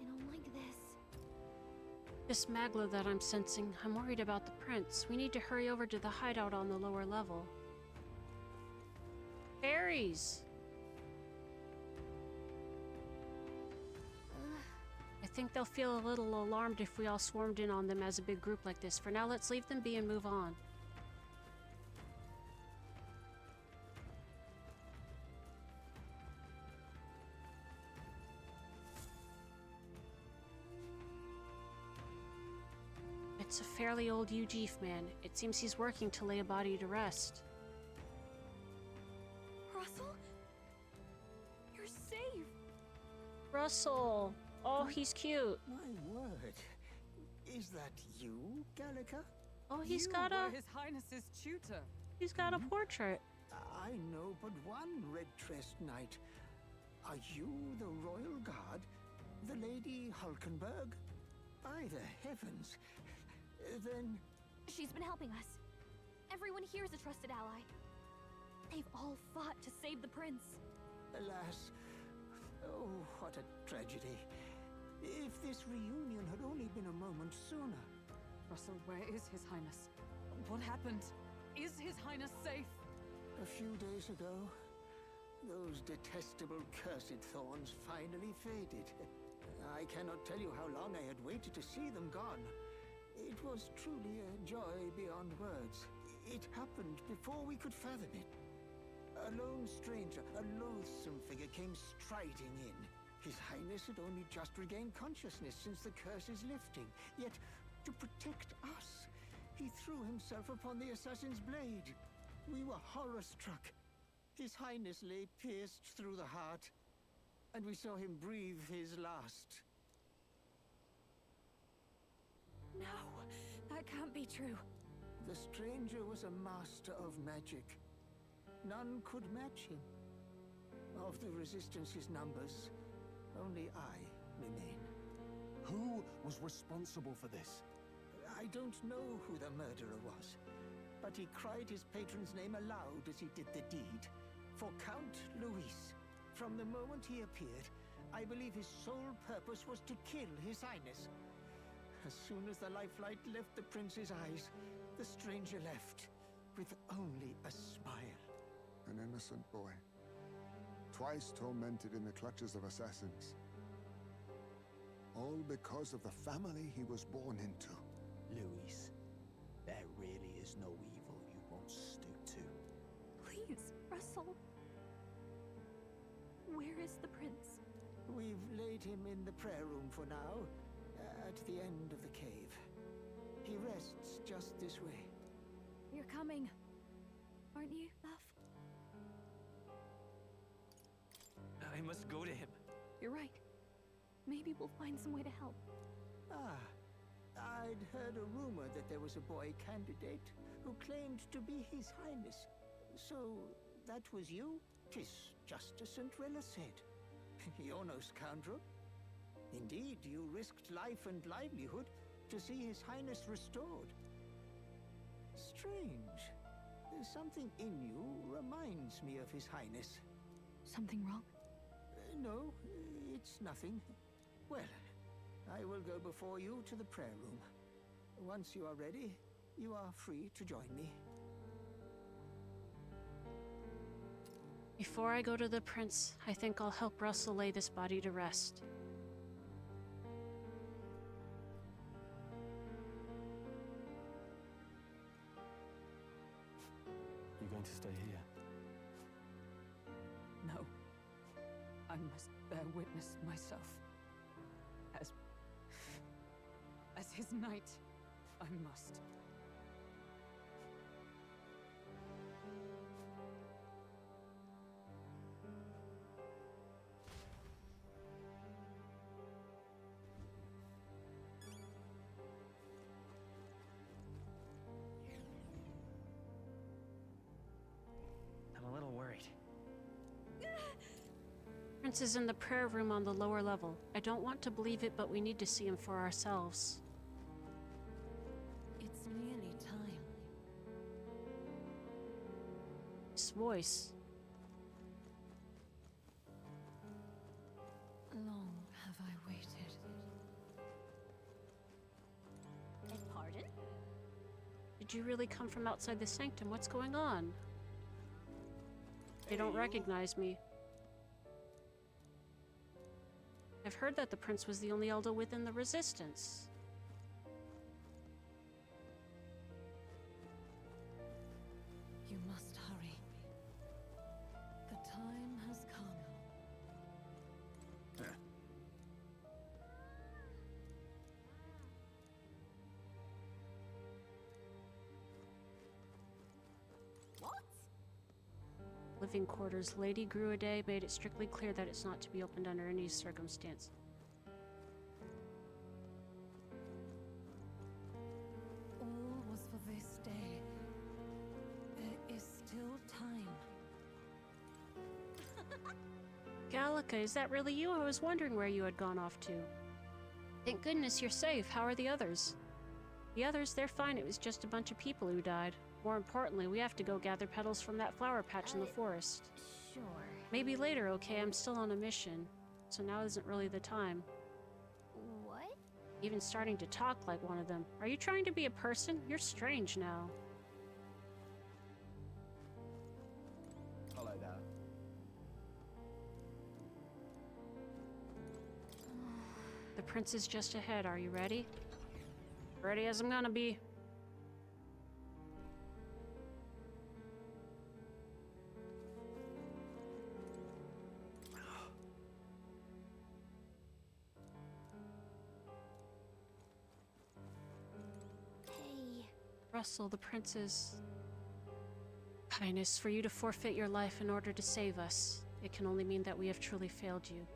don't like this. This magla that I'm sensing, I'm worried about the prince. We need to hurry over to the hideout on the lower level. Fairies! I think they'll feel a little alarmed if we all swarmed in on them as a big group like this. For now, let's leave them be and move on. It's a fairly old Ujif man. It seems he's working to lay a body to rest. Russell? You're safe! Russell! Oh, he's cute. My word. Is that you, Gallica? Oh, he's You got were a... His Highness's tutor. He's got a portrait. I know but one red-tressed knight. Are you the royal guard? The Lady Hulkenberg? By the heavens. Then... She's been helping us. Everyone here is a trusted ally. They've all fought to save the prince. Alas. Oh, what a tragedy. If this reunion had only been a moment sooner. Russell, where is His Highness? What happened? Is His Highness safe? A few days ago, those detestable cursed thorns finally faded. I cannot tell you how long I had waited to see them gone. It was truly a joy beyond words. It happened before we could fathom it. A lone stranger, a loathsome figure came striding in. His Highness had only just regained consciousness since the curse's lifting. Yet, to protect us, he threw himself upon the assassin's blade. We were horror-struck. His Highness lay pierced through the heart, and we saw him breathe his last. No, that can't be true. The stranger was a master of magic. None could match him. Of the Resistance's numbers, only I remain. Who was responsible for this? I don't know who the murderer was, but he cried his patron's name aloud as he did the deed. For Count Luis. From the moment he appeared, I believe his sole purpose was to kill His Highness. As soon as the lifelight left the prince's eyes, the stranger left, with only a smile. An innocent boy. Twice tormented in the clutches of assassins. All because of the family he was born into. Luis, there really is no evil you won't stoop to. Please, Russell. Where is the prince? We've laid him in the prayer room for now, at the end of the cave. He rests just this way. You're coming, aren't you, love? I must go to him. You're right. Maybe we'll find some way to help. Ah, I'd heard a rumor that there was a boy candidate who claimed to be His Highness. So, that was you? 'Tis just as Cinderella said. You're no scoundrel. Indeed, you risked life and livelihood to see His Highness restored. Strange. Something in you reminds me of His Highness. Something wrong? No, it's nothing. Well, I will go before you to the prayer room. Once you are ready, you are free to join me. Before I go to the prince, I think I'll help Russell lay this body to rest. You're going to stay here? No. I must bear witness myself. As his knight, I must. Prince is in the prayer room on the lower level. I don't want to believe it, but we need to see him for ourselves. It's nearly time. His voice. Long have I waited. Pardon? Did you really come from outside the Sanctum? What's going on? They don't recognize me. I've heard that the prince was the only elder within the resistance. You must hurry. The time has come. What? Living quarters. Lady Gruaday made it strictly clear that it's not to be opened under any circumstance. All was for this day. There is still time. Gallica, is that really you? I was wondering where you had gone off to. Thank goodness you're safe. How are the others? The others, they're fine. It was just a bunch of people who died. More importantly, we have to go gather petals from that flower patch in the forest. Sure. Maybe later, okay? I'm still on a mission, so now isn't really the time. What? Even starting to talk like one of them. Are you trying to be a person? You're strange now. Hello there. The prince is just ahead. Are you ready? Ready as I'm gonna be. Russell, the prince's kindness for you to forfeit your life in order to save us. It can only mean that we have truly failed you.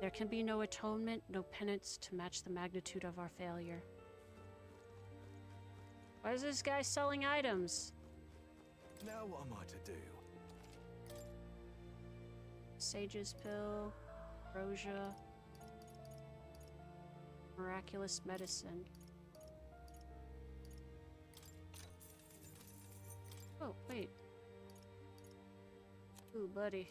There can be no atonement, no penance to match the magnitude of our failure. Why is this guy selling items? Now what am I to do? Sage's pill, ambrosia, miraculous medicine. Oh, wait. Ooh, buddy.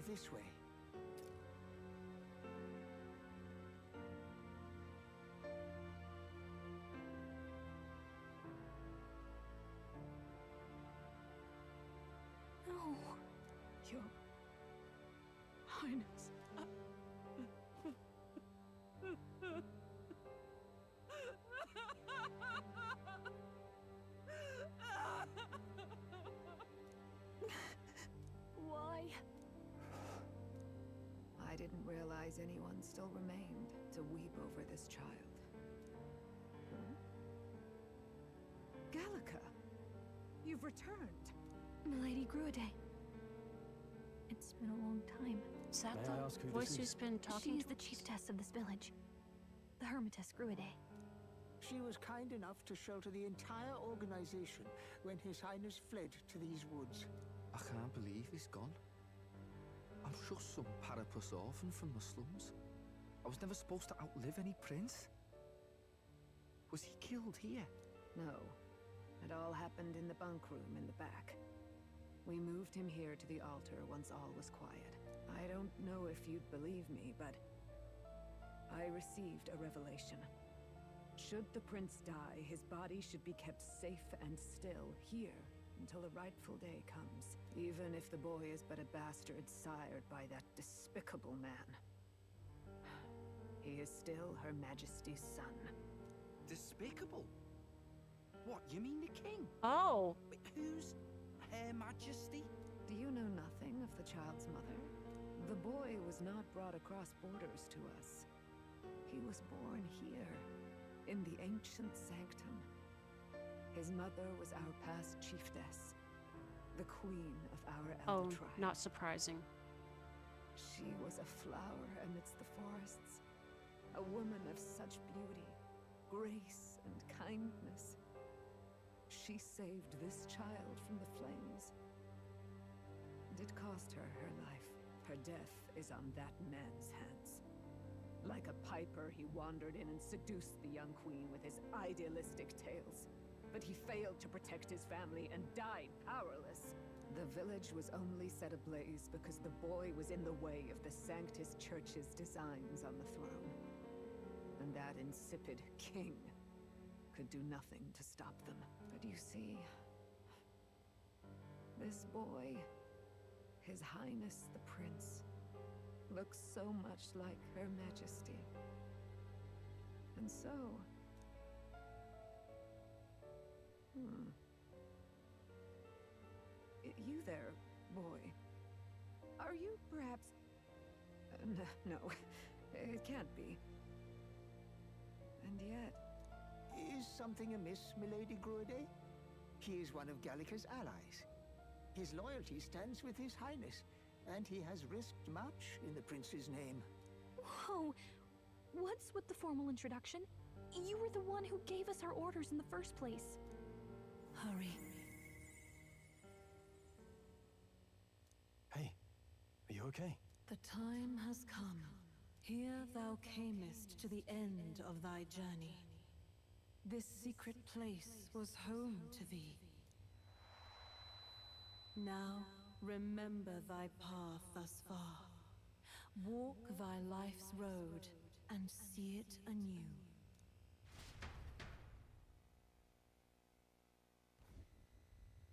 This way. No. Your Highness. Why? I didn't realize anyone still remained to weep over this child. Gallica, you've returned. Milady Gruaday. It's been a long time. Is that May I ask who the voice this who's is? been talking She's to the us? chiefess of this village. The Hermitess Gruaday. She was kind enough to shelter the entire organization when His Highness fled to these woods. I can't believe he's gone. I'm just some parapus orphan from the slums. I was never supposed to outlive any prince. Was he killed here? No. It all happened in the bunk room in the back. We moved him here to the altar once all was quiet. I don't know if you'd believe me, but I received a revelation. Should the prince die, his body should be kept safe and still here until the rightful day comes, even if the boy is but a bastard sired by that despicable man. He is still Her Majesty's son. Despicable? What, you mean the king? Oh! Wait, who's Her Majesty? Do you know nothing of the child's mother? The boy was not brought across borders to us. He was born here, in the ancient Sanctum. His mother was our past chiefess, the queen of our elder tribe. Not surprising. She was a flower amidst the forests, a woman of such beauty, grace, and kindness. She saved this child from the flames. And it cost her her life. Her death is on that man's hands. Like a piper, he wandered in and seduced the young queen with his idealistic tales. But he failed to protect his family and died powerless. The village was only set ablaze because the boy was in the way of the Sanctus Church's designs on the throne. And that insipid king could do nothing to stop them. But you see, this boy, His Highness the Prince, looks so much like Her Majesty. And so... You there, boy. Are you perhaps... no, it can't be. And yet... Is something amiss, milady Gruide? He is one of Gallica's allies. His loyalty stands with His Highness, and he has risked much in the prince's name. Whoa! What's with the formal introduction? You were the one who gave us our orders in the first place. Hurry. Hey, are you okay? The time has come. Here thou camest to the end of thy journey. This secret place was home to thee. Now, remember thy path thus far. Walk thy life's road and see it anew.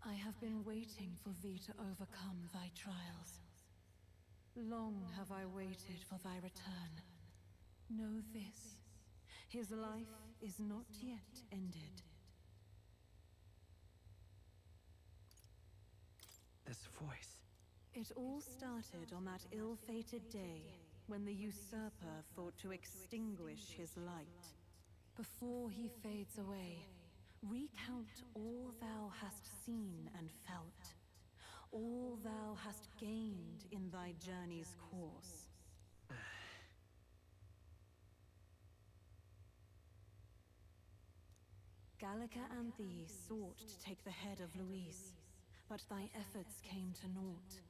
I have been waiting for thee to overcome thy trials. Long have I waited for thy return. Know this, his life is not yet ended. This voice... It all started on that ill-fated day when the usurper thought to extinguish his light. Before he fades away, recount all thou hast seen and felt, all thou hast gained in thy journey's course. Gallica and thee sought to take the head of Louise, but thy efforts came to naught.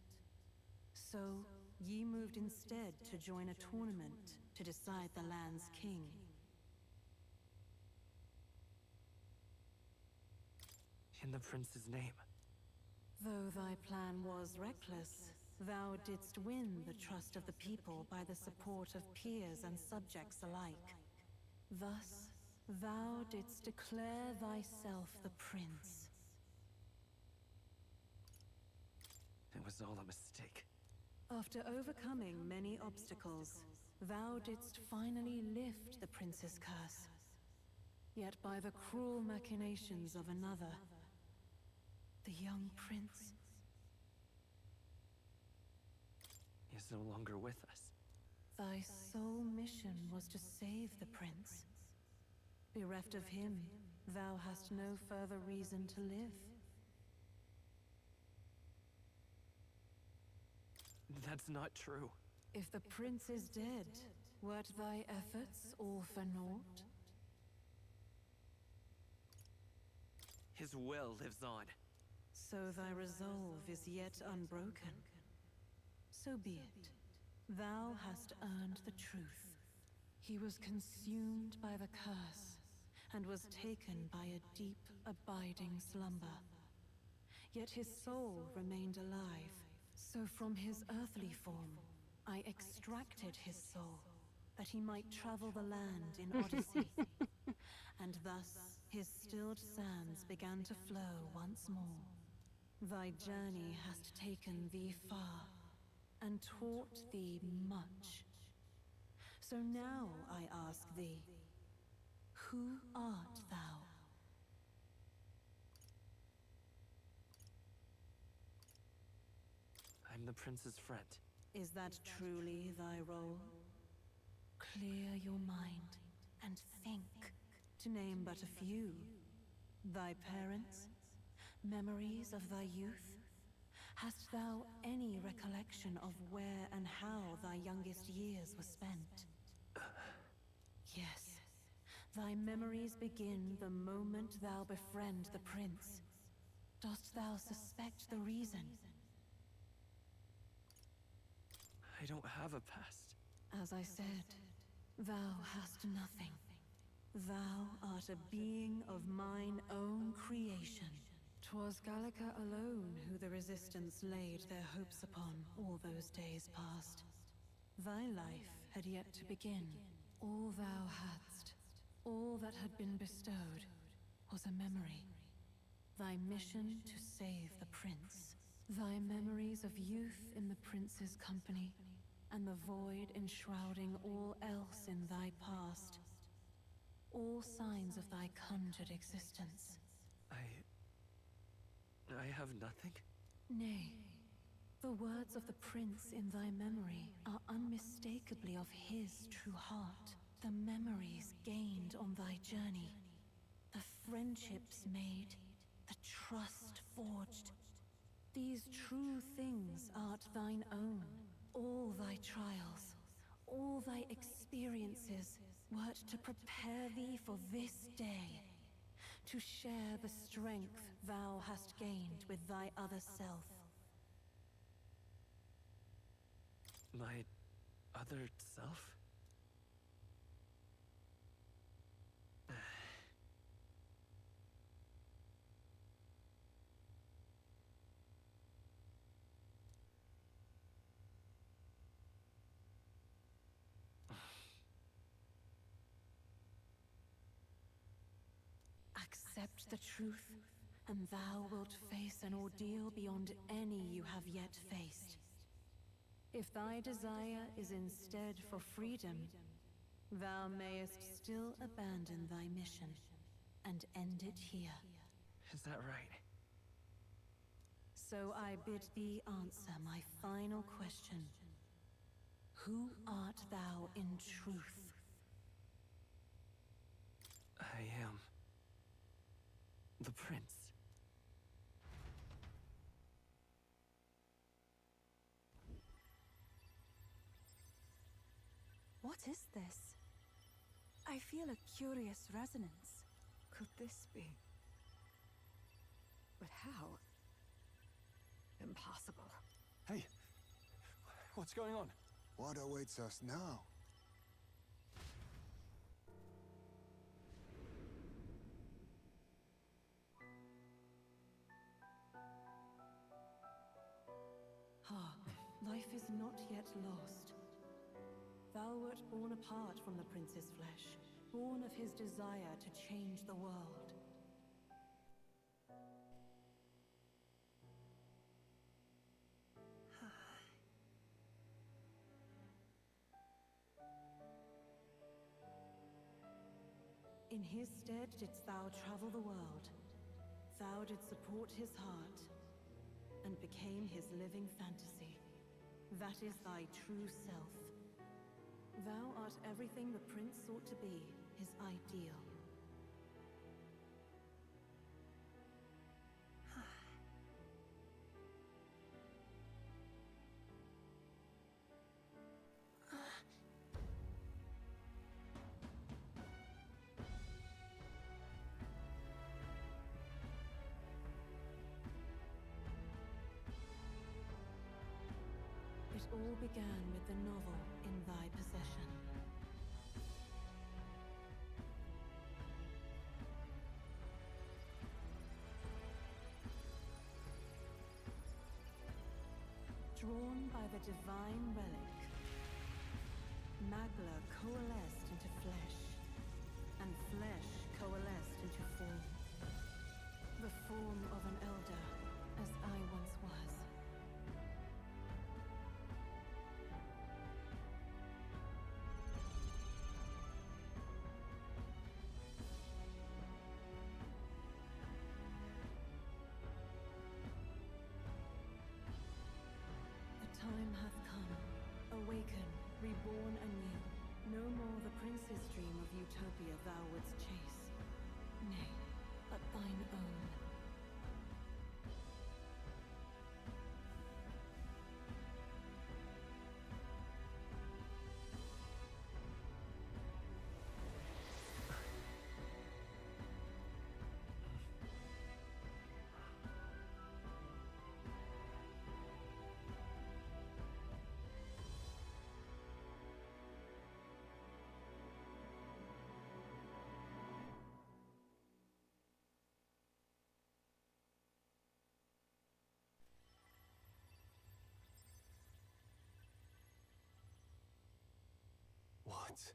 So, ye moved instead to join a tournament to decide the land's king. In the prince's name. Though thy plan was reckless, thou didst win the trust of the people by the support of peers and subjects alike. Thus, thou didst declare thyself the prince. It was all a mistake. After overcoming many obstacles, thou didst finally lift the prince's curse. Yet by the cruel machinations of another, the young prince... He is no longer with us. Thy sole mission was to save the prince. Bereft of him, thou hast no further reason to live. That's not true. If the prince is dead, wert thy efforts all for naught? His will lives on. So thy resolve is yet unbroken. So be it. Thou hast earned the truth. He was consumed by the curse, and was taken by a deep, abiding slumber. Yet his soul remained alive. So from his earthly form, I extracted his soul, that he might travel the land in Odyssey. And thus, his stilled sands began to flow once more. Thy journey hast taken thee far, and taught thee much. So now I ask thee, who art thou? I'm the prince's friend. Is that truly thy role? Clear your mind and think, to name but a few. Thy parents? Memories of thy youth? Hast thou any recollection of where and how thy youngest years were spent? Yes. Thy memories begin the moment thou befriend the prince. Dost thou suspect the reason? I don't have a past. As I said, thou hast nothing. Thou art a being of mine own creation. 'Twas Gallica alone who the Resistance laid their hopes upon all those days past. Thy life had yet to begin. All thou hadst, all that had been bestowed, was a memory. Thy mission to save the prince. Thy memories of youth in the prince's company, and the void enshrouding all else in thy past. All signs of thy conjured existence. I have nothing? Nay, the words of the prince in thy memory are unmistakably of his true heart. The memories gained on thy journey, the friendships made, the trust forged. These true things art thine own. All thy trials, all thy experiences wert to prepare thee for this day. To share the strength thou hast gained with thy other self. My other self? Accept the truth, and thou wilt face an ordeal beyond any you have yet faced. If thy desire is instead for freedom, thou mayest still abandon thy mission and end it here. Is that right? So I bid thee answer my final question. Who art thou in truth? I am the prince. What is this? I feel a curious resonance. Could this be? But how? Impossible. Hey, what's going on? What awaits us now? Hark, life is not yet lost. Thou wert born apart from the prince's flesh, born of his desire to change the world. In his stead didst thou travel the world. Thou didst support his heart, and became his living fantasy. That is thy true self. Thou art everything the prince sought to be, his ideal. It all began with the novel in thy possession. Drawn by the divine relic, Magla coalesced into flesh, and flesh coalesced into form. The form of an elder, as I once was. The time hath come. Awaken, reborn anew. No more the prince's dream of utopia thou wouldst chase. Nay, but thine own. What?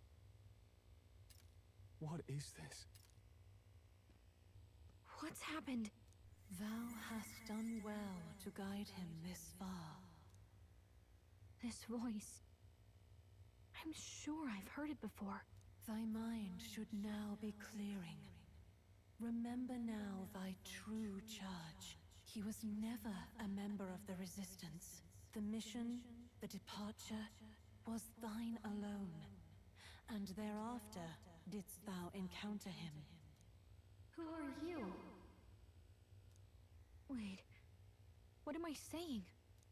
What is this? What's happened? Thou hast done well to guide him this far. This voice. I'm sure I've heard it before. Thy mind should now be clearing. Remember now thy true charge. He was never a member of the Resistance. The mission, the departure, was thine alone. And thereafter didst thou encounter him. Who are you? Wait, what am I saying?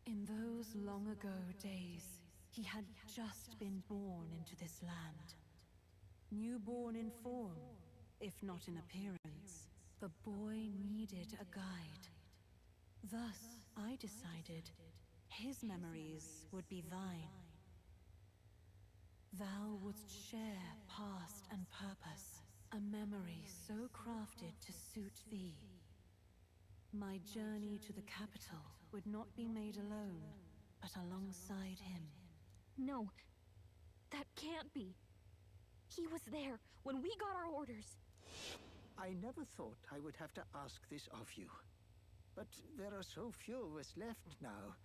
In those long ago days, he had just been born into this land. Newborn in form, if not in appearance, the boy needed a guide. Thus, I decided his memories would be thine. Thou wouldst share past and purpose, a memory so crafted to suit thee. My journey to the capital would not be made alone, but alongside him. No, that can't be. He was there when we got our orders. I never thought I would have to ask this of you. But there are so few of us left now.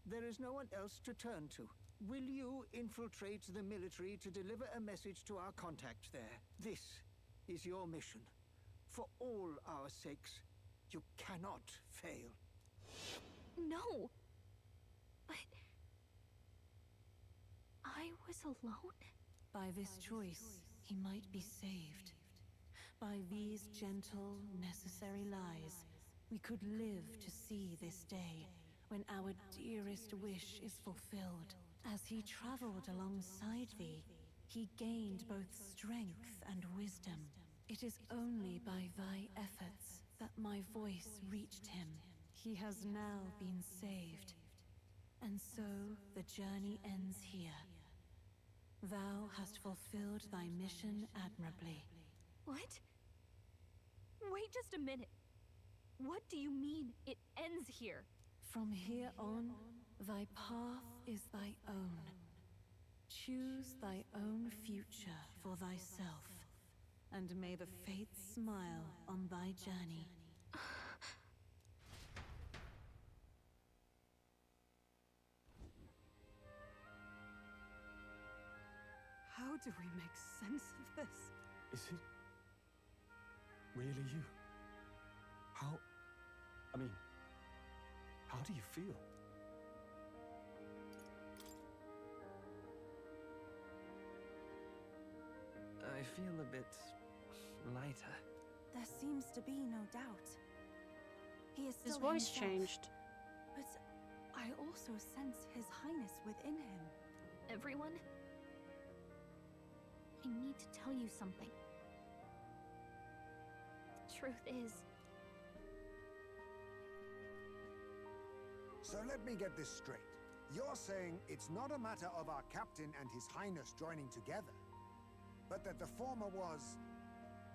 There is no one else to turn to. Will you infiltrate the military to deliver a message to our contact there? This is your mission. For all our sakes, you cannot fail. No. But I was alone? By this choice, he might be saved. By these gentle, necessary lies, we could live to see this day, when our dearest wish is fulfilled. As he traveled alongside thee, he gained both strength and wisdom. It is only by thy efforts that my voice reached him. He has now been saved. And so the journey ends here. Thou hast fulfilled thy mission admirably. What? Wait just a minute. What do you mean, it ends here? From here on, thy path is thy own. Choose thy own future for thyself, and may the fates smile on thy journey. How do we make sense of this? Is it really you? How do you feel? I feel a bit lighter. There seems to be no doubt. He is still His voice himself, changed. But I also sense His Highness within him. Everyone? I need to tell you something. The truth is... So let me get this straight. You're saying it's not a matter of our captain and His Highness joining together, but that the former was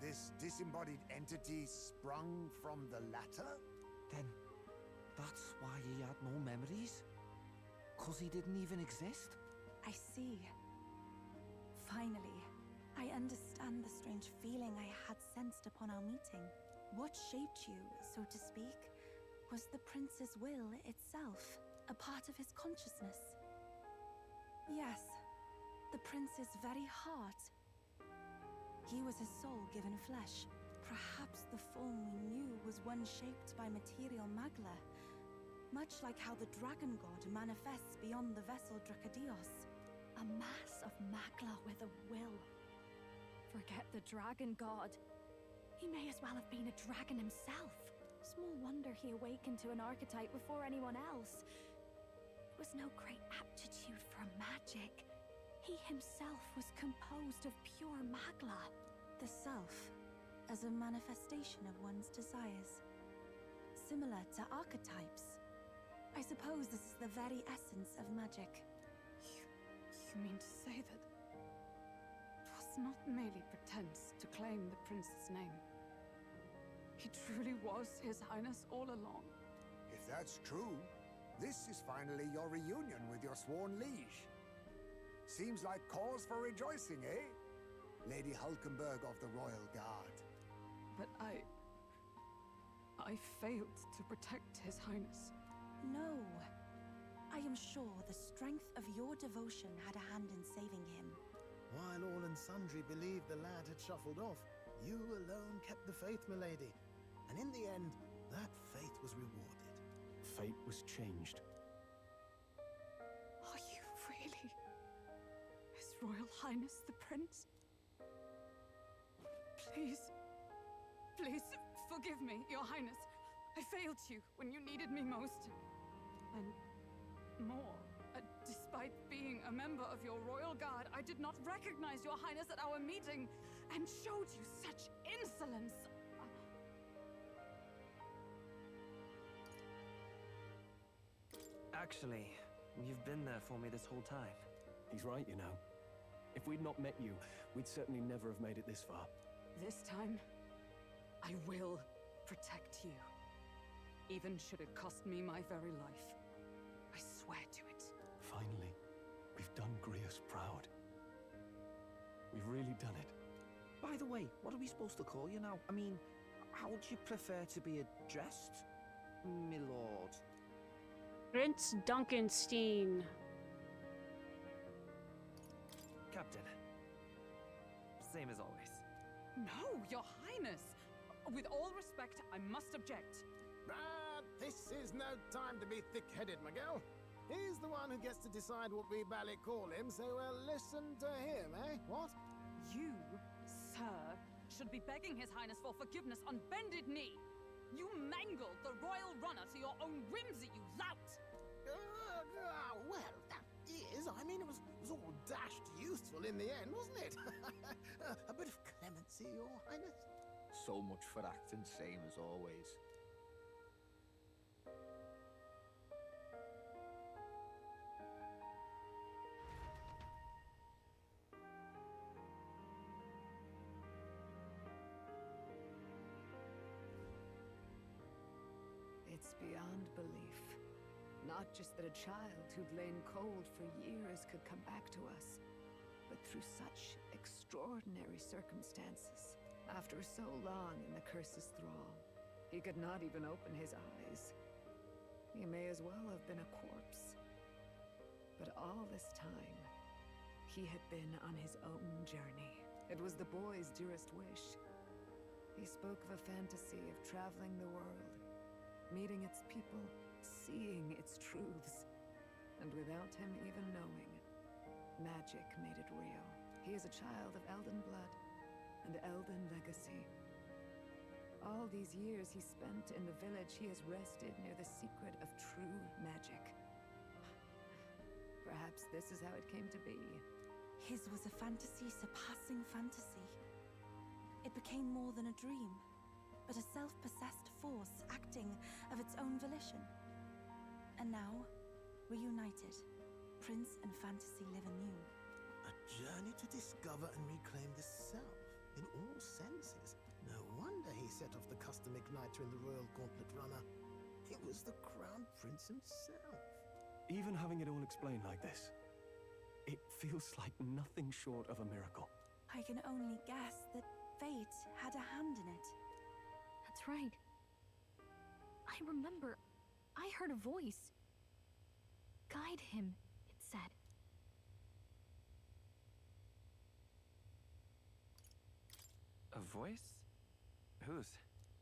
this disembodied entity sprung from the latter? Then that's why he had no memories? 'Cause he didn't even exist? I see. Finally, I understand the strange feeling I had sensed upon our meeting. What shaped you, so to speak, was the prince's will itself, a part of his consciousness. Yes, the prince's very heart. He was his soul given flesh. Perhaps the form we knew was one shaped by material magla, much like how the dragon god manifests beyond the vessel Dracadios. A mass of magla with a will. Forget the dragon god. He may as well have been a dragon himself. Small wonder he awakened to an archetype before anyone else. It was no great aptitude for magic. He himself was composed of pure magla. The self, as a manifestation of one's desires. Similar to archetypes. I suppose this is the very essence of magic. You mean to say that it was not merely pretense to claim the prince's name? He truly was His Highness all along. If that's true, this is finally your reunion with your sworn liege. Seems like cause for rejoicing, eh? Lady Hulkenberg of the Royal Guard. But I failed to protect His Highness. No. I am sure the strength of your devotion had a hand in saving him. While all and sundry believed the lad had shuffled off, you alone kept the faith, milady. And in the end, that faith was rewarded. Fate was changed. Are you really His Royal Highness the Prince? Please, please forgive me, Your Highness. I failed you when you needed me most. And more, despite being a member of your Royal Guard, I did not recognize Your Highness at our meeting and showed you such insolence. Actually, you've been there for me this whole time. He's right, you know. If we'd not met you, we'd certainly never have made it this far. This time, I will protect you. Even should it cost me my very life. I swear to it. Finally, we've done Grius proud. We've really done it. By the way, what are we supposed to call you now? I mean, how would you prefer to be addressed, my lord? Prince Duncanstein. Captain. Same as always. No, Your Highness! With all respect, I must object. This is no time to be thick-headed, Miguel. He's the one who gets to decide what we bally call him, so listen to him, eh? What? You, sir, should be begging His Highness for forgiveness on bended knee. You mangled the royal runner to your own whimsy, you lout! Well, that is, I mean, it was all dashed useful in the end, wasn't it? A bit of clemency, Your Highness. So much for acting same as always. It's beyond belief. Not just that a child who'd lain cold for years could come back to us, but through such extraordinary circumstances. After so long in the curse's thrall, he could not even open his eyes. He may as well have been a corpse. But all this time, he had been on his own journey. It was the boy's dearest wish. He spoke of a fantasy of traveling the world, meeting its people, seeing its truths. And without him even knowing, magic made it real. He is a child of Elden blood and Elden legacy. All these years he spent in the village, he has rested near the secret of true magic. Perhaps this is how it came to be. His was a fantasy surpassing fantasy. It became more than a dream, but a self-possessed force acting of its own volition. And now, reunited, Prince and fantasy live anew. A journey to discover and reclaim the self, in all senses. No wonder he set off the custom igniter in the Royal Gauntlet Runner. It was the Crown Prince himself. Even having it all explained like this, it feels like nothing short of a miracle. I can only guess that fate had a hand in it. That's right. I remember. I heard a voice. Guide him, it said. A voice? Whose?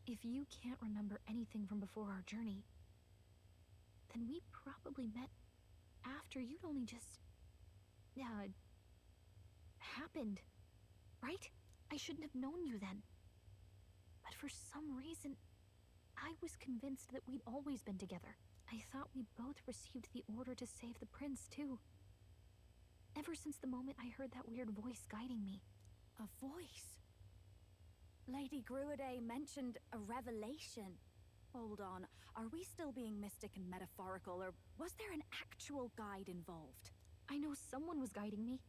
If you can't remember anything from before our journey, then we probably met after you'd only just... happened, right? I shouldn't have known you then. But for some reason, I was convinced that we'd always been together. I thought we both received the order to save the prince, too. Ever since the moment I heard that weird voice guiding me. A voice? Lady Gruiday mentioned a revelation. Hold on, are we still being mystic and metaphorical, or was there an actual guide involved? I know someone was guiding me.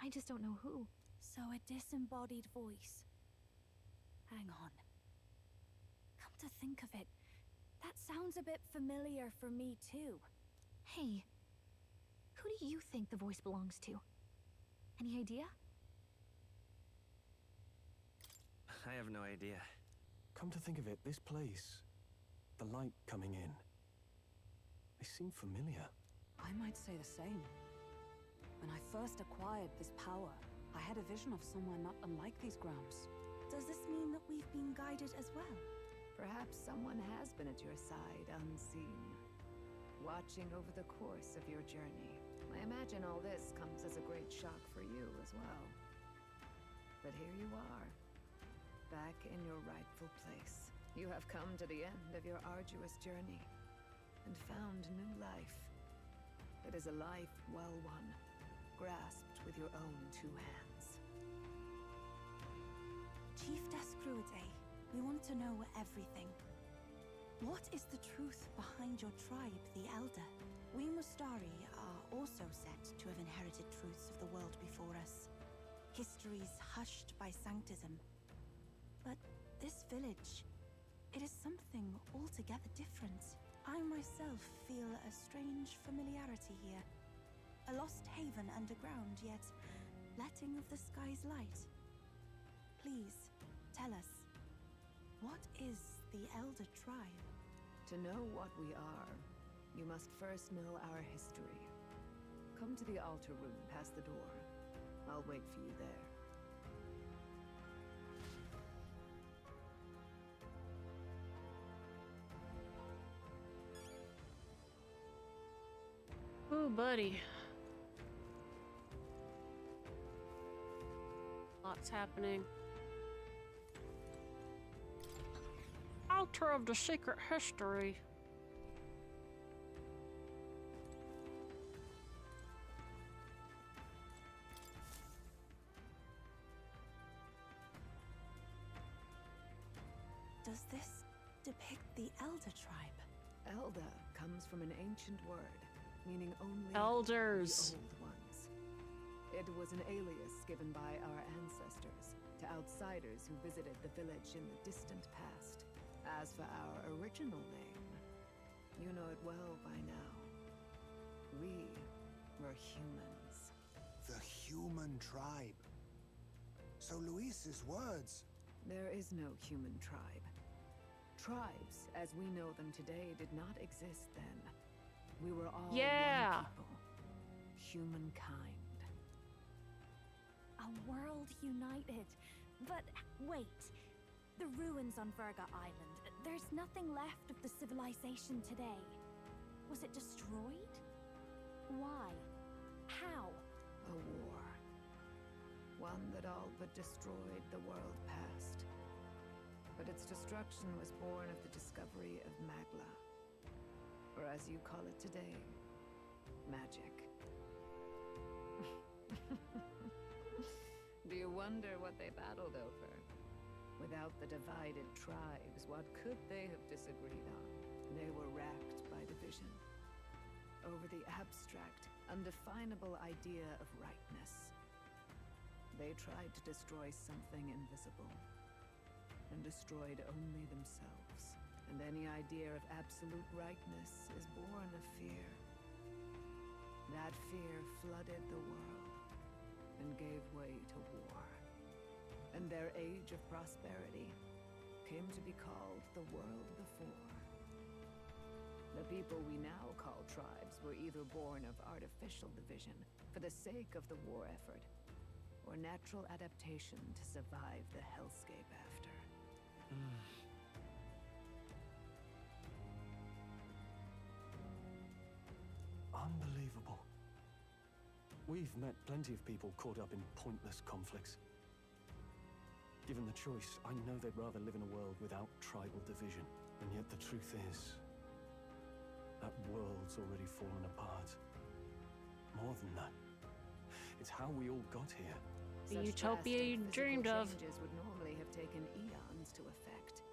I just don't know who. So a disembodied voice. Hang on. Come to think of it, that sounds a bit familiar for me too. Hey, Who do you think the voice belongs to? Any idea? I have no idea. Come to think of it, this place, the light coming in, they seem familiar. I might say the same. When I first acquired this power, I had a vision of somewhere not unlike these grounds. Does this mean that we've been guided as well? Perhaps someone has been at your side unseen, watching over the course of your journey. I imagine all this comes as a great shock for you as well. But here you are, back in your rightful place. You have come to the end of your arduous journey and found new life. It is a life well won, grasped with your own two hands. Chief Descruide, we want to know everything. What is the truth behind your tribe, the Elder? We Mustari are also said to have inherited truths of the world before us. Histories hushed by Sanctism. But this village, it is something altogether different. I myself feel a strange familiarity here. A lost haven underground, yet letting of the sky's light. Please, tell us, what is the Elder Tribe? To know what we are, you must first know our history. Come to the altar room past the door. I'll wait for you there. Ooh, buddy. Lots happening. Altar of the Secret History. Does this depict the Elder Tribe? Elder comes from an ancient word, meaning only Elders. the old ones. It was an alias given by our ancestors to outsiders who visited the village in the distant past. As for our original name, you know it well by now. We were humans. The human tribe. So Luis's words... There is no human tribe. Tribes, as we know them today, did not exist then. We were all one people. Humankind. A world united. But wait. The ruins on Verga Island. There's nothing left of the civilization today. Was it destroyed? Why? How? A war. One that all but destroyed the world past. But its destruction was born of the discovery of Magla. Or as you call it today, magic. Do you wonder what they battled over? Without the divided tribes, what could they have disagreed on? They were racked by division. Over the abstract, undefinable idea of rightness. They tried to destroy something invisible, and destroyed only themselves. And any idea of absolute rightness is born of fear. That fear flooded the world, and gave way to war. And their age of prosperity came to be called the world before. The people we now call tribes were either born of artificial division for the sake of the war effort, or natural adaptation to survive the hellscape after. Unbelievable. We've met plenty of people caught up in pointless conflicts. Given the choice, I know they'd rather live in a world without tribal division. And yet the truth is, that world's already fallen apart. More than that, it's how we all got here. The Such utopia you drastic dreamed physical of. changes would normally have taken eons to effect.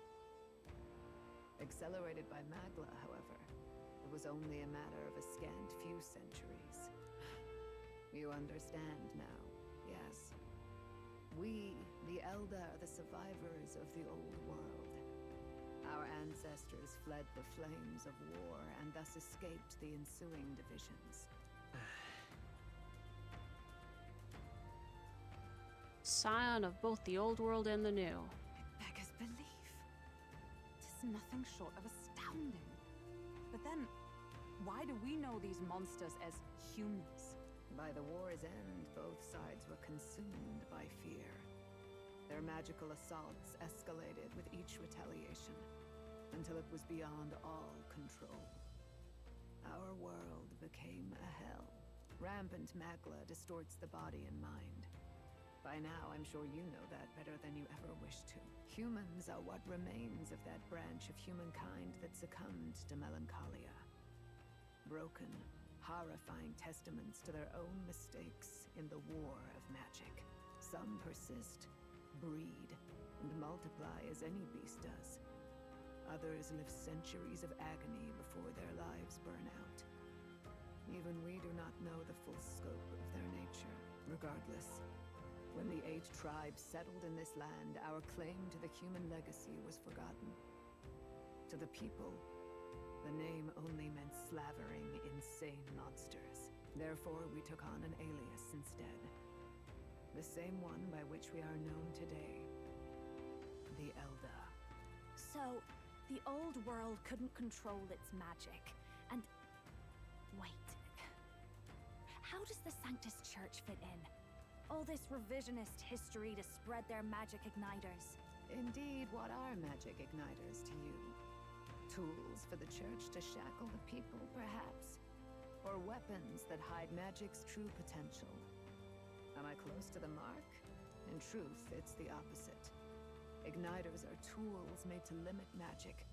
Accelerated by Magla, however, it was only a matter of a scant few centuries. You understand now, yes? We, the Elder, are the survivors of the old world. Our ancestors fled the flames of war and thus escaped the ensuing divisions. scion of both the old world and the new. It beggars belief. Tis nothing short of astounding. But then, why do we know these monsters as humans? By the war's end, both sides were consumed by fear. Their magical assaults escalated with each retaliation, until it was beyond all control. Our world became a hell. Rampant magla distorts the body and mind. By now, I'm sure you know that better than you ever wished to. Humans are what remains of that branch of humankind that succumbed to melancholia. Broken, horrifying testaments to their own mistakes in the war of magic. Some persist, breed, and multiply as any beast does. Others live centuries of agony before their lives burn out. Even we do not know the full scope of their nature. Regardless, when the 8 tribes settled in this land, our claim to the human legacy was forgotten. To the people, the name only meant slavering, insane monsters. Therefore, we took on an alias instead. The same one by which we are known today. The Elda. So, the old world couldn't control its magic, and... Wait. How does the Sanctus Church fit in? All this revisionist history to spread their magic igniters. Indeed, what are magic igniters to you? Tools for the church to shackle the people, perhaps? Or weapons that hide magic's true potential? Am I close to the mark? In truth, it's the opposite. Igniters are tools made to limit magic.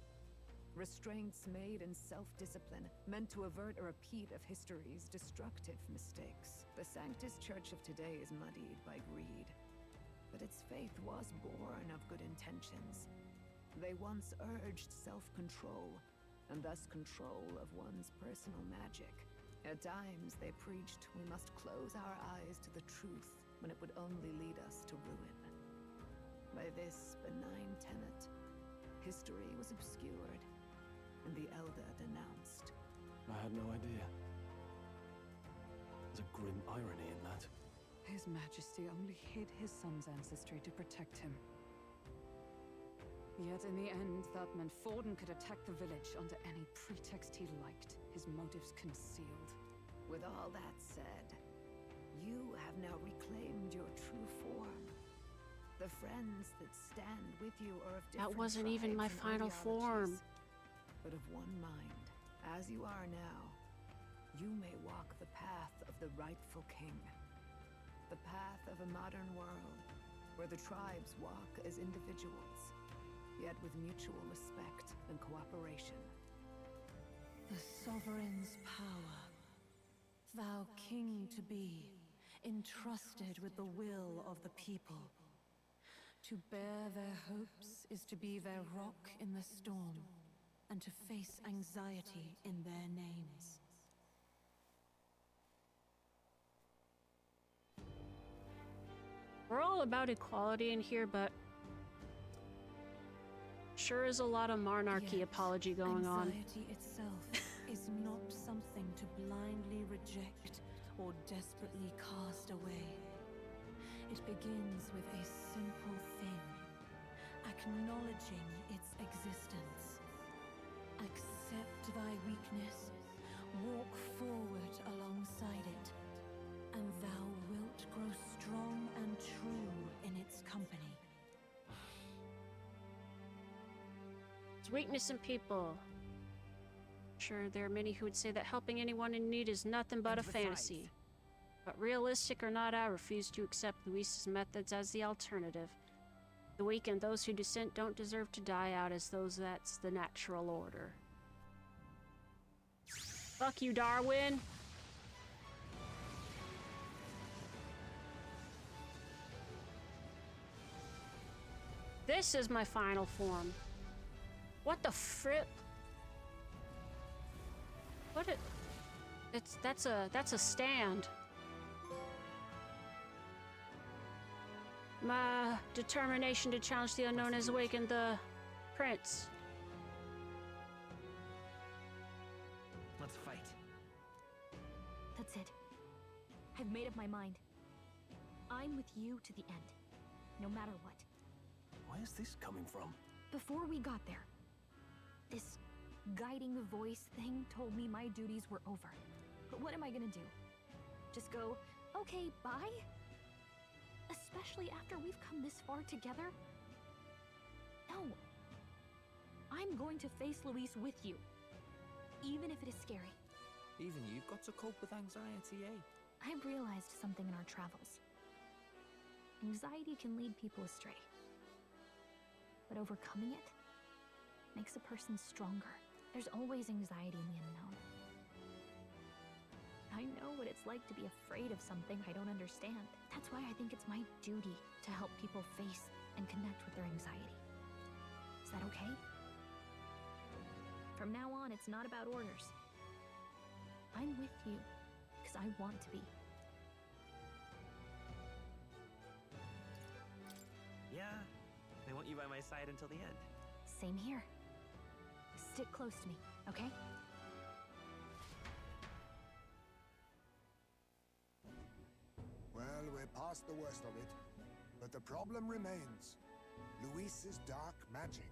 Restraints made in self-discipline, meant to avert a repeat of history's destructive mistakes. The Sanctus Church of today is muddied by greed. But its faith was born of good intentions. They once urged self-control, and thus control of one's personal magic. At times, they preached we must close our eyes to the truth when it would only lead us to ruin. By this benign tenet, history was obscured, and the Elder denounced. I had no idea. There's a grim irony in that. His Majesty only hid his son's ancestry to protect him. Yet in the end, that meant Forden could attack the village under any pretext he liked, his motives concealed. With all that said, you have now reclaimed your true form. The friends that stand with you are of different That wasn't even my tribes and final form. ideologies, but of one mind. As you are now, you may walk the path of the rightful king. The path of a modern world, where the tribes walk as individuals, yet with mutual respect and cooperation. The sovereign's power, thou king to be, entrusted with the will of the people. To bear their hopes is to be their rock in the storm, and to face anxiety in their names. We're all about equality in here, but sure is a lot of monarchy apology going on. Anxiety itself is not something to blindly reject or desperately cast away. It begins with a simple thing, acknowledging its existence. Accept thy weakness, walk forward alongside it, and thou wilt grow strong and true in its company. It's weakness in people. Sure, there are many who would say that helping anyone in need is nothing but a fantasy. But realistic or not, I refuse to accept Luis's methods as the alternative. The weak and those who dissent don't deserve to die out as those that's the natural order. Fuck you, Darwin! This is my final form. What the frick? What it? That's a stand. My determination to challenge the unknown has awakened the prince. Let's fight. That's it. I've made up my mind. I'm with you to the end. no matter what. Where's this coming from? Before we got there, this guiding voice thing told me my duties were over. But what am I gonna do? Just go, okay, bye? Especially after we've come this far together? No. I'm going to face Luis with you. Even if it is scary. Even you've got to cope with anxiety, eh? I've realized something in our travels. Anxiety can lead people astray. But overcoming it makes a person stronger. There's always anxiety in the unknown. I know what it's like to be afraid of something I don't understand. That's why I think it's my duty to help people face and connect with their anxiety. Is that okay? From now on, it's not about orders. I'm with you, because I want to be. Yeah, I want you by my side until the end. Same here. Stick close to me, okay? Well, we're past the worst of it. But the problem remains. Luis's dark magic.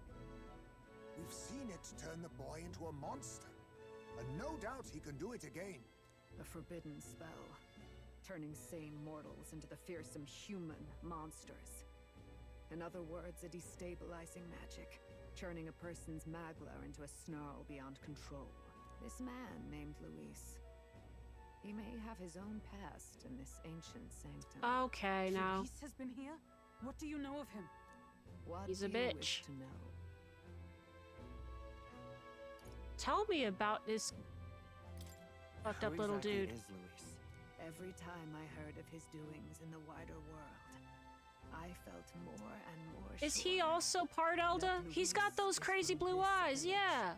We've seen it turn the boy into a monster. And no doubt he can do it again. A forbidden spell, turning sane mortals into the fearsome human monsters. In other words, a destabilizing magic, turning a person's magla into a snarl beyond control. This man named Luis. He may have his own past in this ancient sanctum. Okay, now. Luis has been here? What do you know of him? What He's do a you wish bitch. to know? Tell me about this fucked up little dude. Is Luis? Every time I heard of his doings in the wider world, I felt more and more Is sure he also part Elda? He's got those crazy blue eyes, yeah.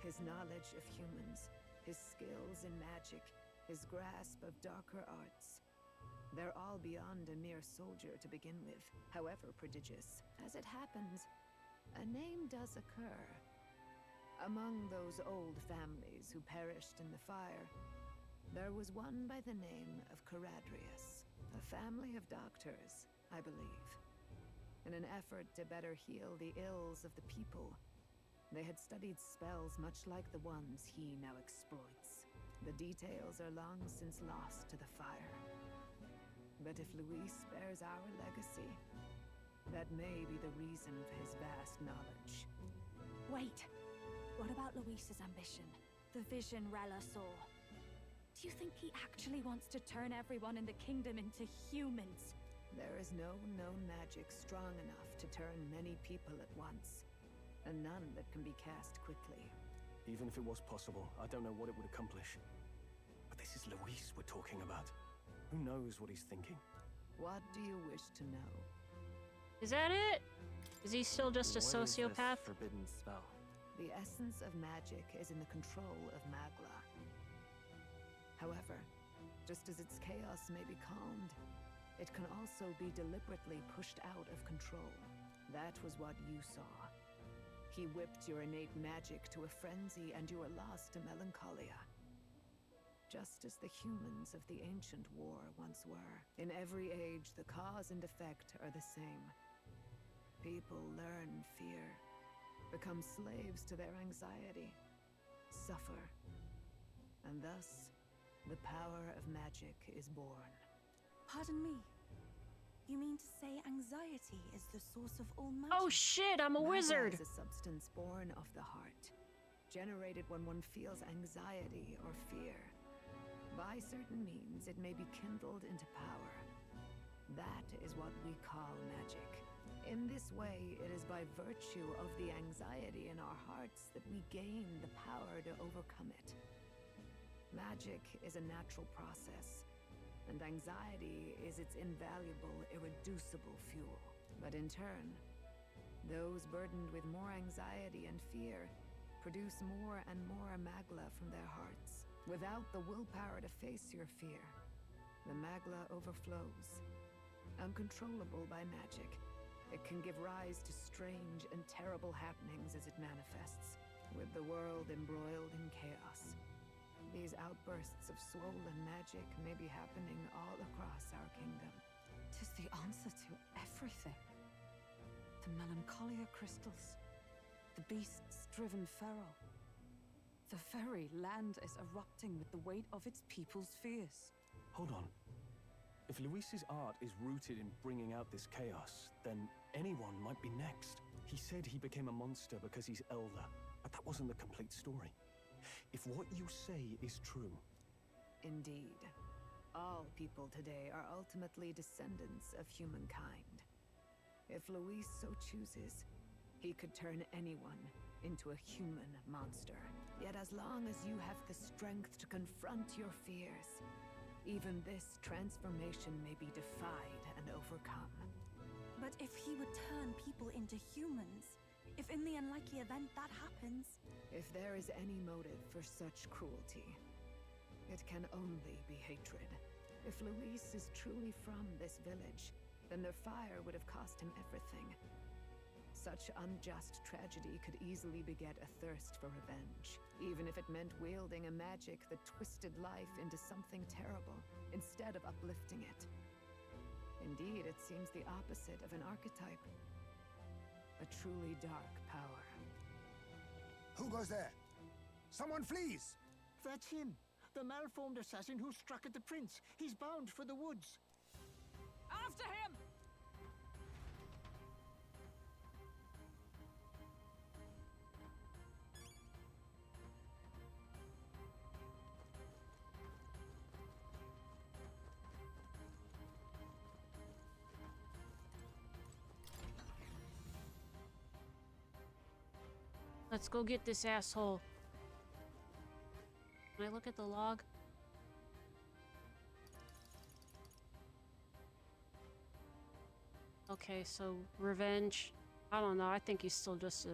his knowledge of humans, his skills in magic, his grasp of darker arts. They're all beyond a mere soldier to begin with, however prodigious. As it happens, a name does occur. Among those old families who perished in the fire, there was one by the name of Caradrius, a family of doctors, I believe. In an effort to better heal the ills of the people, they had studied spells much like the ones he now exploits. The details are long since lost to the fire. But if Luis bears our legacy, that may be the reason for his vast knowledge. Wait. What about Luis's ambition? The vision Rella saw. Do you think he actually wants to turn everyone in the kingdom into humans? There is no known magic strong enough to turn many people at once, and none that can be cast quickly. Even if it was possible, I don't know what it would accomplish. But this is Luis we're talking about. Who knows what he's thinking? What do you wish to know? Is that it? Is he still just a What is sociopath? this forbidden spell? The essence of magic is in the control of magla. However, just as its chaos may be calmed, it can also be deliberately pushed out of control. That was what you saw. He whipped your innate magic to a frenzy and you were lost to melancholia. Just as the humans of the ancient war once were. In every age, the cause and effect are the same. People learn fear, become slaves to their anxiety, suffer, and thus, the power of magic is born. Pardon me. You mean to say anxiety is the source of all magic? Oh shit, I'm a Magla wizard! is a substance born of the heart, generated when one feels anxiety or fear. By certain means, it may be kindled into power. That is what we call magic. In this way, it is by virtue of the anxiety in our hearts that we gain the power to overcome it. Magic is a natural process, and anxiety is its invaluable, irreducible fuel. But in turn, those burdened with more anxiety and fear produce more and more magla from their hearts. Without the willpower to face your fear, the magla overflows. Uncontrollable by magic, it can give rise to strange and terrible happenings as it manifests, with the world embroiled in chaos. These outbursts of swollen magic may be happening all across our kingdom. 'Tis the answer to everything. The melancholia crystals, the beasts driven feral. The very land is erupting with the weight of its people's fears. Hold on. If Luis's art is rooted in bringing out this chaos, then anyone might be next. He said he became a monster because he's elder, but that wasn't the complete story. If what you say is true... Indeed. All people today are ultimately descendants of humankind. If Luis so chooses, he could turn anyone into a human monster. Yet as long as you have the strength to confront your fears, even this transformation may be defied and overcome. But if he would turn people into humans, if in the unlikely event that happens... If there is any motive for such cruelty, it can only be hatred. If Luis is truly from this village, then their fire would have cost him everything. Such unjust tragedy could easily beget a thirst for revenge, even if it meant wielding a magic that twisted life into something terrible, instead of uplifting it. Indeed, it seems the opposite of an archetype. A truly dark power. Who goes there? Someone flees! That's him. The malformed assassin who struck at the prince. He's bound for the woods. After him! Let's go get this asshole. Can I look at the log? Okay, so revenge. I don't know. I think he's still just a...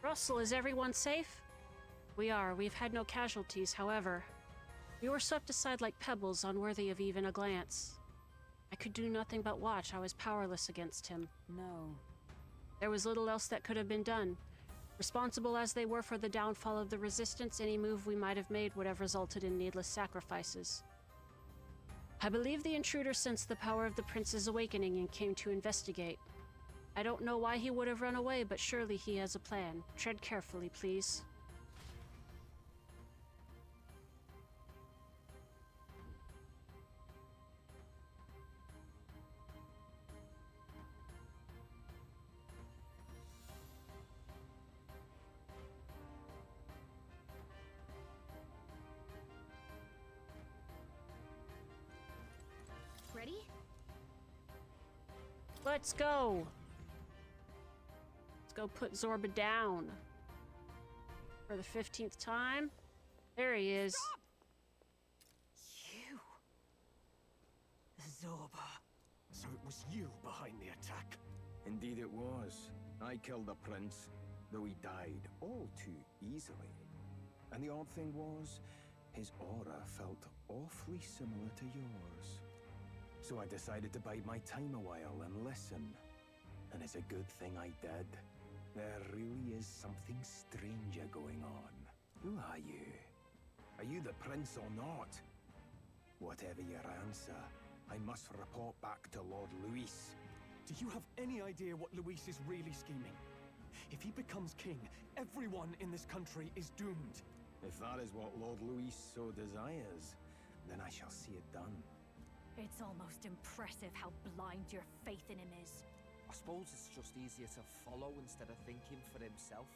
Russell, is everyone safe? We are. We've had no casualties, however. We were swept aside like pebbles, unworthy of even a glance. I could do nothing but watch. I was powerless against him. No. There was little else that could have been done. Responsible as they were for the downfall of the Resistance, any move we might have made would have resulted in needless sacrifices. I believe the intruder sensed the power of the Prince's awakening and came to investigate. I don't know why he would have run away, but surely he has a plan. Tread carefully, please. Ready? Let's go! Let's go put Zorba down. For the 15th time. There he is. Stop! You... Zorba. So it was you behind the attack? Indeed it was. I killed the prince, though he died all too easily. And the odd thing was, his aura felt awfully similar to yours. So I decided to bide my time a while and listen. And it's a good thing I did. There really is something stranger going on. Who are you? Are you the prince or not? Whatever your answer, I must report back to Lord Luis. Do you have any idea what Luis is really scheming? If he becomes king, everyone in this country is doomed. If that is what Lord Luis so desires, then I shall see it done. It's almost impressive how blind your faith in him is. I suppose it's just easier to follow instead of thinking for himself.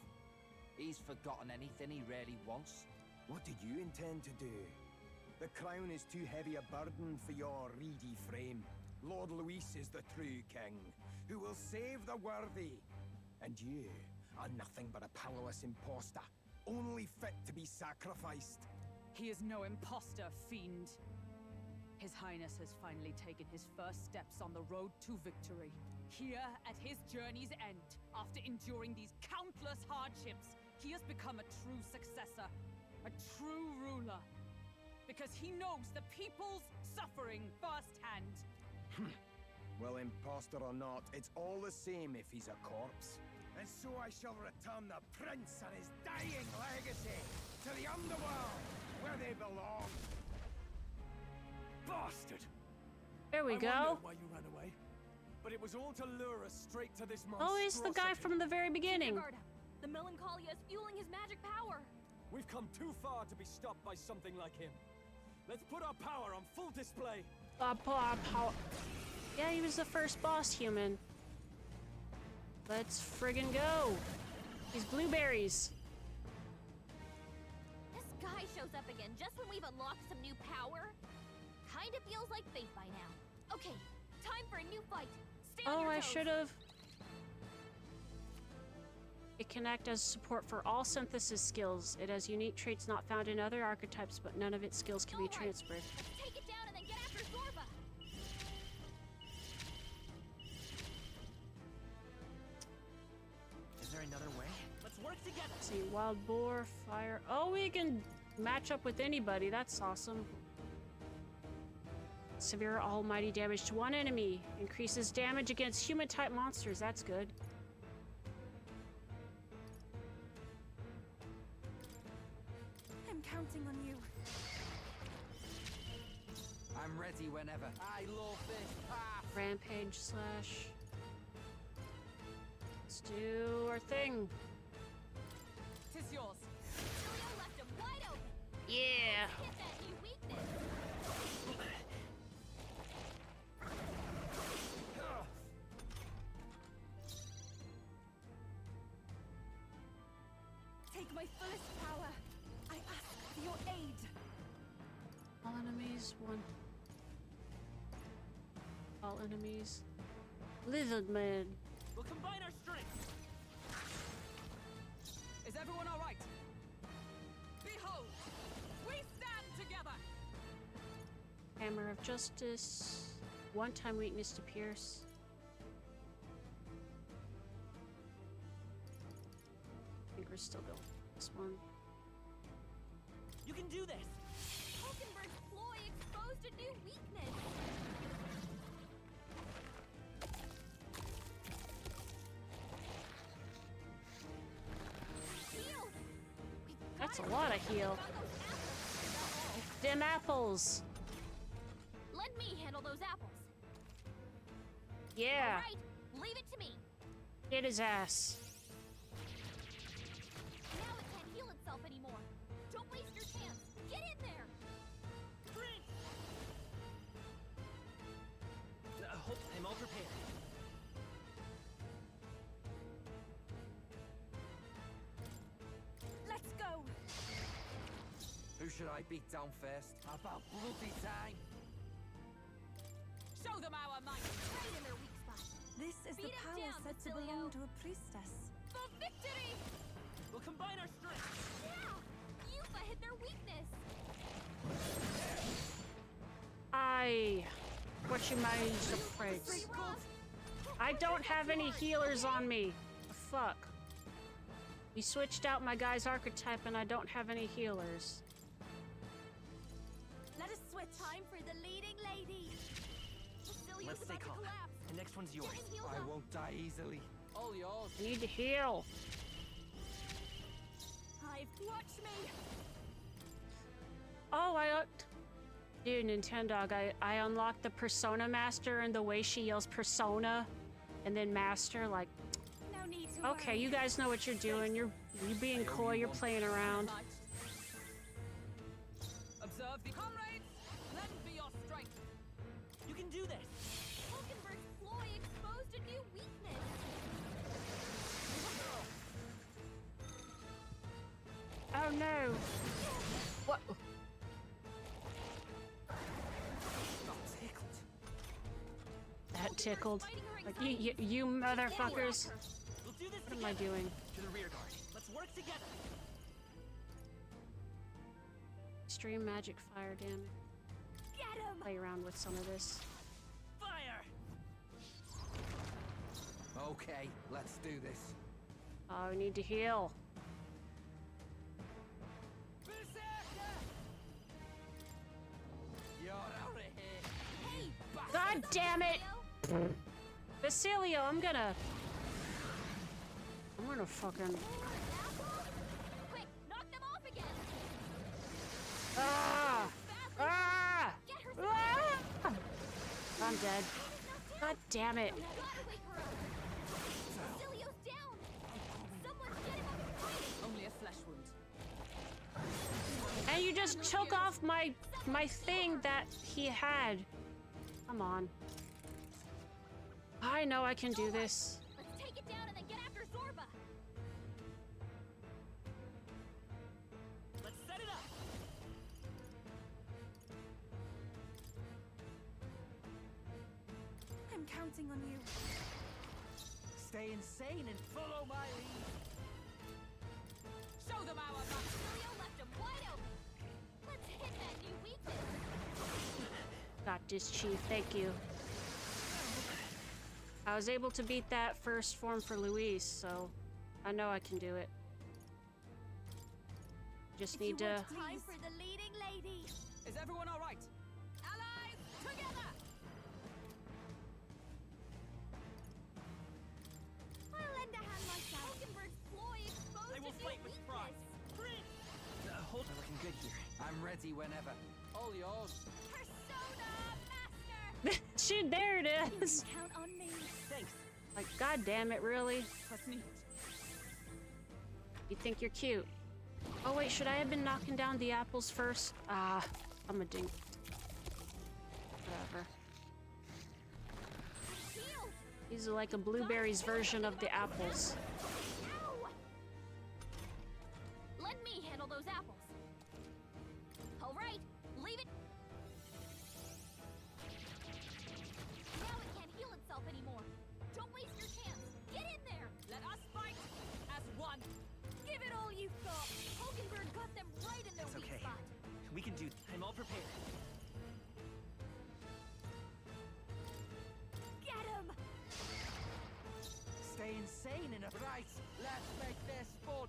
He's forgotten anything he really wants. What did you intend to do? The crown is too heavy a burden for your reedy frame. Lord Luis is the true king, who will save the worthy. And you are nothing but a powerless imposter, only fit to be sacrificed. He is no imposter, fiend. His Highness has finally taken his first steps on the road to victory. Here, at his journey's end, after enduring these countless hardships, he has become a true successor, a true ruler. Because he knows the people's suffering firsthand. Well, imposter or not, it's all the same if he's a corpse. And so I shall return the prince and his dying legacy to the underworld, where they belong. Bastard! There we I go. wondered why you ran away, but it was all to lure us straight to this monstrosity. Oh, it's the guy from the very beginning. The Melancholia is fueling his magic power. We've come too far to be stopped by something like him. Let's put our power on full display. Power. Yeah, he was the first boss human. Let's friggin' go. These blueberries. This guy shows up again just when we've unlocked some new power. Kinda feels like fate by now. Okay, time for a new fight. Stay on your Oh, I toes. should have. It can act as support for all synthesis skills. It has unique traits not found in other archetypes, but none of its skills can be transferred. Let's take it down and then get after Zorba. Is there another way? Let's work together. Let's see, wild boar, fire. Oh, we can match up with anybody. That's awesome. Severe almighty damage to one enemy. Increases damage against human-type monsters. That's good. I'm counting on you. I'm ready whenever. I love this path. Rampage slash. Let's do our thing. Tis yours. Julio left him wide open. Yeah. Hit that new weakness. Take my fullest power. I ask for your aid. All enemies, one. All enemies. Lizard man. We'll combine our strengths. Is everyone all right? Behold, we stand together. Hammer of Justice. One-time weakness to pierce. I think we're still going with this one. You can do this. Hulkenberg's ploy exposed a new weakness. Heal. That's a lot of heal. Them apples. Let me handle those apples. Yeah. All right, leave it to me. Hit his ass. Now it can't heal itself anymore. Don't waste your chance. Get in there. I'm all prepared. Let's go. Who should I beat down first? About bloody time. Show them our might. Right in their weak spot. This is Beat the him power down, said to Basilio. belong to a priestess. For victory! We'll combine our strengths. Yeah! Yufa hit their weakness. What you mind the praise? I don't have any healers on me. The fuck. We switched out my guy's archetype and I don't have any healers. Let us switch. Time for the leading lady. Basilio's Let's stay about to calm. collapse. The next one's yours. Get him healed I up. won't die easily. All yours. I need to heal. Watch me. Oh, dude, Nintendog, I unlocked the Persona Master and the way she yells Persona and then Master, like, No need to okay, worry. you guys know what you're doing. You're being coy, you're playing around. Observe the comrades. Lend me your strength. You can do this. Hulkenberg's ploy exposed a new weakness. Oh no. What? That tickled. Like, you motherfuckers. We'll do this What am I doing? To the rear guard. Let's work together. Extreme magic fire damage. Get him! Play around with some of this. Fire! Okay, let's do this. Oh, we need to heal. You're out of here. Hey! God God damn it! Basilio, I'm gonna fucking... Quick, knock them off again. Ah! Ah! Ah! I'm dead. God damn it. Basilio's down. Someone get him up quick. Only a flesh wound. And you just took off my thing that he had. Come on. I know I can do this. Let's take it down and then get after Zorba. Let's set it up. I'm counting on you. Stay insane and follow my lead. Show them our back. Basilio left him wide open. Let's hit that new weakness. Got this, Chief. Thank you. I was able to beat that first form for Luis, so I know I can do it. Just need to... Time for the leading lady. Is everyone all right? Allies, together! I'll lend a hand myself. Hulkenberg's ploy exposed They will a new fight with pride. weakness. Hold on, looking good here. I'm ready whenever. All yours. Persona Master. Shoot, there it is. You can count on me. Thanks. Like, god damn it, really? That's neat. You think you're cute. Oh wait, should I have been knocking down the apples first? Ah, I'm a dink. Whatever. These are like a blueberries version of the apples. Ow! Let me handle those apples. All right, leave it. Now it can't heal itself anymore. Don't waste your chance. Get in there. Let us fight as one. Give it all you've got. Hulkenberg got them right in their It's weak okay. spot. We can do. I'm all prepared. Get him! Stay insane and right. Let's make this fun.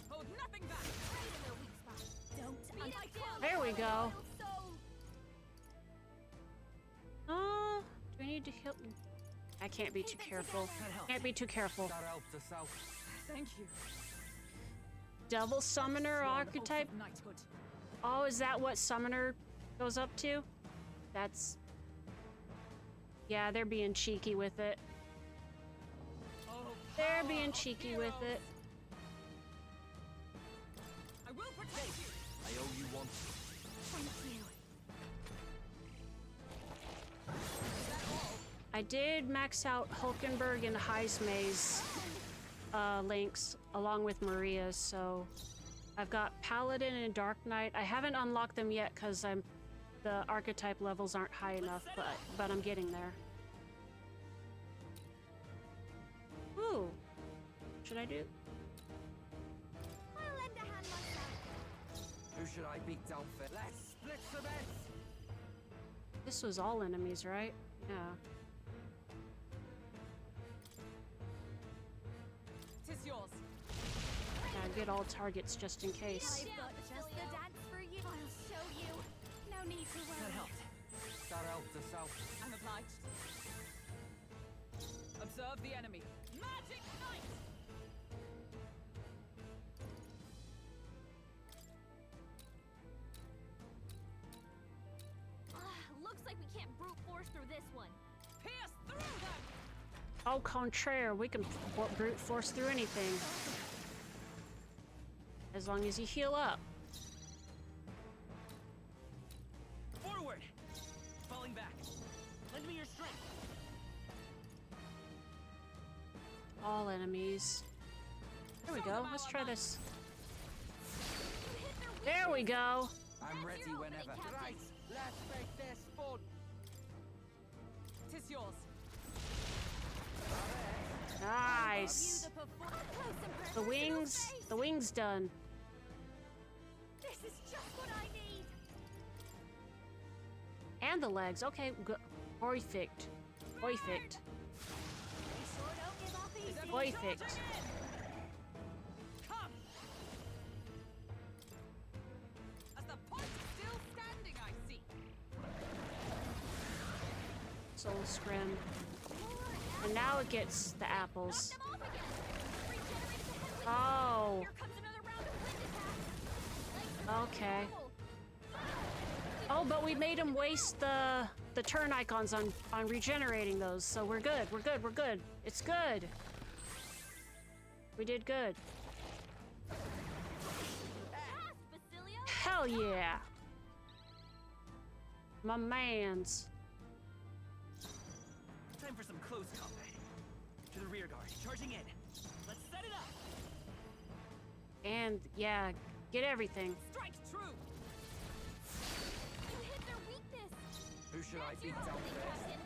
Hold nothing back. Right in their weak spot. Don't beat it down. There we go. Soul. Do I need to heal? I can't be too careful. Can't be too careful. That helped us out. Thank you. Double summoner archetype? Knighthood. Oh, is that what summoner goes up to? That's... Yeah, they're being cheeky with it. They're being cheeky with it. I will protect you. I owe you one. Thank you. I did max out Hulkenberg and Heismay's links along with Maria's, so I've got Paladin and Dark Knight. I haven't unlocked them yet because the archetype levels aren't high enough, but I'm getting there. Ooh, should I do? I'll lend a hand myself. Who should I beat down first? Let's split some heads. This was all enemies, right? Yeah. Tis yours. Gotta get all targets just in case. I've got just the dance for you. I'll show you. No need to That worry. helped. That helped us out. I'm obliged. Observe the enemy. Magic Knight! Looks like we can't brute force through this one. Pierce through them! Au contraire, we can brute force through anything. As long as you heal up. Forward. Falling back. Lend me your strength. All enemies. There we go. Let's try this. There we go. I'm ready whenever. Right. Let's make this fun. Tis yours. Nice. The wings done. This is just what I need. And the legs. Okay, good. Perfect. Perfect. Sure don't give up easy. Perfect. Come! As the point is still standing, I see. gets the apples. Oh. Okay. Oh, but we made him waste the turn icons on regenerating those, so we're good. We're good. We're good. It's good. We did good. Hell yeah. My mans. Time for some close combat. To the rear guard, charging in. Let's set it up. And yeah, get everything. Strike true. You hit their weakness. Who should I beat down first?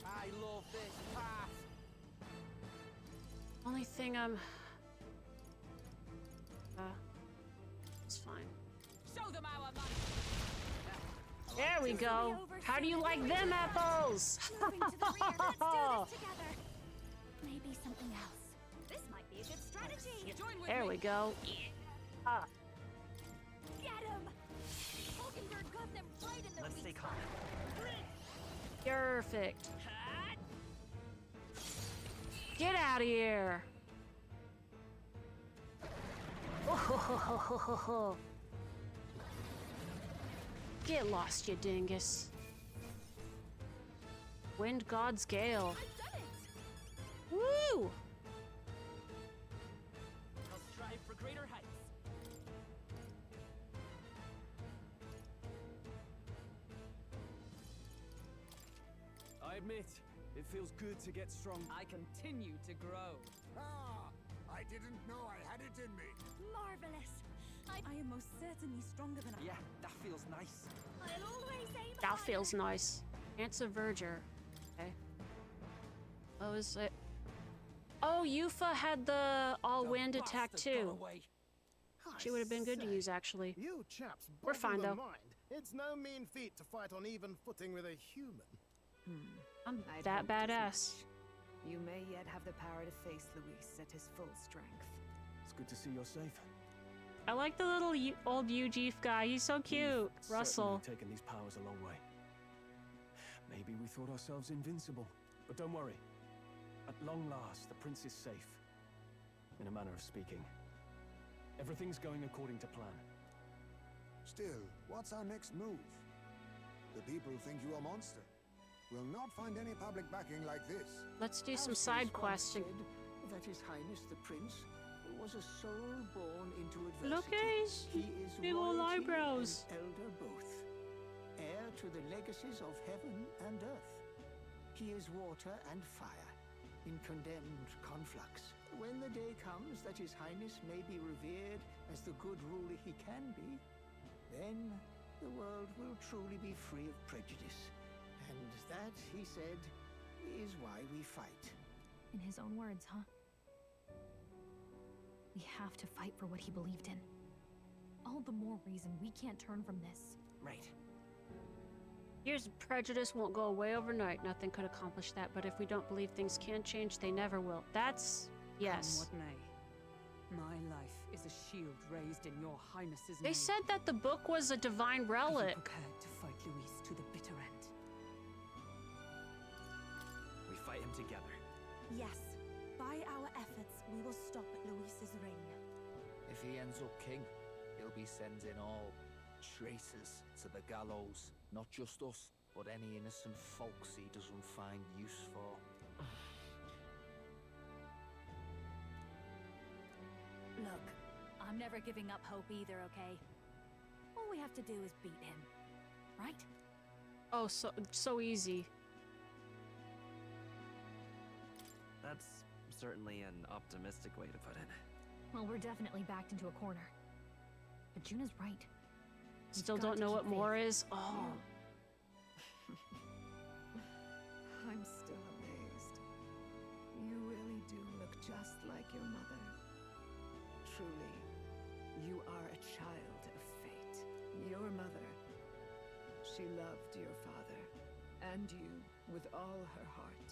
I love this path. Only thing I'm... it's fine. Show them our money. There we go. How do you like them apples? Moving to the rear. Let's do this together. Maybe something else. This might be a good strategy. Join with There me. we go. Ah. Get him. Hulkenberg got them right in the Let's stay calm. Perfect. Get out of here. Oh, get lost, you dingus. Wind God's Gale. Woo! I'll strive for greater heights. I admit, it feels good to get strong. I continue to grow. Ah! I didn't know I had it in me. Marvelous. I am most certainly stronger than I. Yeah, that feels nice. I'll always aim That higher. feels nice. Ants of Verger. Okay. What was it? Oh, Yufa had the all-wind attack too. She would have been good to use, actually. You chaps, We're fine, boggle though. the mind. It's no mean feat to fight on even footing with a human. I'm I'd that hope it isn't. badass. You may yet have the power to face Luis at his full strength. It's good to see you're safe. I like the little old UG guy. He's so cute. Russell. Certainly taken these powers a long way. Maybe we thought ourselves invincible, but don't worry. At long last, the prince is safe. In a manner of speaking. Everything's going according to plan. Still, what's our next move? The people think you a monster. We'll not find any public backing like this. Let's do some As side it is once questing. said, that His Highness the Prince was a soul born into adversity. Look at his He is big old royalty eyebrows. and elder both, heir to the legacies of heaven and earth. He is water and fire, in condemned conflux. When the day comes that His Highness may be revered as the good ruler he can be, then the world will truly be free of prejudice. And that, he said, is why we fight. In his own words, huh? We have to fight for what he believed in. All the more reason we can't turn from this. Right. Years of prejudice won't go away overnight. Nothing could accomplish that, but if we don't believe things can change, they never will. That's... yes. Come what may. My life is a shield raised in your highness's They name. said that the book was a divine Are you relic. prepared to fight Luis to the bitter end? We fight him together. Yes. By our efforts, we will stop Luis's reign. If he ends up king, he'll be sending all traitors to the gallows. Not just us, but any innocent folks he doesn't find use for. Look, I'm never giving up hope either, okay? All we have to do is beat him, right? Oh, so easy. That's certainly an optimistic way to put it. Well, we're definitely backed into a corner. But Juna's right. Still We've got don't to know keep what more faith. is. Oh. I'm still amazed. You really do look just like your mother. Truly, you are a child of fate. Your mother, she loved your father, and you with all her heart.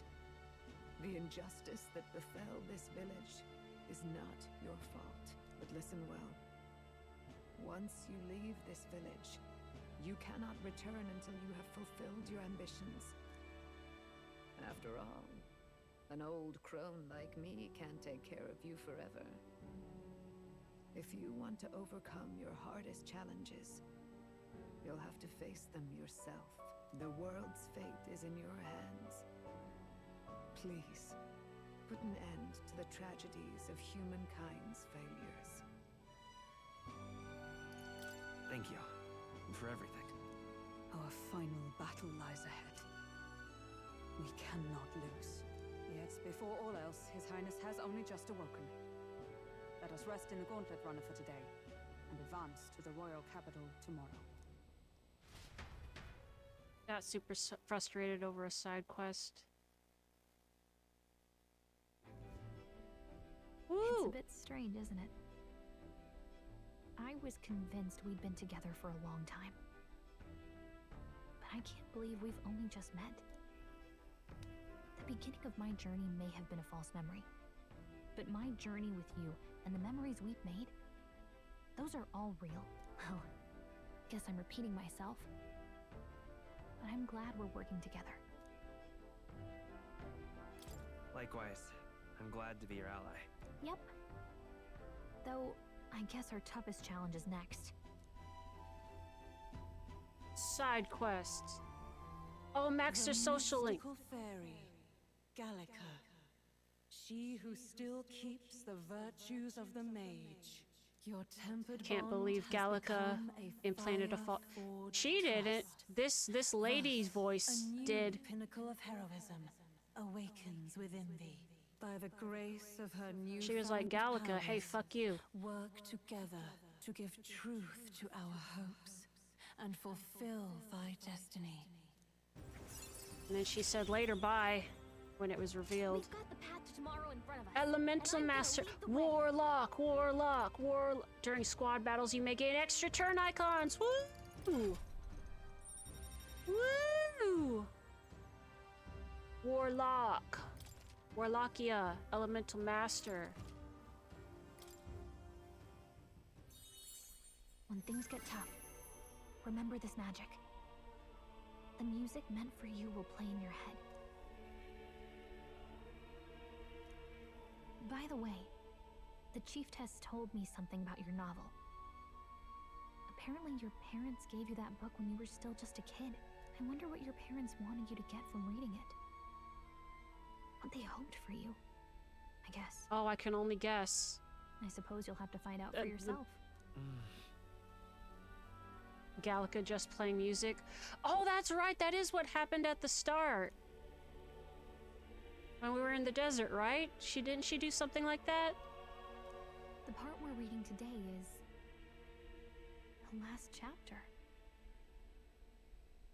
The injustice that befell this village is not your fault. But listen well. Once you leave this village, you cannot return until you have fulfilled your ambitions. After all, An old crone like me can't take care of you forever. If you want to overcome your hardest challenges, you'll have to face them yourself. The world's fate is in your hands. Please, put an end to the tragedies of humankind's failures. Thank you for everything. Our final battle lies ahead. We cannot lose. Yet, before all else, His Highness has only just awoken. Let us rest in the Gauntlet Runner for today, and advance to the royal capital tomorrow. Got super frustrated over a side quest. Woo! It's a bit strange, isn't it? I was convinced we'd been together for a long time. But I can't believe we've only just met. The beginning of my journey may have been a false memory. But my journey with you and the memories we've made, those are all real. Well, guess I'm repeating myself. But I'm glad we're working together. Likewise, I'm glad to be your ally. Yep. Though, I guess our toughest challenge is next. Side quests. Oh, Max, their social link. Mystical fairy, Gallica. She who still keeps the virtues of the mage. Your tempered Can't bond believe has Gallica become a implanted a fault. fire-forged She didn't. trust. This lady's Thus, voice a new did. pinnacle of heroism awakens within thee. By the grace of her new She was like, Gallica, hey, fuck you. Work together to give truth to our hopes and fulfill thy destiny. And then she said later, bye, when it was revealed. We've got the path to tomorrow in front of us. Elemental Master, Warlock. During squad battles, you may gain extra turn icons. Woo! Woo! Warlock. Warlockia, Elemental Master. When things get tough, remember this magic. The music meant for you will play in your head. By the way, the chiefess told me something about your novel. Apparently your parents gave you that book when you were still just a kid. I wonder what your parents wanted you to get from reading it. What they hoped for you, I guess. Oh, I can only guess. I suppose you'll have to find out for yourself. Gallica just playing music. Oh, that's right. That is what happened at the start. When we were in the desert, right? Didn't she do something like that? The part we're reading today is the last chapter.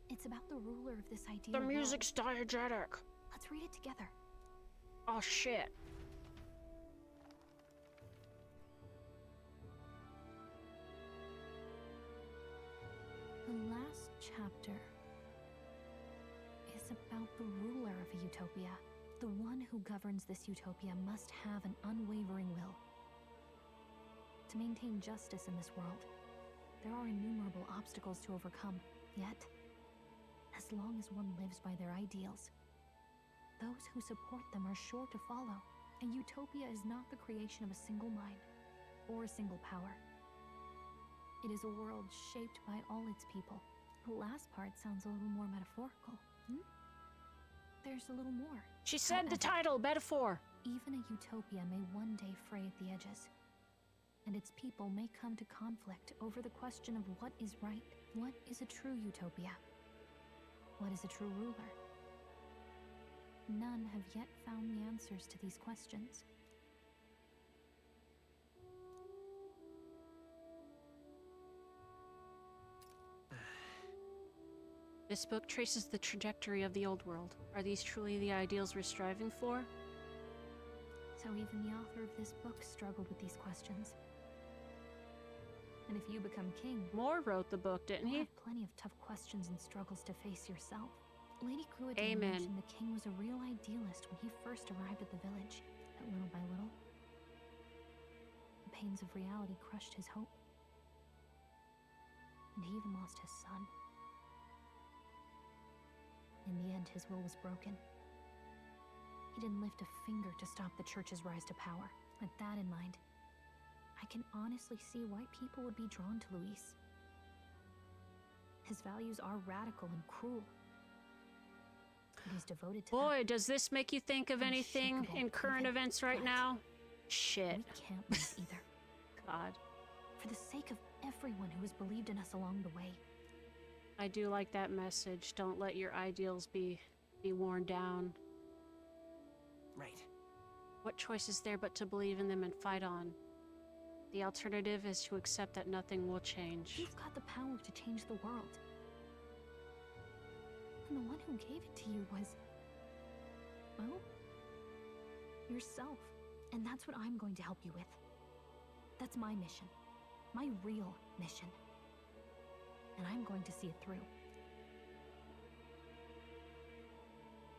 It's about the ruler of this ideal The music's diegetic. Let's read it together. Oh, shit. The last chapter is about the ruler of a utopia. The one who governs this utopia must have an unwavering will. To maintain justice in this world, there are innumerable obstacles to overcome. Yet, as long as one lives by their ideals, those who support them are sure to follow. A utopia is not the creation of a single mind or a single power. It is a world shaped by all its people. The last part sounds a little more metaphorical. There's a little more. She said the title, metaphor. Even a utopia may one day fray at the edges, and its people may come to conflict over the question of what is right. What is a true utopia? What is a true ruler? None have yet found the answers to these questions. This book traces the trajectory of the old world. Are these truly the ideals we're striving for? So even the author of this book struggled with these questions. And if you become king, Moore wrote the book, didn't he? You'll have plenty of tough questions and struggles to face yourself. Lady Cruidan Amen. mentioned the king was a real idealist when he first arrived at the village. But little by little, the pains of reality crushed his hope. And he even lost his son. In the end, his will was broken. He didn't lift a finger to stop the church's rise to power. With that in mind, I can honestly see why people would be drawn to Luis. His values are radical and cruel. But he's devoted to Boy, does this make you think of anything in current events right now? Shit. We can't lose either. God. For the sake of everyone who has believed in us along the way. I do like that message. Don't let your ideals be worn down. Right. What choice is there but to believe in them and fight on? The alternative is to accept that nothing will change. You've got the power to change the world. And the one who gave it to you was, well, yourself. And that's what I'm going to help you with. That's my mission. My real mission. And I'm going to see it through.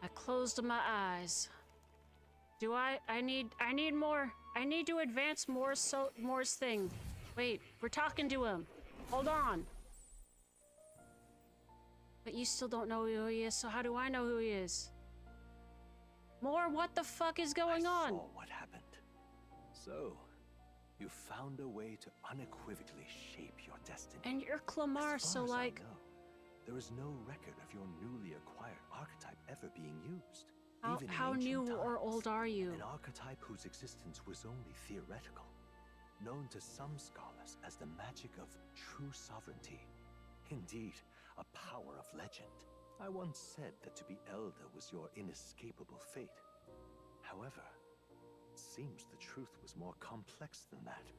I closed my eyes. Do I need more. I need to advance Moore's thing. Wait, we're talking to him. Hold on. But you still don't know who he is, so how do I know who he is? Moore, what the fuck is going on? I saw what happened. So, you found a way to unequivocally shape your destiny. And you're Clamar, so like... I know, there is no record of your newly acquired archetype ever being used. How new or old are you? An archetype whose existence was only theoretical. Known to some scholars as the magic of true sovereignty. Indeed, a power of legend. I once said that to be elder was your inescapable fate. However, it seems the truth was more complex than that.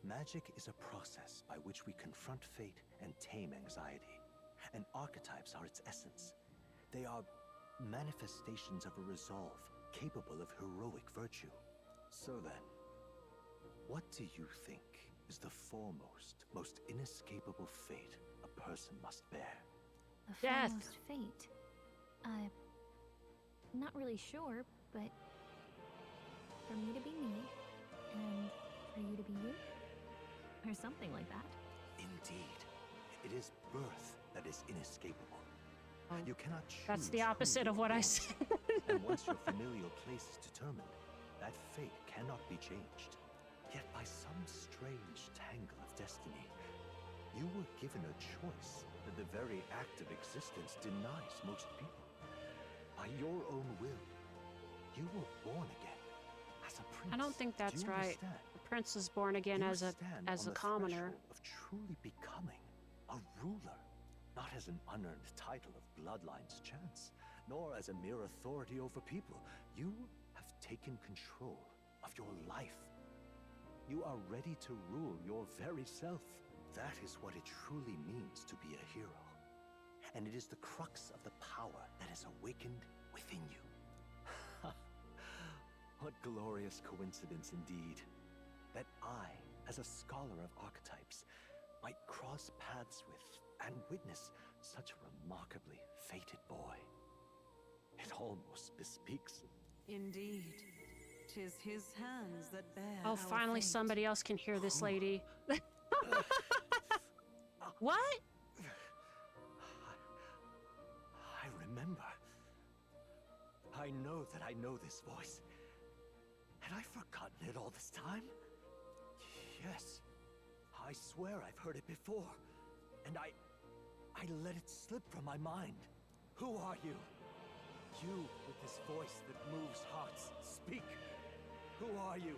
Magic is a process by which we confront fate and tame anxiety. And archetypes are its essence. They are manifestations of a resolve capable of heroic virtue. So then, what do you think is the foremost, most inescapable fate a person must bear? The foremost fate? Not really sure, but for me to be me, and for you to be you? Or something like that. Indeed. It is birth that is inescapable. You cannot choose. That's the opposite of what I said. And once your familial place is determined, that fate cannot be changed. Yet by some strange tangle of destiny, you were given a choice that the very act of existence denies most people. By your own will, you were born again as a prince. I don't think that's right. The prince was born again as a commoner. Of truly becoming a ruler. Not as an unearned title of bloodline's chance, nor as a mere authority over people. You have taken control of your life. You are ready to rule your very self. That is what it truly means to be a hero. And it is the crux of the power that is awakened within you. What glorious coincidence indeed. That I, as a scholar of archetypes, might cross paths with and witness such a remarkably fated boy. It almost bespeaks. Indeed. 'Tis his hands that bear. Oh, finally somebody else can hear this lady. What? I remember. I know that I know this voice. Had I forgotten it all this time? Yes. I swear I've heard it before. And I let it slip from my mind. Who are you? You with this voice that moves hearts. Speak. Who are you?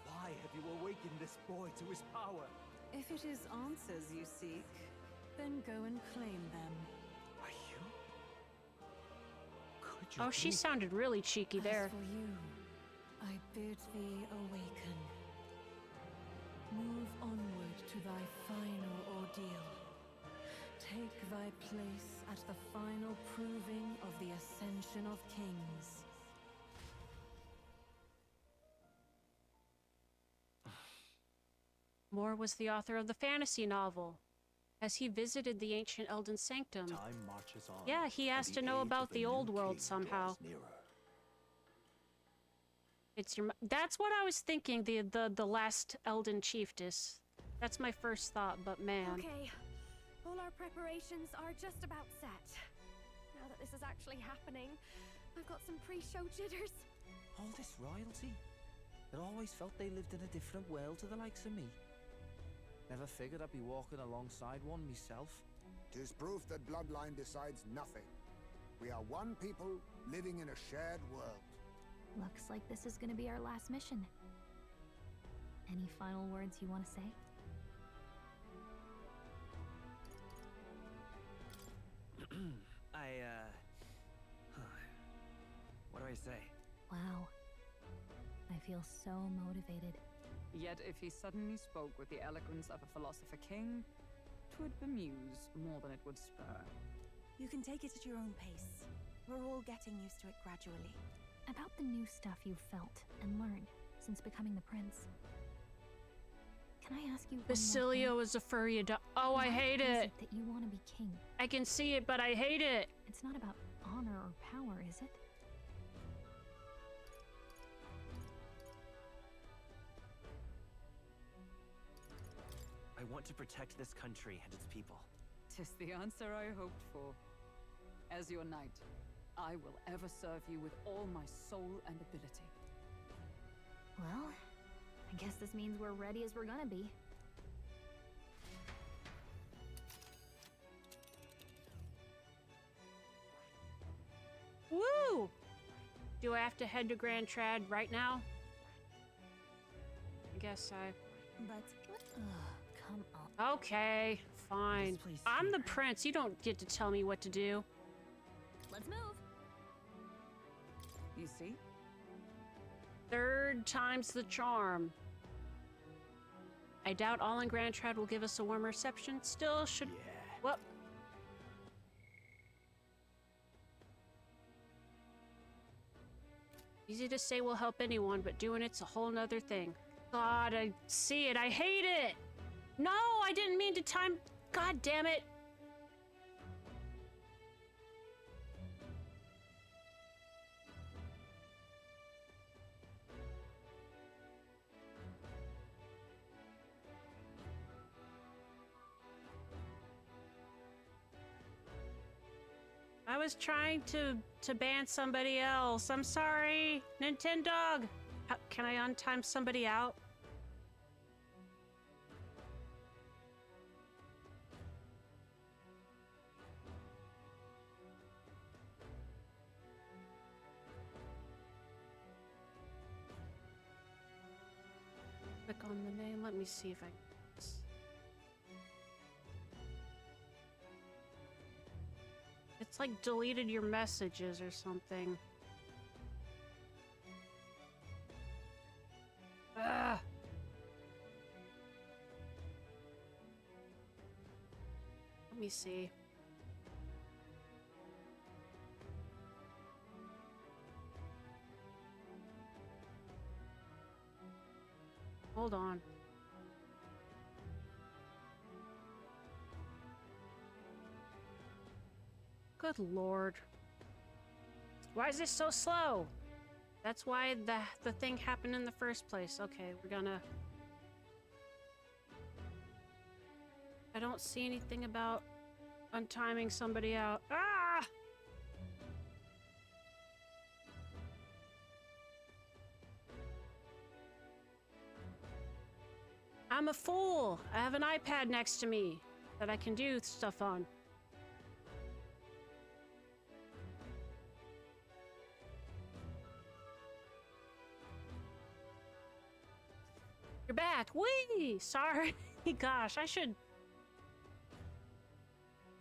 Why have you awakened this boy to his power? If it is answers you seek, then go and claim them. Are you? Could you Oh, she sounded really cheeky there. As for you, I bid thee awaken. Move onward to thy final ordeal. Take thy place at the final proving of the ascension of kings. Moore was the author of the fantasy novel. Has he visited the ancient Elden Sanctum? Time marches on. Yeah, he has to know about the old world somehow. It's your. That's what I was thinking. The last Elden Chiefess. That's my first thought. But man. Okay, all our preparations are just about set. Now that this is actually happening, I've got some pre-show jitters. All this royalty? I always felt they lived in a different world to the likes of me. Never figured I'd be walking alongside one myself. 'Tis proof that bloodline decides nothing. We are one people living in a shared world. Looks like this is gonna be our last mission. Any final words you want to say? What do I say? Wow. I feel so motivated. Yet if he suddenly spoke with the eloquence of a philosopher king, 'twould bemuse more than it would spur. You can take it at your own pace. We're all getting used to it gradually. About the new stuff you've felt and learned since becoming the prince. Can I ask you one more Basilio is a furry dog. Oh, I hate Why is it. that you want to be king? I can see it, but I hate it. It's not about honor or power, is it? I want to protect this country and its people. 'Tis the answer I hoped for. As your knight, I will ever serve you with all my soul and ability. Well, I guess this means we're ready as we're gonna be. Woo! Do I have to head to Grand Trad right now? I guess I... But... come on. Okay, fine. I'm the prince. You don't get to tell me what to do. Let's move. You see? Third time's the charm. I doubt all in Grand Trad will give us a warm reception. Still should... Whoop. Easy to say will help anyone, but doing it's a whole nother thing. God, I see it. I hate it. No, I didn't mean to time... God damn it. I was trying to ban somebody else. I'm sorry, Nintendo. Can I untime somebody out? Click on the name. Let me see if I. It's like deleted your messages or something. Ugh. Let me see. Hold on. Good lord. Why is this so slow? That's why the thing happened in the first place. Okay, we're gonna... I don't see anything about untiming somebody out. Ah! I'm a fool. I have an iPad next to me that I can do stuff on. You're back. Whee! Sorry. Gosh, I should...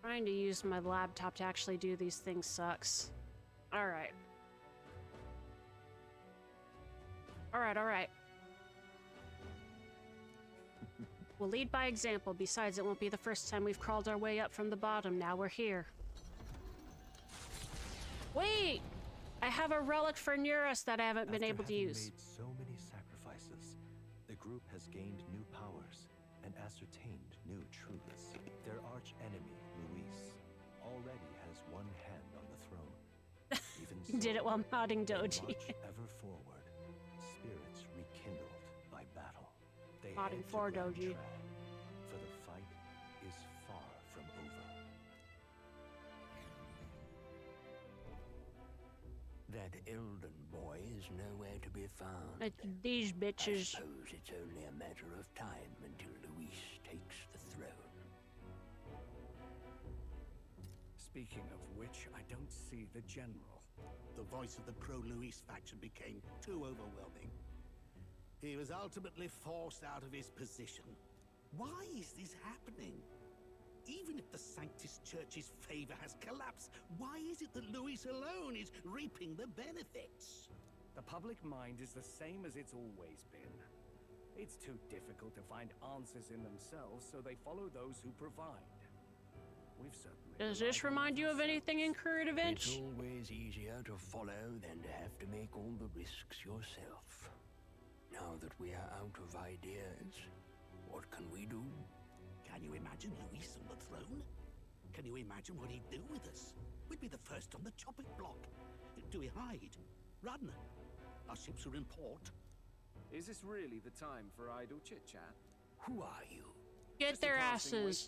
Trying to use my laptop to actually do these things sucks. Alright. Alright. We'll lead by example. Besides, it won't be the first time we've crawled our way up from the bottom. Now we're here. Wait! I have a relic for Neurus that I haven't been able to use. Made so many sacrifices, the group has gained new powers and ascertained new truths. Their arch enemy, Luis, already has one hand on the throne. Even so, Did it while modding they Doji. march ever forward, spirits rekindled by battle. They Modding head to for Grand Doji. Trad, for the fight is far from over. That Elden boy is nowhere to be found. It's these I bitches. suppose it's only a matter of time until Luis takes the throne. Speaking of which, I don't see the general. The voice of the pro-Luis faction became too overwhelming. He was ultimately forced out of his position. Why is this happening? Even if the Sanctus Church's favor has collapsed, why is it that Luis alone is reaping the benefits? The public mind is the same as it's always been. It's too difficult to find answers in themselves, so they follow those who provide. We've certainly... Does this remind you of anything in current events? It's always easier to follow than to have to make all the risks yourself. Now that we are out of ideas, what can we do? Can you imagine Luis on the throne? Can you imagine what he'd do with us? We'd be the first on the chopping block. Do we hide? Run? Our ships are in port. Is this really the time for idle chit-chat? Who are you? Get their asses.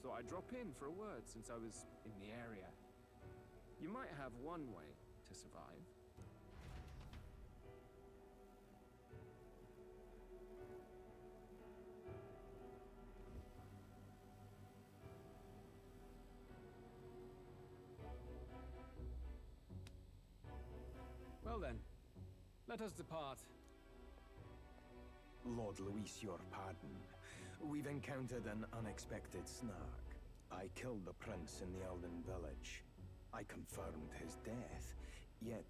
Thought I'd drop in for a word since I was in the area. You might have one way to survive. Well then, let us depart. Lord Luis, your pardon. We've encountered an unexpected snag. I killed the prince in the Elden village. I confirmed his death, yet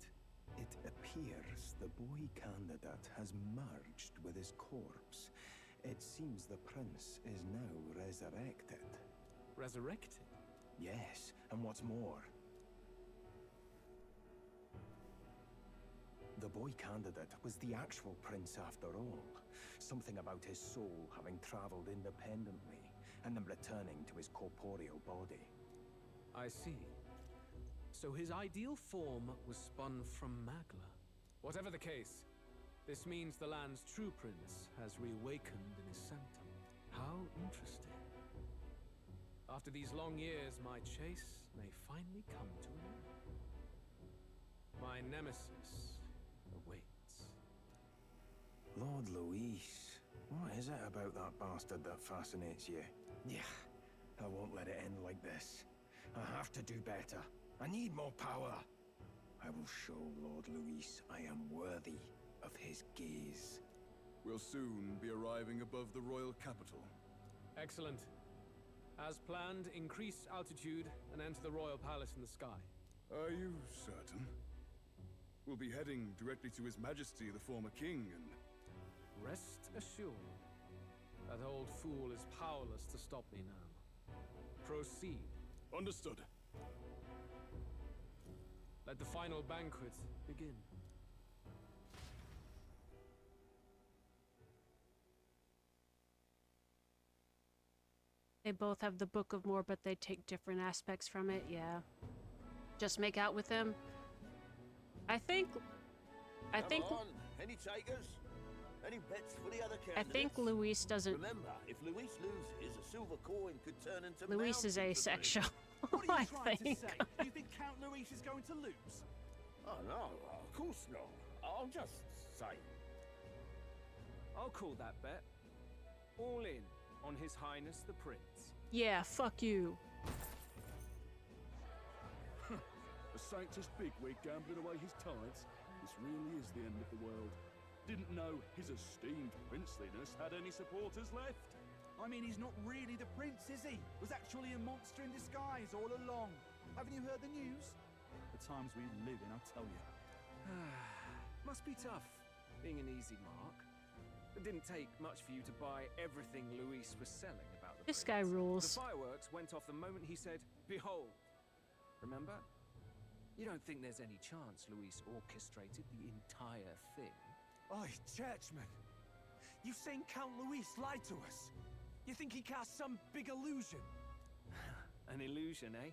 it appears the boy candidate has merged with his corpse. It seems the prince is now resurrected. Resurrected? Yes, and what's more, the boy candidate was the actual prince after all. Something about his soul having traveled independently and then returning to his corporeal body. I see. So his ideal form was spun from Magla. Whatever the case, this means the land's true prince has reawakened in his sanctum. How interesting. After these long years, my chase may finally come to an end. My nemesis awaits. Lord Luis, what is it about that bastard that fascinates you? Yeah, I won't let it end like this. I have to do better. I need more power. I will show Lord Luis I am worthy of his gaze. We'll soon be arriving above the royal capital. Excellent. As planned, increase altitude and enter the royal palace in the sky. Are you certain? We'll be heading directly to His Majesty, the former king, and... Rest assured, that old fool is powerless to stop me now. Proceed. Understood. Let the final banquet begin. They both have the Book of More, but they take different aspects from it. Yeah. Just make out with them. I think. Come on. Any takers? Any bets for the other candidates? I think Luis doesn't. Remember, if Luis loses, a silver coin could turn into Luis is asexual. What are you I trying think. to say? You think Count Luis is going to lose? Oh no, of course not. I'll just say. I'll call that bet. All in on His Highness the Prince. Yeah, fuck you. A Sanctus bigwig gambling away his tithes? This really is the end of the world. Didn't know his esteemed princeliness had any supporters left. I mean, he's not really the prince, is he? Was actually a monster in disguise all along. Haven't you heard the news? The times we live in, I'll tell you. Must be tough, being an easy mark. It didn't take much for you to buy everything Luis was selling about the This prince. guy rules. The fireworks went off the moment he said, "Behold." Remember? You don't think there's any chance Luis orchestrated the entire thing? Oi, churchman. You've seen Count Luis lie to us. You think he cast some big illusion? An illusion, eh?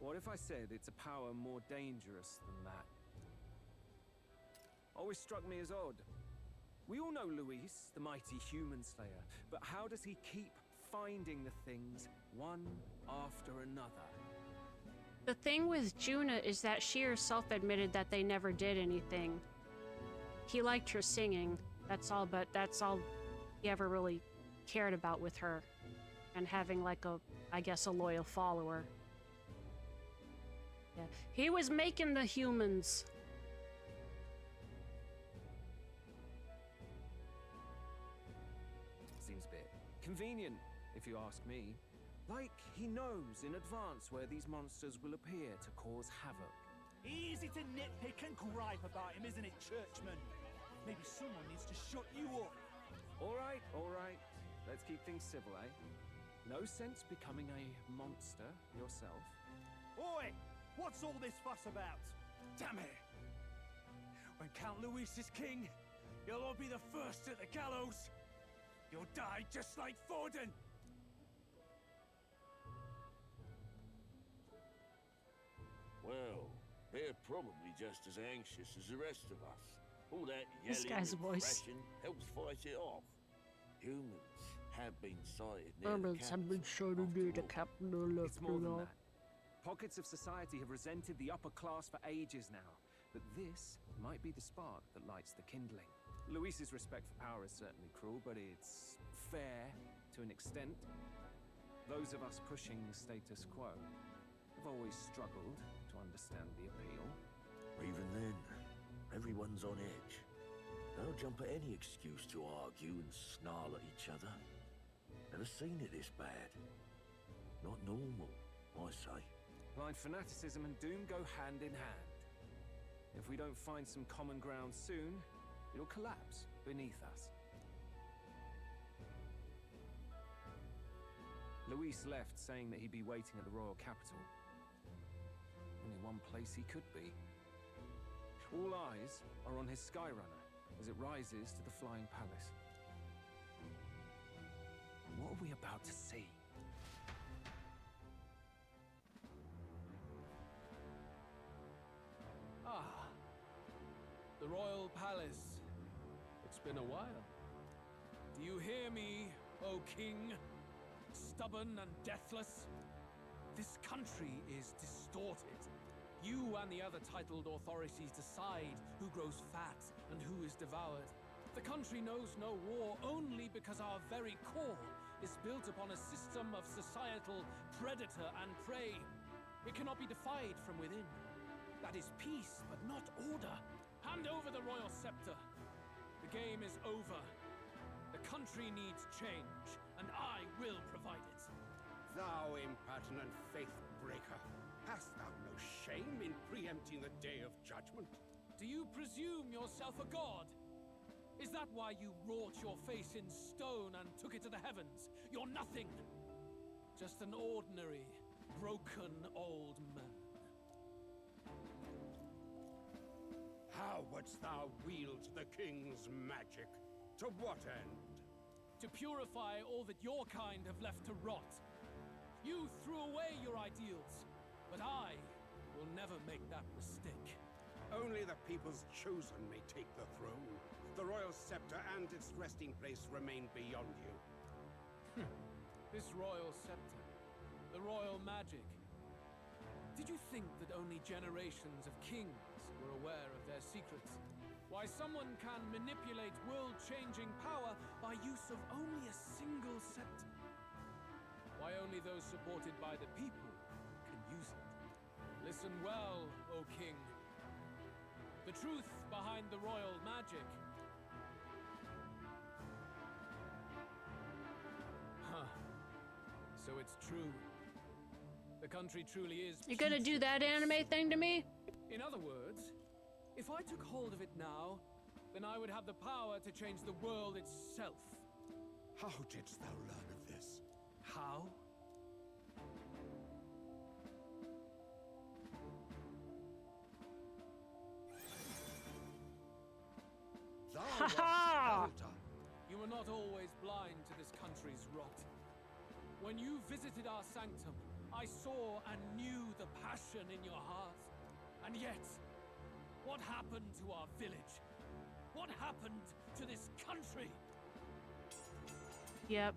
What if I said it's a power more dangerous than that? Always struck me as odd. We all know Luis, the mighty human slayer, but how does he keep finding the things one after another? The thing with Juna is that she herself admitted that they never did anything. He liked her singing, that's all, but that's all he ever really cared about with her. And having like a, I guess, a loyal follower. Yeah. He was making the humans. Seems a bit convenient, if you ask me. Like, he knows in advance where these monsters will appear to cause havoc. Easy to nitpick and gripe about him, isn't it, Churchman? Maybe someone needs to shut you up. All right. Let's keep things civil, eh? No sense becoming a monster yourself. Oi! What's all this fuss about? Damn it! When Count Luis is king, you'll all be the first at the gallows. You'll die just like Forden. Well, they're probably just as anxious as the rest of us. All that This yelling guy's and voice. crashing helps fight it off. Humans have been sighted near the Humans have been capital, shot near the after all. capital. It's more than that. Pockets of society have resented the upper class for ages now, but this might be the spark that lights the kindling. Luis's respect for power is certainly cruel, but it's fair to an extent. Those of us pushing the status quo have always struggled to understand the appeal. Even then, everyone's on edge. They'll jump at any excuse to argue and snarl at each other. Never seen it this bad. Not normal, I say. Blind fanaticism and doom go hand in hand. If we don't find some common ground soon, it'll collapse beneath us. Luis left saying that he'd be waiting at the royal capital. Only one place he could be. All eyes are on his Skyrunner as it rises to the flying palace. What are we about to see? Ah, the royal palace. It's been a while. Do you hear me, O king? Stubborn and deathless? This country is distorted. You and the other titled authorities decide who grows fat and who is devoured. The country knows no war only because our very core is built upon a system of societal predator and prey. It cannot be defied from within. That is peace, but not order. Hand over the royal scepter. The game is over. The country needs change, and I will provide it. Thou impertinent faith breaker, hast thou no shame in preempting the day of judgment? Do you presume yourself a god? Is that why you wrought your face in stone and took it to the heavens? You're nothing. Just an ordinary, broken old man. How wouldst thou wield the king's magic? To what end? To purify all that your kind have left to rot. You threw away your ideals, but I will never make that mistake. Only the people's chosen may take the throne. The royal scepter and its resting place remain beyond you. This royal scepter, the royal magic. Did you think that only generations of kings were aware of their secrets? Why someone can manipulate world-changing power by use of only a single scepter? Why only those supported by the people can use it? Listen well, O king. The truth behind the royal magic. Huh. So it's true. The country truly is. You gonna do that anime thing to me? In other words, if I took hold of it now, then I would have the power to change the world itself. How didst thou learn of this? How? Thou wast elder. You were not always blind to this country's rot. When you visited our sanctum, I saw and knew the passion in your heart. And yet, what happened to our village? What happened to this country? Yep.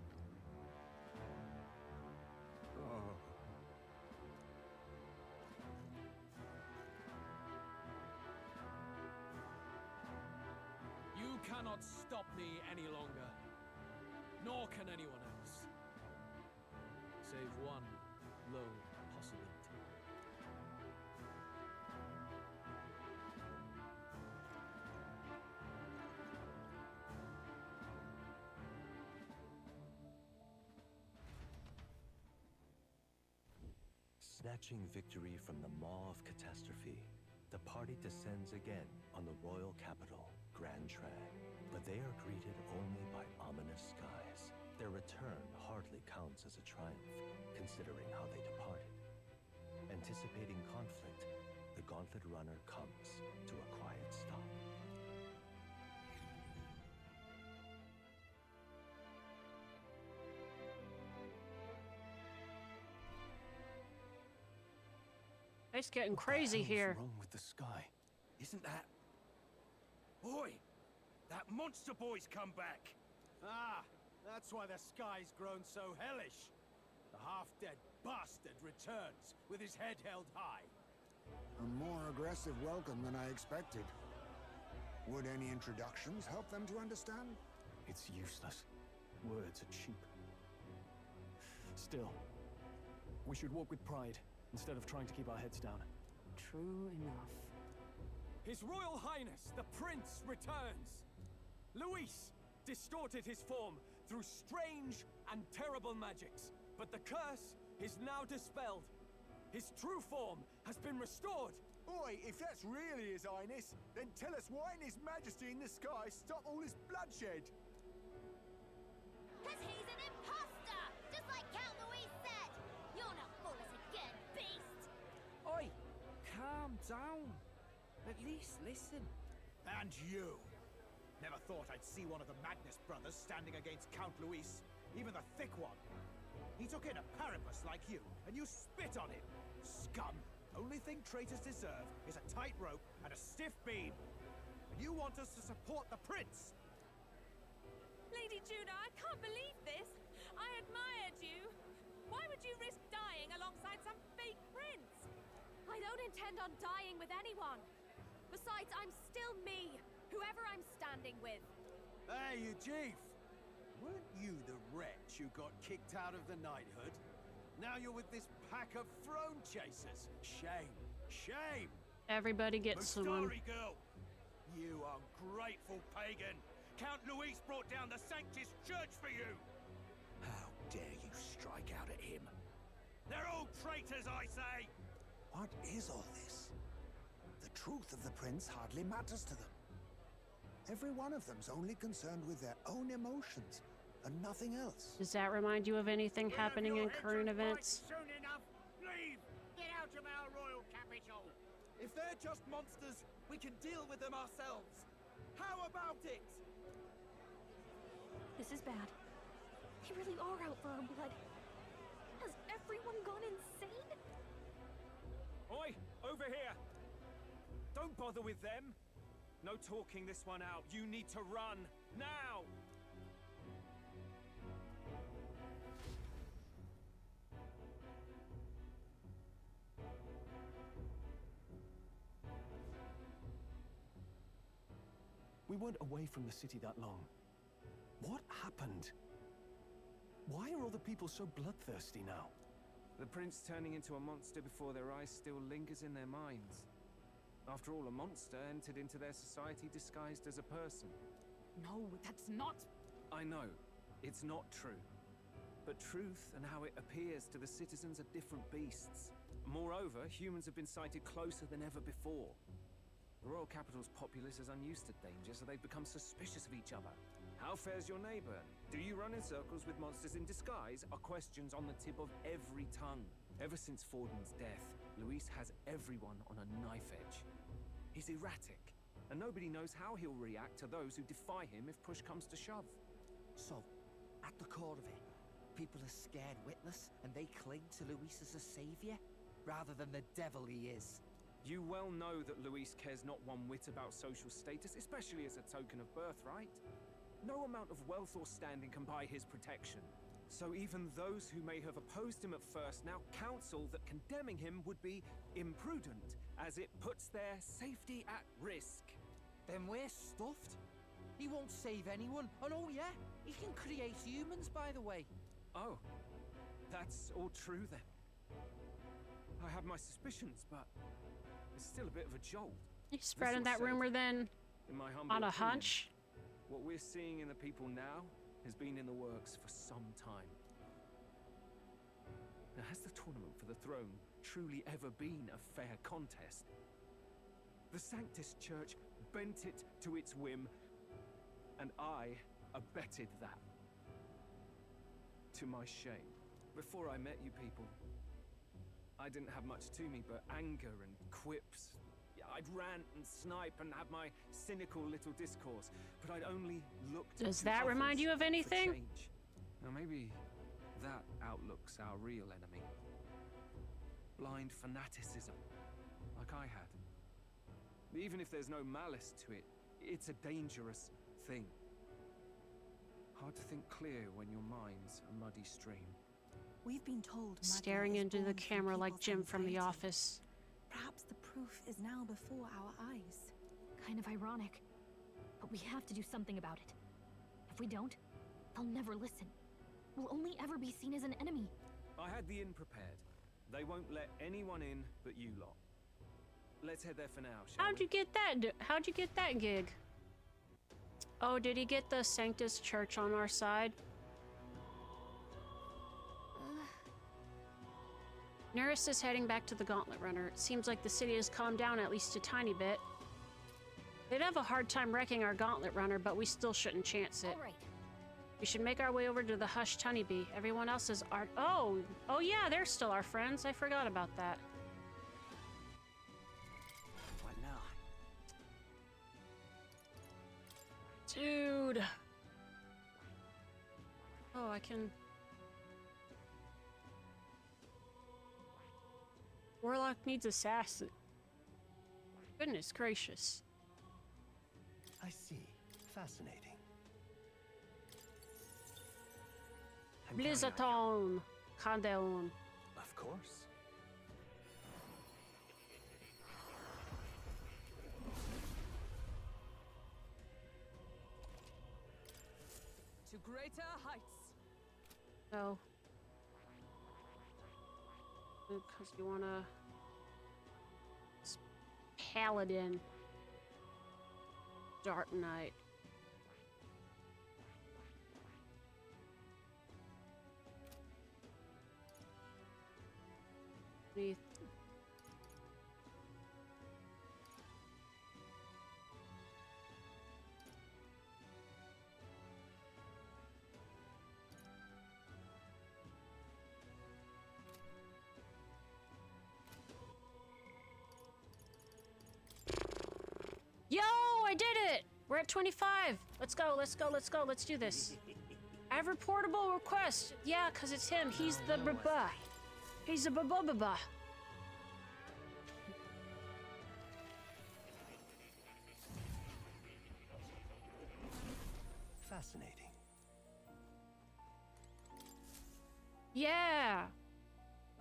cannot stop me any longer. Nor can anyone else. Save one lone possibility. Snatching victory from the maw of catastrophe, the party descends again on the royal capital, Grand Trad. But they are greeted only by ominous skies. Their return hardly counts as a triumph, considering how they departed. Anticipating conflict, the Gauntlet Runner comes to a quiet stop. It's getting crazy here. What's wrong with the sky? Isn't that... Oi! That monster boy's come back! Ah, that's why the sky's grown so hellish. The half-dead bastard returns with his head held high. A more aggressive welcome than I expected. Would any introductions help them to understand? It's useless. Words are cheap. Still, we should walk with pride instead of trying to keep our heads down. True enough. His Royal Highness, the Prince, returns! Luis distorted his form through strange and terrible magics, but the curse is now dispelled. His true form has been restored! Oi, if that's really His Highness, then tell us why didn't His Majesty in the sky stop all this bloodshed? Cause he's an imposter! Just like Count Luis said! You're not fool us again, beast! Oi! Calm down. At least listen. And you! Never thought I'd see one of the Magnus brothers standing against Count Luis, even the thick one. He took in a Paribus like you, and you spit on him! Scum! Only thing traitors deserve is a tight rope and a stiff beam. And you want us to support the prince? Lady Judah, I can't believe this! I admired you! Why would you risk dying alongside some fake prince? I don't intend on dying with anyone. Besides, I'm still me, whoever I'm standing with. Hey, you chief! Weren't you the wretch who got kicked out of the knighthood? Now you're with this pack of throne chasers. Shame. Shame! Everybody gets someone. Story girl! You ungrateful pagan! Count Luis brought down the Sanctus Church for you! How dare you strike out at him? They're all traitors, I say! What is all this? The truth of the prince hardly matters to them. Every one of them's only concerned with their own emotions and nothing else. Does that remind you of anything happening in current events? Soon enough, leave! Get out of our royal capital! If they're just monsters, we can deal with them ourselves. How about it? This is bad. They really are out for our blood. Has everyone gone insane? Oi! Over here! Don't bother with them! No talking this one out. You need to run! Now! We weren't away from the city that long. What happened? Why are all the people so bloodthirsty now? The prince turning into a monster before their eyes still lingers in their minds. After all, a monster entered into their society disguised as a person. No, that's not... I know, it's not true. But truth and how it appears to the citizens are different beasts. Moreover, humans have been sighted closer than ever before. The royal capital's populace is unused to danger, so they've become suspicious of each other. How fares your neighbor? Do you run in circles with monsters in disguise? Are questions on the tip of every tongue. Ever since Forden's death, Luis has everyone on a knife edge. He's erratic, and nobody knows how he'll react to those who defy him if push comes to shove. So, at the core of it, people are scared witless and they cling to Luis as a savior, rather than the devil he is. You well know that Luis cares not one whit about social status, especially as a token of birthright. No amount of wealth or standing can buy his protection. So even those who may have opposed him at first now counsel that condemning him would be imprudent, as it puts their safety at risk. Then we're stuffed. He won't save anyone. And oh yeah, he can create humans, by the way. Oh, that's all true then. I have my suspicions, but it's still a bit of a jolt. You spreading that rumor then in my humble on a opinion, hunch? What we're seeing in the people now has been in the works for some time. Now, has the tournament for the throne truly ever been a fair contest? The Sanctus Church bent it to its whim, and I abetted that. To my shame. Before I met you people, I didn't have much to me but anger and quips. Yeah, I'd rant and snipe and have my cynical little discourse, but I'd only look to Does that remind you of anything? change. Now maybe that outlook's our real enemy. Blind fanaticism, like I had. Even if there's no malice to it, it's a dangerous thing. Hard to think clear when your mind's a muddy stream. We've been told Staring into the camera like Jim from The Office. Perhaps the proof is now before our eyes. Kind of ironic. But we have to do something about it. If we don't, they'll never listen. We'll only ever be seen as an enemy. I had the inn prepared. They won't let anyone in but you lot. Let's head there for now, shall How'd you get that? How'd you get that gig? Oh, did he get the Sanctus Church on our side? Nearest is heading back to the Gauntlet Runner. It seems like the city has calmed down at least a tiny bit. They'd have a hard time wrecking our Gauntlet Runner, but we still shouldn't chance it. All right. We should make our way over to the Hushed Honeybee. Everyone else is art. Oh yeah, they're still our friends. I forgot about that. What now? Dude. Oh, I can... Warlock needs assassin. Goodness gracious. I see. Fascinating. Blizzaton. Condeon. Of course. To greater heights. So. Because you wanna... Paladin. Dark Knight. Beneath. Yo, I did it! We're at 25. Let's go, let's go, let's go, let's do this. I have reportable request. Yeah, because it's him. He's the ba-ba. He's a ba-ba-ba-ba. Fascinating. Yeah.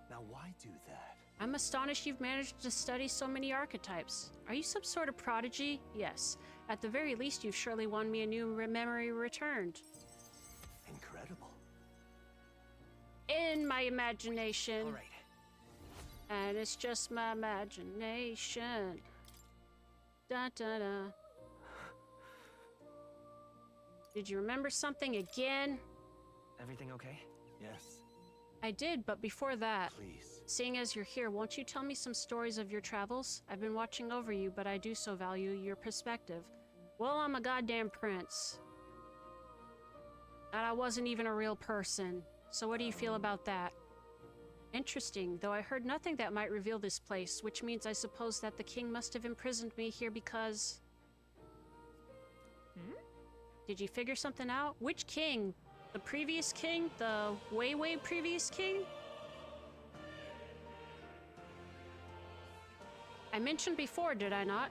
Now why do that? I'm astonished you've managed to study so many archetypes. Are you some sort of prodigy? Yes. At the very least, you've surely won me a new memory returned. Incredible. In my imagination. All right. And it's just my imagination. Da da da. Did you remember something again? Everything okay? Yes. I did, but before that, Please. seeing as you're here, won't you tell me some stories of your travels? I've been watching over you, but I do so value your perspective. Well, I'm a goddamn prince. And I wasn't even a real person. So what do you feel about that? Interesting, though I heard nothing that might reveal this place, which means I suppose that the king must have imprisoned me here because... Did you figure something out? Which king? The previous king? The way, way previous king? I mentioned before, did I not?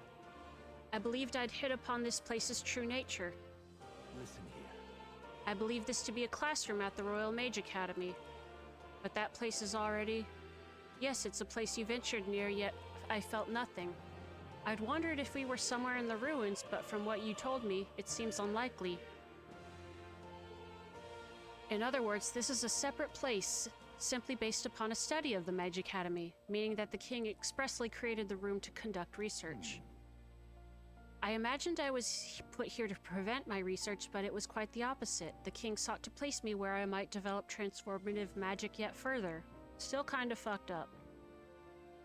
I believed I'd hit upon this place's true nature. Listen here. I believe this to be a classroom at the Royal Mage Academy. But that place is already... Yes, it's a place you ventured near, yet I felt nothing. I'd wondered if we were somewhere in the ruins, but from what you told me, it seems unlikely. In other words, this is a separate place, simply based upon a study of the Magic Academy, meaning that the king expressly created the room to conduct research. I imagined I was put here to prevent my research, but it was quite the opposite. The king sought to place me where I might develop transformative magic yet further. Still kinda fucked up.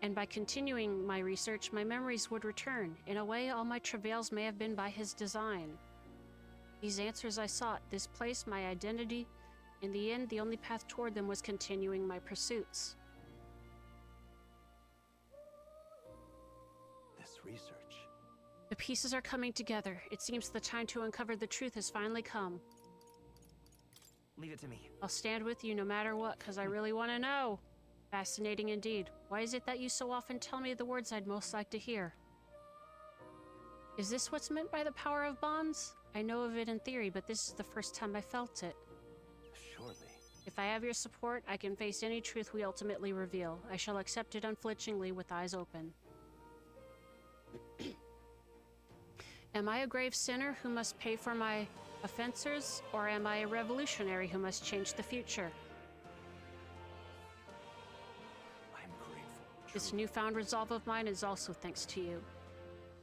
And by continuing my research, my memories would return. In a way, all my travails may have been by his design. These answers I sought, this place, my identity. In the end, the only path toward them was continuing my pursuits. This research. The pieces are coming together. It seems the time to uncover the truth has finally come. Leave it to me. I'll stand with you no matter what, because I really want to know. Fascinating indeed. Why is it that you so often tell me the words I'd most like to hear? Is this what's meant by the power of bonds? I know of it in theory, but this is the first time I felt it. Surely. If I have your support, I can face any truth we ultimately reveal. I shall accept it unflinchingly with eyes open. Am I a grave sinner who must pay for my offenses, or am I a revolutionary who must change the future? I'm grateful. This newfound resolve of mine is also thanks to you.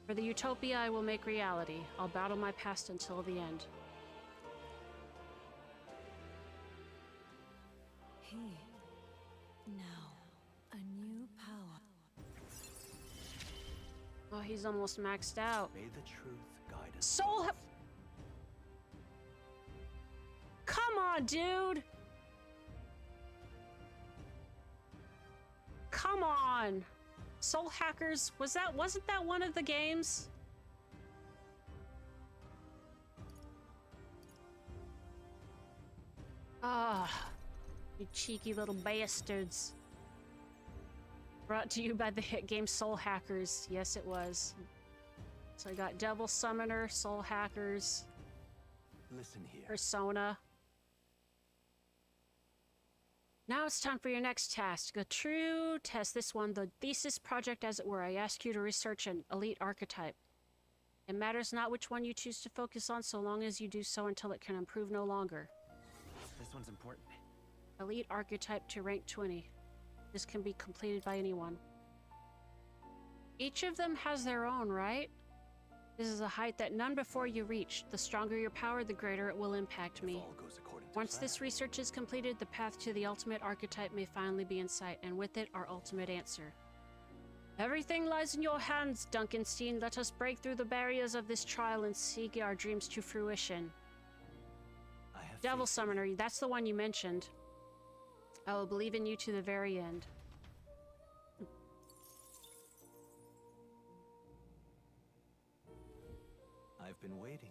For the utopia I will make reality. I'll battle my past until the end. Here. Now. A new power. Oh, he's almost maxed out. May the truth guide us. Soul. Come on, dude. Come on. Soul Hackers, wasn't that one of the games? Ah, you cheeky little bastards. Brought to you by the hit game Soul Hackers. Yes, it was. So I got Devil Summoner, Soul Hackers, Listen here. Persona. Now it's time for your next task. A true test. This one, the thesis project as it were. I ask you to research an elite archetype. It matters not which one you choose to focus on so long as you do so until it can improve no longer. This one's important. Elite archetype to rank 20. This can be completed by anyone. Each of them has their own, right? This is a height that none before you reached. The stronger your power, the greater it will impact me. All goes according to Once plan. this research is completed, the path to the ultimate archetype may finally be in sight, and with it, our ultimate answer. Everything lies in your hands, Duncanstein. Let us break through the barriers of this trial and seek our dreams to fruition. I have Devil faith. Summoner, that's the one you mentioned. I will believe in you to the very end. I've been waiting.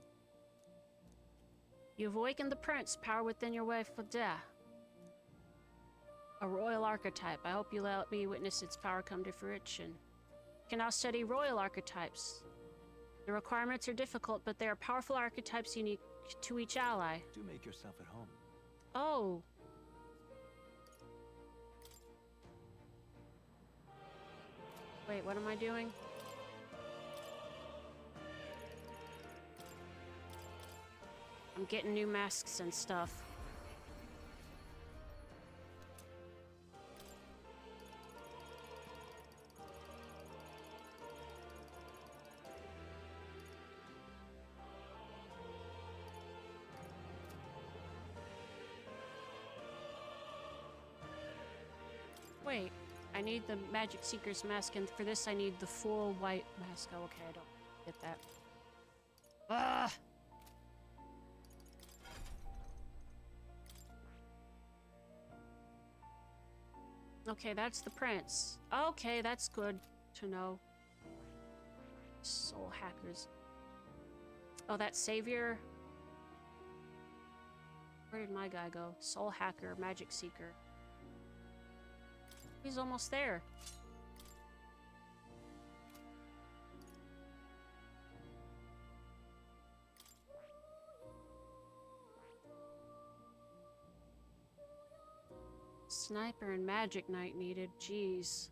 You've awakened the prince, power within your way for death. A royal archetype. I hope you let me witness its power come to fruition. You can now study royal archetypes. The requirements are difficult, but they are powerful archetypes unique to each ally. Do make yourself at home. Oh. Wait, what am I doing? I'm getting new masks and stuff. Wait, I need the Magic Seeker's mask, and for this I need the full white mask. Oh, okay, I don't get that. Ugh! Okay, that's the prince. Okay, that's good to know. Soul Hackers. Oh, that savior. Where did my guy go? Soul Hacker, Magic Seeker. He's almost there. Sniper and Magic Knight needed. Jeez.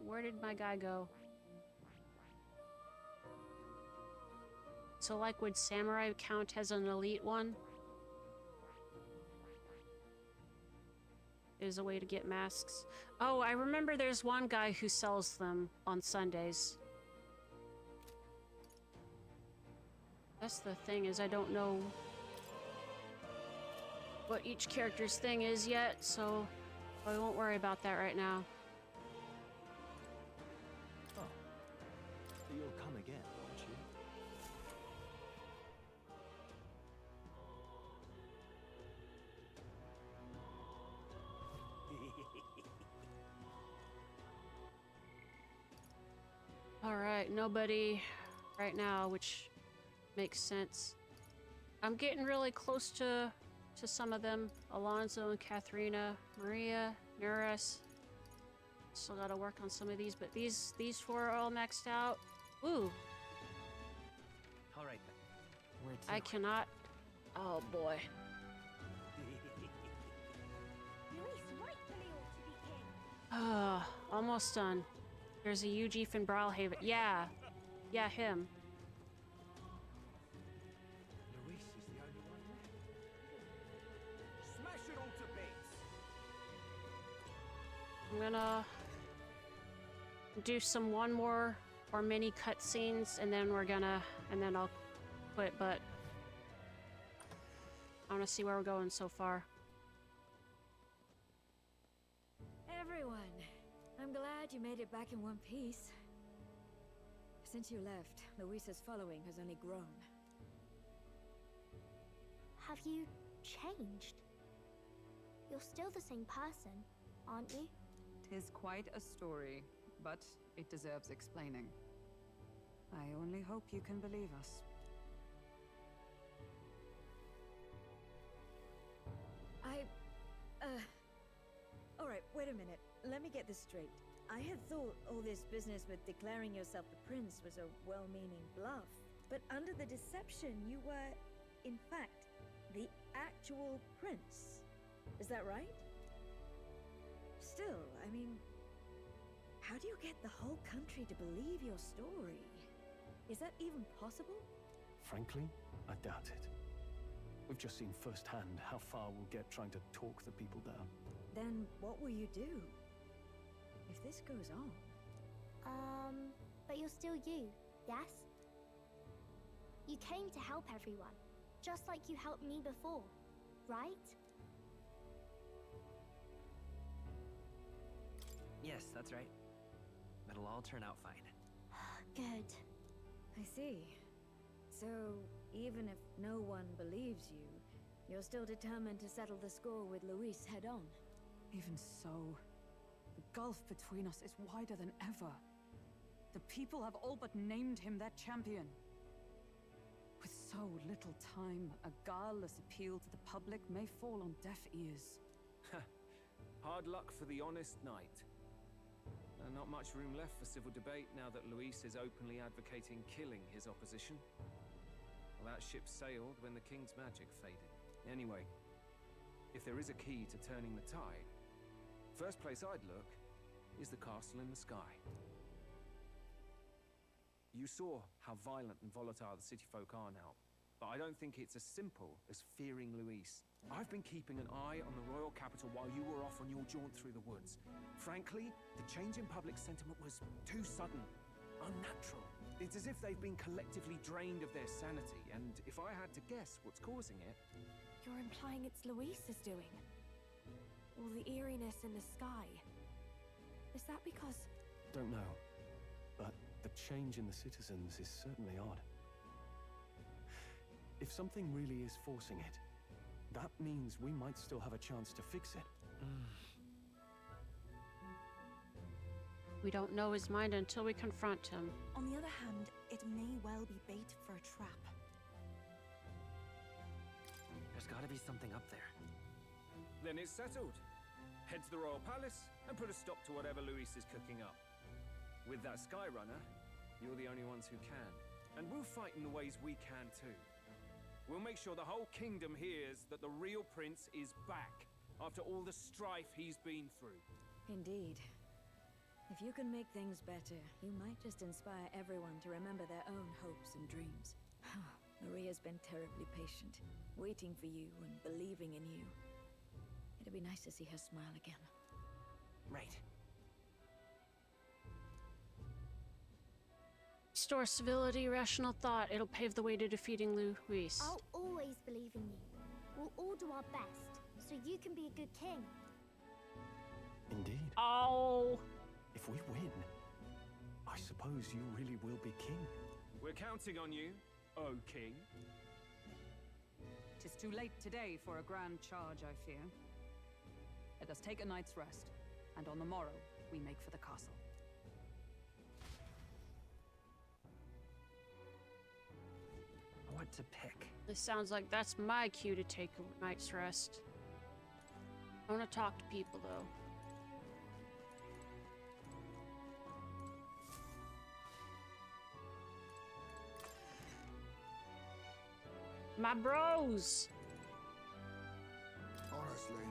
where did my guy go? So, like, would Samurai count as an elite one? There's a way to get masks. Oh, I remember there's one guy who sells them on Sundays. That's the thing, is I don't know what each character's thing is yet, so I won't worry about that right now. Oh. You'll come again, won't you? Alright, nobody right now, which makes sense. I'm getting really close to some of them. Alonso and Katharina, Maria, Neris. Still gotta work on some of these, but these four are all maxed out. Ooh. Alright then. Where to? I cannot. Oh boy. Luis rightfully ought to be king. Ah, almost done. There's a Ugif in Brawlhaven. Yeah. Yeah, him. Luis is the only one left. Smash it all to bits. I'm gonna do some one more or mini cutscenes, and then I'll quit, but I wanna see where we're going so far. Everyone, I'm glad you made it back in one piece. Since you left, Luis's following has only grown. Have you changed? You're still the same person, aren't you? 'Tis quite a story, but it deserves explaining. I only hope you can believe us. Alright, wait a minute. Let me get this straight. I had thought all this business with declaring yourself the prince was a well-meaning bluff. But under the deception, you were, in fact, the actual prince. Is that right? Still, I mean, how do you get the whole country to believe your story? Is that even possible? Frankly, I doubt it. We've just seen firsthand how far we'll get trying to talk the people down. Then what will you do? If this goes on? But you're still you, yes? You came to help everyone, just like you helped me before, right? Yes, that's right. It'll all turn out fine. Good. I see. So, even if no one believes you, you're still determined to settle the score with Luis head on? Even so, the gulf between us is wider than ever. The people have all but named him their champion. With so little time, a guileless appeal to the public may fall on deaf ears. Hard luck for the honest knight. Not much room left for civil debate now that Luis is openly advocating killing his opposition. Well, that ship sailed when the king's magic faded. Anyway, if there is a key to turning the tide, first place I'd look is the castle in the sky. You saw how violent and volatile the city folk are now, but I don't think it's as simple as fearing Luis. I've been keeping an eye on the royal capital while you were off on your jaunt through the woods. Frankly, the change in public sentiment was too sudden, unnatural. It's as if they've been collectively drained of their sanity, and if I had to guess what's causing it... You're implying it's Luis's doing? All the eeriness in the sky. Is that because... Don't know, but the change in the citizens is certainly odd. If something really is forcing it, that means we might still have a chance to fix it. We don't know his mind until we confront him. On the other hand, it may well be bait for a trap. There's gotta be something up there. Then it's settled. Head to the royal palace and put a stop to whatever Luis is cooking up. With that Skyrunner, you're the only ones who can. And we'll fight in the ways we can too. We'll make sure the whole kingdom hears that the real prince is back, after all the strife he's been through. Indeed. If you can make things better, you might just inspire everyone to remember their own hopes and dreams. Maria's been terribly patient, waiting for you and believing in you. It'd be nice to see her smile again. Right. Restore civility, rational thought. It'll pave the way to defeating Luis. I'll always believe in you. We'll all do our best, so you can be a good king. Indeed. Oh. If we win, I suppose you really will be king. We're counting on you, O King. 'Tis too late today for a grand charge, I fear. Let us take a night's rest, and on the morrow we make for the castle. What to pick? This sounds like that's my cue to take a night's rest. I want to talk to people, though. My bros! Honestly.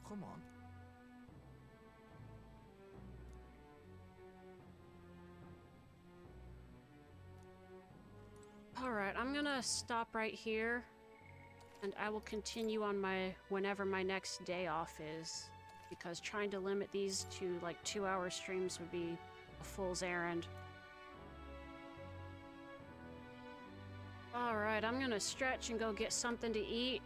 Come on. Alright, I'm gonna stop right here. And I will continue on whenever my next day off is. Because trying to limit these to like 2-hour streams would be a fool's errand. Alright, I'm gonna stretch and go get something to eat.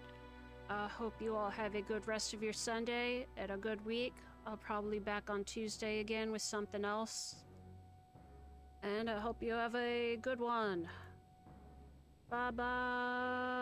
Hope you all have a good rest of your Sunday and a good week. I'll probably be back on Tuesday again with something else. And I hope you have a good one. Bye-bye.